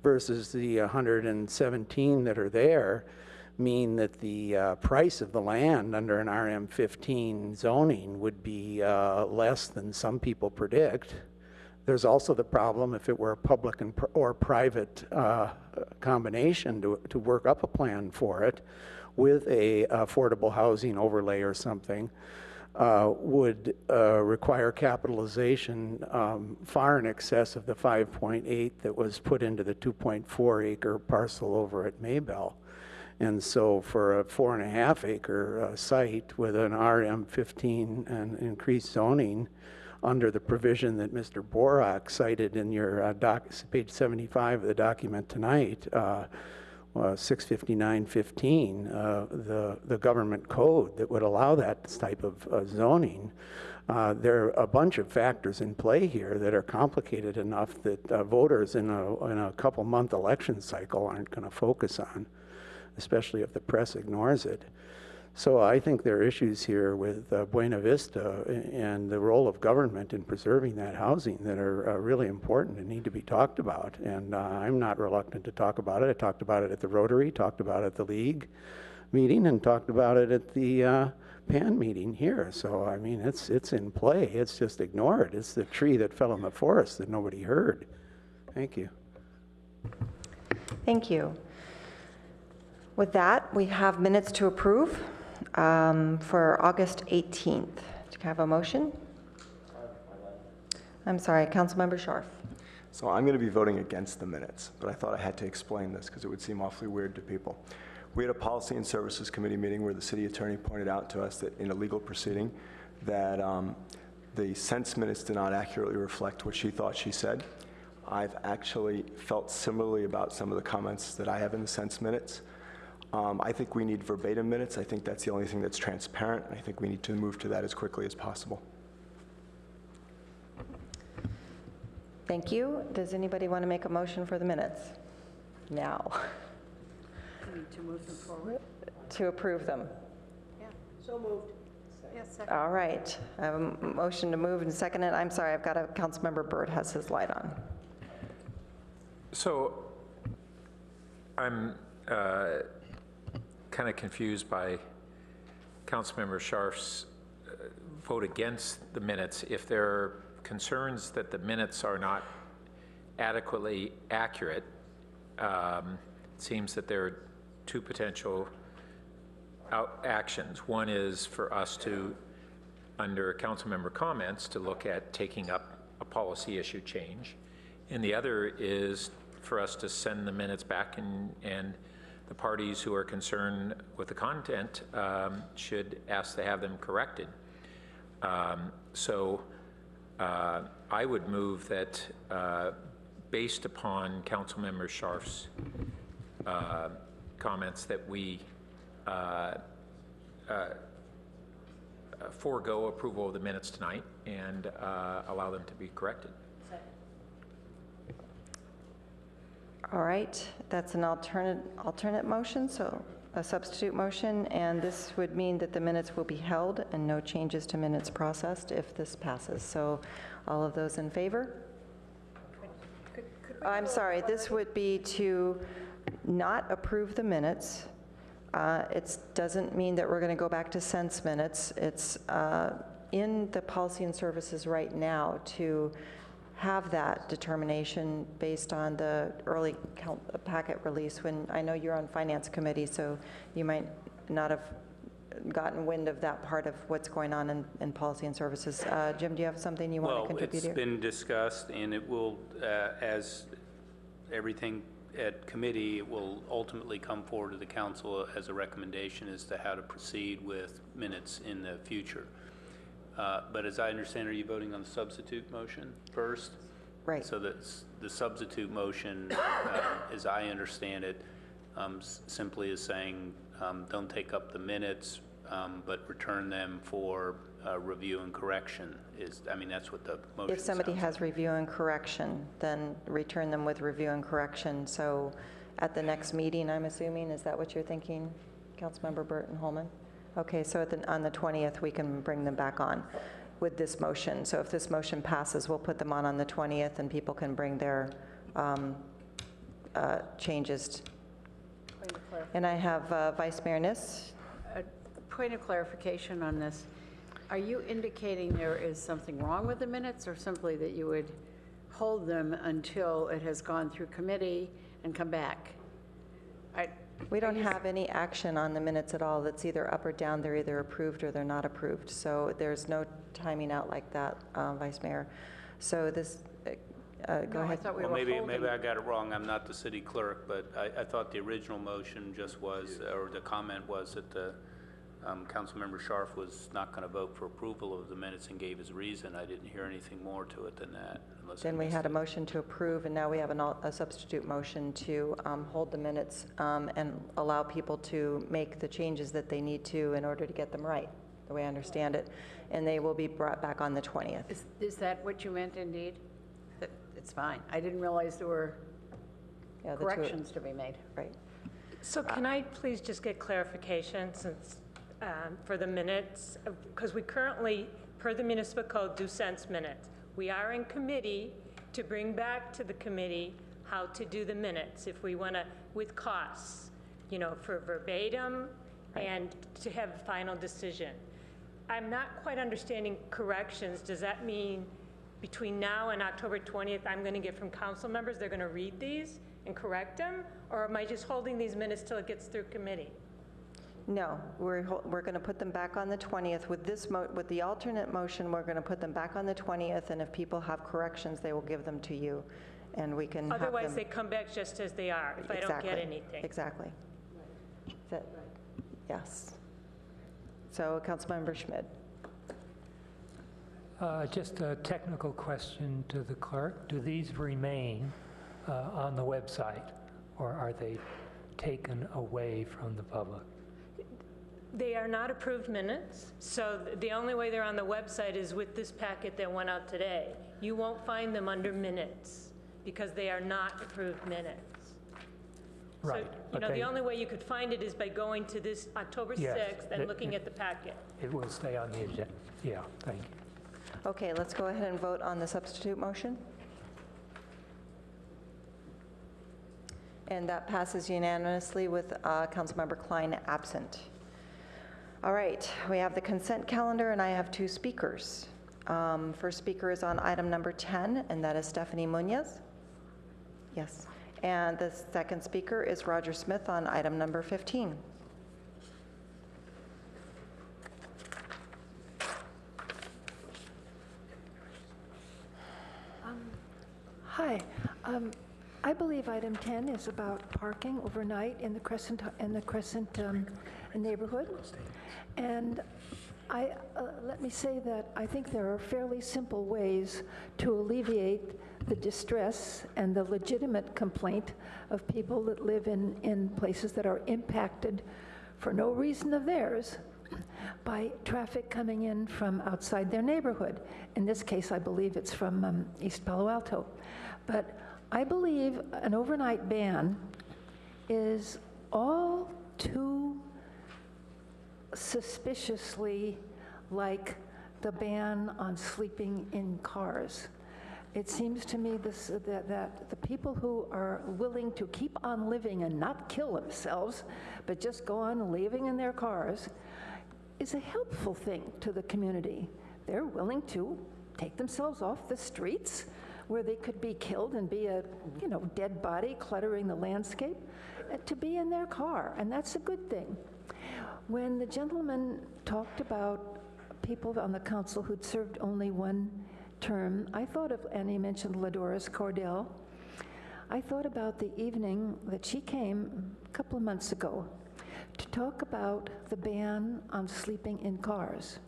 versus the 117 that are there mean that the price of the land under an RM15 zoning would be less than some people predict. There's also the problem, if it were a public or private combination, to work up a plan for it with a affordable housing overlay or something, would require capitalization far in excess of the 5.8 that was put into the 2.4 acre parcel over at Maybell. And so for a 4.5 acre site with an RM15 and increased zoning, under the provision that Mr. Borak cited in your page 75 of the document tonight, 65915, the government code that would allow that type of zoning, there are a bunch of factors in play here that are complicated enough that voters in a couple-month election cycle aren't going to focus on, especially if the press ignores it. So I think there are issues here with Buena Vista and the role of government in preserving that housing that are really important and need to be talked about. And I'm not reluctant to talk about it. I talked about it at the Rotary, talked about it at the League meeting, and talked about it at the PAN meeting here. So, I mean, it's in play. It's just ignored. It's the tree that fell in the forest that nobody heard. Thank you. Thank you. With that, we have minutes to approve for August 18th. Do you have a motion? I'm sorry, Councilmember Scharf. So I'm going to be voting against the minutes, but I thought I had to explain this because it would seem awfully weird to people. We had a Policy and Services Committee meeting where the city attorney pointed out to us that in a legal proceeding that the sense minutes did not accurately reflect what she thought she said. I've actually felt similarly about some of the comments that I have in the sense minutes. I think we need verbatim minutes. I think that's the only thing that's transparent. I think we need to move to that as quickly as possible. Thank you. Does anybody want to make a motion for the minutes? Now, To move them forward? to approve them. Yeah. So moved. Yes, second. All right. I have a motion to move and second it. I'm sorry, I've got a Councilmember Burt has his light on. So I'm kind of confused by Councilmember Scharf's vote against the minutes. If there are concerns that the minutes are not adequately accurate, it seems that there are two potential actions. One is for us to, under council member comments, to look at taking up a policy issue change. And the other is for us to send the minutes back, and the parties who are concerned with the content should ask to have them corrected. So I would move that based upon Councilmember Scharf's comments that we forego approval of the minutes tonight and allow them to be corrected. All right, that's an alternate motion, so a substitute motion, and this would mean that the minutes will be held and no changes to minutes processed if this passes. So all of those in favor? I'm sorry, this would be to not approve the minutes. It doesn't mean that we're going to go back to sense minutes. It's in the policy and services right now to have that determination based on the early packet release. When I know you're on finance committee, so you might not have gotten wind of that part of what's going on in policy and services. Jim, do you have something you want to contribute here? Well, it's been discussed, and it will, as everything at committee, it will ultimately come forward to the council as a recommendation as to how to proceed with minutes in the future. But as I understand, are you voting on the substitute motion first? Right. So the substitute motion, as I understand it, simply is saying don't take up the minutes, but return them for review and correction. I mean, that's what the motion If somebody sounds has like. review and correction, then return them with review and correction. So at the next meeting, I'm assuming, is that what you're thinking, Councilmember Burton Holman? Okay, so on the 20th, we can bring them back on with this motion. So if this motion passes, we'll put them on the 20th, and people can bring their changes. And I have Vice Mayor Niss. A point of clarification on this. Are you indicating there is something wrong with the minutes, or simply that you would hold them until it has gone through committee and come back? We don't have any action on the minutes at all. That's either up or down. They're either approved or they're not approved. So there's no timing out like that, Vice Mayor. So this, go ahead. Well, maybe I got it wrong. I'm not the city clerk, but I thought the original motion just was, or the comment was that the Councilmember Scharf was not going to vote for approval of the minutes and gave his reason. I didn't hear anything more to it than that. Then we had a motion to approve, and now we have a substitute motion to hold the minutes and allow people to make the changes that they need to in order to get them right, the way I understand it. And they will be brought back on the 20th. Is that what you meant indeed? It's fine. I didn't realize there were corrections to be made. Right. So can I please just get clarification since for the minutes? Because we currently, per the municipal code, do sense minutes. We are in committee to bring back to the committee how to do the minutes if we want to, with costs, you know, for verbatim and to have a final decision. I'm not quite understanding corrections. Does that mean between now and October 20th, I'm going to get from council members, they're going to read these and correct them? Or am I just holding these minutes till it gets through committee? No, we're going to put them back on the 20th. With this, with the alternate motion, we're going to put them back on the 20th, and if people have corrections, they will give them to you, and we can have Otherwise, them. they come back just as they are, if I don't get anything. Exactly. Yes. So, Councilmember Schmidt. Just a technical question to the clerk. Do these remain on the website, or are they taken away from the public? They are not approved minutes, so the only way they're on the website is with this packet that went out today. You won't find them under minutes because they are not approved minutes. Right. So, the okay. only way you could find it is by going to this October Yes, 6th and looking at the packet. It will stay on the agenda. Yeah, thank you. Okay, let's go ahead and vote on the substitute motion. And that passes unanimously with Councilmember Klein absent. All right, we have the consent calendar, and I have 2 speakers. First speaker is on item number 10, and that is Stephanie Munoz. Yes. And the second speaker is Roger Smith on item number 15. Hi. I believe item 10 is about parking overnight in the Crescent neighborhood. And let me say that I think there are fairly simple ways to alleviate the distress and the legitimate complaint of people that live in places that are impacted for no reason of theirs by traffic coming in from outside their neighborhood. In this case, I believe it's from East Palo Alto. But I believe an overnight ban is all too suspiciously like the ban on sleeping in cars. It seems to me that the people who are willing to keep on living and not kill themselves, but just go on living in their cars, is a helpful thing to the community. They're willing to take themselves off the streets where they could be killed and be a dead body cluttering the landscape, to be in their car, and that's a good thing. When the gentleman talked about people on the council who'd served only 1 term, I thought of, and he mentioned LaDoris Cordell, I thought about the evening that she came a couple of months ago to talk about the ban on sleeping in cars.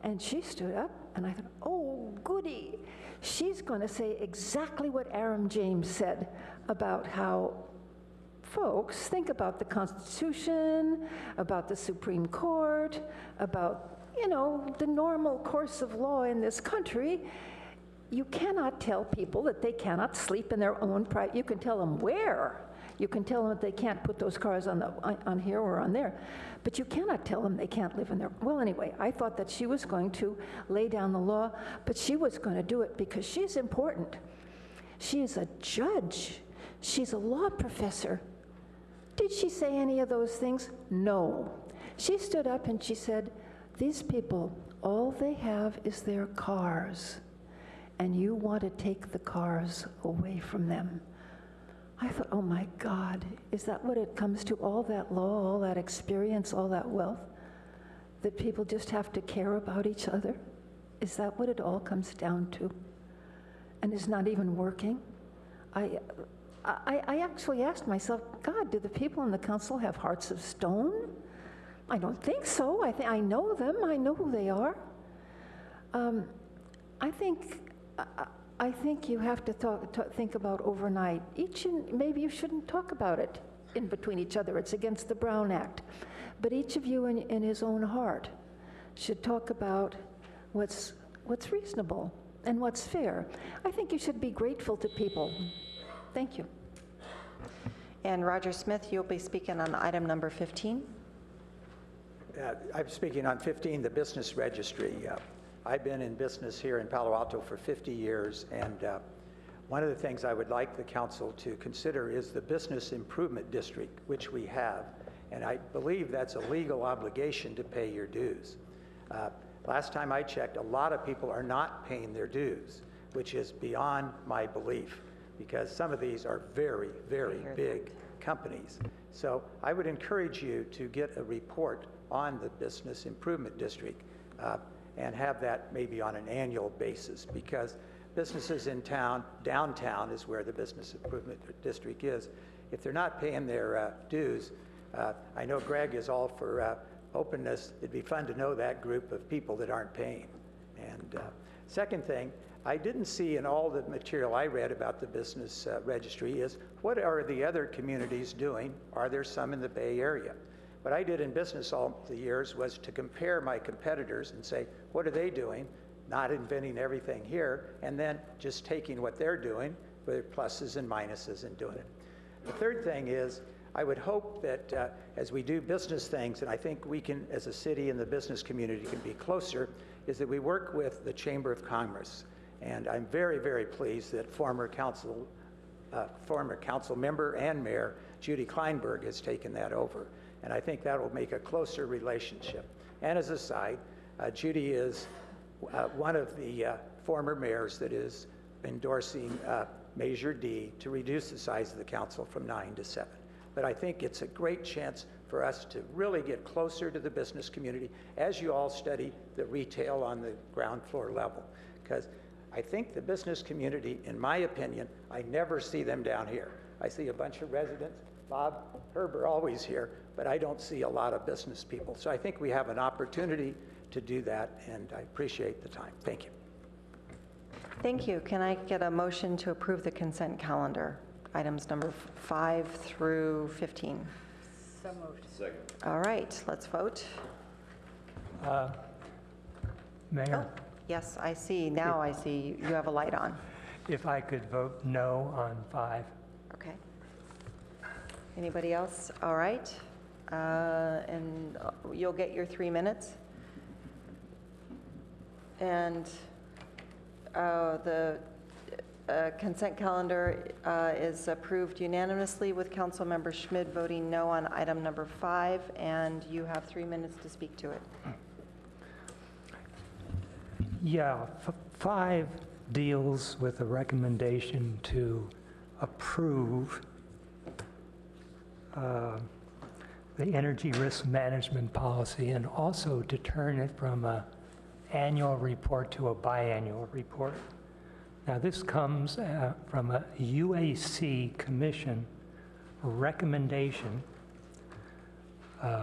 And she stood up, and I thought, oh, goody. She's going to say exactly what Aram James said about how folks think about the Constitution, about the Supreme Court, about, the normal course of law in this country. You cannot tell people that they cannot sleep in their own private. You can tell them where. You can tell them that they can't put those cars on here or on there, but you cannot tell them they can't live in their. Well, anyway, I thought that she was going to lay down the law, but she was going to do it because she's important. She is a judge. She's a law professor. Did she say any of those things? No. She stood up and she said, these people, all they have is their cars, and you want to take the cars away from them. I thought, oh my God, is that what it comes to? All that law, all that experience, all that wealth, that people just have to care about each other? Is that what it all comes down to? And is not even working? I actually asked myself, God, do the people in the council have hearts of stone? I don't think so. I know them. I know who they are. I think you have to think about overnight. Maybe you shouldn't talk about it in between each other. It's against the Brown Act. But each of you in his own heart should talk about what's reasonable and what's fair. I think you should be grateful to people. Thank you. And Roger Smith, you'll be speaking on item number 15. I'm speaking on 15, the business registry. I've been in business here in Palo Alto for 50 years, and one of the things I would like the council to consider is the business improvement district, which we have, and I believe that's a legal obligation to pay your dues. Last time I checked, a lot of people are not paying their dues, which is beyond my belief, because some of these are very, very big companies. So I would encourage you to get a report on the business improvement district and have that maybe on an annual basis, because businesses in town, downtown is where the business improvement district is. If they're not paying their dues, I know Greg is all for openness. It'd be fun to know that group of people that aren't paying. And second thing, I didn't see in all the material I read about the business registry is what are the other communities doing? Are there some in the Bay Area? What I did in business all the years was to compare my competitors and say, what are they doing? Not inventing everything here, and then just taking what they're doing, with pluses and minuses, and doing it. The third thing is, I would hope that as we do business things, and I think we can, as a city and the business community, can be closer, is that we work with the Chamber of Commerce. And I'm very, very pleased that former council member and mayor Judy Kleinberg has taken that over. And I think that will make a closer relationship. And as a side, Judy is one of the former mayors that is endorsing Measure D to reduce the size of the council from 9 to 7. But I think it's a great chance for us to really get closer to the business community as you all study the retail on the ground floor level. Because I think the business community, in my opinion, I never see them down here. I see a bunch of residents. Bob, Herb are always here, but I don't see a lot of business people. So I think we have an opportunity to do that, and I appreciate the time. Thank you. Thank you. Can I get a motion to approve the consent calendar, items number 5 through 15? So moved. Second. All right, let's vote. Mayor? Oh, yes, I see. Now I see you have a light on. If I could vote no on 5. Okay. Anybody else? All right. And you'll get your 3 minutes. And the consent calendar is approved unanimously with Councilmember Schmid voting no on item number 5, and you have 3 minutes to speak to it. Yeah, 5 deals with a recommendation to approve the energy risk management policy and also to turn it from an annual report to a biannual report. Now, this comes from a UAC Commission recommendation,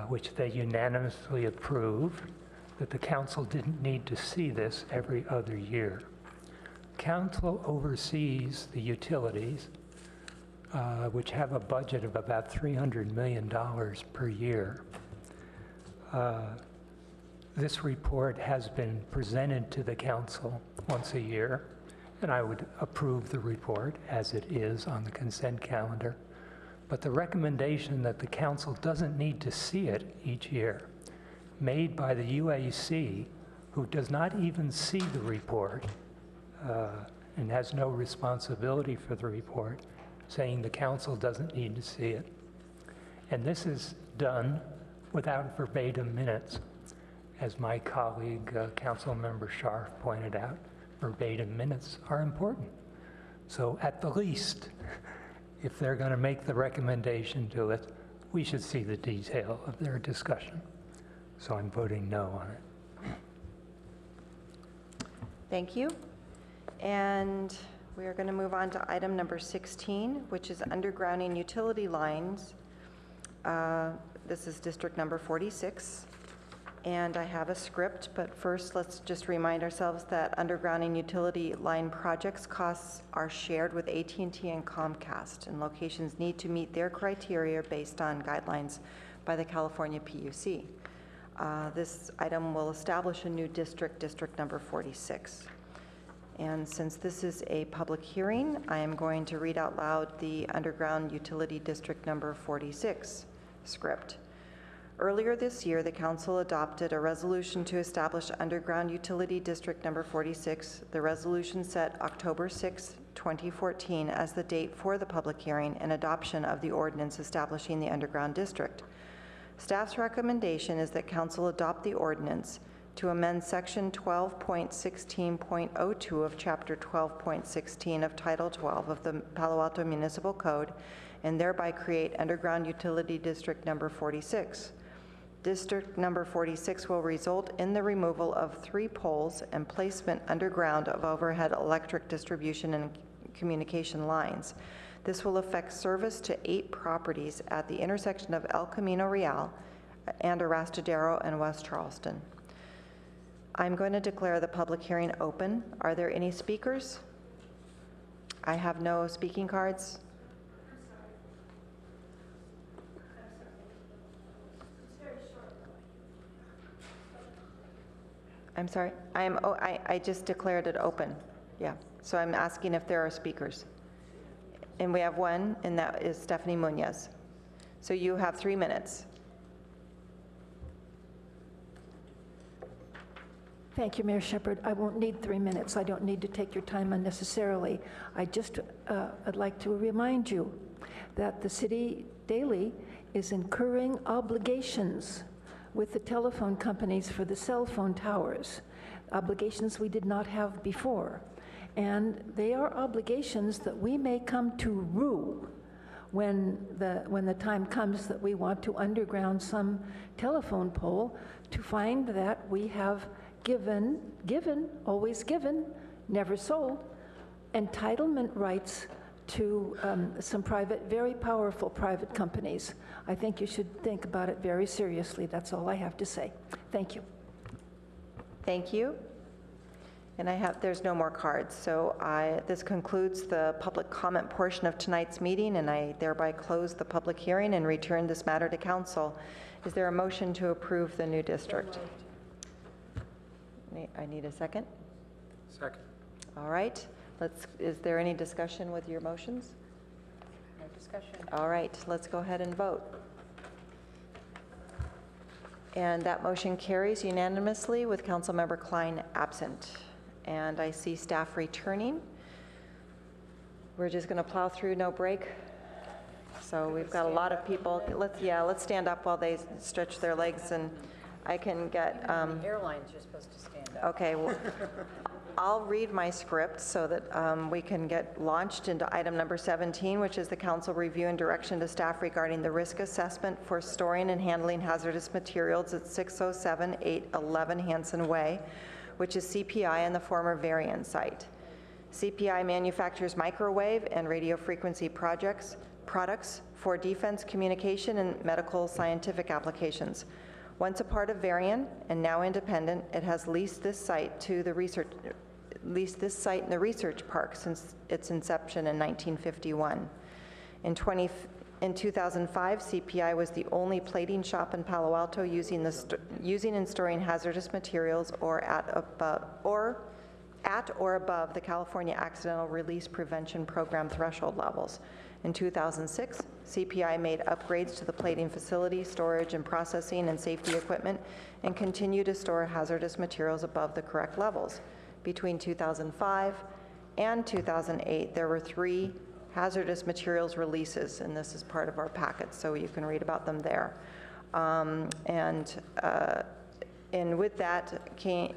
which they unanimously approved, that the council didn't need to see this every other year. Council oversees the utilities, which have a budget of about $300 million per year. This report has been presented to the council once a year, and I would approve the report as it is on the consent calendar. But the recommendation that the council doesn't need to see it each year, made by the UAC, who does not even see the report and has no responsibility for the report, saying the council doesn't need to see it. And this is done without verbatim minutes. As my colleague, Councilmember Scharf, pointed out, verbatim minutes are important. So at the least, if they're going to make the recommendation to it, we should see the detail of their discussion. So I'm voting no on it. Thank you. And we are going to move on to item number 16, which is undergrounding utility lines. This is district number 46. And I have a script, but first let's just remind ourselves that undergrounding utility line projects costs are shared with AT&T and Comcast, and locations need to meet their criteria based on guidelines by the California PUC. This item will establish a new district, district number 46. And since this is a public hearing, I am going to read out loud the underground utility district number 46 script. Earlier this year, the council adopted a resolution to establish underground utility district number 46. The resolution set October 6, 2014 as the date for the public hearing and adoption of the ordinance establishing the underground district. Staff's recommendation is that council adopt the ordinance to amend section 12.16.02 of chapter 12.16 of title 12 of the Palo Alto Municipal Code and thereby create underground utility district number 46. District number 46 will result in the removal of 3 poles and placement underground of overhead electric distribution and communication lines. This will affect service to 8 properties at the intersection of El Camino Real and Arastadero and West Charleston. I'm going to declare the public hearing open. Are there any speakers? I have no speaking cards. I'm sorry? I just declared it open. Yeah. So I'm asking if there are speakers. And we have one, and that is Stephanie Munoz. So you have 3 minutes. Thank you, Mayor Shepherd. I won't need 3 minutes. I don't need to take your time unnecessarily. I'd like to remind you that the city daily is incurring obligations with the telephone companies for the cell phone towers, obligations we did not have before. And they are obligations that we may come to rue when the time comes that we want to underground some telephone pole, to find that we have always given, never sold, entitlement rights to some very powerful private companies. I think you should think about it very seriously. That's all I have to say. Thank you. Thank you. And there's no more cards. So this concludes the public comment portion of tonight's meeting, and I thereby close the public hearing and return this matter to council. Is there a motion to approve the new district? I need a second. Second. All right. Is there any discussion with your motions? No discussion. All right, let's go ahead and vote. And that motion carries unanimously with Councilmember Klein absent. And I see staff returning. We're just going to plow through, no break. So we've got a lot of people. Let's stand up while they stretch their legs, and I can get. Airlines, you're supposed to stand up. Okay. Well, I'll read my script so that we can get launched into item number 17, which is the council review and direction to staff regarding the risk assessment for storing and handling hazardous materials at 607-811 Hanson Way, which is CPI and the former Varian site. CPI manufactures microwave and radio frequency products for defense, communication, and medical scientific applications. Once a part of Varian and now independent, it has leased this site in the research park since its inception in 1951. In 2005, CPI was the only plating shop in Palo Alto using and storing hazardous materials at or above the California Accidental Release Prevention Program threshold levels. In 2006, CPI made upgrades to the plating facility, storage and processing and safety equipment, and continued to store hazardous materials above the correct levels. Between 2005 and 2008, there were 3 hazardous materials releases, and this is part of our packet, so you can read about them there. And with that came,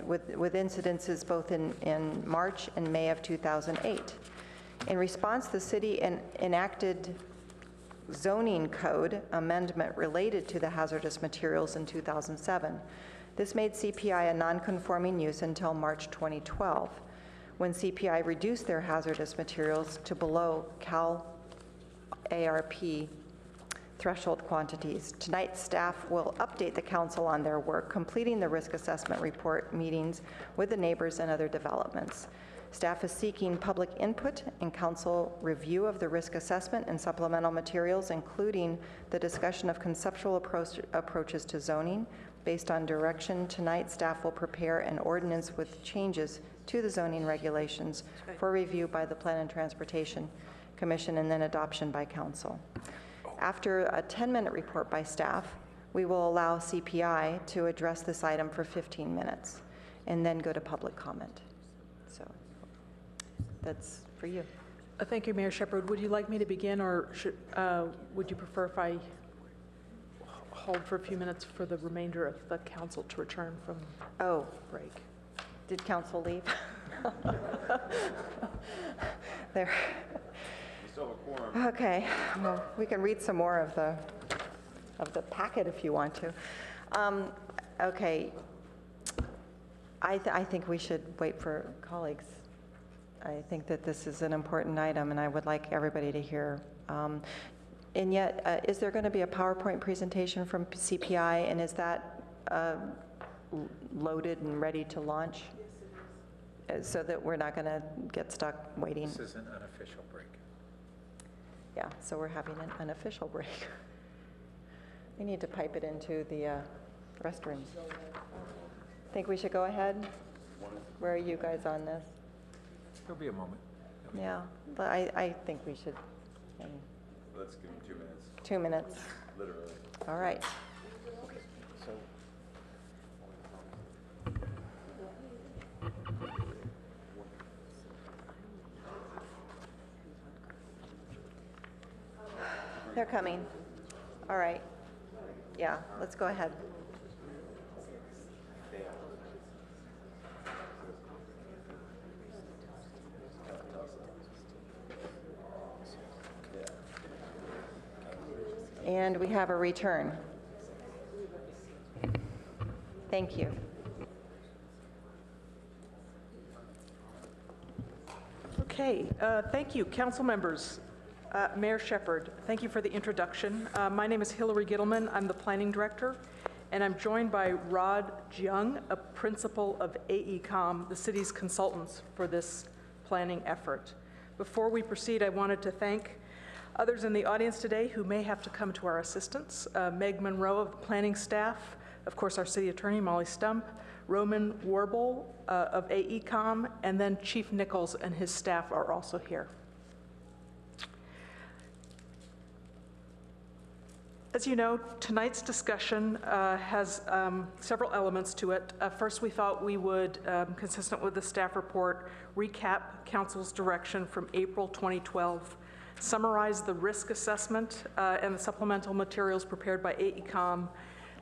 with incidences both in March and May of 2008. In response, the city enacted zoning code amendment related to the hazardous materials in 2007. This made CPI a non-conforming use until March 2012, when CPI reduced their hazardous materials to below Cal ARP threshold quantities. Tonight, staff will update the council on their work, completing the risk assessment report meetings with the neighbors and other developments. Staff is seeking public input and council review of the risk assessment and supplemental materials, including the discussion of conceptual approaches to zoning. Based on direction, tonight staff will prepare an ordinance with changes to the zoning regulations for review by the Plan and Transportation Commission and then adoption by council. After a 10-minute report by staff, we will allow CPI to address this item for 15 minutes and then go to public comment. So that's for you. Thank you, Mayor Shepherd. Would you like me to begin, or would you prefer if I hold for a few minutes for the remainder of the council to return from break? Did council leave? There. Okay, well, we can read some more of the packet if you want to. Okay, I think we should wait for colleagues. I think that this is an important item, and I would like everybody to hear. And yet, is there going to be a PowerPoint presentation from CPI, and is that loaded and ready to launch? So that we're not going to get stuck waiting. This is an unofficial break. Yeah, so we're having an unofficial break. We need to pipe it into the Restrooms. Think we should go ahead? Where are you guys on this? There'll be a moment. Yeah, but I think we should. Let's give them 2 minutes. 2 minutes. Literally. All right. So. They're coming. All right. Yeah, let's go ahead. And we have a return. Thank you. Okay, thank you, council members. Mayor Shepherd, thank you for the introduction. My name is Hillary Gittleman. I'm the planning director, and I'm joined by Rod Jung, a principal of AECOM, the city's consultants for this planning effort. Before we proceed, I wanted to thank others in the audience today who may have to come to our assistance. Meg Monroe of the planning staff, of course our city attorney, Molly Stump, Roman Warble of AECOM, and then Chief Nichols and his staff are also here. As you know, tonight's discussion has several elements to it. First, we thought we would, consistent with the staff report, recap Council's direction from April 2012, summarize the risk assessment and the supplemental materials prepared by AECOM,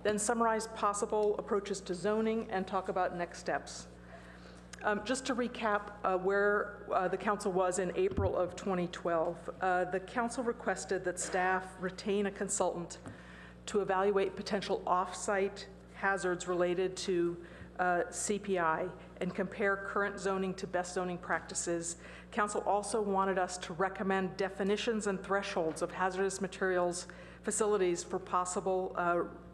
then summarize possible approaches to zoning and talk about next steps. Just to recap where the council was in April of 2012, the council requested that staff retain a consultant to evaluate potential off-site hazards related to CPI and compare current zoning to best zoning practices. Council also wanted us to recommend definitions and thresholds of hazardous materials facilities for possible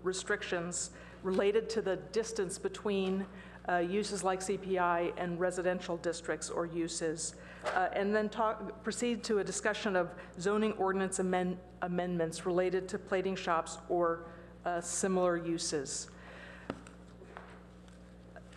restrictions related to the distance between uses like CPI and residential districts or uses, and then proceed to a discussion of zoning ordinance amendments related to plating shops or similar uses.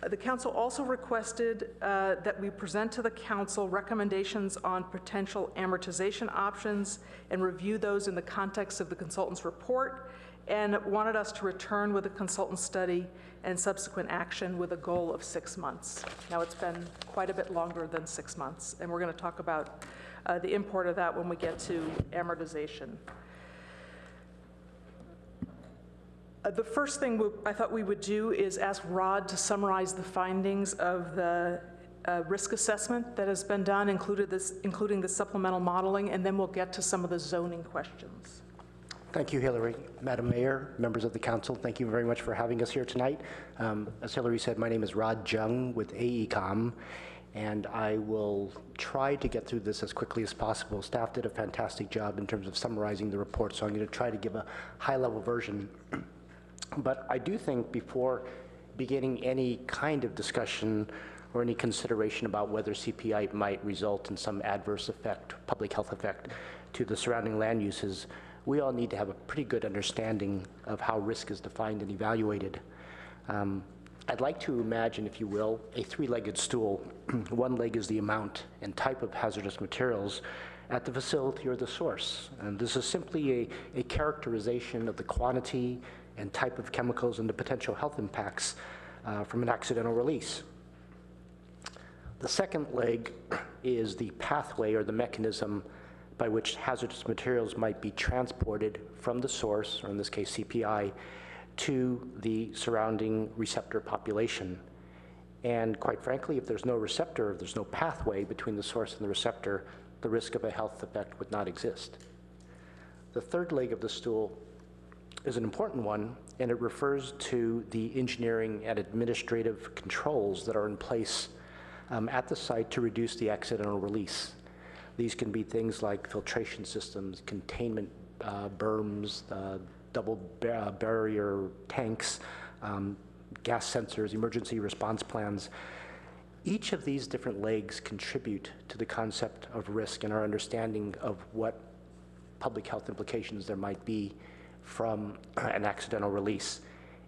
The council also requested that we present to the council recommendations on potential amortization options and review those in the context of the consultant's report, and wanted us to return with a consultant study and subsequent action with a goal of 6 months. Now, it's been quite a bit longer than 6 months, and we're going to talk about the import of that when we get to amortization. The first thing I thought we would do is ask Rod to summarize the findings of the risk assessment that has been done, including the supplemental modeling, and then we'll get to some of the zoning questions. Thank you, Hillary. Madam Mayor, members of the council, thank you very much for having us here tonight. As Hillary said, my name is Rod Jung with AECOM, and I will try to get through this as quickly as possible. Staff did a fantastic job in terms of summarizing the report, so I'm going to try to give a high-level version. But I do think before beginning any kind of discussion or any consideration about whether CPI might result in some adverse effect, public health effect, to the surrounding land uses, we all need to have a pretty good understanding of how risk is defined and evaluated. I'd like to imagine, if you will, a three-legged stool. One leg is the amount and type of hazardous materials at the facility or the source. And this is simply a characterization of the quantity and type of chemicals and the potential health impacts from an accidental release. The second leg is the pathway or the mechanism by which hazardous materials might be transported from the source, or in this case CPI, to the surrounding receptor population. And quite frankly, if there's no receptor, if there's no pathway between the source and the receptor, the risk of a health effect would not exist. The third leg of the stool is an important one, and it refers to the engineering and administrative controls that are in place at the site to reduce the accidental release. These can be things like filtration systems, containment berms, double barrier tanks, gas sensors, emergency response plans. Each of these different legs contribute to the concept of risk and our understanding of what public health implications there might be from an accidental release.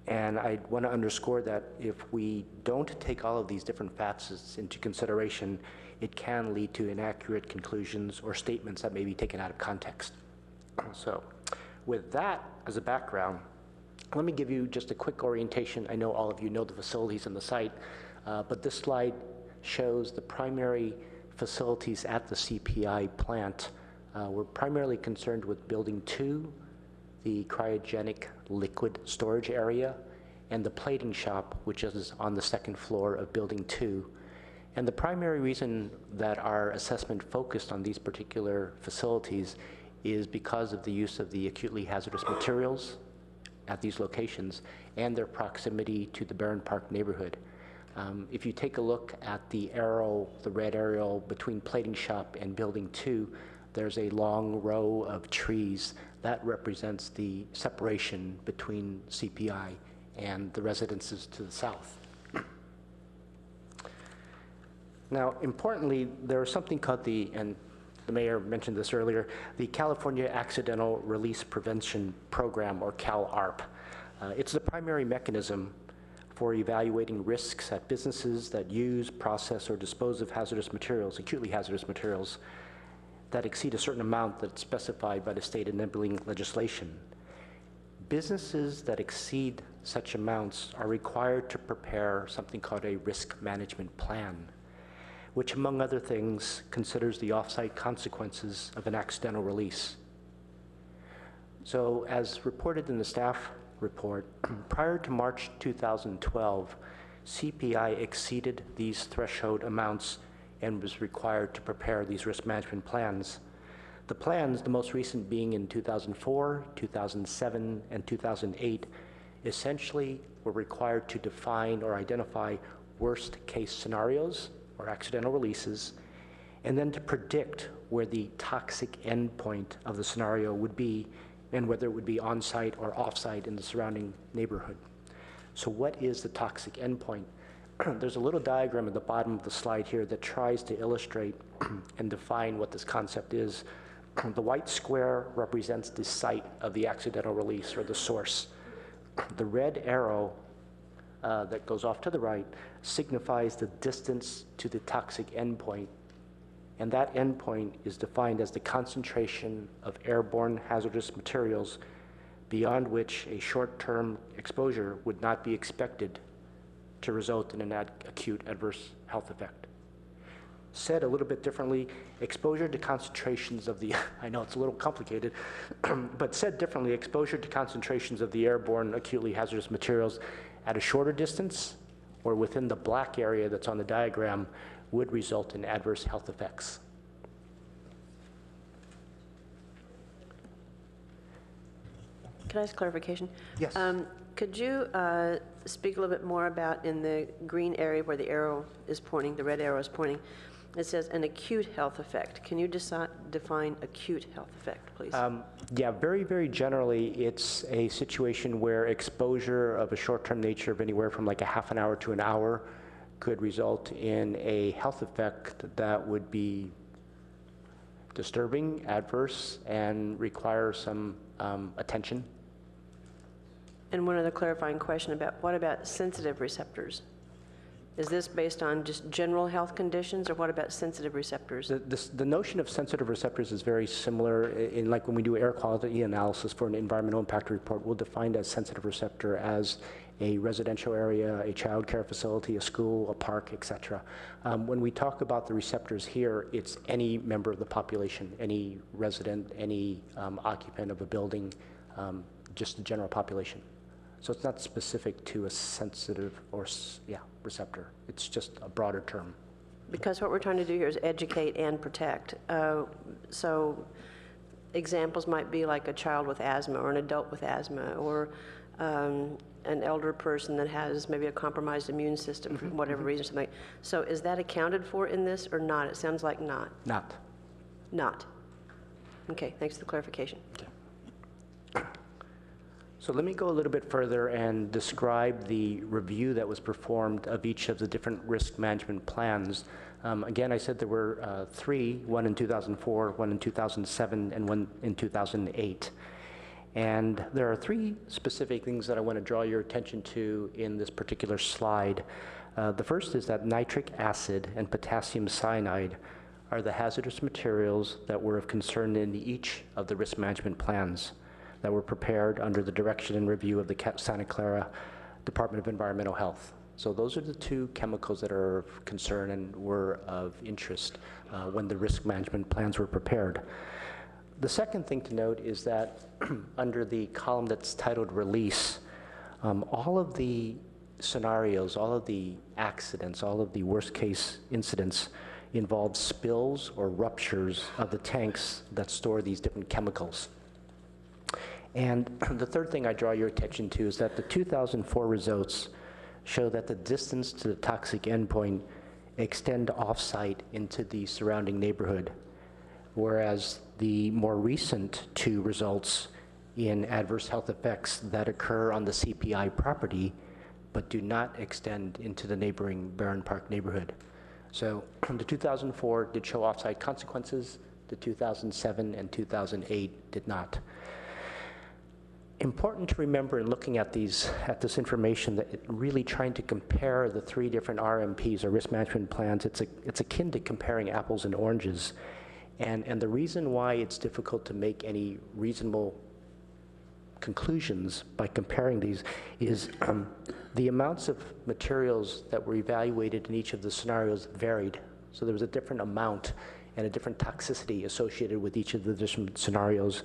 And I want to underscore that if we don't take all of these different facets into consideration, it can lead to inaccurate conclusions or statements that may be taken out of context. So with that as a background, let me give you just a quick orientation. I know all of you know the facilities and the site, but this slide shows the primary facilities at the CPI plant. We're primarily concerned with Building 2, the cryogenic liquid storage area, and the plating shop, which is on the second floor of Building 2. And the primary reason that our assessment focused on these particular facilities is because of the use of the acutely hazardous materials at these locations and their proximity to the Barron Park neighborhood. If you take a look at the arrow, the red arrow between plating shop and Building 2, there's a long row of trees that represents the separation between CPI and the residences to the south. Now, importantly, there's something called and the mayor mentioned this earlier, the California Accidental Release Prevention Program, or CalARP. It's the primary mechanism for evaluating risks at businesses that use, process, or dispose of hazardous materials, acutely hazardous materials, that exceed a certain amount that's specified by the state enabling legislation. Businesses that exceed such amounts are required to prepare something called a risk management plan, which, among other things, considers the off-site consequences of an accidental release. So, as reported in the staff report, prior to March 2012, CPI exceeded these threshold amounts and was required to prepare these risk management plans. The plans, the most recent being in 2004, 2007, and 2008, essentially were required to define or identify worst-case scenarios or accidental releases, and then to predict where the toxic endpoint of the scenario would be and whether it would be on-site or off-site in the surrounding neighborhood. So what is the toxic endpoint? There's a little diagram at the bottom of the slide here that tries to illustrate and define what this concept is. The white square represents the site of the accidental release, or the source. The red arrow that goes off to the right signifies the distance to the toxic endpoint, and that endpoint is defined as the concentration of airborne hazardous materials beyond which a short-term exposure would not be expected to result in an acute adverse health effect. Said a little bit differently, exposure to concentrations of the, I know it's a little complicated, but said differently, exposure to concentrations of the airborne acutely hazardous materials at a shorter distance or within the black area that's on the diagram would result in adverse health effects. Can I ask clarification? Yes. Could you speak a little bit more about in the green area where the arrow is pointing, the red arrow is pointing, it says an acute health effect. Can you define acute health effect, please? Yeah, very, very generally, it's a situation where exposure of a short-term nature of anywhere from like a half an hour to an hour could result in a health effect that would be disturbing, adverse, and require some attention. And one other clarifying question about, what about sensitive receptors? Is this based on just general health conditions, or what about sensitive receptors? The notion of sensitive receptors is very similar in, like, when we do air quality analysis for an environmental impact report, we'll define as sensitive receptor as a residential area, a child care facility, a school, a park, etc. When we talk about the receptors here, it's any member of the population, any resident, any occupant of a building, just the general population. So it's not specific to a sensitive or, receptor. It's just a broader term. Because what we're trying to do here is educate and protect. So examples might be like a child with asthma, or an adult with asthma, or an elder person that has maybe a compromised immune system for whatever reason. Something. So is that accounted for in this or not? It sounds like not. Not. Not. Okay, thanks for the clarification. Okay. So let me go a little bit further and describe the review that was performed of each of the different risk management plans. Again, I said there were three, one in 2004, one in 2007, and one in 2008. And there are three specific things that I want to draw your attention to in this particular slide. The first is that nitric acid and potassium cyanide are the hazardous materials that were of concern in each of the risk management plans that were prepared under the direction and review of the Santa Clara Department of Environmental Health. So those are the two chemicals that are of concern and were of interest when the risk management plans were prepared. The second thing to note is that under the column that's titled release, all of the scenarios, all of the accidents, all of the worst case incidents involve spills or ruptures of the tanks that store these different chemicals. And the third thing I draw your attention to is that the 2004 results show that the distance to the toxic endpoint extend off-site into the surrounding neighborhood, whereas the more recent two results in adverse health effects that occur on the CPI property but do not extend into the neighboring Barron Park neighborhood. So the 2004 did show off-site consequences, the 2007 and 2008 did not. Important to remember in looking at this information that really trying to compare the three different RMPs or risk management plans, it's akin to comparing apples and oranges. And the reason why it's difficult to make any reasonable conclusions by comparing these is the amounts of materials that were evaluated in each of the scenarios varied. So there was a different amount and a different toxicity associated with each of the different scenarios.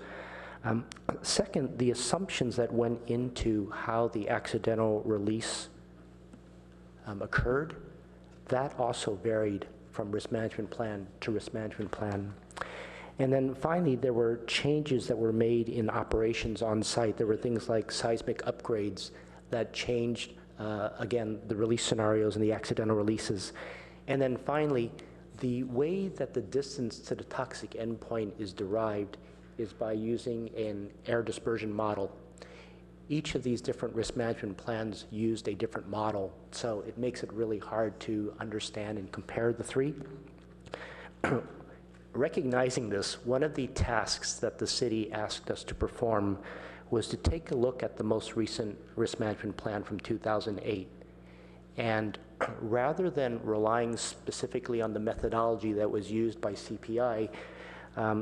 Second, the assumptions that went into how the accidental release occurred, that also varied from risk management plan to risk management plan. And then finally, there were changes that were made in operations on site. There were things like seismic upgrades that changed, again, the release scenarios and the accidental releases. And then finally, the way that the distance to the toxic endpoint is derived is by using an air dispersion model. Each of these different risk management plans used a different model, so it makes it really hard to understand and compare the three. Recognizing this, one of the tasks that the city asked us to perform was to take a look at the most recent risk management plan from 2008. And rather than relying specifically on the methodology that was used by CPI,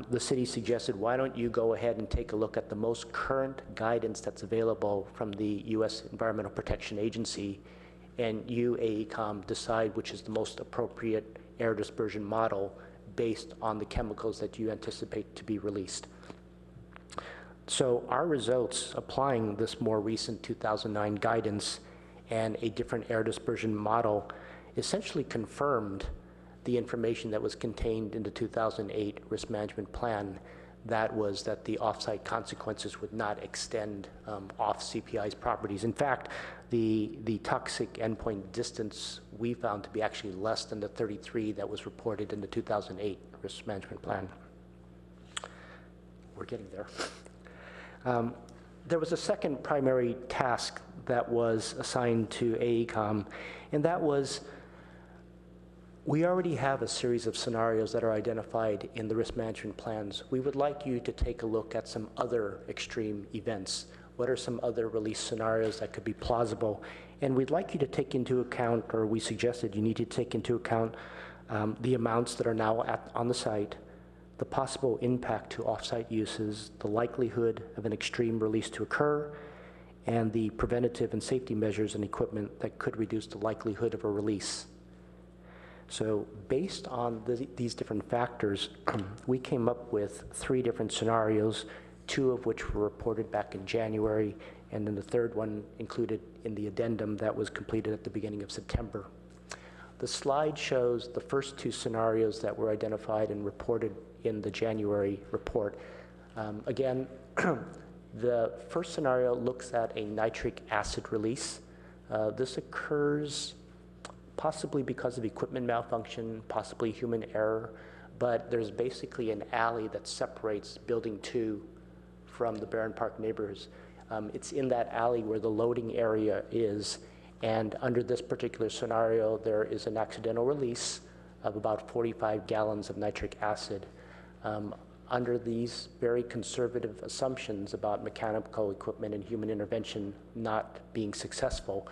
the city suggested, why don't you go ahead and take a look at the most current guidance that's available from the U.S. Environmental Protection Agency, and you, AECOM, decide which is the most appropriate air dispersion model based on the chemicals that you anticipate to be released. So our results applying this more recent 2009 guidance and a different air dispersion model essentially confirmed the information that was contained in the 2008 risk management plan. That was that the off-site consequences would not extend off CPI's properties. In fact, the toxic endpoint distance we found to be actually less than the 33 that was reported in the 2008 risk management plan. We're getting there. There was a second primary task that was assigned to AECOM, and that was, we already have a series of scenarios that are identified in the risk management plans. We would like you to take a look at some other extreme events. What are some other release scenarios that could be plausible? And we'd like you to take into account, or we suggested you need to take into account the amounts that are now on the site, the possible impact to off-site uses, the likelihood of an extreme release to occur, and the preventative and safety measures and equipment that could reduce the likelihood of a release. So based on these different factors, we came up with 3 different scenarios, 2 of which were reported back in January, and then the third one included in the addendum that was completed at the beginning of September. The slide shows the first 2 scenarios that were identified and reported in the January report. Again, the first scenario looks at a nitric acid release. This occurs possibly because of equipment malfunction, possibly human error, but there's basically an alley that separates Building 2 from the Barron Park neighborhoods. It's in that alley where the loading area is, and under this particular scenario, there is an accidental release of about 45 gallons of nitric acid. under these very conservative assumptions about mechanical equipment and human intervention not being successful,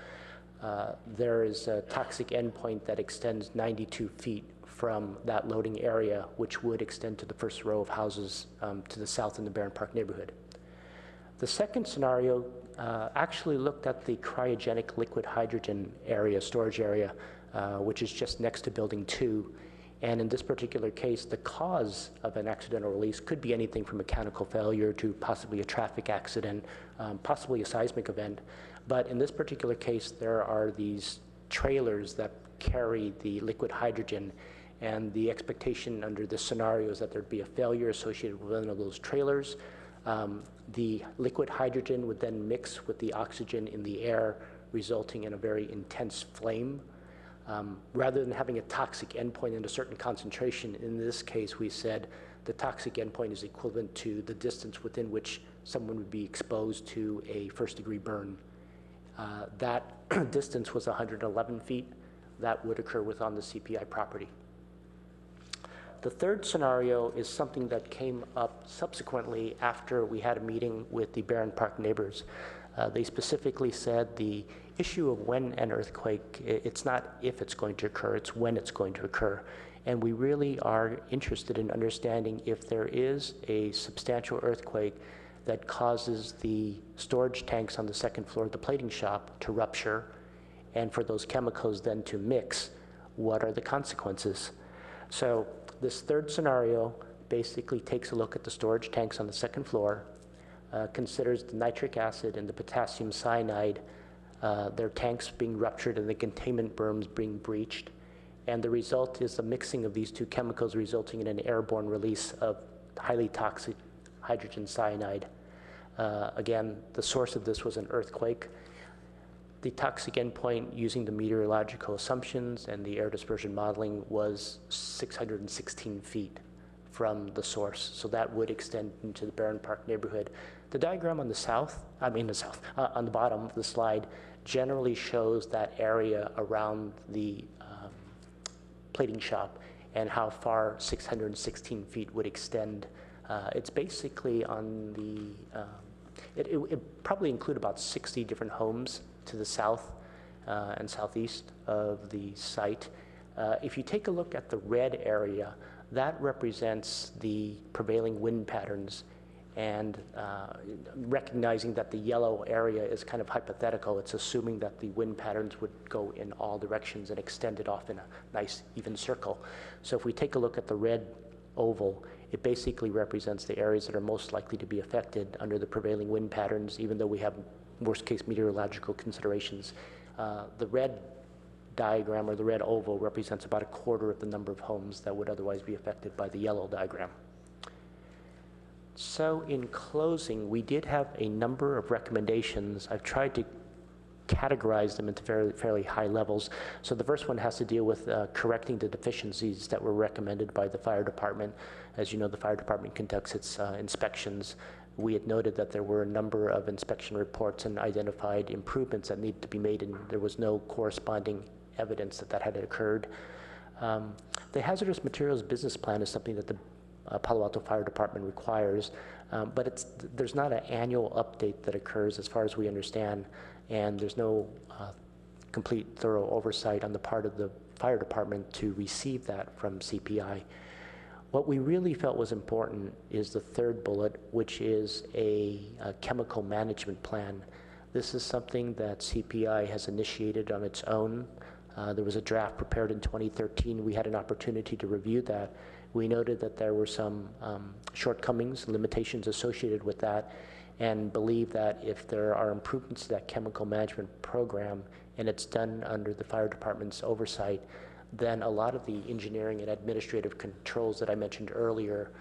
there is a toxic endpoint that extends 92 feet from that loading area, which would extend to the first row of houses to the south in the Barron Park neighborhood. The second scenario actually looked at the cryogenic liquid hydrogen area, storage area, which is just next to Building 2. And in this particular case, the cause of an accidental release could be anything from mechanical failure to possibly a traffic accident, possibly a seismic event. But in this particular case, there are these trailers that carry the liquid hydrogen, and the expectation under this scenario is that there'd be a failure associated with one of those trailers. The liquid hydrogen would then mix with the oxygen in the air, resulting in a very intense flame. Rather than having a toxic endpoint in a certain concentration, in this case we said the toxic endpoint is equivalent to the distance within which someone would be exposed to a first-degree burn. That distance was 111 feet. That would occur within the CPI property. The third scenario is something that came up subsequently after we had a meeting with the Barron Park neighbors. They specifically said the issue of when an earthquake, it's not if it's going to occur, it's when it's going to occur. And we really are interested in understanding if there is a substantial earthquake that causes the storage tanks on the second floor of the plating shop to rupture, and for those chemicals then to mix, what are the consequences? So this third scenario basically takes a look at the storage tanks on the second floor, considers the nitric acid and the potassium cyanide, their tanks being ruptured and the containment berms being breached. And the result is the mixing of these two chemicals resulting in an airborne release of highly toxic hydrogen cyanide. Again, the source of this was an earthquake. The toxic endpoint using the meteorological assumptions and the air dispersion modeling was 616 feet from the source. So that would extend into the Barron Park neighborhood. The diagram on the on the bottom of the slide generally shows that area around the plating shop and how far 616 feet would extend. It's basically on the, it probably include about 60 different homes to the south and southeast of the site. If you take a look at the red area, that represents the prevailing wind patterns, and recognizing that the yellow area is kind of hypothetical. It's assuming that the wind patterns would go in all directions and extend it off in a nice even circle. So if we take a look at the red oval, it basically represents the areas that are most likely to be affected under the prevailing wind patterns, even though we have worst case meteorological considerations. The red diagram, or the red oval, represents about a quarter of the number of homes that would otherwise be affected by the yellow diagram. So in closing, we did have a number of recommendations. I've tried to categorize them into fairly high levels. So the first one has to deal with correcting the deficiencies that were recommended by the fire department. As you know, the fire department conducts its inspections. We had noted that there were a number of inspection reports and identified improvements that needed to be made, and there was no corresponding evidence that that had occurred. The hazardous materials business plan is something that the Palo Alto Fire Department requires, but there's not an annual update that occurs as far as we understand, and there's no complete thorough oversight on the part of the fire department to receive that from CPI. What we really felt was important is the third bullet, which is a chemical management plan. This is something that CPI has initiated on its own. There was a draft prepared in 2013. We had an opportunity to review that. We noted that there were some shortcomings, limitations associated with that, and believe that if there are improvements to that chemical management program and it's done under the fire department's oversight, then a lot of the engineering and administrative controls that I mentioned earlier,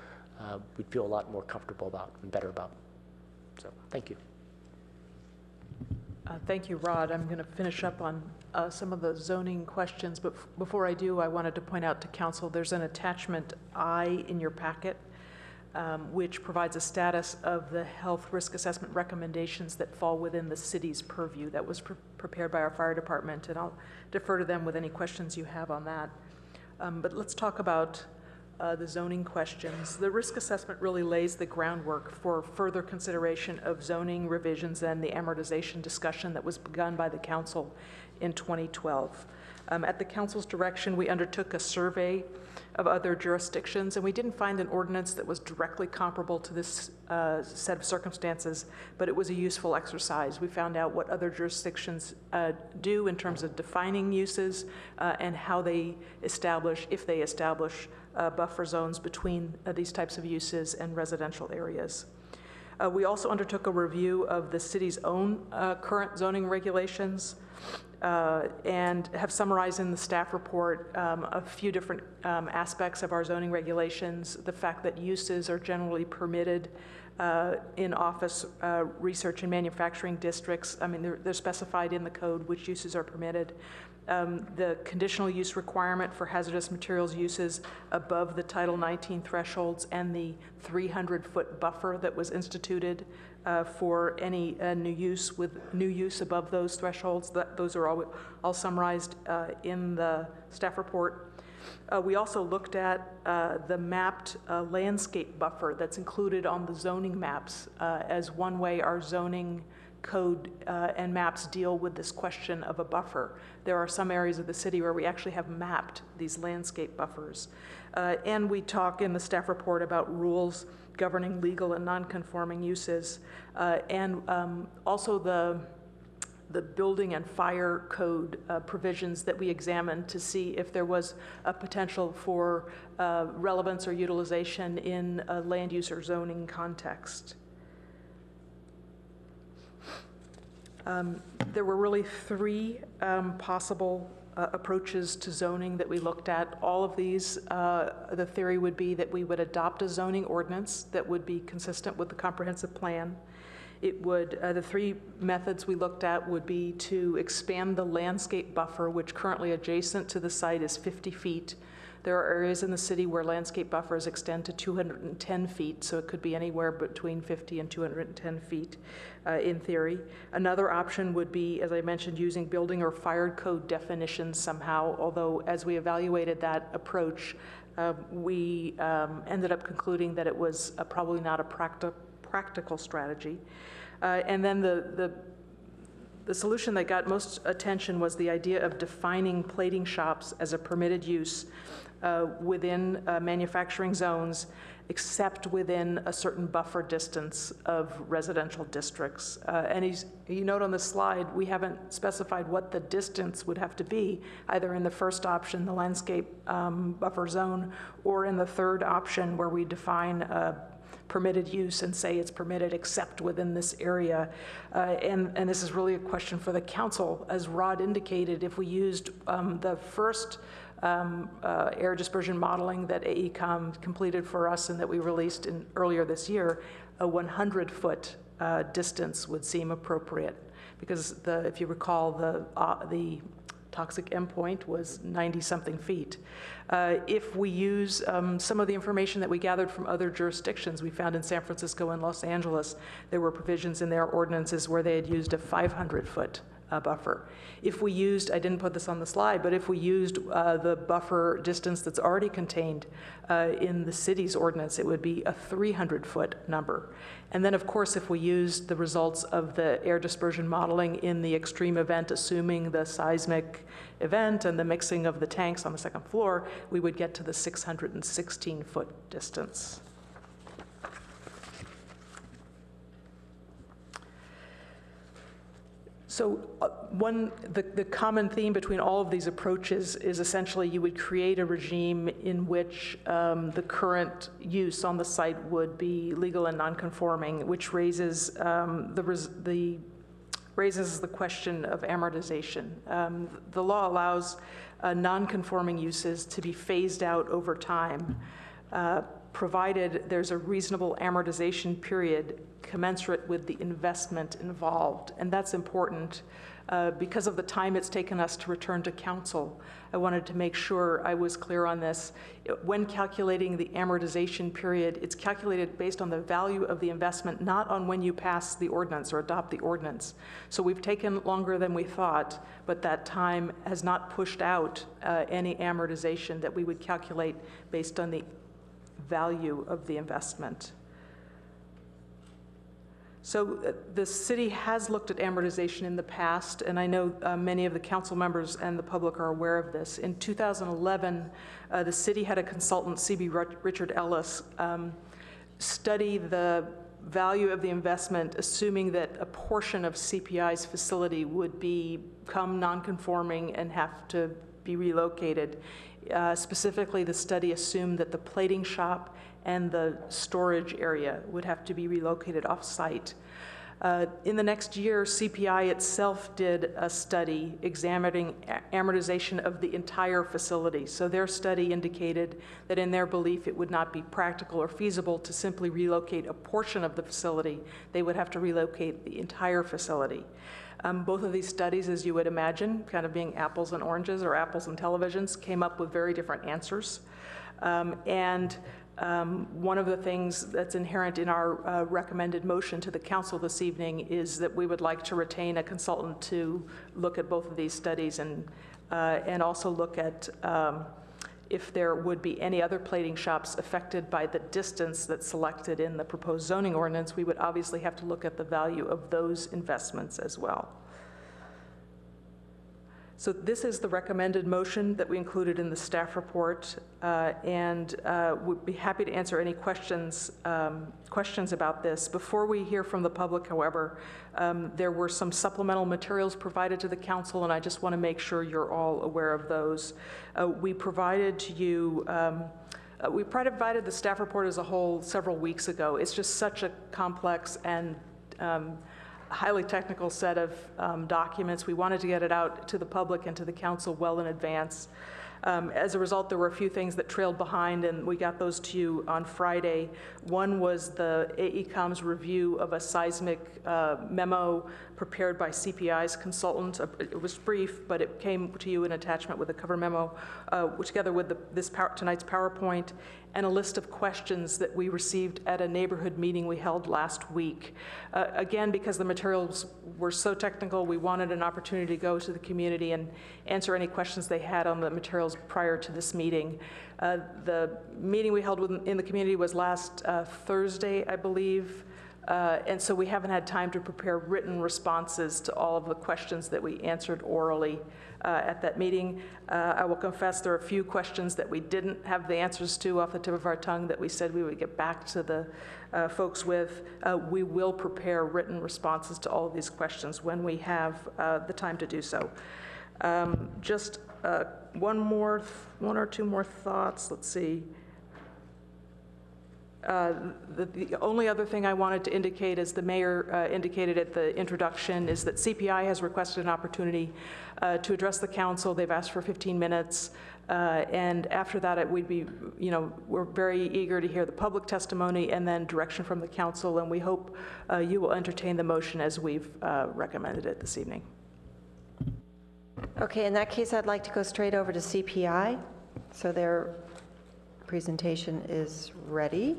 we'd feel a lot more comfortable about and better about. So, thank you. Thank you, Rod. I'm going to finish up on some of the zoning questions, but before I do, I wanted to point out to Council there's an attachment I in your packet, which provides a status of the health risk assessment recommendations that fall within the city's purview. That was prepared by our fire department, and I'll defer to them with any questions you have on that. But let's talk about the zoning questions. The risk assessment really lays the groundwork for further consideration of zoning revisions and the amortization discussion that was begun by the council in 2012. At the council's direction, we undertook a survey of other jurisdictions, and we didn't find an ordinance that was directly comparable to this set of circumstances, but it was a useful exercise. We found out what other jurisdictions do in terms of defining uses and how they establish, if they establish, buffer zones between these types of uses and residential areas. We also undertook a review of the city's own current zoning regulations, and have summarized in the staff report a few different aspects of our zoning regulations. The fact that uses are generally permitted in office, research, and manufacturing districts. I mean, they're specified in the code which uses are permitted. The conditional use requirement for hazardous materials uses above the Title 19 thresholds, and the 300-foot buffer that was instituted for any new use above those thresholds. Those are all summarized in the staff report. We also looked at the mapped landscape buffer that's included on the zoning maps as one way our zoning code and maps deal with this question of a buffer. There are some areas of the city where we actually have mapped these landscape buffers. And we talk in the staff report about rules governing legal and non-conforming uses, and also the building and fire code provisions that we examined to see if there was a potential for relevance or utilization in a land use or zoning context. There were really three possible approaches to zoning that we looked at. All of these, the theory would be that we would adopt a zoning ordinance that would be consistent with the comprehensive plan. It would, the three methods we looked at would be to expand the landscape buffer, which currently adjacent to the site is 50 feet. There are areas in the city where landscape buffers extend to 210 feet, so it could be anywhere between 50 and 210 feet in theory. Another option would be, as I mentioned, using building or fire code definitions somehow, although as we evaluated that approach, we ended up concluding that it was probably not a practical strategy. And then the solution that got most attention was the idea of defining plating shops as a permitted use within manufacturing zones, except within a certain buffer distance of residential districts. And you note on the slide, we haven't specified what the distance would have to be, either in the first option, the landscape buffer zone, or in the third option where we define permitted use and say it's permitted except within this area. And this is really a question for the council. As Rod indicated, if we used the first air dispersion modeling that AECOM completed for us and that we released earlier this year, a 100-foot distance would seem appropriate, because if you recall, the toxic endpoint was 90-something feet. If we use some of the information that we gathered from other jurisdictions, we found in San Francisco and Los Angeles, there were provisions in their ordinances where they had used a 500-foot buffer. If we used, I didn't put this on the slide, but if we used the buffer distance that's already contained in the city's ordinance, it would be a 300-foot number. And then, of course, if we used the results of the air dispersion modeling in the extreme event, assuming the seismic event and the mixing of the tanks on the second floor, we would get to the 616-foot distance. So the common theme between all of these approaches is essentially you would create a regime in which the current use on the site would be legal and non-conforming, which raises raises the question of amortization. The law allows non-conforming uses to be phased out over time, provided there's a reasonable amortization period commensurate with the investment involved. And that's important because of the time it's taken us to return to council. I wanted to make sure I was clear on this. When calculating the amortization period, it's calculated based on the value of the investment, not on when you pass the ordinance or adopt the ordinance. So we've taken longer than we thought, but that time has not pushed out any amortization that we would calculate based on the value of the investment. So the city has looked at amortization in the past, and I know many of the council members and the public are aware of this. In 2011, the city had a consultant, C.B. Richard Ellis, study the value of the investment, assuming that a portion of CPI's facility would become non-conforming and have to be relocated. Specifically, the study assumed that the plating shop and the storage area would have to be relocated off-site. In the next year, CPI itself did a study examining amortization of the entire facility. So their study indicated that in their belief it would not be practical or feasible to simply relocate a portion of the facility. They would have to relocate the entire facility. Both of these studies, as you would imagine, kind of being apples and oranges or apples and televisions, came up with very different answers. One of the things that's inherent in our recommended motion to the council this evening is that we would like to retain a consultant to look at both of these studies and also look at if there would be any other plating shops affected by the distance that's selected in the proposed zoning ordinance. We would obviously have to look at the value of those investments as well. So this is the recommended motion that we included in the staff report, and we'd be happy to answer any questions about this. Before we hear from the public, however, there were some supplemental materials provided to the council, and I just want to make sure you're all aware of those. We provided to you we provided the staff report as a whole several weeks ago. It's just such a complex and highly technical set of documents. We wanted to get it out to the public and to the council well in advance. As a result, there were a few things that trailed behind, and we got those to you on Friday. One was the AECOM's review of a seismic memo prepared by CPI's consultant. It was brief, but it came to you in attachment with a cover memo, together with tonight's PowerPoint, and a list of questions that we received at a neighborhood meeting we held last week. Again, because the materials were so technical, we wanted an opportunity to go to the community and answer any questions they had on the materials prior to this meeting. The meeting we held in the community was last Thursday, I believe. And so we haven't had time to prepare written responses to all of the questions that we answered orally at that meeting. I will confess there are a few questions that we didn't have the answers to off the tip of our tongue that we said we would get back to the folks with. We will prepare written responses to all of these questions when we have the time to do so. Just one or two more thoughts. Let's see. The only other thing I wanted to indicate, as the mayor indicated at the introduction, is that CPI has requested an opportunity to address the council. They've asked for 15 minutes. And after that, we're very eager to hear the public testimony and then direction from the council. And we hope you will entertain the motion as we've recommended it this evening. Okay, in that case, I'd like to go straight over to CPI. So their presentation is ready,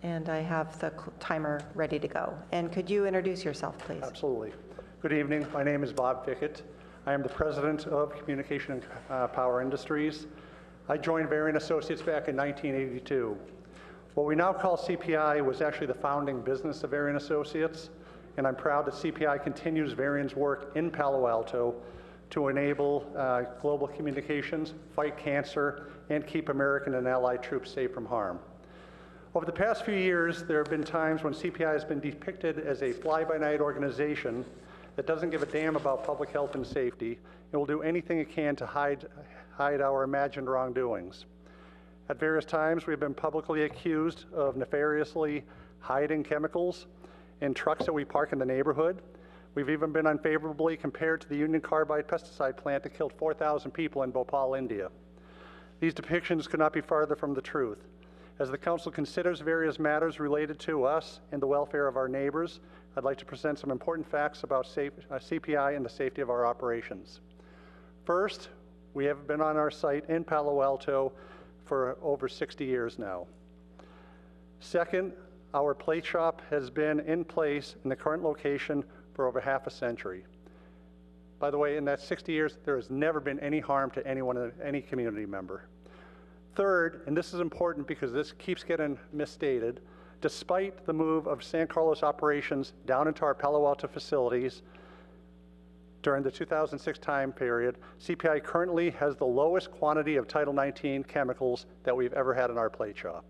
and I have the timer ready to go. And could you introduce yourself, please? Absolutely. Good evening. My name is Bob Pickett. I am the president of Communication and Power Industries. I joined Varian Associates back in 1982. What we now call CPI was actually the founding business of Varian Associates, and I'm proud that CPI continues Varian's work in Palo Alto to enable global communications, fight cancer, and keep American and allied troops safe from harm. Over the past few years, there have been times when CPI has been depicted as a fly-by-night organization that doesn't give a damn about public health and safety and will do anything it can to hide our imagined wrongdoings. At various times, we've been publicly accused of nefariously hiding chemicals in trucks that we park in the neighborhood. We've even been unfavorably compared to the Union Carbide pesticide plant that killed 4,000 people in Bhopal, India. These depictions could not be farther from the truth. As the council considers various matters related to us and the welfare of our neighbors, I'd like to present some important facts about CPI and the safety of our operations. First, we have been on our site in Palo Alto for over 60 years now. Second, our plate shop has been in place in the current location for over half a century. By the way, in that 60 years, there has never been any harm to anyone, any community member. Third, and this is important because this keeps getting misstated, despite the move of San Carlos operations down into our Palo Alto facilities during the 2006 time period, CPI currently has the lowest quantity of Title 19 chemicals that we've ever had in our plate shop.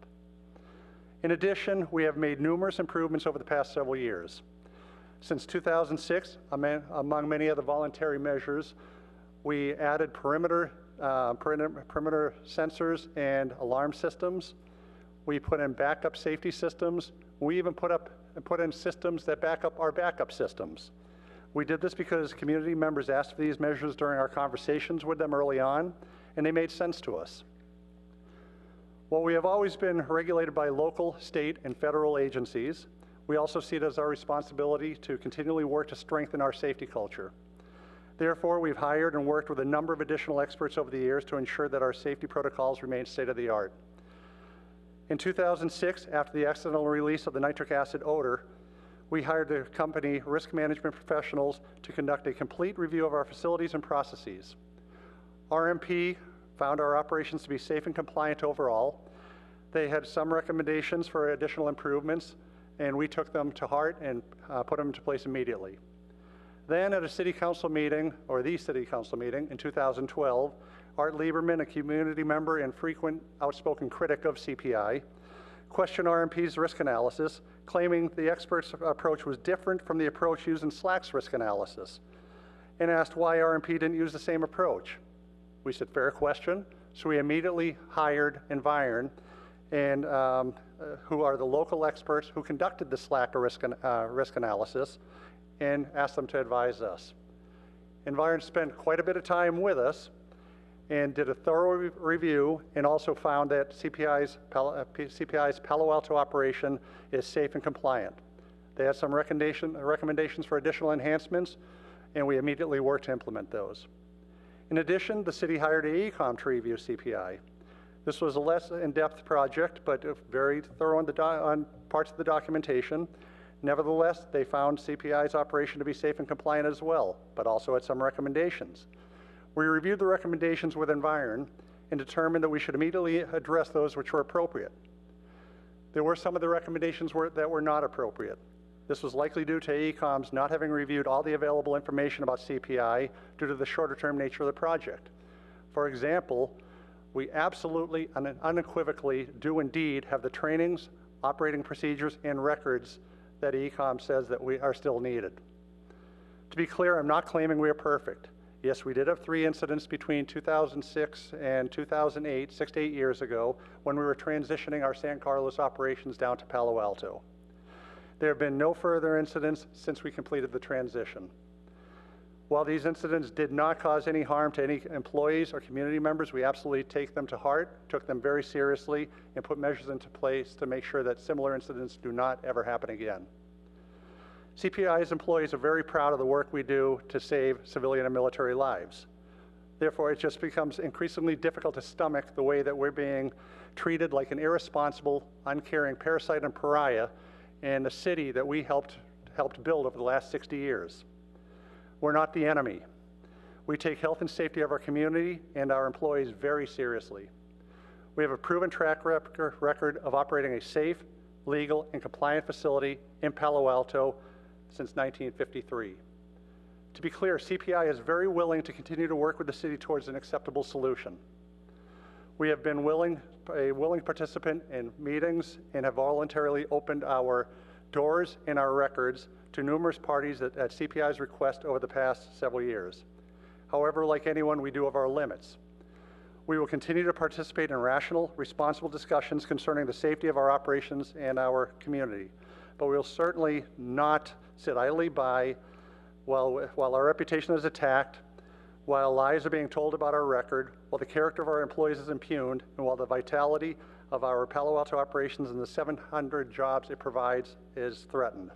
In addition, we have made numerous improvements over the past several years. Since 2006, among many other voluntary measures, we added perimeter sensors and alarm systems. We put in backup safety systems. We even put in systems that back up our backup systems. We did this because community members asked for these measures during our conversations with them early on, and they made sense to us. While we have always been regulated by local, state, and federal agencies, we also see it as our responsibility to continually work to strengthen our safety culture. Therefore, we've hired and worked with a number of additional experts over the years to ensure that our safety protocols remain state-of-the-art. In 2006, after the accidental release of the nitric acid odor, we hired the company Risk Management Professionals to conduct a complete review of our facilities and processes. RMP found our operations to be safe and compliant overall. They had some recommendations for additional improvements, and we took them to heart and put them into place immediately. Then at a city council meeting, or the city council meeting in 2012, Art Lieberman, a community member and frequent outspoken critic of CPI, questioned RMP's risk analysis, claiming the expert's approach was different from the approach used in SLAC's risk analysis, and asked why RMP didn't use the same approach. We said, fair question, so we immediately hired Environ, and who are the local experts who conducted the SLAC risk analysis, and asked them to advise us. Environ spent quite a bit of time with us and did a thorough review, and also found that CPI's Palo Alto operation is safe and compliant. They had some recommendations for additional enhancements, and we immediately worked to implement those. In addition, the city hired AECOM to review CPI. This was a less in-depth project, but very thorough on parts of the documentation. Nevertheless, they found CPI's operation to be safe and compliant as well, but also had some recommendations. We reviewed the recommendations with Environ and determined that we should immediately address those which were appropriate. There were some of the recommendations that were not appropriate. This was likely due to AECOM's not having reviewed all the available information about CPI due to the shorter-term nature of the project. For example, we absolutely and unequivocally do indeed have the trainings, operating procedures, and records that AECOM says that we are still needed. To be clear, I'm not claiming we are perfect. Yes, we did have 3 incidents between 2006 and 2008, 6 to 8 years ago, when we were transitioning our San Carlos operations down to Palo Alto. There have been no further incidents since we completed the transition. While these incidents did not cause any harm to any employees or community members, we absolutely take them to heart, took them very seriously, and put measures into place to make sure that similar incidents do not ever happen again. CPI's employees are very proud of the work we do to save civilian and military lives. Therefore, it just becomes increasingly difficult to stomach the way that we're being treated like an irresponsible, uncaring parasite and pariah in the city that we helped build over the last 60 years. We're not the enemy. We take health and safety of our community and our employees very seriously. We have a proven track record of operating a safe, legal, and compliant facility in Palo Alto since 1953. To be clear, CPI is very willing to continue to work with the city towards an acceptable solution. We have been a willing participant in meetings and have voluntarily opened our doors and our records to numerous parties at CPI's request over the past several years. However, like anyone, we do have our limits. We will continue to participate in rational, responsible discussions concerning the safety of our operations and our community, but we will certainly not sit idly by while our reputation is attacked, while lies are being told about our record, while the character of our employees is impugned, and while the vitality of our Palo Alto operations and the 700 jobs it provides is threatened.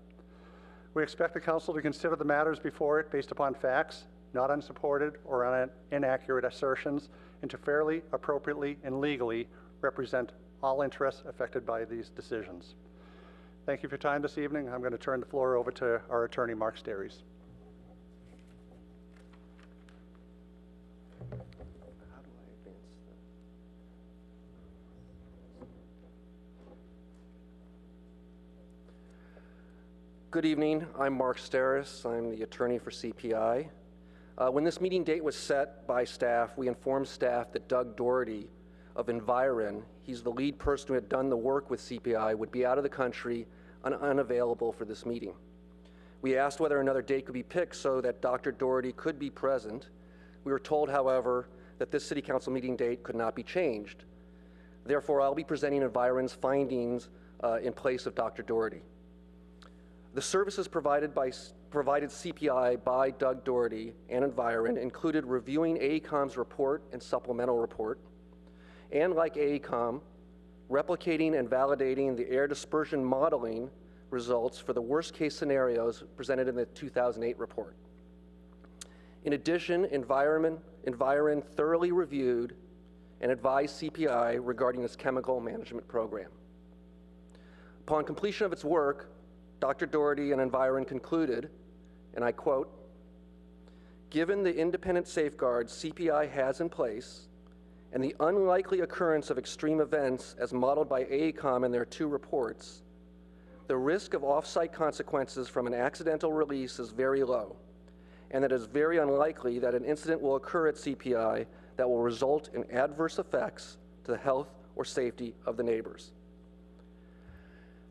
We expect the council to consider the matters before it based upon facts, not unsupported or inaccurate assertions, and to fairly, appropriately, and legally represent all interests affected by these decisions. Thank you for your time this evening. I'm going to turn the floor over to our attorney, Mark Steries. Good evening. I'm Mark Steris. I'm the attorney for CPI. When this meeting date was set by staff, we informed staff that Doug Doherty of Environ, he's the lead person who had done the work with CPI, would be out of the country and unavailable for this meeting. We asked whether another date could be picked so that Dr. Doherty could be present. We were told, however, that this City Council meeting date could not be changed. Therefore, I'll be presenting Environ's findings in place of Dr. Doherty. The services provided CPI by Doug Doherty and Environ included reviewing AECOM's report and supplemental report, and like AECOM, replicating and validating the air dispersion modeling results for the worst case scenarios presented in the 2008 report. In addition, Environ thoroughly reviewed and advised CPI regarding its chemical management program. Upon completion of its work, Dr. Doherty and Environ concluded, and I quote, "Given the independent safeguards CPI has in place and the unlikely occurrence of extreme events as modeled by AECOM in their 2 reports, the risk of off-site consequences from an accidental release is very low, and it is very unlikely that an incident will occur at CPI that will result in adverse effects to the health or safety of the neighbors."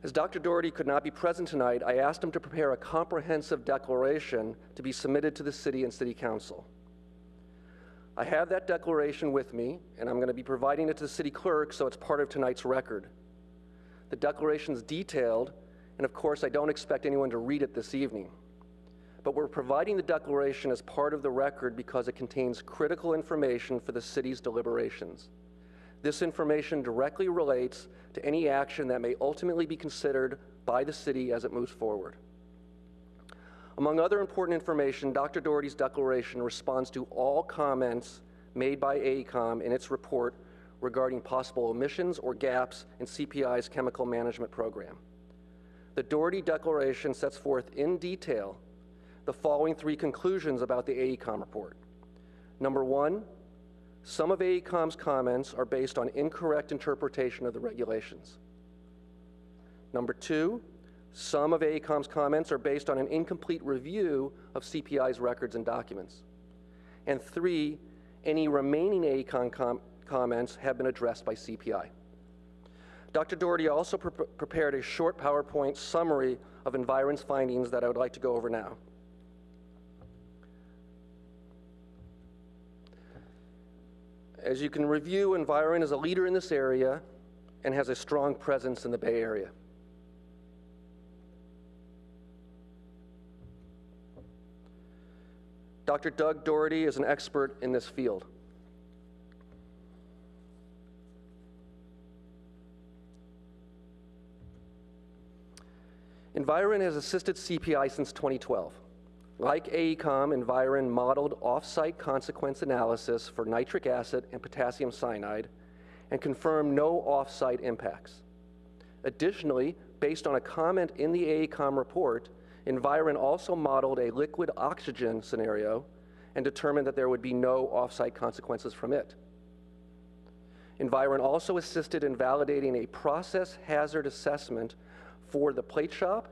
As Dr. Doherty could not be present tonight, I asked him to prepare a comprehensive declaration to be submitted to the city and city council. I have that declaration with me, and I'm going to be providing it to the city clerk so it's part of tonight's record. The declaration is detailed, and of course, I don't expect anyone to read it this evening. But we're providing the declaration as part of the record because it contains critical information for the city's deliberations. This information directly relates to any action that may ultimately be considered by the city as it moves forward. Among other important information, Dr. Doherty's declaration responds to all comments made by AECOM in its report regarding possible omissions or gaps in CPI's chemical management program. The Doherty declaration sets forth in detail the following 3 conclusions about the AECOM report. Number 1, some of AECOM's comments are based on incorrect interpretation of the regulations. Number 2, some of AECOM's comments are based on an incomplete review of CPI's records and documents. And 3, any remaining AECOM comments have been addressed by CPI. Dr. Doherty also prepared a short PowerPoint summary of Environ's findings that I would like to go over now. As you can review, Environ is a leader in this area and has a strong presence in the Bay Area. Dr. Doug Doherty is an expert in this field. Environ has assisted CPI since 2012. Like AECOM, Environ modeled off-site consequence analysis for nitric acid and potassium cyanide and confirmed no off-site impacts. Additionally, based on a comment in the AECOM report, Environ also modeled a liquid oxygen scenario and determined that there would be no off-site consequences from it. Environ also assisted in validating a process hazard assessment for the plate shop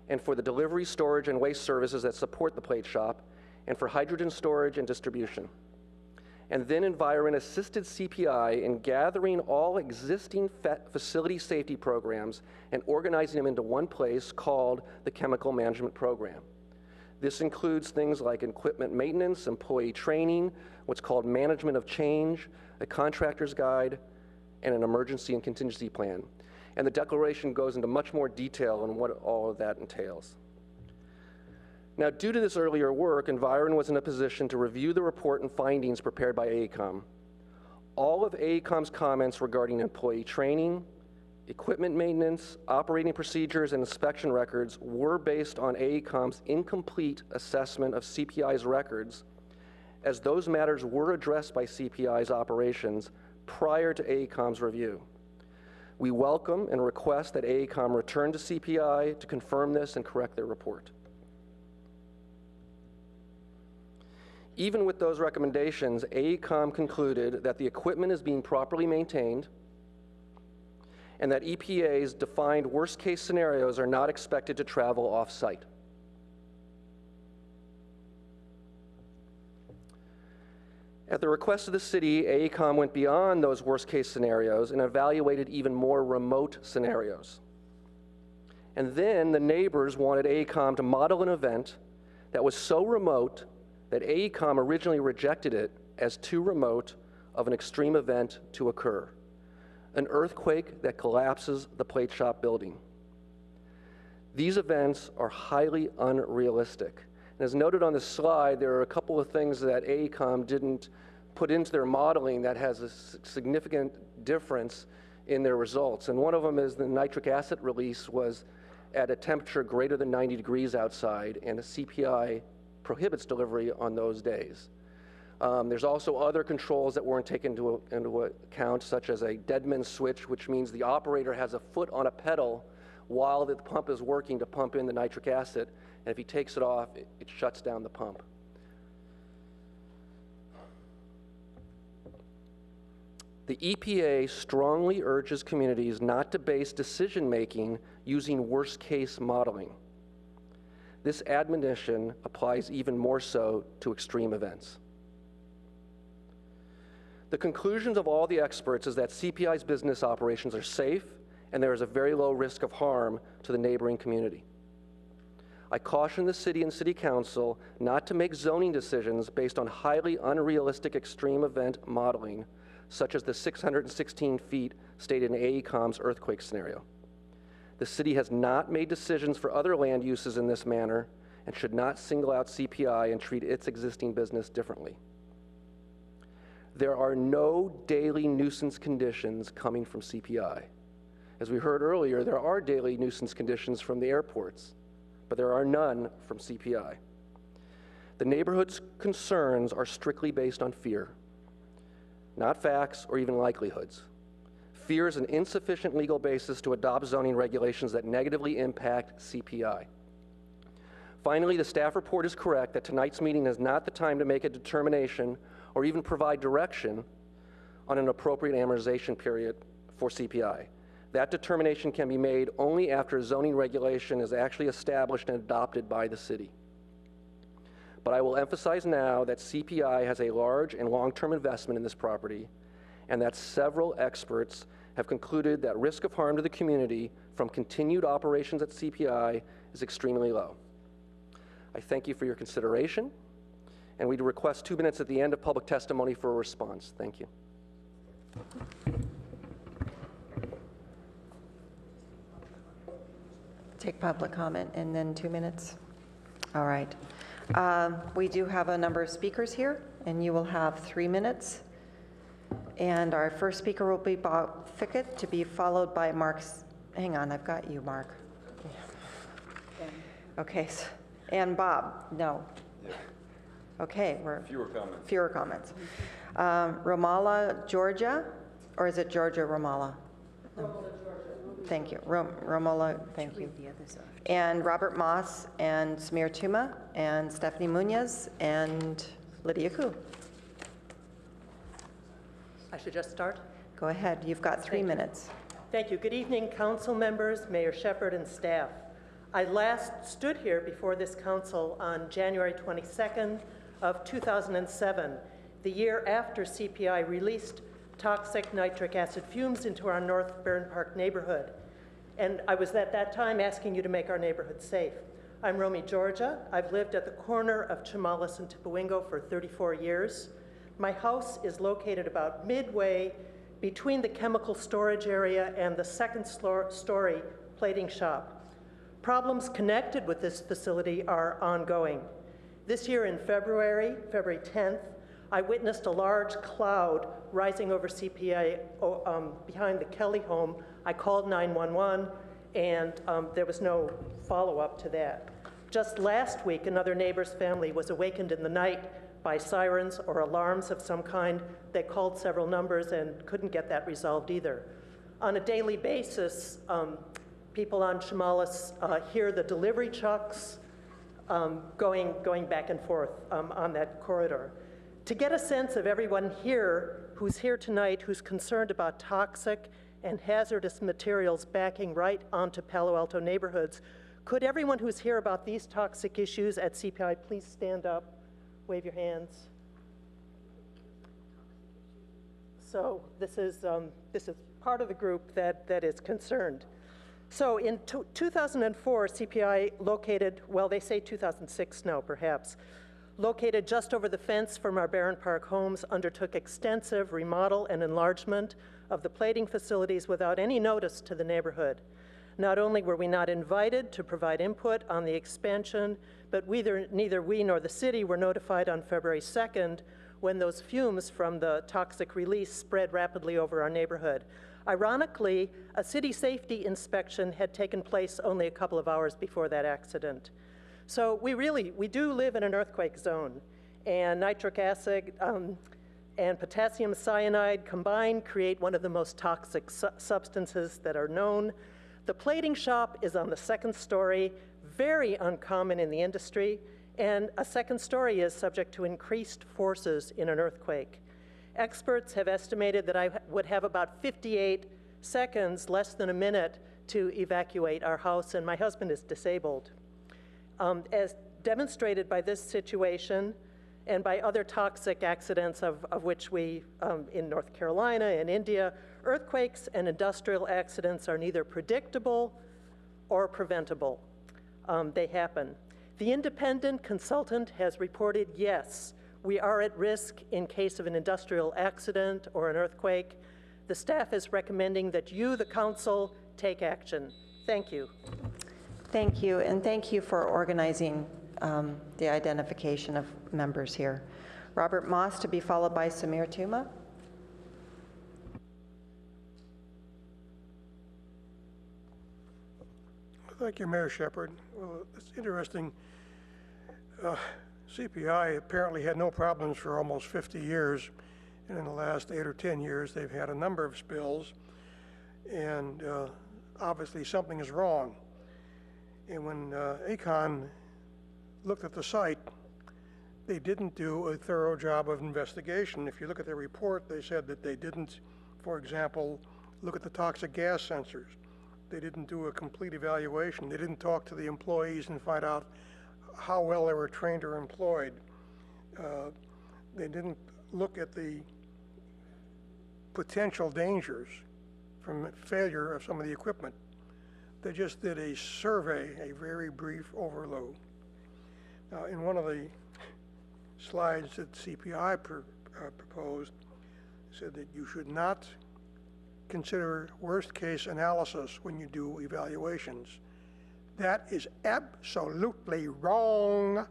and for the delivery, storage, and waste services that support the plate shop, and for hydrogen storage and distribution. And then Environ assisted CPI in gathering all existing facility safety programs and organizing them into one place called the Chemical Management Program. This includes things like equipment maintenance, employee training, what's called management of change, a contractor's guide, and an emergency and contingency plan. And the declaration goes into much more detail on what all of that entails. Now, due to this earlier work, Environ was in a position to review the report and findings prepared by AECOM. All of AECOM's comments regarding employee training, equipment maintenance, operating procedures, and inspection records were based on AECOM's incomplete assessment of CPI's records, as those matters were addressed by CPI's operations prior to AECOM's review. We welcome and request that AECOM return to CPI to confirm this and correct their report. Even with those recommendations, AECOM concluded that the equipment is being properly maintained and that EPA's defined worst-case scenarios are not expected to travel off-site. At the request of the city, AECOM went beyond those worst-case scenarios and evaluated even more remote scenarios. And then the neighbors wanted AECOM to model an event that was so remote that AECOM originally rejected it as too remote of an extreme event to occur: an earthquake that collapses the plate shop building. These events are highly unrealistic. And as noted on the slide, there are a couple of things that AECOM didn't put into their modeling that has a significant difference in their results. And one of them is the nitric acid release was at a temperature greater than 90 degrees outside, and a CPI prohibits delivery on those days. There's also other controls that weren't taken into account, such as a deadman switch, which means the operator has a foot on a pedal while the pump is working to pump in the nitric acid, and if he takes it off, it shuts down the pump. The EPA strongly urges communities not to base decision-making using worst-case modeling. This admonition applies even more so to extreme events. The conclusions of all the experts is that CPI's business operations are safe and there is a very low risk of harm to the neighboring community. I caution the city and city council not to make zoning decisions based on highly unrealistic extreme event modeling, such as the 616 feet stated in AECOM's earthquake scenario. The city has not made decisions for other land uses in this manner and should not single out CPI and treat its existing business differently. There are no daily nuisance conditions coming from CPI. As we heard earlier, there are daily nuisance conditions from the airports, but there are none from CPI. The neighborhood's concerns are strictly based on fear, not facts or even likelihoods. Fear is an insufficient legal basis to adopt zoning regulations that negatively impact CPI. Finally, the staff report is correct that tonight's meeting is not the time to make a determination or even provide direction on an appropriate amortization period for CPI. That determination can be made only after a zoning regulation is actually established and adopted by the city. But I will emphasize now that CPI has a large and long-term investment in this property, and that several experts have concluded that risk of harm to the community from continued operations at CPI is extremely low. I thank you for your consideration, and we'd request 2 minutes at the end of public testimony for a response. Thank you. Take public comment and then 2 minutes. All right. We do have a number of speakers here, and you will have 3 minutes. And our first speaker will be Bob Fickett, to be followed by Mark. Hang on, I've got you, Mark. Okay, and Bob, no. Yeah. Okay, we're. Fewer comments. Fewer comments. Ramallah, Georgia, or is it Georgia, Ramallah? Ramallah, Georgia. Thank you. Ramallah, thank you. And Robert Moss, and Samir Tuma, and Stephanie Munoz, and Lydia Koo. I should just start? Go ahead. You've got 3 minutes. Thank you. Good evening, council members, Mayor Shepherd, and staff. I last stood here before this council on January 22nd of 2007, the year after CPI released toxic nitric acid fumes into our North Burn Park neighborhood. And I was at that time asking you to make our neighborhood safe. I'm Romy Georgia. I've lived at the corner of Chamalis and Tipawingo for 34 years. My house is located about midway between the chemical storage area and the second story plating shop. Problems connected with this facility are ongoing. This year in February 10th, I witnessed a large cloud rising over CPI behind the Kelly home. I called 911, and there was no follow-up to that. Just last week, another neighbor's family was awakened in the night by sirens or alarms of some kind. They called several numbers and couldn't get that resolved either. On a daily basis, people on Chamalis hear the delivery trucks going back and forth on that corridor. To get a sense of everyone here who's here tonight who's concerned about toxic and hazardous materials backing right onto Palo Alto neighborhoods. Could everyone who's here about these toxic issues at CPI please stand up, wave your hands? So this is part of the group that is concerned. So in 2004, CPI located, well, they say 2006 now, perhaps, located just over the fence from our Barron Park homes, undertook extensive remodel and enlargement of the plating facilities without any notice to the neighborhood. Not only were we not invited to provide input on the expansion, but neither we nor the city were notified on February 2nd when those fumes from the toxic release spread rapidly over our neighborhood. Ironically, a city safety inspection had taken place only a couple of hours before that accident. So we do live in an earthquake zone, and nitric acid and potassium cyanide combined create one of the most toxic substances that are known. The plating shop is on the second story, very uncommon in the industry, and a second story is subject to increased forces in an earthquake. Experts have estimated that I would have about 58 seconds, less than a minute, to evacuate our house, and my husband is disabled. As demonstrated by this situation and by other toxic accidents of which we, in North Carolina and India, earthquakes and industrial accidents are neither predictable or preventable. They happen. The independent consultant has reported, yes, we are at risk in case of an industrial accident or an earthquake. The staff is recommending that you, the council, take action. Thank you. Thank you, and thank you for organizing the identification of members here. Robert Moss to be followed by Samir Tuma. Thank you, Mayor Shepherd. Well, it's interesting. CPI apparently had no problems for almost 50 years, and in the last 8 or 10 years, they've had a number of spills, and obviously something is wrong. And when AECON looked at the site, they didn't do a thorough job of investigation. If you look at their report, they said that they didn't, for example, look at the toxic gas sensors. They didn't do a complete evaluation. They didn't talk to the employees and find out how well they were trained or employed. They didn't look at the potential dangers from failure of some of the equipment. They just did a survey, a very brief overview. Now, in one of the slides that CPI proposed, said that you should not consider worst case analysis when you do evaluations. That is absolutely wrong.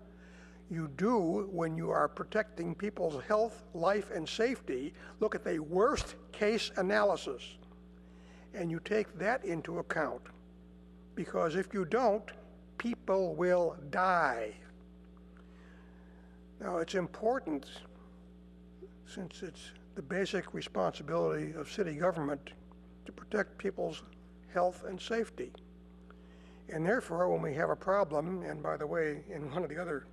You do, when you are protecting people's health, life, and safety, look at the worst case analysis, and you take that into account. Because if you don't, people will die. Now, it's important, since it's the basic responsibility of city government to protect people's health and safety. And therefore, when we have a problem, and by the way, in one of the other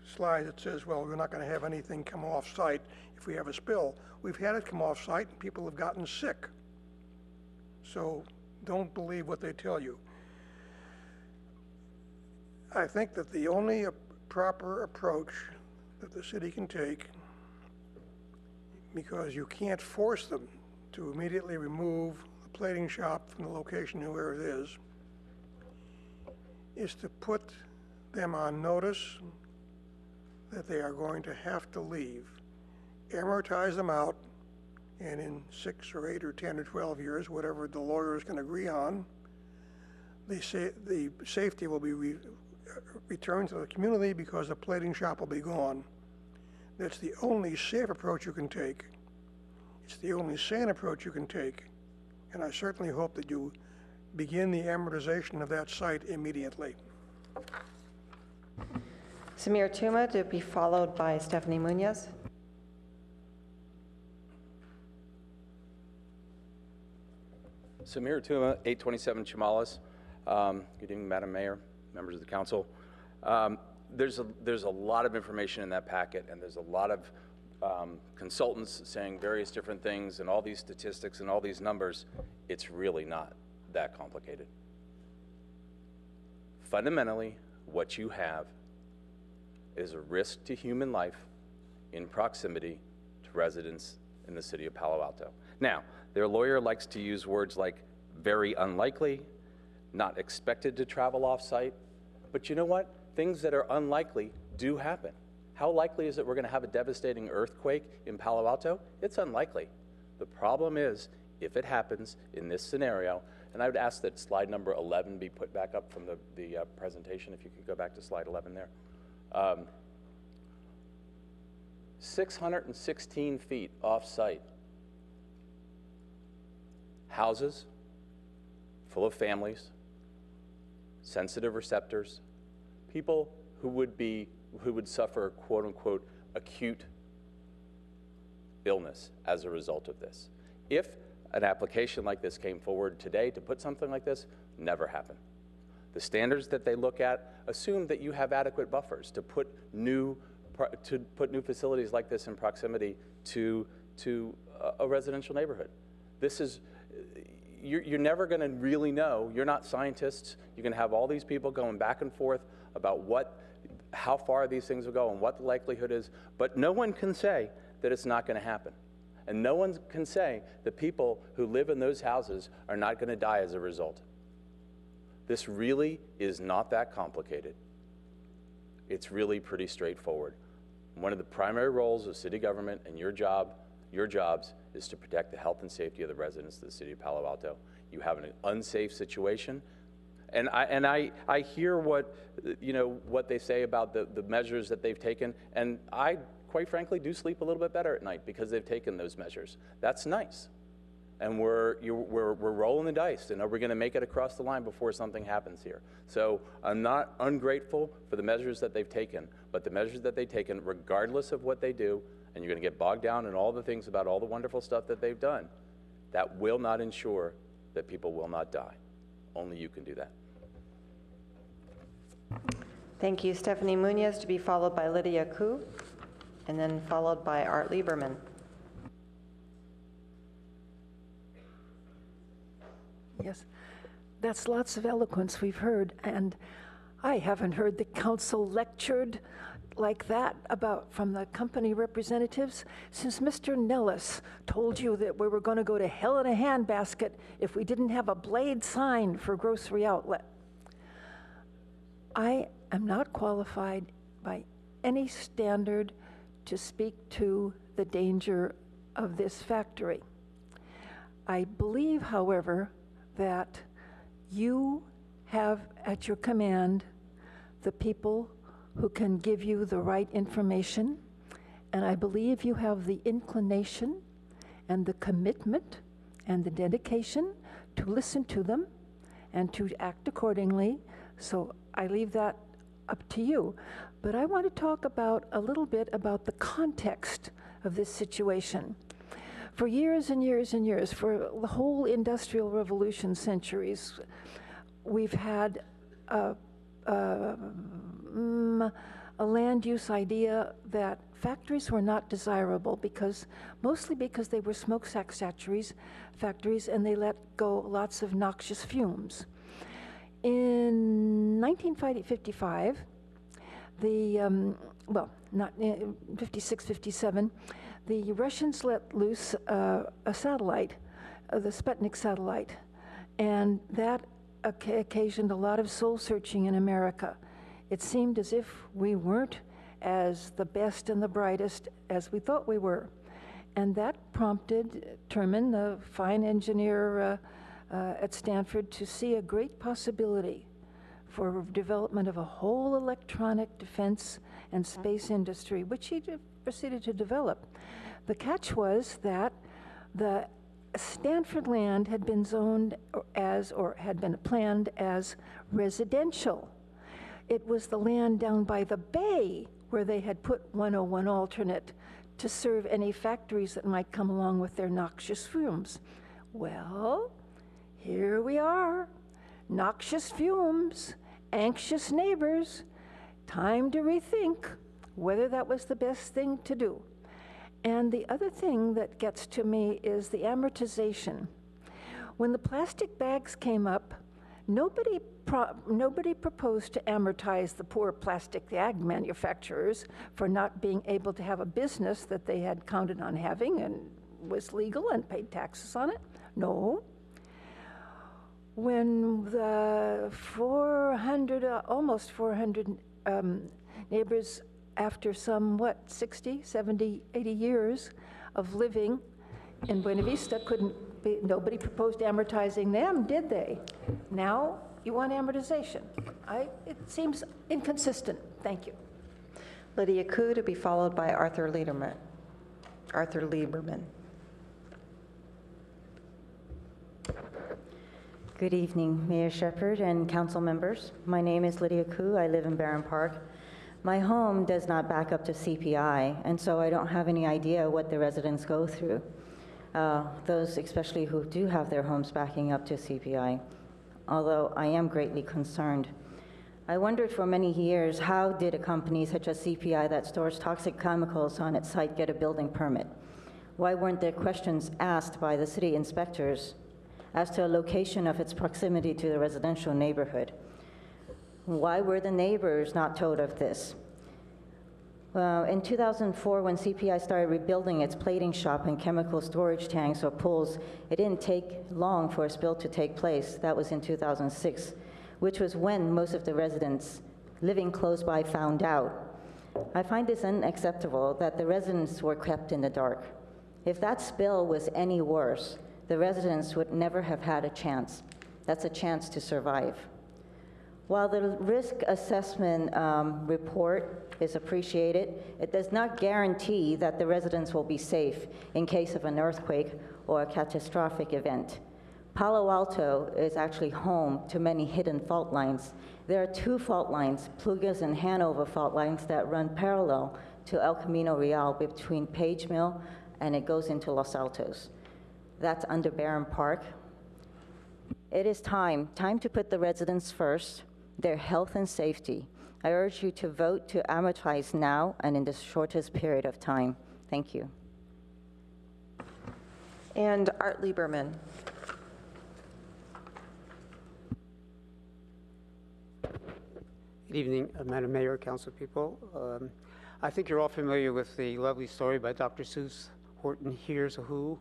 slides it says, well, we're not going to have anything come off site if we have a spill. We've had it come off site and people have gotten sick. So don't believe what they tell you. I think that the only proper approach that the city can take, because you can't force them to immediately remove the plating shop from the location where it is to put them on notice that they are going to have to leave, amortize them out, and in 6 or 8 or 10 or 12 years, whatever the lawyers can agree on, they say the safety will be returned to the community because the plating shop will be gone. That's the only safe approach you can take. It's the only sane approach you can take. And I certainly hope that you begin the amortization of that site immediately. Samir Tuma to be followed by Stephanie Munoz. Samir Tuma, 827 Chamalas. Good evening, Madam Mayor, members of the council. There's a lot of information in that packet, and there's a lot of consultants saying various different things and all these statistics and all these numbers, it's really not that complicated. Fundamentally, what you have is a risk to human life in proximity to residents in the city of Palo Alto. Now, their lawyer likes to use words like very unlikely, not expected to travel off-site, but you know what? Things that are unlikely do happen. How likely is it we're going to have a devastating earthquake in Palo Alto? It's unlikely. The problem is, if it happens in this scenario, and I would ask that slide number 11 be put back up from the presentation, if you could go back to slide 11 there. 616 feet off-site. Houses full of families, sensitive receptors, people who would suffer quote-unquote acute illness as a result of this. If an application like this came forward today to put something like this, never happened. The standards that they look at assume that you have adequate buffers to put new facilities like this in proximity to a residential neighborhood. This is, you're never going to really know. You're not scientists. You're going to have all these people going back and forth about how far these things will go and what the likelihood is, but no one can say that it's not going to happen. And no one can say that people who live in those houses are not going to die as a result. This really is not that complicated. It's really pretty straightforward. One of the primary roles of city government and your jobs is to protect the health and safety of the residents of the city of Palo Alto. You have an unsafe situation, and I hear what they say about the measures that they've taken, and I quite frankly do sleep a little bit better at night because they've taken those measures. That's nice, and we're rolling the dice, and are we going to make it across the line before something happens here? So I'm not ungrateful for the measures that they've taken, but the measures that they've taken, regardless of what they do, and you're going to get bogged down in all the things about all the wonderful stuff that they've done, that will not ensure that people will not die. Only you can do that. Thank you. Stephanie Munoz, to be followed by Lydia Koo, and then followed by Art Lieberman. Yes, that's lots of eloquence we've heard, and I haven't heard the council lectured like that from the company representatives since Mr. Nellis told you that we were going to go to hell in a handbasket if we didn't have a blade sign for grocery outlet. I am not qualified by any standard to speak to the danger of this factory. I believe, however, that you have at your command the people who can give you the right information, and I believe you have the inclination and the commitment and the dedication to listen to them and to act accordingly. So I leave that up to you. But I want to talk a little bit about the context of this situation. For years and years and years, for the whole industrial revolution centuries, we've had a land use idea that factories were not desirable mostly because they were smokestack factories and they let go lots of noxious fumes. In 1955, not 56, 57, the Russians let loose a satellite, the Sputnik satellite, and that occasioned a lot of soul searching in America. It seemed as if we weren't as the best and the brightest as we thought we were. And that prompted Terman, the fine engineer at Stanford, to see a great possibility for development of a whole electronic defense and space industry, which he proceeded to develop. The catch was that the Stanford land had been zoned or had been planned as residential. It was the land down by the bay where they had put 101 alternate to serve any factories that might come along with their noxious fumes. Well, here we are, noxious fumes, anxious neighbors, time to rethink whether that was the best thing to do. And the other thing that gets to me is the amortization. When the plastic bags came up, nobody proposed to amortize the poor plastic bag manufacturers for not being able to have a business that they had counted on having and was legal and paid taxes on it. No. When the 400, almost 400 neighbors, after some, 60, 70, 80 years of living in Buena Vista, nobody proposed amortizing them, did they? Now you want amortization. It seems inconsistent. Thank you. Lydia Ku, to be followed by Arthur Lieberman. Good evening, Mayor Shepherd and council members. My name is Lydia Ku. I live in Barron Park. My home does not back up to CPI, and so I don't have any idea what the residents go through. Those especially who do have their homes backing up to CPI, although I am greatly concerned. I wondered for many years, how did a company such as CPI that stores toxic chemicals on its site get a building permit? Why weren't there questions asked by the city inspectors as to a location of its proximity to the residential neighborhood? Why were the neighbors not told of this? In 2004, when CPI started rebuilding its plating shop and chemical storage tanks or pools, it didn't take long for a spill to take place. That was in 2006, which was when most of the residents living close by found out. I find this unacceptable that the residents were kept in the dark. If that spill was any worse, the residents would never have had a chance. That's a chance to survive. While the risk assessment report is appreciated, it does not guarantee that the residents will be safe in case of an earthquake or a catastrophic event. Palo Alto is actually home to many hidden fault lines. There are 2 fault lines, Plugas and Hanover fault lines, that run parallel to El Camino Real between Page Mill and it goes into Los Altos. That's under Barron Park. It is time to put the residents first, their health and safety. I urge you to vote to amortize now and in the shortest period of time. Thank you. And Art Lieberman. Good evening, Madam Mayor, council people. I think you're all familiar with the lovely story by Dr. Seuss, Horton Hears a Who.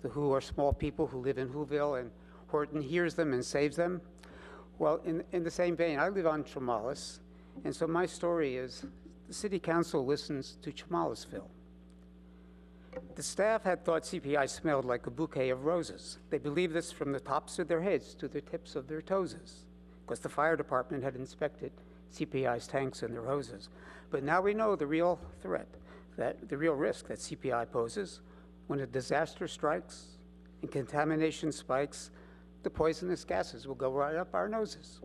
The Who are small people who live in Whoville, and Horton hears them and saves them. Well, in the same vein, I live on Chamales, and so my story is the city council listens to Chamalisville. The staff had thought CPI smelled like a bouquet of roses. They believed this from the tops of their heads to the tips of their toeses, because the fire department had inspected CPI's tanks and their hoses. But now we know the real threat, the real risk that CPI poses. When a disaster strikes and contamination spikes, the poisonous gases will go right up our noses.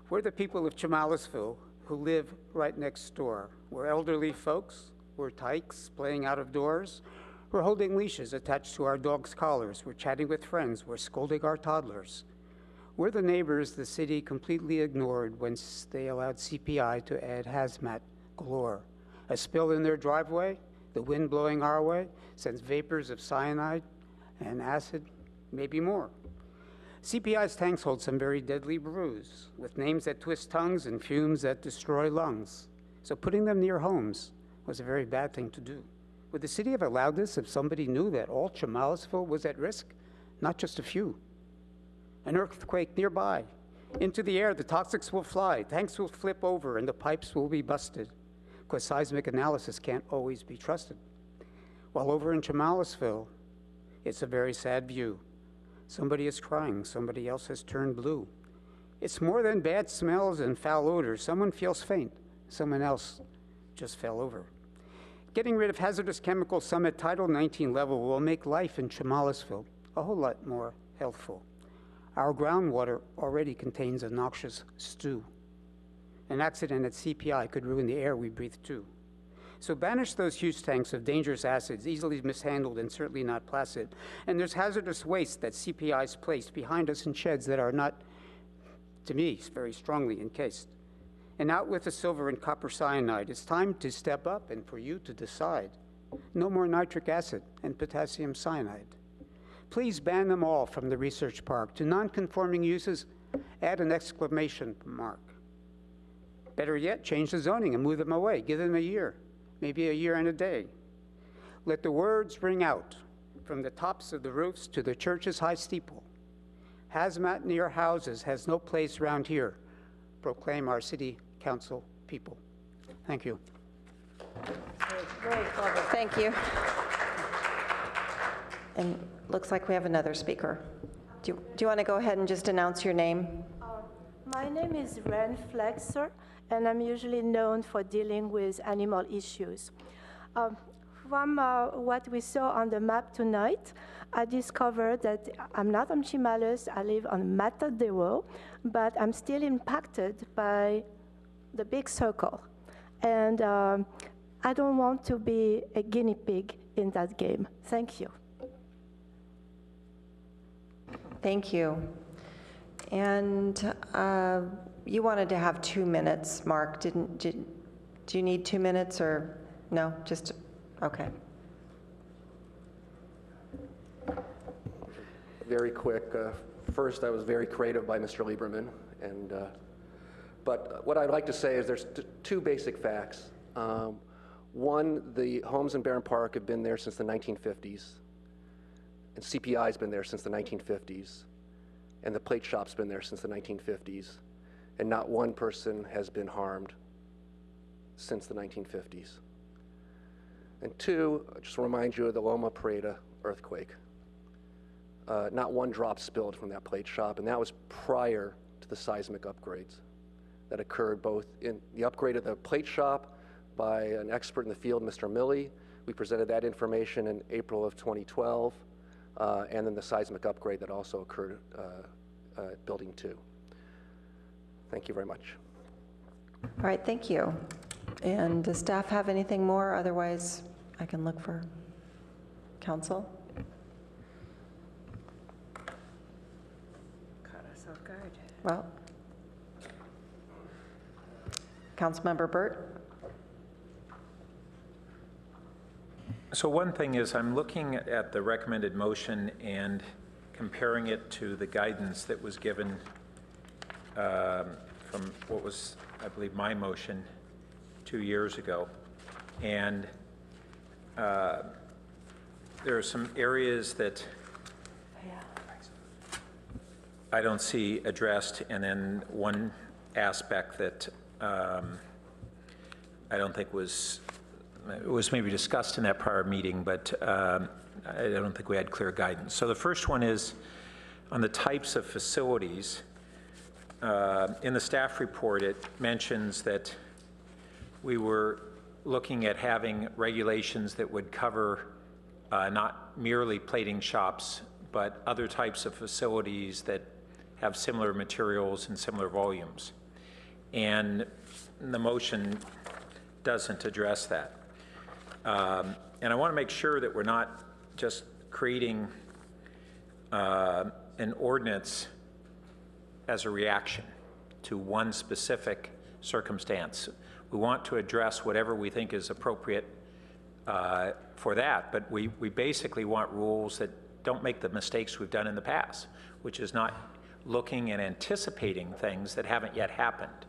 We're the people of Chamalisville who live right next door. We're elderly folks, we're tykes playing out of doors, we're holding leashes attached to our dogs' collars, we're chatting with friends, we're scolding our toddlers. We're the neighbors the city completely ignored when they allowed CPI to add hazmat galore. A spill in their driveway, the wind blowing our way, sends vapors of cyanide and acid, maybe more. CPI's tanks hold some very deadly brews, with names that twist tongues and fumes that destroy lungs. So putting them near homes was a very bad thing to do. Would the city have allowed this if somebody knew that all Chamalisville was at risk? Not just a few. An earthquake nearby. Into the air, the toxics will fly, tanks will flip over, and the pipes will be busted, because seismic analysis can't always be trusted. While over in Chamalisville, it's a very sad view. Somebody is crying, somebody else has turned blue. It's more than bad smells and foul odors. Someone feels faint, someone else just fell over. Getting rid of hazardous chemicals some at Title 19 level will make life in Chamalisville a whole lot more healthful. Our groundwater already contains a noxious stew. An accident at CPI could ruin the air we breathe too. So banish those huge tanks of dangerous acids, easily mishandled and certainly not placid. And there's hazardous waste that CPI's placed behind us in sheds that are not, to me, very strongly encased. And out with the silver and copper cyanide. It's time to step up and for you to decide. No more nitric acid and potassium cyanide. Please ban them all from the research park. To non-conforming uses, add an exclamation mark. Better yet, change the zoning and move them away. Give them a year, maybe a year and a day. Let the words ring out from the tops of the roofs to the church's high steeple. Hazmat near houses has no place around here. Proclaim our city council people. Thank you. Very clever. Thank you. And looks like we have another speaker. Do you want to go ahead and just announce your name? My name is Ren Flexer, and I'm usually known for dealing with animal issues. From what we saw on the map tonight, I discovered that I'm not on Chimalas, I live on Matadero, but I'm still impacted by the big circle. And I don't want to be a guinea pig in that game. Thank you. Thank you. And you wanted to have 2 minutes, Mark. Do you need 2 minutes or no? Just, okay. Very quick. First, I was very creative by Mr. Lieberman. But what I'd like to say is there's two basic facts. One, the homes in Barron Park have been there since the 1950s. And CPI has been there since the 1950s. And the plate shop's been there since the 1950s. And not one person has been harmed since the 1950s. And two, I just remind you of the Loma Prieta earthquake. Not one drop spilled from that plate shop, and that was prior to the seismic upgrades that occurred both in the upgrade of the plate shop by an expert in the field, Mr. Milley. We presented that information in April of 2012, and then the seismic upgrade that also occurred at Building 2. Thank you very much. All right, thank you. And does staff have anything more? Otherwise, I can look for council. Caught us off guard. Well, Councilmember Burt. So one thing is I'm looking at the recommended motion and comparing it to the guidance that was given from what was, I believe, my motion 2 years ago. And there are some areas that I don't see addressed, and then one aspect that I don't think was maybe discussed in that prior meeting, but I don't think we had clear guidance. So the first one is on the types of facilities. In the staff report, it mentions that we were looking at having regulations that would cover not merely plating shops, but other types of facilities that have similar materials and similar volumes. And the motion doesn't address that. And I want to make sure that we're not just creating an ordinance as a reaction to one specific circumstance. We want to address whatever we think is appropriate for that, but we basically want rules that don't make the mistakes we've done in the past, which is not looking and anticipating things that haven't yet happened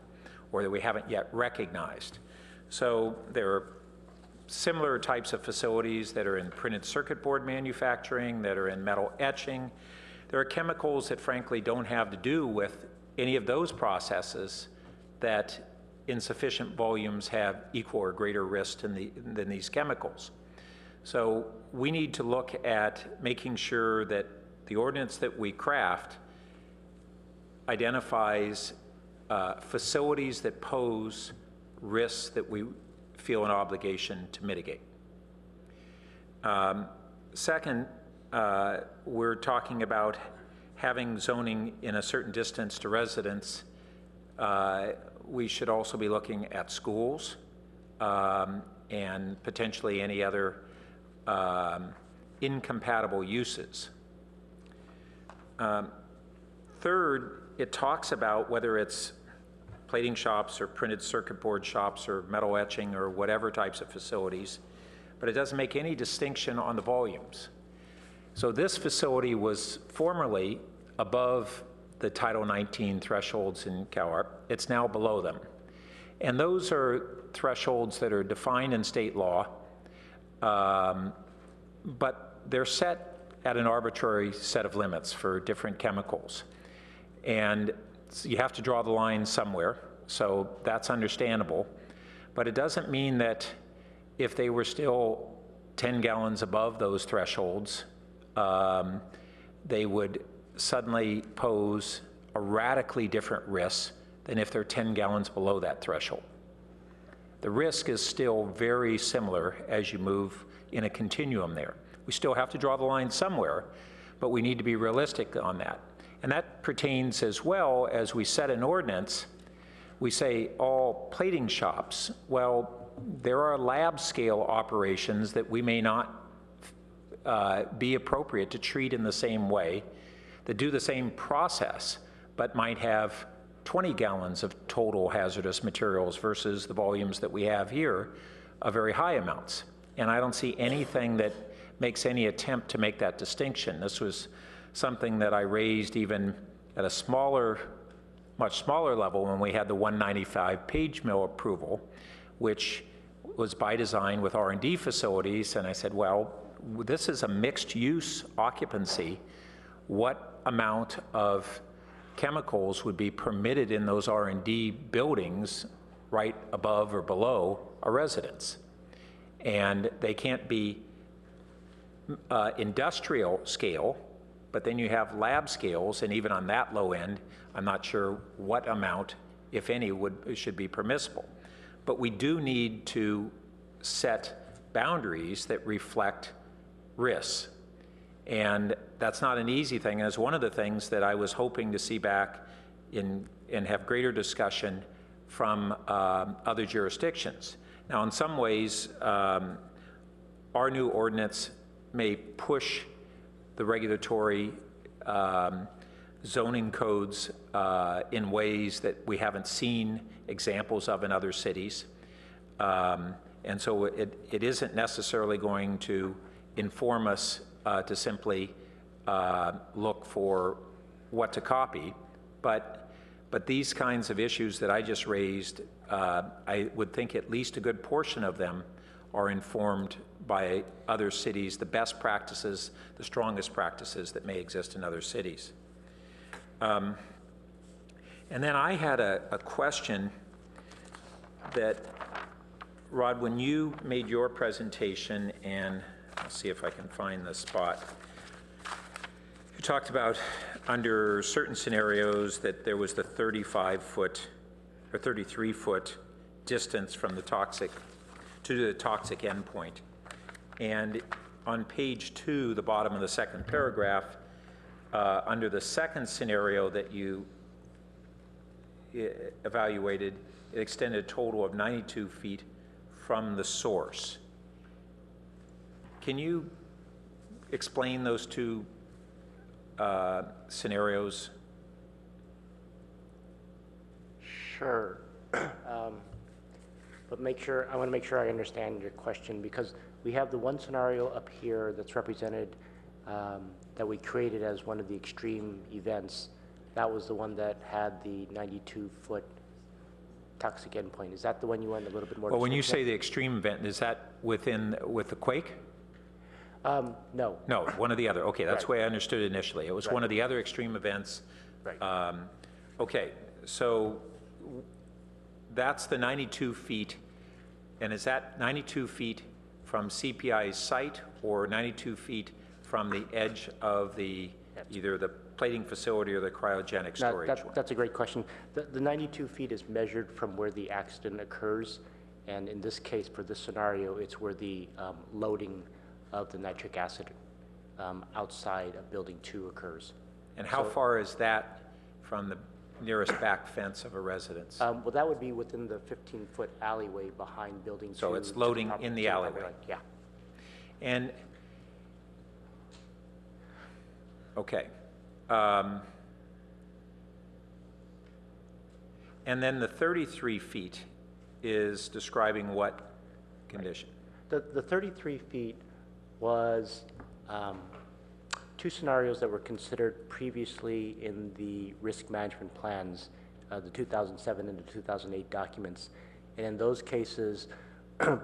or that we haven't yet recognized. So there are similar types of facilities that are in printed circuit board manufacturing, that are in metal etching. There are chemicals that frankly don't have to do with any of those processes that in sufficient volumes have equal or greater risk than these chemicals. So we need to look at making sure that the ordinance that we craft identifies facilities that pose risks that we feel an obligation to mitigate. Second, we're talking about having zoning in a certain distance to residents. We should also be looking at schools and potentially any other incompatible uses. Third, it talks about whether it's plating shops or printed circuit board shops or metal etching or whatever types of facilities, but it doesn't make any distinction on the volumes. So this facility was formerly above the Title 19 thresholds in CalARP. It's now below them. And those are thresholds that are defined in state law, but they're set at an arbitrary set of limits for different chemicals. And so you have to draw the line somewhere, so that's understandable. But it doesn't mean that if they were still 10 gallons above those thresholds, they would suddenly pose a radically different risk than if they're 10 gallons below that threshold. The risk is still very similar as you move in a continuum there. We still have to draw the line somewhere, but we need to be realistic on that. And that pertains as well as we set an ordinance. We say all plating shops. Well, there are lab scale operations that we may not be appropriate to treat in the same way, that do the same process, but might have 20 gallons of total hazardous materials versus the volumes that we have here of very high amounts. And I don't see anything that makes any attempt to make that distinction. This was something that I raised even at a smaller, much smaller level when we had the 195 page mill approval, which was by design with R&D facilities. And I said, well, this is a mixed use occupancy. What amount of chemicals would be permitted in those R&D buildings right above or below a residence? And they can't be industrial scale, but then you have lab scales, and even on that low end, I'm not sure what amount, if any, should be permissible. But we do need to set boundaries that reflect risks. And that's not an easy thing. And it's one of the things that I was hoping to see back in and have greater discussion from other jurisdictions. Now, in some ways, our new ordinance may push the regulatory zoning codes in ways that we haven't seen examples of in other cities. And so it isn't necessarily going to inform us to simply look for what to copy, but these kinds of issues that I just raised, I would think at least a good portion of them are informed by other cities, the best practices, the strongest practices that may exist in other cities. And then I had a question that, Rod, when you made your presentation, and I'll see if I can find the spot, you talked about under certain scenarios that there was the 35-foot or 33-foot distance from the toxic to the toxic endpoint. And on page 2, the bottom of the second paragraph, under the second scenario that you evaluated, it extended a total of 92 feet from the source. Can you explain those two scenarios? Sure. But I want to make sure I understand your question, because we have the one scenario up here that's represented that we created as one of the extreme events. That was the one that had the 92-foot toxic endpoint. Is that the one you want a little bit more? Well, when you say the extreme event, is that with the quake? No. No, one or the other. Okay, that's the way I understood it initially. It was one of the other extreme events. Right. Okay, so that's the 92 feet. And is that 92 feet from CPI's site or 92 feet from the edge of either the plating facility or the cryogenic storage? That's a great question. The 92 feet is measured from where the accident occurs. And in this case, for this scenario, it's where the loading of the nitric acid outside of building 2 occurs. And how far is that from the nearest back fence of a residence? Well, that would be within the 15-foot alleyway behind building 2. So it's loading in the alleyway? Yeah. And, okay. And then the 33 feet is describing what condition? The 33 feet was two scenarios that were considered previously in the risk management plans, the 2007 and the 2008 documents. And in those cases,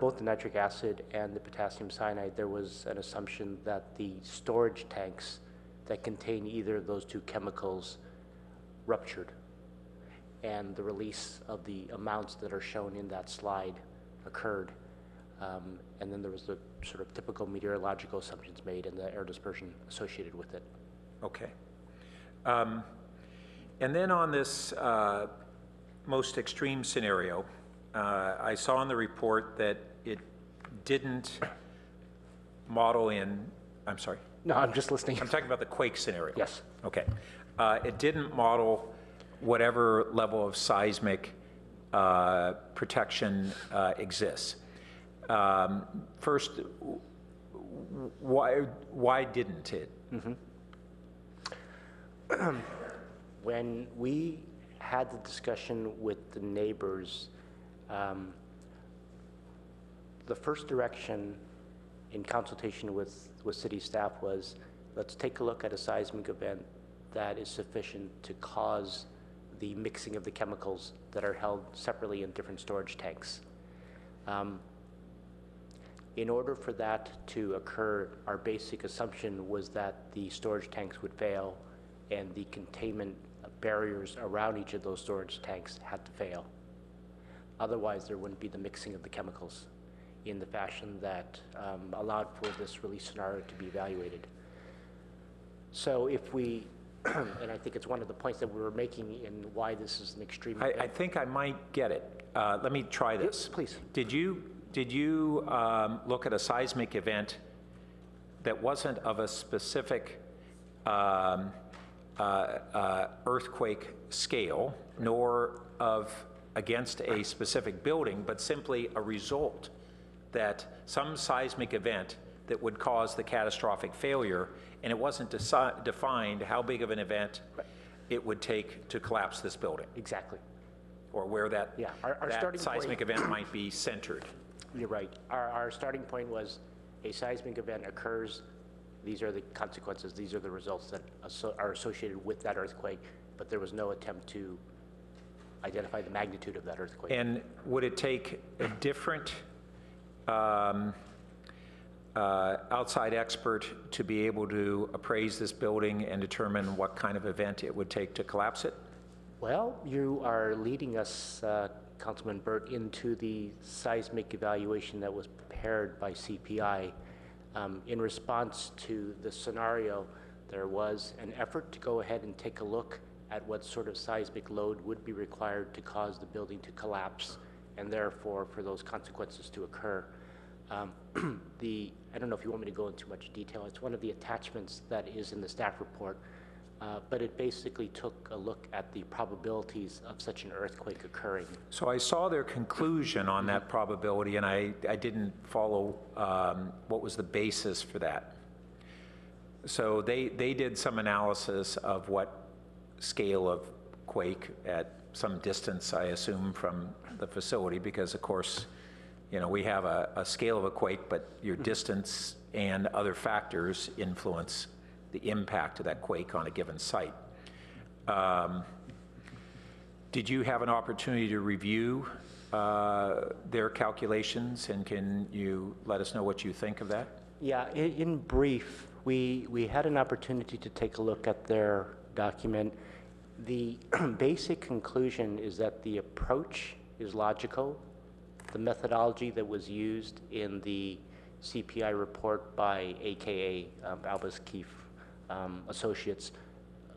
both the nitric acid and the potassium cyanide, there was an assumption that the storage tanks that contain either of those two chemicals ruptured, and the release of the amounts that are shown in that slide occurred. And then there was the sort of typical meteorological assumptions made and the air dispersion associated with it. Okay. And then on this most extreme scenario, I saw in the report that it didn't model in, I'm sorry. No, I'm just listening. I'm talking about the quake scenario. Yes. Okay. It didn't model whatever level of seismic protection exists. First, why didn't it? When we had the discussion with the neighbors, the first direction in consultation with city staff was, let's take a look at a seismic event that is sufficient to cause the mixing of the chemicals that are held separately in different storage tanks. In order for that to occur, our basic assumption was that the storage tanks would fail and the containment barriers around each of those storage tanks had to fail. Otherwise, there wouldn't be the mixing of the chemicals in the fashion that allowed for this release scenario to be evaluated. So if we, and I think it's one of the points that we were making in why this is an extreme event. I think I might get it. Let me try this. Yes, please. Did you look at a seismic event that wasn't of a specific earthquake scale, nor against a specific building, but simply a result that some seismic event that would cause the catastrophic failure, and it wasn't defined how big of an event it would take to collapse this building? Exactly. Or where that, our that starting seismic point, event might be centered. You're right. Our starting point was a seismic event occurs, these are the consequences, these are the results that are associated with that earthquake, but there was no attempt to identify the magnitude of that earthquake. And would it take a different outside expert to be able to appraise this building and determine what kind of event it would take to collapse it? Well, you are leading us, Councilman Burt, into the seismic evaluation that was prepared by CPI. In response to the scenario, there was an effort to go ahead and take a look at what sort of seismic load would be required to cause the building to collapse, and therefore for those consequences to occur. I don't know if you want me to go into much detail. It's one of the attachments that is in the staff report, but it basically took a look at the probabilities of such an earthquake occurring. So I saw their conclusion on that probability, and I didn't follow what was the basis for that. So they did some analysis of what scale of quake at some distance, I assume, from the facility, because of course, you know, we have a scale of a quake, but your distance and other factors influence the impact of that quake on a given site. Did you have an opportunity to review their calculations, and can you let us know what you think of that? Yeah, in brief, we had an opportunity to take a look at their document. The basic conclusion is that the approach is logical. The methodology that was used in the CPI report by AKA Albus Keefe Associates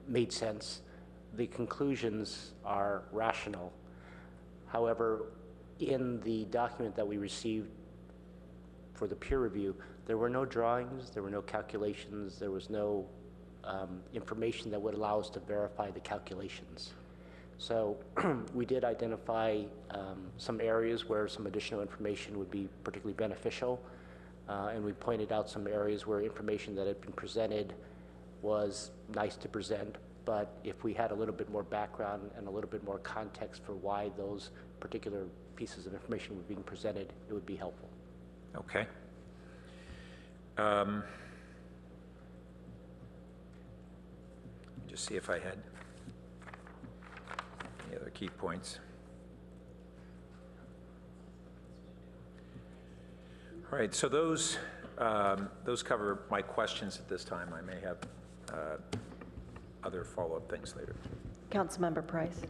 made sense. The conclusions are rational. However, in the document that we received for the peer review, there were no drawings, there were no calculations, there was no information that would allow us to verify the calculations. So we did identify some areas where some additional information would be particularly beneficial, and we pointed out some areas where information that had been presented was nice to present, but if we had a little bit more background and a little bit more context for why those particular pieces of information were being presented, it would be helpful. Okay. Just see if I had any other key points. All right, so those cover my questions at this time. I may have other follow-up things later. Councilmember Price.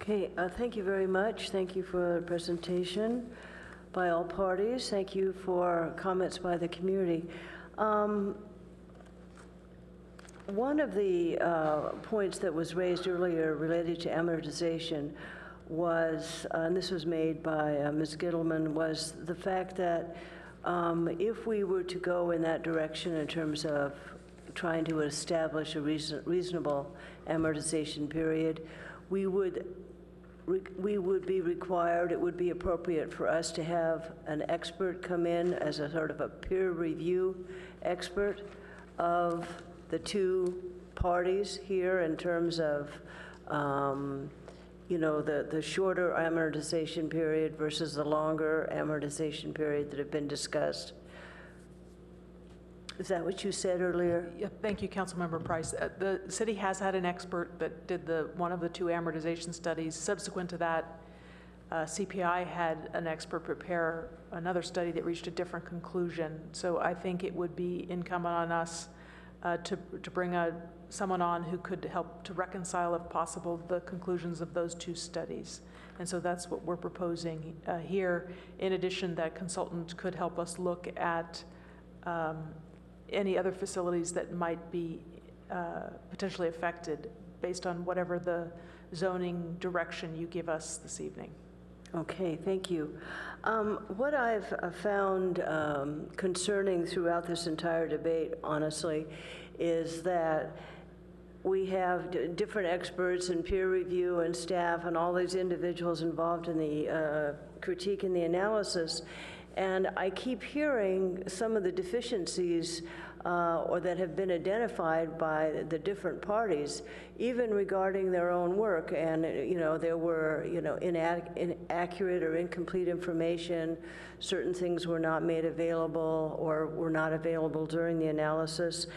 Okay, thank you very much. Thank you for the presentation by all parties. Thank you for comments by the community. One of the points that was raised earlier related to amortization was, and this was made by Ms. Gittleman, was the fact that if we were to go in that direction in terms of trying to establish a reasonable amortization period, we would be required, it would be appropriate for us to have an expert come in as a sort of a peer review expert of the two parties here in terms of, you know, the shorter amortization period versus the longer amortization period that have been discussed. Is that what you said earlier? Yeah, thank you, Councilmember Price. The city has had an expert that did one of the two amortization studies. Subsequent to that, CPI had an expert prepare another study that reached a different conclusion. So I think it would be incumbent on us to bring someone on who could help to reconcile, if possible, the conclusions of those two studies. And so that's what we're proposing here. In addition, that consultant could help us look at any other facilities that might be potentially affected based on whatever the zoning direction you give us this evening. Okay, thank you. What I've found concerning throughout this entire debate, honestly, is that we have different experts and peer review and staff and all these individuals involved in the critique and the analysis. And I keep hearing some of the deficiencies or that have been identified by the different parties, even regarding their own work. And, you know, there were, you know, inaccurate or incomplete information. Certain things were not made available or were not available during the analysis.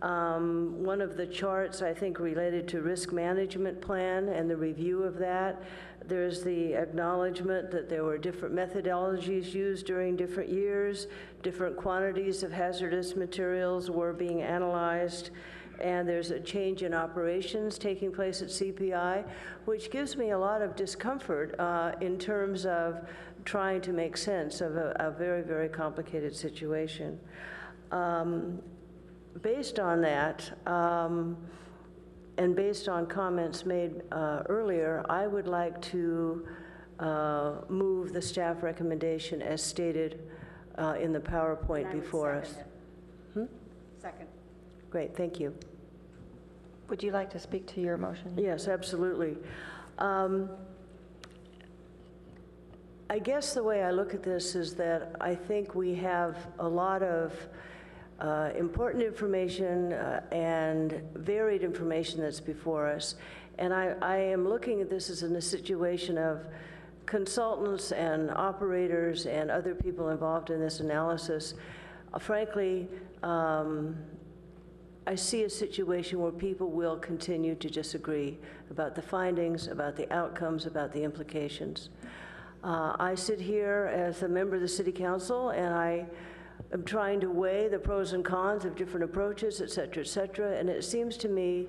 One of the charts, I think, related to risk management plan and the review of that. There's the acknowledgement that there were different methodologies used during different years, different quantities of hazardous materials were being analyzed, and there's a change in operations taking place at CPI, which gives me a lot of discomfort in terms of trying to make sense of a very, very complicated situation. Based on that, and based on comments made earlier, I would like to move the staff recommendation as stated in the PowerPoint before us. Second. Great, thank you. Would you like to speak to your motion? Yes, absolutely. I guess the way I look at this is that I think we have a lot of important information and varied information that's before us. And I am looking at this as in a situation of consultants and operators and other people involved in this analysis. Frankly, I see a situation where people will continue to disagree about the findings, about the outcomes, about the implications. I sit here as a member of the City Council, and I am trying to weigh the pros and cons of different approaches, et cetera, and it seems to me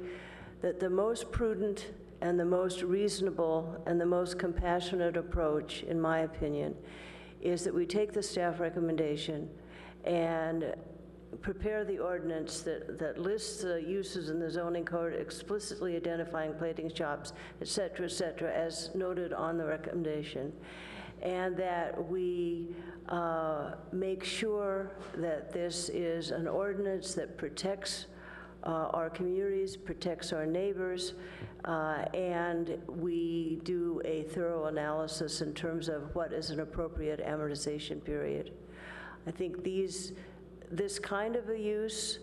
that the most prudent and the most reasonable and the most compassionate approach, in my opinion, is that we take the staff recommendation and prepare the ordinance that lists the uses in the zoning code explicitly identifying plating shops, et cetera, as noted on the recommendation, and that we make sure that this is an ordinance that protects our communities, protects our neighbors, and we do a thorough analysis in terms of what is an appropriate amortization period. I think this kind of a use,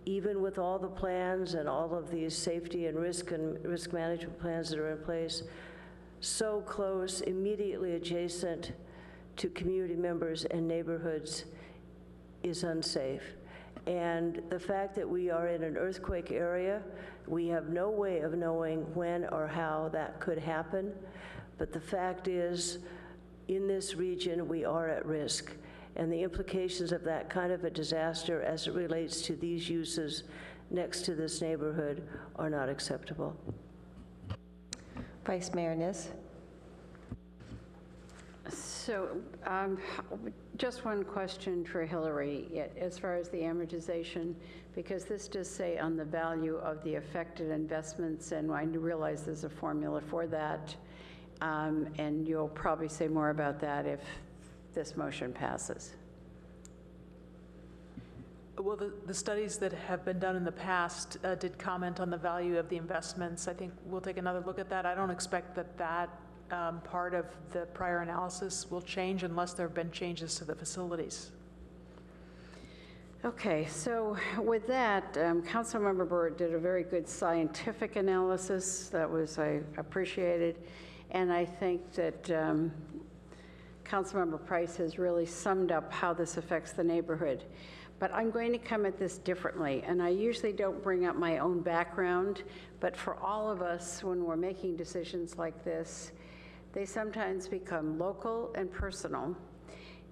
even with all the plans and all of these safety and risk management plans that are in place, so close, immediately adjacent to community members and neighborhoods is unsafe. And the fact that we are in an earthquake area, we have no way of knowing when or how that could happen. But the fact is, in this region, we are at risk. And the implications of that kind of a disaster as it relates to these uses next to this neighborhood are not acceptable. Vice Mayor Nis. So just one question for Hillary as far as the amortization, because this does say on the value of the affected investments, and I realize there's a formula for that, and you'll probably say more about that if this motion passes. Well, the studies that have been done in the past did comment on the value of the investments. I think we'll take another look at that. I don't expect that part of the prior analysis will change unless there have been changes to the facilities. Okay, so with that, Councilmember Byrd did a very good scientific analysis. That was, I appreciated. And I think that Councilmember Price has really summed up how this affects the neighborhood. But I'm going to come at this differently, and I usually don't bring up my own background, but for all of us, when we're making decisions like this, they sometimes become local and personal.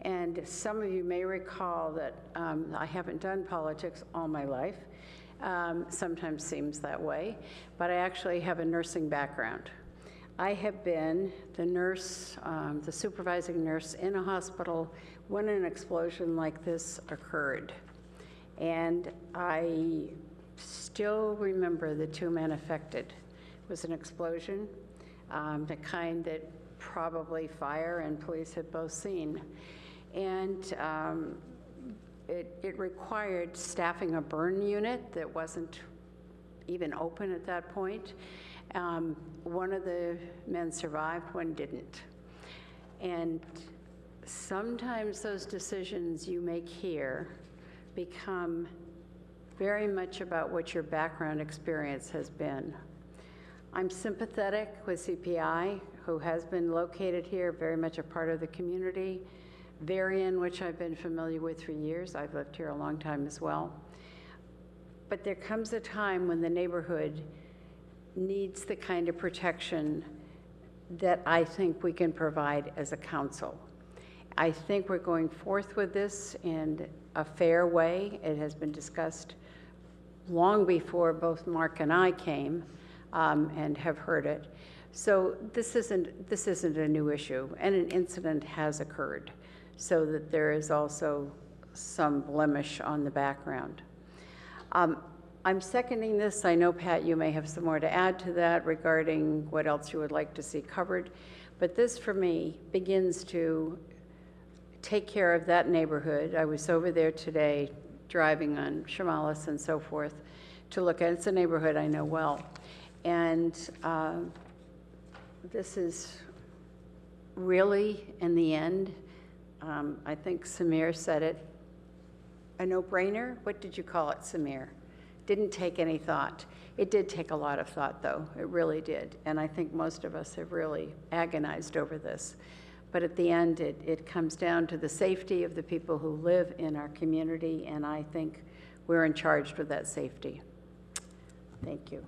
And some of you may recall that I haven't done politics all my life. Sometimes seems that way, but I actually have a nursing background. I have been the nurse, the supervising nurse in a hospital when an explosion like this occurred. And I still remember the two men affected. It was an explosion, the kind that probably fire and police had both seen. And it required staffing a burn unit that wasn't even open at that point. One of the men survived, one didn't. And sometimes those decisions you make here become very much about what your background experience has been. I'm sympathetic with CPI, who has been located here, very much a part of the community. Varian, which I've been familiar with for years. I've lived here a long time as well. But there comes a time when the neighborhood needs the kind of protection that I think we can provide as a council. I think we're going forth with this in a fair way. It has been discussed long before both Mark and I came and have heard it. So this isn't a new issue, and an incident has occurred, so that there is also some blemish on the background. I'm seconding this. I know, Pat, you may have some more to add to that regarding what else you would like to see covered, but this, for me, begins to take care of that neighborhood. I was over there today driving on Chamalis and so forth to look at it. It's a neighborhood I know well. And this is really, in the end, I think Samir said it, a no-brainer. What did you call it, Samir? Didn't take any thought. It did take a lot of thought, though. It really did. And I think most of us have really agonized over this. But at the end, it comes down to the safety of the people who live in our community, and I think we're in charge with that safety. Thank you.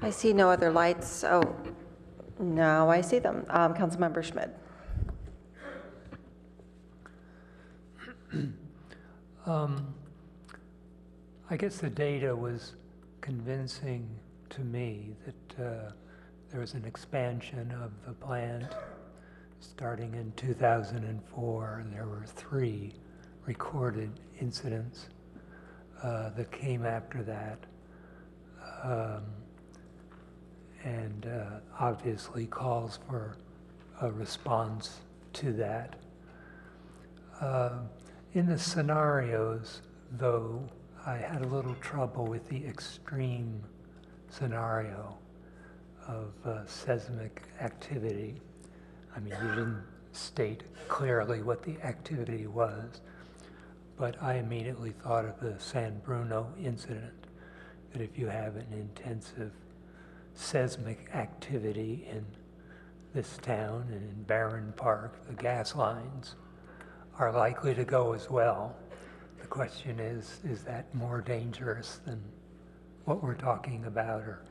I see no other lights. Oh, now I see them. Councilmember Schmidt. I guess the data was convincing to me that there was an expansion of the plant starting in 2004. There were 3 recorded incidents that came after that. And obviously calls for a response to that. In the scenarios, though, I had a little trouble with the extreme scenario of seismic activity. I mean, you didn't state clearly what the activity was, but I immediately thought of the San Bruno incident, that if you have an intensive seismic activity in this town and in Barron Park, the gas lines are likely to go as well. The question is that more dangerous than what we're talking about, or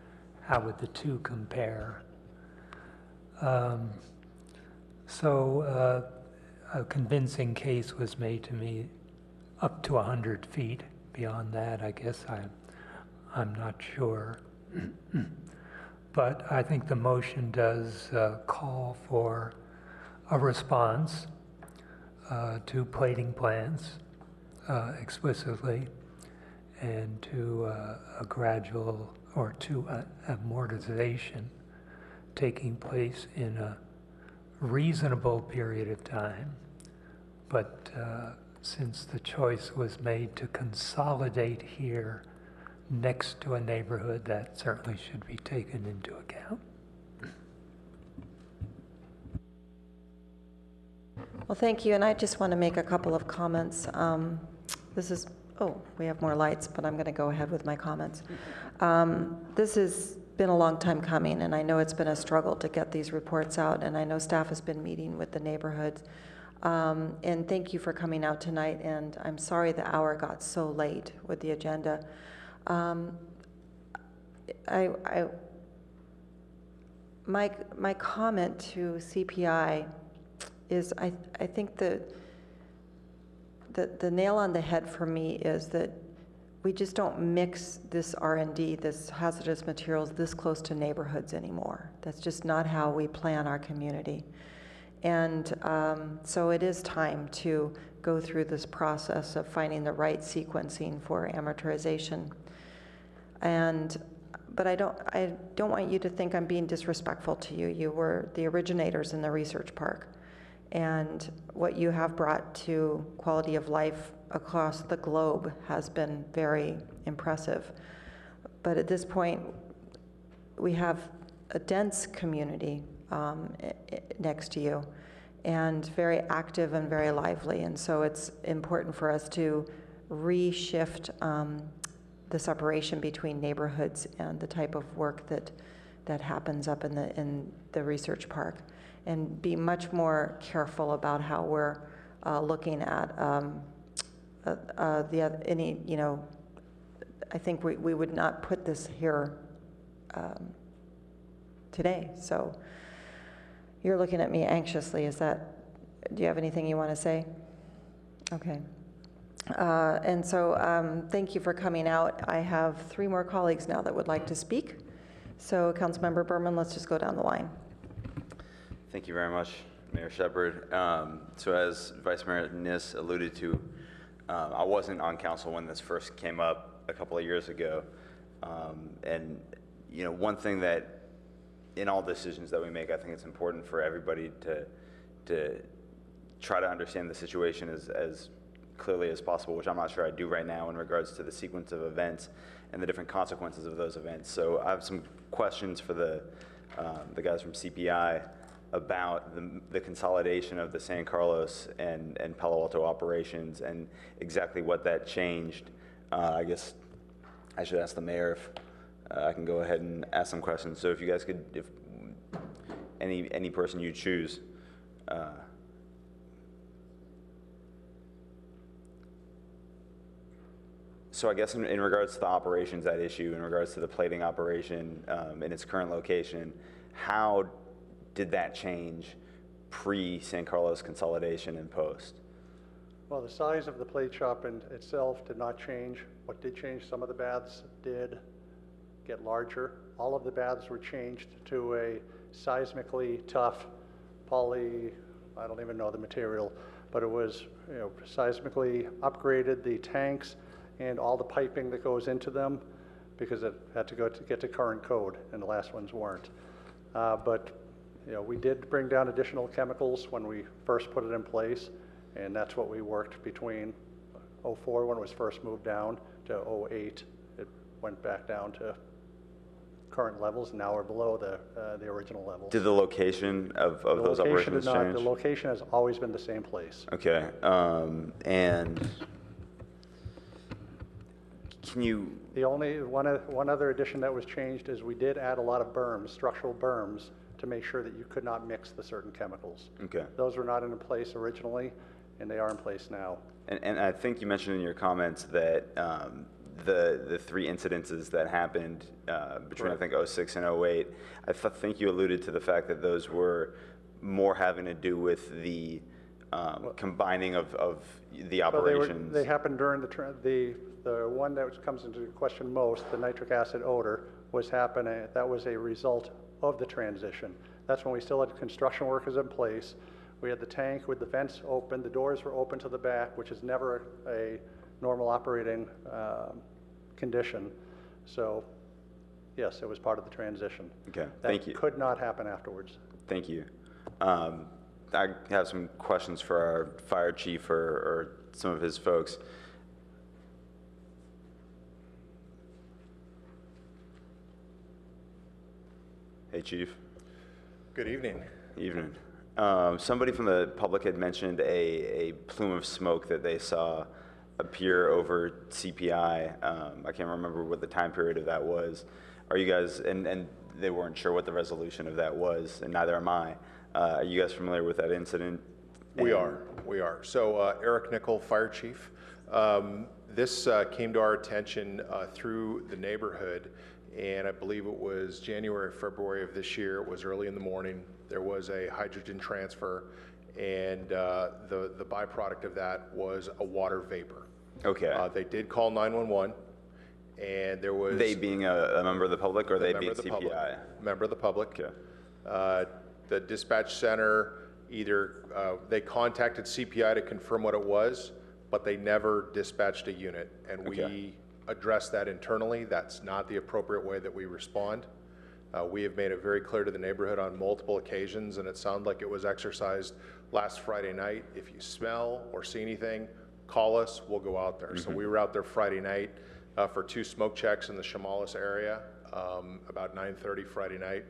how would the two compare? So a convincing case was made to me up to 100 feet. Beyond that, I guess I'm not sure. But I think the motion does call for a response to plating plants explicitly, and to a gradual, or to amortization taking place in a reasonable period of time. But since the choice was made to consolidate here next to a neighborhood, that certainly should be taken into account. Well, thank you, and I just want to make a couple of comments. We have more lights, but I'm going to go ahead with my comments. This has been a long time coming, and I know it's been a struggle to get these reports out, and I know staff has been meeting with the neighborhoods. And thank you for coming out tonight, and I'm sorry the hour got so late with the agenda. My comment to CPI is I think the nail on the head for me is that we just don't mix this R&D, this hazardous materials, this close to neighborhoods anymore. That's just not how we plan our community. And so it is time to go through this process of finding the right sequencing for amortization. But I don't want you to think I'm being disrespectful to you. You were the originators in the research park. And what you have brought to quality of life across the globe has been very impressive. But at this point, we have a dense community next to you, and very active and very lively. And so it's important for us to reshift the separation between neighborhoods and the type of work that happens up in the research park, and be much more careful about how we're looking at I think we would not put this here today. So you're looking at me anxiously. Do you have anything you want to say? Okay. And so thank you for coming out. I have 3 more colleagues now that would like to speak. So Councilmember Berman, let's just go down the line. Thank you very much, Mayor Shepherd. So as Vice Mayor Niss alluded to, I wasn't on council when this first came up a couple of years ago. And one thing that in all decisions that we make, I think it's important for everybody to try to understand the situation as clearly as possible, which I'm not sure I do right now in regards to the sequence of events and the different consequences of those events. So I have some questions for the guys from CPI about the consolidation of the San Carlos and Palo Alto operations and exactly what that changed. I guess I should ask the mayor if I can go ahead and ask some questions. So if you guys could, if any person you choose. So I guess in regards to the operations at issue, in regards to the plating operation in its current location, how did that change pre-San Carlos consolidation and post? Well, the size of the plate shop in itself did not change. What did change, some of the baths did get larger. All of the baths were changed to a seismically tough poly, I don't even know the material, but it was seismically upgraded, the tanks and all the piping that goes into them, because it had to get to current code, and the last ones weren't. But we did bring down additional chemicals when we first put it in place, and that's what we worked between 04 when it was first moved down to 08. It went back down to current levels, and now we're below the original levels. Did the location of those operations change? The location has always been the same place. Okay, and can you? The only one other addition that was changed is we did add a lot of berms, structural berms, to make sure that you could not mix the certain chemicals. Okay. Those were not in place originally, and they are in place now. And I think you mentioned in your comments that the three incidences that happened between, Correct. I think, 06 and 08, I think you alluded to the fact that those were more having to do with the combining of the operations. They happened during the one that comes into question most, the nitric acid odor, was happening. That was a result of the transition. That's when we still had construction workers in place. We had the tank with the vents open, the doors were open to the back, which is never a normal operating condition. So, yes, it was part of the transition. Okay, thank you. That could not happen afterwards. Thank you. I have some questions for our fire chief or some of his folks. Hey, Chief. Good evening. Evening. Somebody from the public had mentioned a plume of smoke that they saw appear over CPI. I can't remember what the time period of that was. Are you guys, and they weren't sure what the resolution of that was, and neither am I. Are you guys familiar with that incident? We are. So Eric Nickel, Fire Chief. This came to our attention through the neighborhood, and I believe it was January, February of this year. It was early in the morning. There was a hydrogen transfer, and the byproduct of that was a water vapor. Okay. They did call 911, and there was... They being a member of the public, or they being CPI? Member of the public. Okay. The dispatch center either, they contacted CPI to confirm what it was, but they never dispatched a unit. And we addressed that internally. That's not the appropriate way that we respond. We have made it very clear to the neighborhood on multiple occasions, and it sounded like it was exercised last Friday night. If you smell or see anything, call us, we'll go out there. So we were out there Friday night for 2 smoke checks in the Chamalis area, about 9:30 Friday night.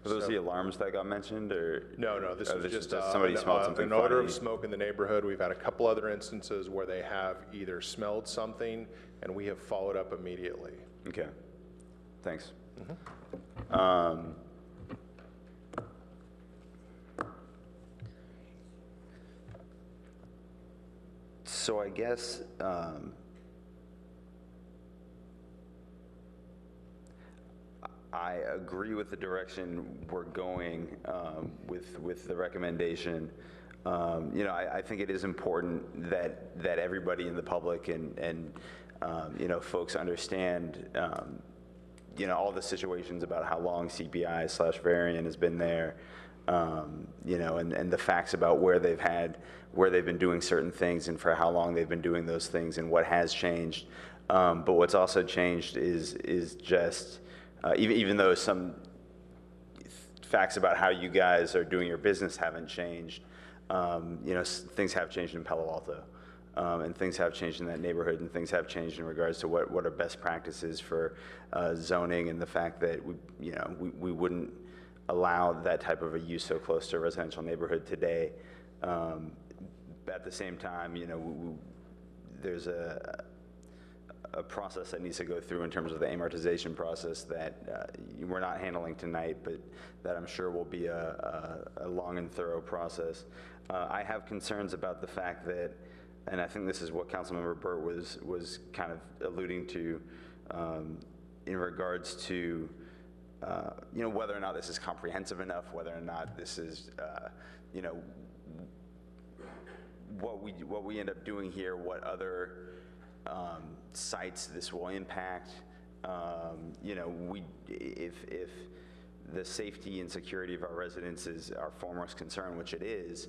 Were those the alarms that got mentioned, or? No, this was just somebody smelled something an odor funny. of smoke in the neighborhood. We've had a couple other instances where they have either smelled something, and we have followed up immediately. Okay, thanks. So I guess I agree with the direction we're going with the recommendation. You know, I think it is important that everybody in the public and you know, folks understand you know, all the situations about how long CPI/Varian has been there, you know, and the facts about where they've been doing certain things and for how long they've been doing those things and what has changed. But what's also changed is just, even though some facts about how you guys are doing your business haven't changed, you know, things have changed in Palo Alto. And things have changed in that neighborhood, and things have changed in regards to what are best practices for zoning, and the fact that we wouldn't allow that type of a use so close to a residential neighborhood today. At the same time, you know, there's a process that needs to go through in terms of the amortization process that we're not handling tonight, but that I'm sure will be a long and thorough process. I have concerns about the fact that, and I think this is what Councilmember Burt was kind of alluding to in regards to you know, whether or not this is comprehensive enough, whether or not this is you know, what we end up doing here, what other sites this will impact. You know, if the safety and security of our residents is our foremost concern, which it is,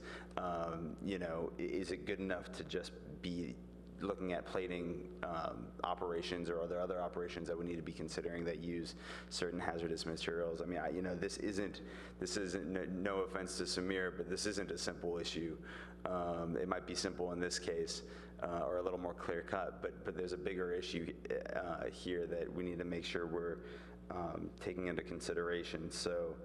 you know, is it good enough to just be looking at plating operations, or are there other operations that we need to be considering that use certain hazardous materials? I mean, you know, this isn't, no offense to Samir, but this isn't a simple issue. It might be simple in this case, or a little more clear cut, but there's a bigger issue here that we need to make sure we're taking into consideration. So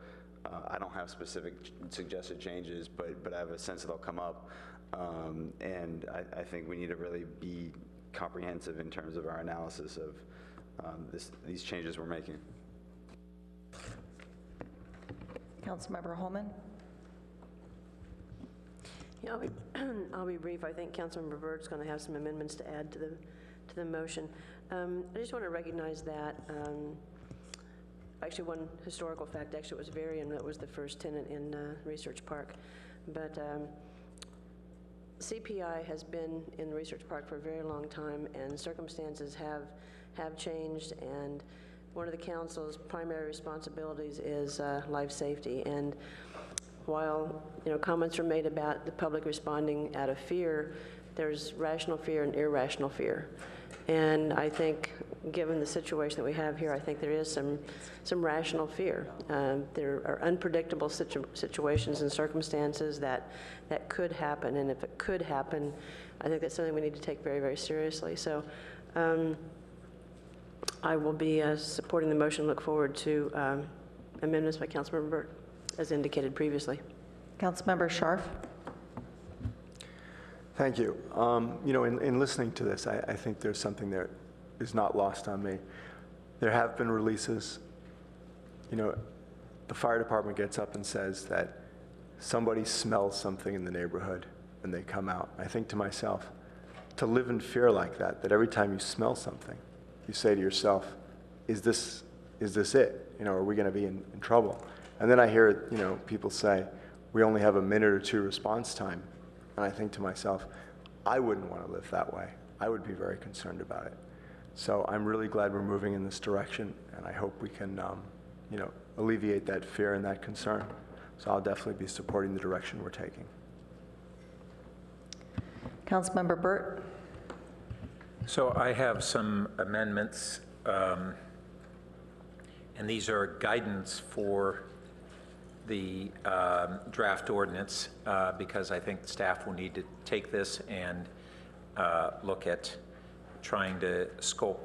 I don't have specific suggested changes, but I have a sense that they'll come up. And I think we need to really be comprehensive in terms of our analysis of these changes we're making. Councilmember Holman? Yeah, I'll be brief. I think Councilmember Byrd's going to have some amendments to add to the motion. I just want to recognize that actually one historical fact, actually it was Varian that was the first tenant in Research Park. But CPI has been in Research Park for a very long time, and circumstances have changed, and one of the council's primary responsibilities is life safety. And while comments are made about the public responding out of fear, there's rational fear and irrational fear. And I think, given the situation that we have here, I think there is some rational fear. There are unpredictable situations and circumstances that could happen, and if it could happen, I think that's something we need to take very, very seriously. So I will be supporting the motion. Look forward to amendments by Councilmember Byrd, as indicated previously. Councilmember Scharf. Thank you. In listening to this, I think there's something that is not lost on me. There have been releases. The fire department gets up and says that somebody smells something in the neighborhood and they come out. I think to myself, to live in fear like that every time you smell something, you say to yourself, is this it? Are we going to be in trouble? And then I hear people say, we only have a minute or two response time. And I think to myself, I wouldn't want to live that way. I would be very concerned about it. So I'm really glad we're moving in this direction, and I hope we can, alleviate that fear and that concern. So I'll definitely be supporting the direction we're taking. Councilmember Burt. So I have some amendments, and these are guidance for the draft ordinance, because I think staff will need to take this and look at trying to sculpt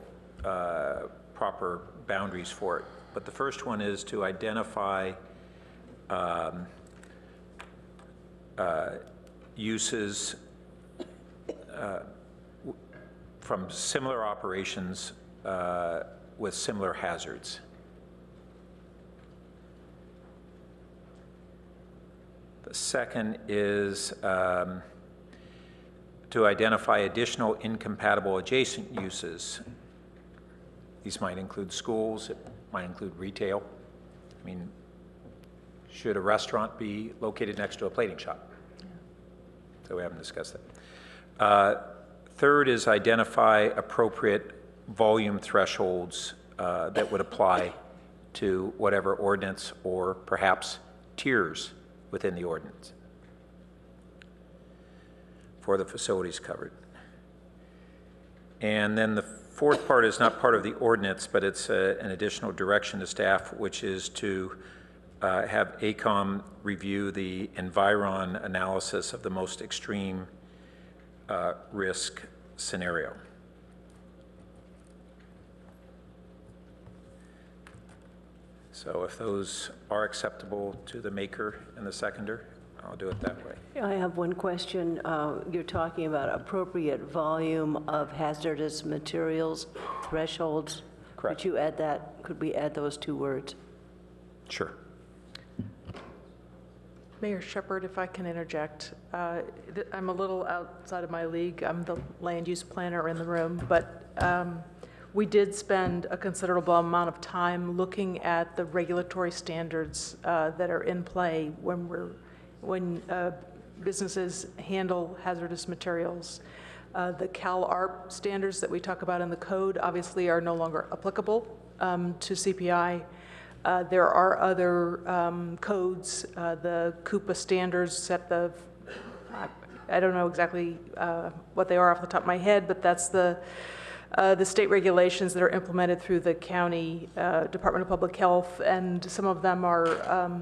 proper boundaries for it. But the first one is to identify uses from similar operations with similar hazards. The second is to identify additional incompatible adjacent uses. These might include schools, it might include retail. I mean, should a restaurant be located next to a plating shop? Yeah. So we haven't discussed that. Third is identify appropriate volume thresholds that would apply to whatever ordinance or perhaps tiers within the ordinance for the facilities covered. And then the fourth part is not part of the ordinance, but it's an additional direction to staff, which is to have ACOM review the environ analysis of the most extreme risk scenario. So if those are acceptable to the maker and the seconder, I'll do it that way. I have one question. You're talking about appropriate volume of hazardous materials thresholds. Correct. Could you add that? Could we add those two words? Sure. Mayor Shepherd, if I can interject, I'm a little outside of my league. I'm the land use planner in the room, but we did spend a considerable amount of time looking at the regulatory standards that are in play when businesses handle hazardous materials. The CalARP standards that we talk about in the code obviously are no longer applicable to CPI. There are other codes, the Coupa standards set the, I don't know exactly what they are off the top of my head, but that's the state regulations that are implemented through the county Department of Public Health, and some of them are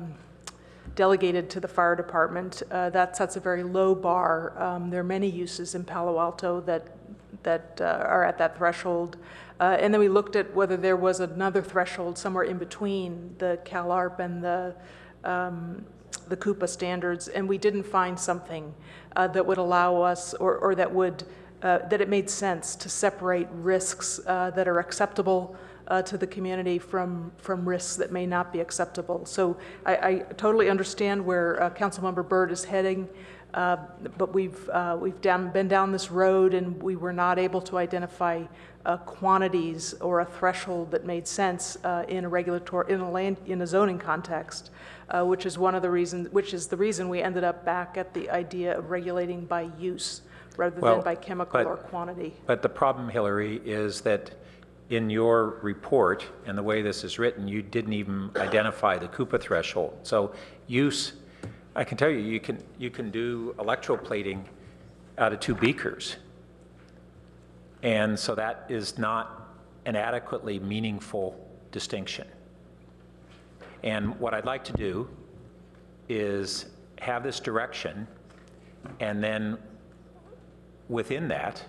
delegated to the fire department. That sets a very low bar. There are many uses in Palo Alto that are at that threshold. And then we looked at whether there was another threshold somewhere in between the CalARP and the Coupa standards, and we didn't find something that would allow us, or that would that it made sense to separate risks that are acceptable to the community from risks that may not be acceptable. So I totally understand where Councilmember Byrd is heading, but we've been down this road, and we were not able to identify quantities or a threshold that made sense in a zoning context, which is the reason we ended up back at the idea of regulating by use rather than by chemical or quantity. But the problem, Hillary, is that in your report and the way this is written, you didn't even identify the Coupa threshold. So use, I can tell you, you can do electroplating out of 2 beakers. And so that is not an adequately meaningful distinction. And what I'd like to do is have this direction, and then within that,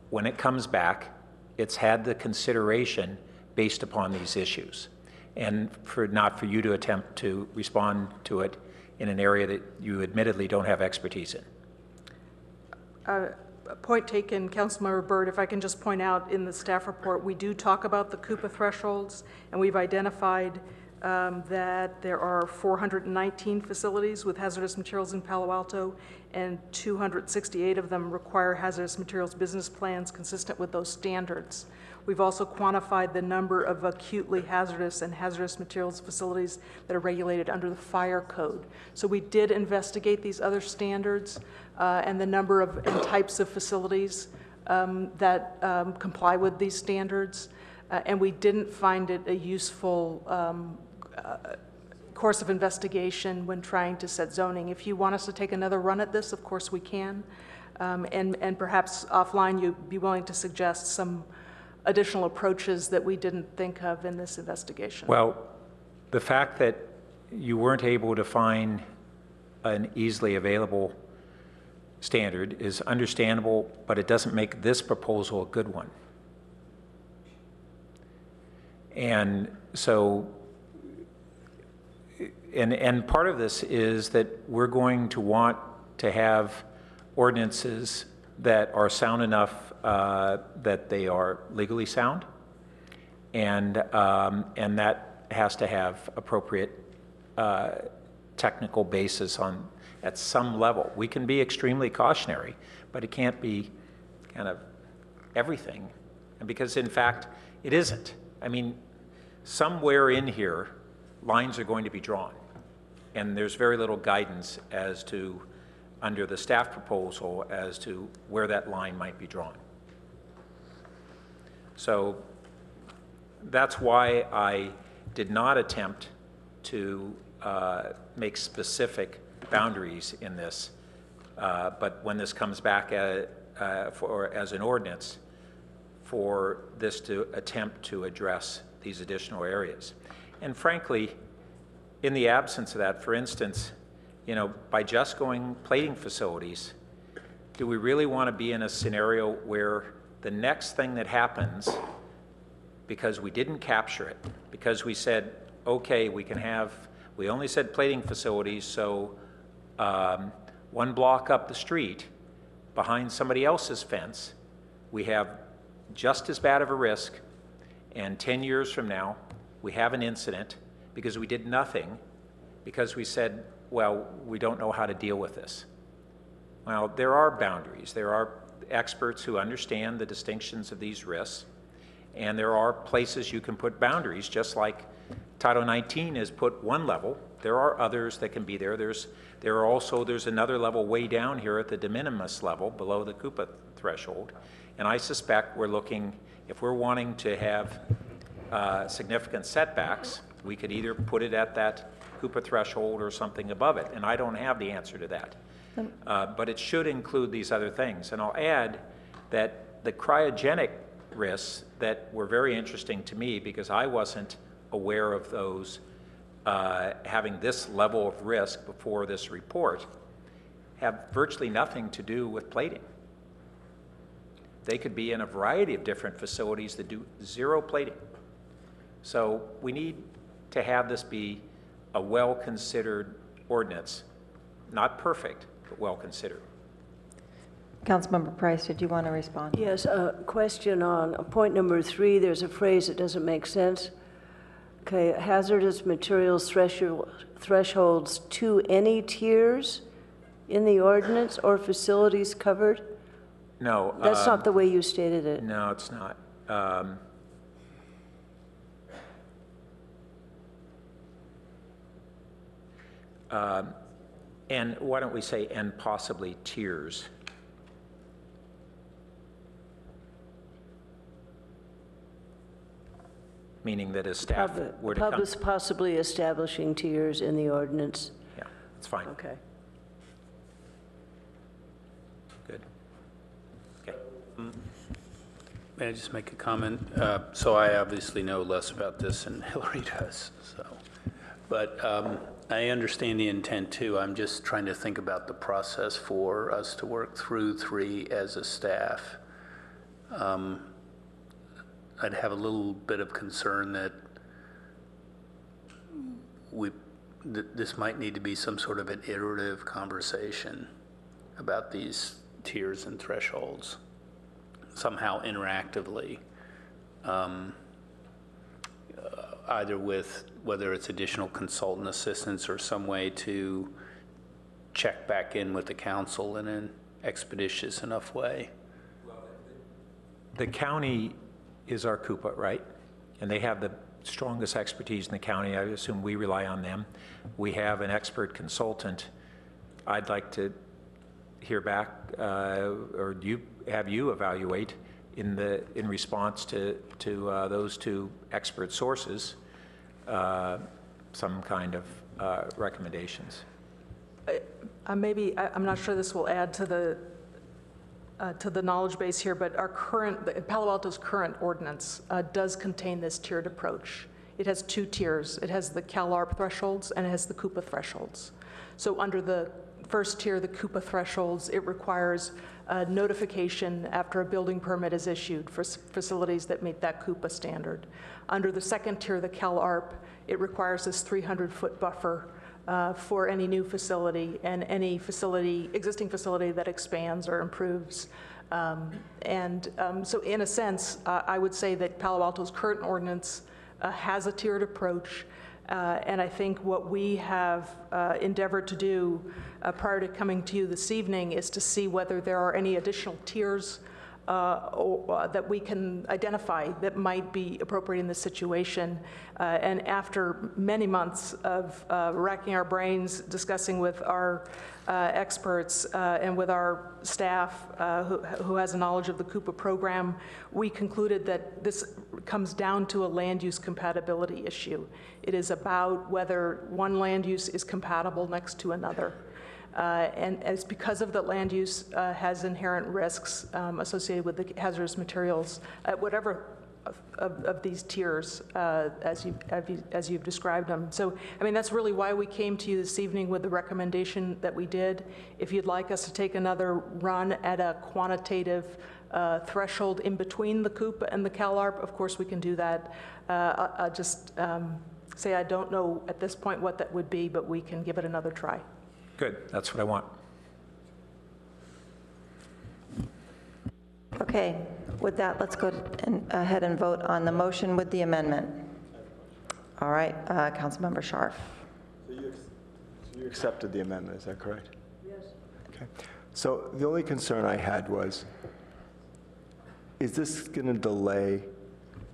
when it comes back, it's had the consideration based upon these issues, and not for you to attempt to respond to it in an area that you admittedly don't have expertise in. Point taken, Councilmember Byrd. If I can just point out, in the staff report, we do talk about the Coupa thresholds, and we've identified that there are 419 facilities with hazardous materials in Palo Alto, and 268 of them require hazardous materials business plans consistent with those standards. We've also quantified the number of acutely hazardous and hazardous materials facilities that are regulated under the fire code. So we did investigate these other standards and the number of and types of facilities that comply with these standards, and we didn't find it a useful course of investigation when trying to set zoning. If you want us to take another run at this, of course we can, and perhaps offline you'd be willing to suggest some additional approaches that we didn't think of in this investigation. Well, the fact that you weren't able to find an easily available standard is understandable, but it doesn't make this proposal a good one. And so, and part of this is that we're going to want to have ordinances that are sound enough that they are legally sound, and that has to have appropriate technical basis at some level. We can be extremely cautionary, but it can't be kind of everything, and because in fact it isn't. I mean, somewhere in here lines are going to be drawn, and there's very little guidance as to, under the staff proposal, as to where that line might be drawn. So that's why I did not attempt to make specific boundaries in this, but when this comes back as an ordinance, for this to attempt to address these additional areas. And frankly, in the absence of that, for instance, by just going plating facilities, do we really want to be in a scenario where the next thing that happens, because we didn't capture it, because we said, okay, we only said plating facilities, so 1 block up the street, behind somebody else's fence, we have just as bad of a risk, and 10 years from now, we have an incident because we did nothing, because we said, well, we don't know how to deal with this. Well, there are boundaries. There are experts who understand the distinctions of these risks, and there are places you can put boundaries, just like Title 19 has put one level. There are others that can be there. There's another level way down here at the de minimis level, below the Coupa threshold, and I suspect we're looking, if we're wanting to have significant setbacks, we could either put it at that Coupa threshold or something above it, and I don't have the answer to that. But it should include these other things. And I'll add that the cryogenic risks that were very interesting to me, because I wasn't aware of those having this level of risk before this report, have virtually nothing to do with plating. They could be in a variety of different facilities that do zero plating. So we need to have this be a well-considered ordinance, not perfect, but well-considered. Councilmember Price, did you want to respond? Yes, a question on point number 3. There's a phrase that doesn't make sense. Okay, hazardous materials thresholds to any tiers in the ordinance or facilities covered? No. That's not the way you stated it. No, it's not. And why don't we say, and possibly tiers? Meaning that as staff were to come. Possibly establishing tiers in the ordinance. Yeah, that's fine. Okay. Good. Okay. May I just make a comment? So I obviously know less about this than Hillary does, so. But I understand the intent too. I'm just trying to think about the process for us to work through 3 as a staff. I'd have a little bit of concern that this might need to be some sort of an iterative conversation about these tiers and thresholds, somehow interactively, either with whether it's additional consultant assistance or some way to check back in with the council in an expeditious enough way. The county is our Coupa, right? And they have the strongest expertise in the county. I assume we rely on them. We have an expert consultant. I'd like to hear back, or have you evaluate in response to those 2 expert sources, some kind of recommendations. I'm not sure this will add to the knowledge base here, but Palo Alto's current ordinance does contain this tiered approach. It has 2 tiers. It has the CalARP thresholds and it has the Coupa thresholds. So under the first tier, the Coupa thresholds, it requires notification after a building permit is issued for facilities that meet that Coupa standard. Under the second tier, the CalARP, it requires this 300-foot buffer for any new facility and any existing facility that expands or improves. So in a sense, I would say that Palo Alto's current ordinance has a tiered approach. And I think what we have endeavored to do prior to coming to you this evening is to see whether there are any additional tiers that we can identify that might be appropriate in this situation. And after many months of racking our brains, discussing with our experts and with our staff who has a knowledge of the Coupa program, we concluded that this comes down to a land use compatibility issue. It is about whether one land use is compatible next to another. And it's because of that land use has inherent risks associated with the hazardous materials at whatever of these tiers as you've described them. So, I mean, that's really why we came to you this evening with the recommendation that we did. If you'd like us to take another run at a quantitative threshold in between the Coupa and the CalARP, of course we can do that. I'll just say I don't know at this point what that would be, but we can give it another try. Good, that's what I want. Okay, with that, let's go ahead and vote on the motion with the amendment. All right, Councilmember Scharf. So you accepted the amendment, is that correct? Yes. Okay. So the only concern I had was, is this going to delay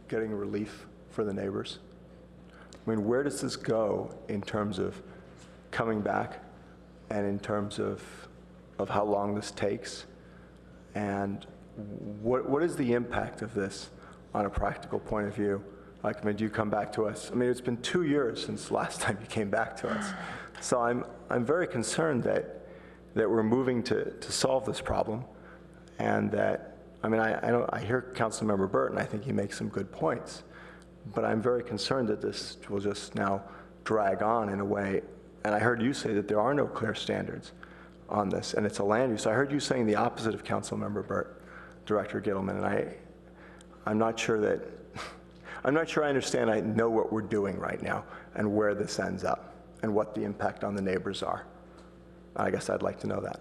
getting relief for the neighbors? I mean, where does this go in terms of coming back and in terms of how long this takes? And what is the impact of this on a practical point of view? Like, I mean, do you come back to us? I mean, it's been 2 years since the last time you came back to us. So I'm very concerned that we're moving to solve this problem, and that, I mean, I hear Councilmember Burton, I think he makes some good points, but I'm very concerned that this will just now drag on in a way. And I heard you say that there are no clear standards on this, and it's a land use. I heard you saying the opposite of Councilmember Burt, Director Gittleman, and I'm not sure I understand, I know what we're doing right now and where this ends up and what the impact on the neighbors are. I guess I'd like to know that.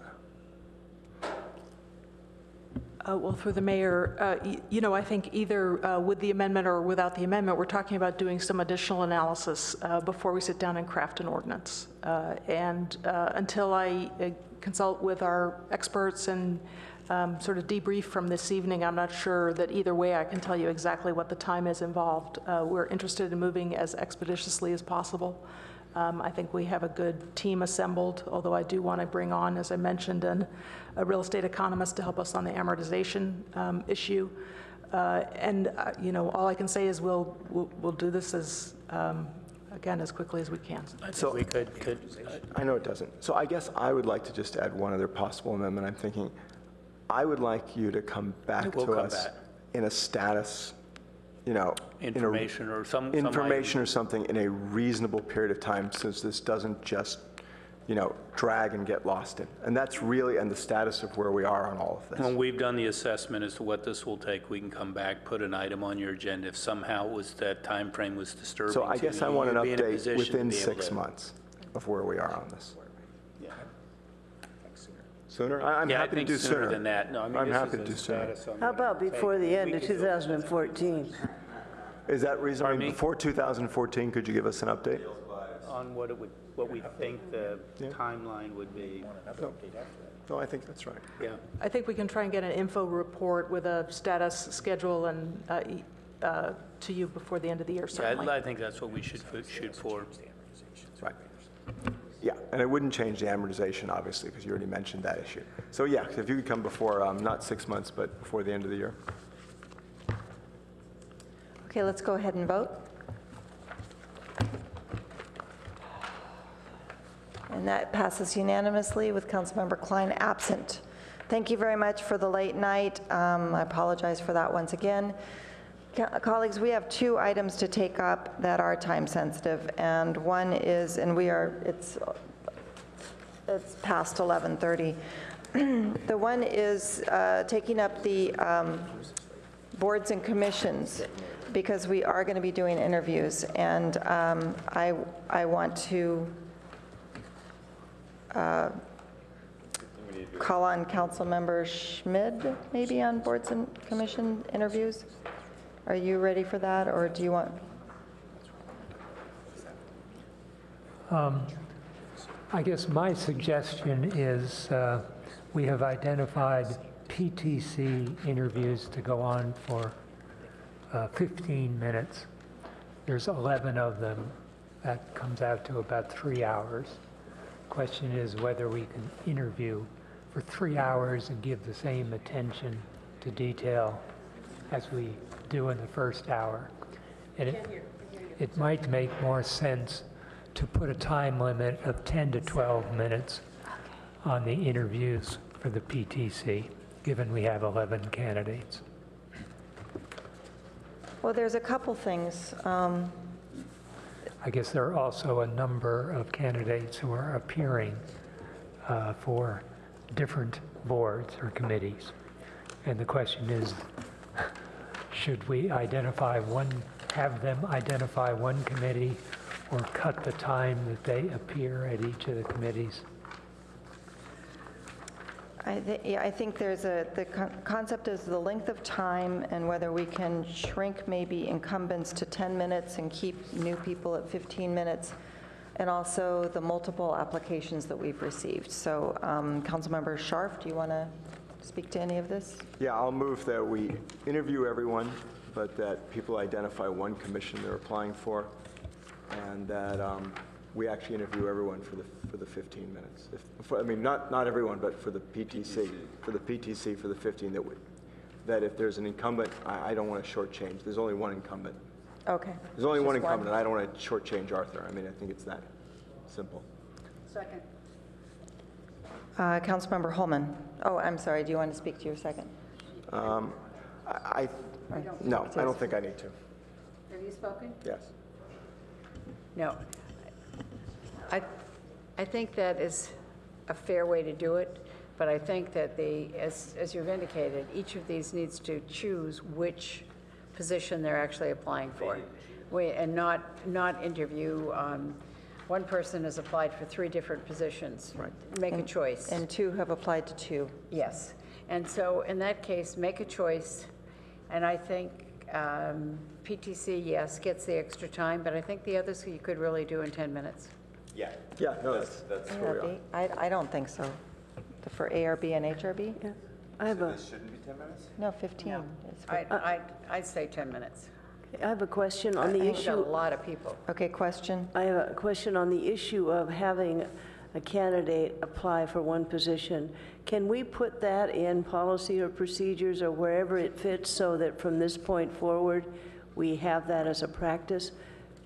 Well, through the mayor, I think either with the amendment or without the amendment, we're talking about doing some additional analysis before we sit down and craft an ordinance. And until I consult with our experts and sort of debrief from this evening, I'm not sure that either way I can tell you exactly what the time is involved. We're interested in moving as expeditiously as possible. I think we have a good team assembled, although I do want to bring on, as I mentioned, a real estate economist to help us on the amortization issue. All I can say is we'll do this as, again, as quickly as we can. So we could. I know it doesn't. So I guess I would like to just add one other possible amendment. I'm thinking I would like you to come back to us in a status, Information or some information or something in a reasonable period of time, since this doesn't just, drag and get lost in. And that's really, and the status of where we are on all of this. When we've done the assessment as to what this will take, we can come back, put an item on your agenda. If somehow that time frame was disturbing So I to guess you, I want an you'd be in a update position to within be able 6 to- months of where we are on this. Sooner? I'm Yeah, I happy to think do sooner sooner. than that. No, I mean, I'm this happy is to a do sooner. status on How what about it'll take. before the end We of could go- 2014? Is that reasonable? Pardon me? Before 2014, could you give us an update? On what we think the timeline would be. No, I think that's right. Yeah. I think we can try and get an info report with a status schedule and to you before the end of the year, certainly. Yeah, I think that's what we should shoot for. Right. Yeah, and it wouldn't change the amortization, obviously, because you already mentioned that issue. So yeah, if you could come before, not 6 months, but before the end of the year. Okay, let's go ahead and vote. And that passes unanimously with Councilmember Klein absent. Thank you very much for the late night. I apologize for that once again. Colleagues, we have 2 items to take up that are time sensitive, and one is, and it's past 11:30. The one is taking up the boards and commissions, because we are going to be doing interviews, and I want to call on Councilmember Schmid, maybe on boards and commission interviews. Are you ready for that, or do you want? I guess my suggestion is we have identified PTC interviews to go on for 15 minutes. There's 11 of them. That comes out to about 3 hours. Question is whether we can interview for 3 hours and give the same attention to detail as we do in the first hour. And it might make more sense to put a time limit of 10 to 12 minutes on the interviews for the PTC, given we have 11 candidates. Well, there's a couple things. I guess there are also a number of candidates who are appearing for different boards or committees. And the question is, should we have them identify one committee, or cut the time that they appear at each of the committees? I think there's the concept is the length of time, and whether we can shrink maybe incumbents to 10 minutes and keep new people at 15 minutes, and also the multiple applications that we've received. So Councilmember Scharf, do you want to speak to any of this? Yeah, I'll move that we interview everyone, but that people identify one commission they're applying for, and that we actually interview everyone for the 15 minutes. I mean, not everyone, but for the PTC, for the 15 that if there's an incumbent, I don't want to shortchange. There's only one incumbent. Okay. There's only one incumbent, and I don't want to shortchange Arthur. I mean, I think it's that simple. Second. Councilmember Holman. Oh, I'm sorry. Do you want to speak to your second? No, I don't think I need to. Have you spoken? Yes. No. I think that is a fair way to do it, but I think that as you've indicated, each of these needs to choose which position they're actually applying for. And not interview, one person has applied for 3 different positions. Right. Make a choice. And 2 have applied to 2. Yes. And so in that case, make a choice. And I think PTC, yes, gets the extra time, but I think the others you could really do in 10 minutes. Yeah. Yeah, no, that's where we are. ARB? I don't think so. For ARB and HRB? Yeah. I have a, This shouldn't be 10 minutes? No, 15. No. It's fif- I'd say 10 minutes. I have a question on the I think a issue. lot of people. Okay, question? I have a question on the issue of having a candidate apply for one position. Can we put that in policy or procedures or wherever it fits so that from this point forward, we have that as a practice?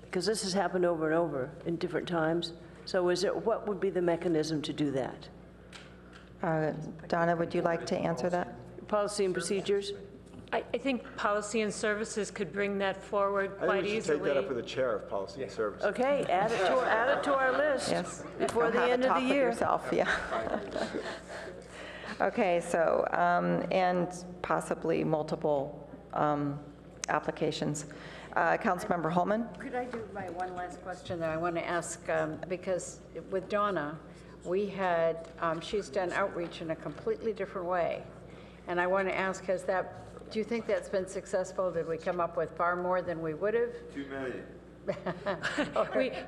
Because this has happened over and over in different times. So what would be the mechanism to do that? Donna, would you like to answer that? Policy and procedures? I think policy and services could bring that forward I quite think we should easily. take that up with the chair of policy and services. Okay, add it to our list. Yes. Before the Have a end of talk the with year. yourself, yeah. Okay, so, and possibly multiple applications. Councilmember Holman? Could I do my one last question that I want to ask? Because with Donna, we had, she's done outreach in a completely different way. And I want to ask, do you think that's been successful? Did we come up with far more than we would have? Too many.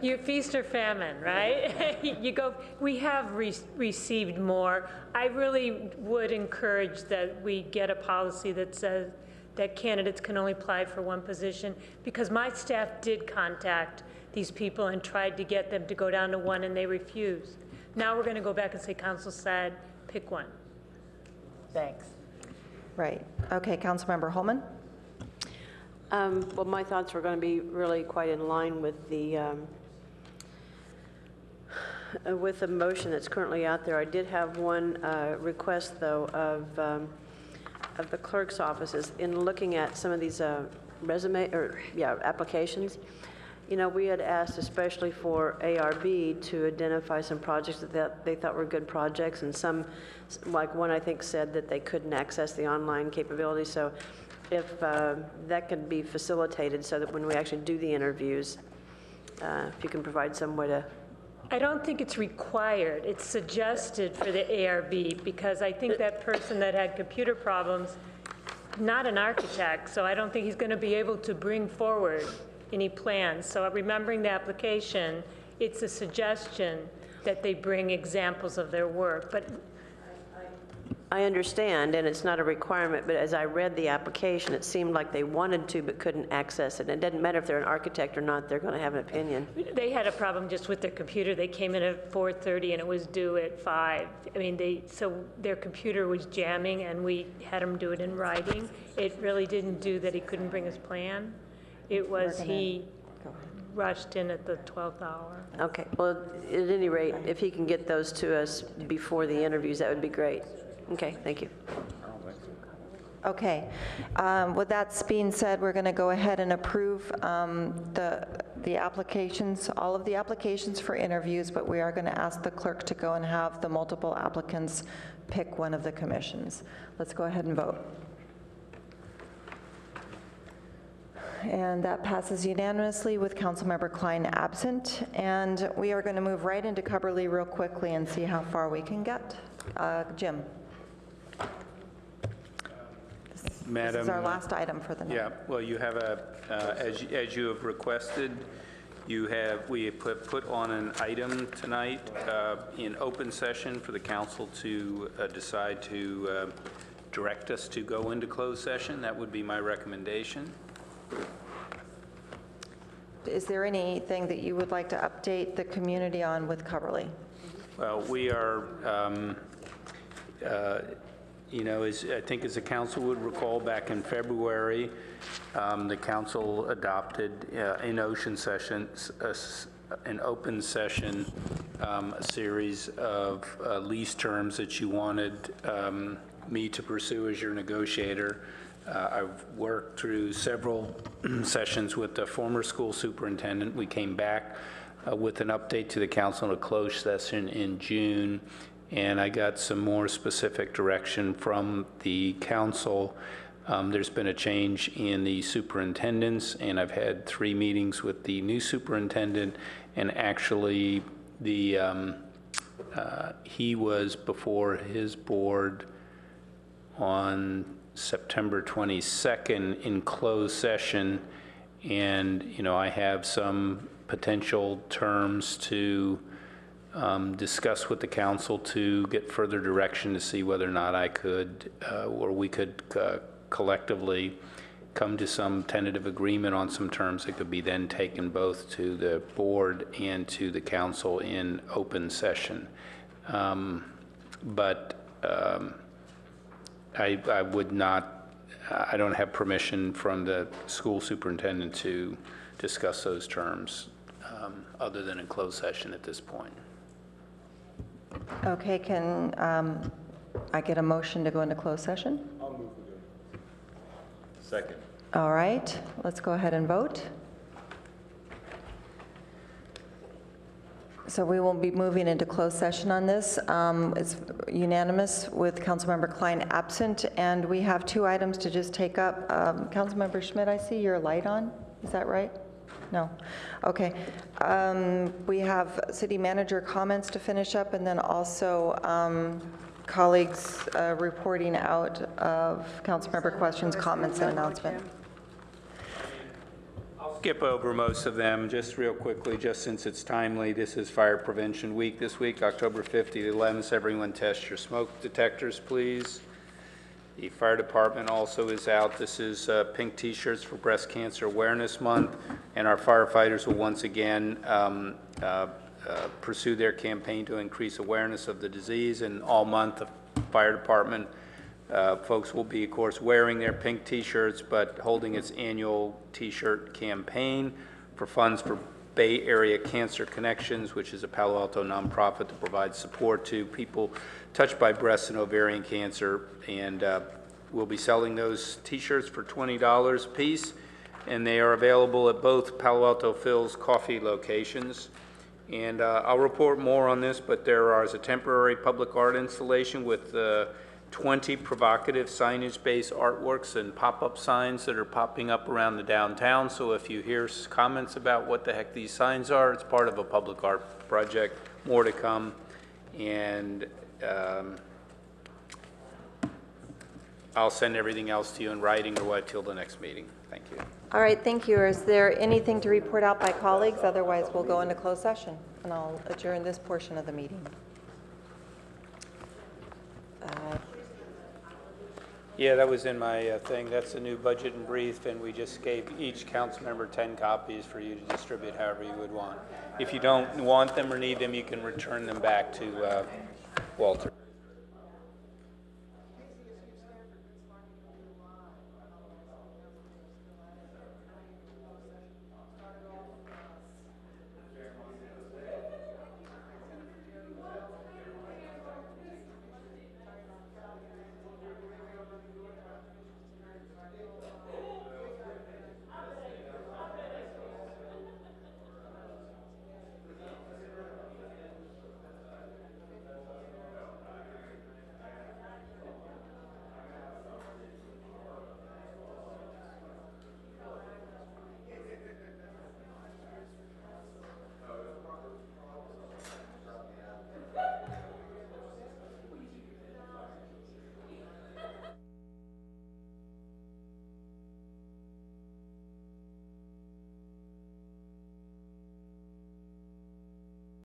You feast or famine, right? You go, we have received more. I really would encourage that we get a policy that says that candidates can only apply for one position, because my staff did contact these people and tried to get them to go down to one, and they refused. Now we're going to go back and say, council said, pick one. Thanks. Right. Okay, Councilmember Holman? Well, my thoughts were going to be really quite in line with the motion that's currently out there. I did have one request, though, of the clerk's offices in looking at some of these applications. You know, we had asked, especially for ARB, to identify some projects that they thought were good projects, and some, like one I think said that they couldn't access the online capability. So if that could be facilitated so that when we actually do the interviews, if you can provide some way to. I don't think it's required. It's suggested for the ARB, because I think that person that had computer problems, not an architect, so I don't think he's going to be able to bring forward any plans. So remembering the application, it's a suggestion that they bring examples of their work. But I understand, and it's not a requirement, but as I read the application, it seemed like they wanted to but couldn't access it. And it doesn't matter if they're an architect or not, they're going to have an opinion. they had a problem just with their computer. They came in at 4:30 and it was due at 5. I mean, so their computer was jamming, and we had them do it in writing. It really didn't do that he couldn't bring his plan. It was he rushed in at the 12th hour. Okay, well, at any rate, if he can get those to us before the interviews, that would be great. Okay, thank you. Okay. With that being said, we're going to go ahead and approve the applications, all of the applications for interviews, but we are going to ask the clerk to go and have the multiple applicants pick one of the commissions. Let's go ahead and vote. And that passes unanimously with Councilmember Klein absent. And we are going to move right into Cubberley real quickly and see how far we can get. Jim. This is our last item for the night. Yeah, well, you have as you have requested, we have put on an item tonight in open session for the council to decide to direct us to go into closed session. That would be my recommendation. Is there anything that you would like to update the community on with Cubberley? Well, we are, you know, I think as the council would recall, back in February, the council adopted in open session, a series of lease terms that you wanted me to pursue as your negotiator. I've worked through several sessions with the former school superintendent. We came back with an update to the council in a closed session in June, and I got some more specific direction from the council. There's been a change in the superintendents, and I've had 3 meetings with the new superintendent, and actually he was before his board on September 22nd in closed session. And, you know, I have some potential terms to discuss with the council to get further direction to see whether or not I could, or we could collectively come to some tentative agreement on some terms that could be then taken both to the board and to the council in open session. But I would not, I don't have permission from the school superintendent to discuss those terms other than in closed session at this point. Okay, can I get a motion to go into closed session? I'll move again. Second. All right, let's go ahead and vote. So we will be moving into closed session on this. It's unanimous with Councilmember Klein absent, and we have 2 items to just take up. Councilmember Schmidt, I see your light on. Is that right? No. Okay. We have city manager comments to finish up, and then also colleagues reporting out of Councilmember questions, comments, and announcement. Skip over most of them just real quickly, just since it's timely. This is Fire Prevention Week this week, October 5th to the 11th. Everyone test your smoke detectors, please. The fire department also is out. This is pink t-shirts for Breast Cancer Awareness Month, and our firefighters will once again pursue their campaign to increase awareness of the disease. And all month, the fire department folks will be, of course, wearing their pink t-shirts, but holding its annual t-shirt campaign for funds for Bay Area Cancer Connections, which is a Palo Alto nonprofit that provides support to people touched by breast and ovarian cancer. And we'll be selling those t-shirts for $20 a piece, and they are available at both Palo Alto Phil's coffee locations. And I'll report more on this, but there is a temporary public art installation with 20 provocative signage-based artworks and pop-up signs that are popping up around the downtown. So if you hear comments about what the heck these signs are, it's part of a public art project. More to come. And I'll send everything else to you in writing or what till the next meeting. Thank you. All right, thank you. Is there anything to report out by colleagues? Otherwise, we'll go into closed session, and I'll adjourn this portion of the meeting. Yeah, that was in my thing. That's the new budget and brief, and we just gave each council member 10 copies for you to distribute however you would want. If you don't want them or need them, you can return them back to Walter.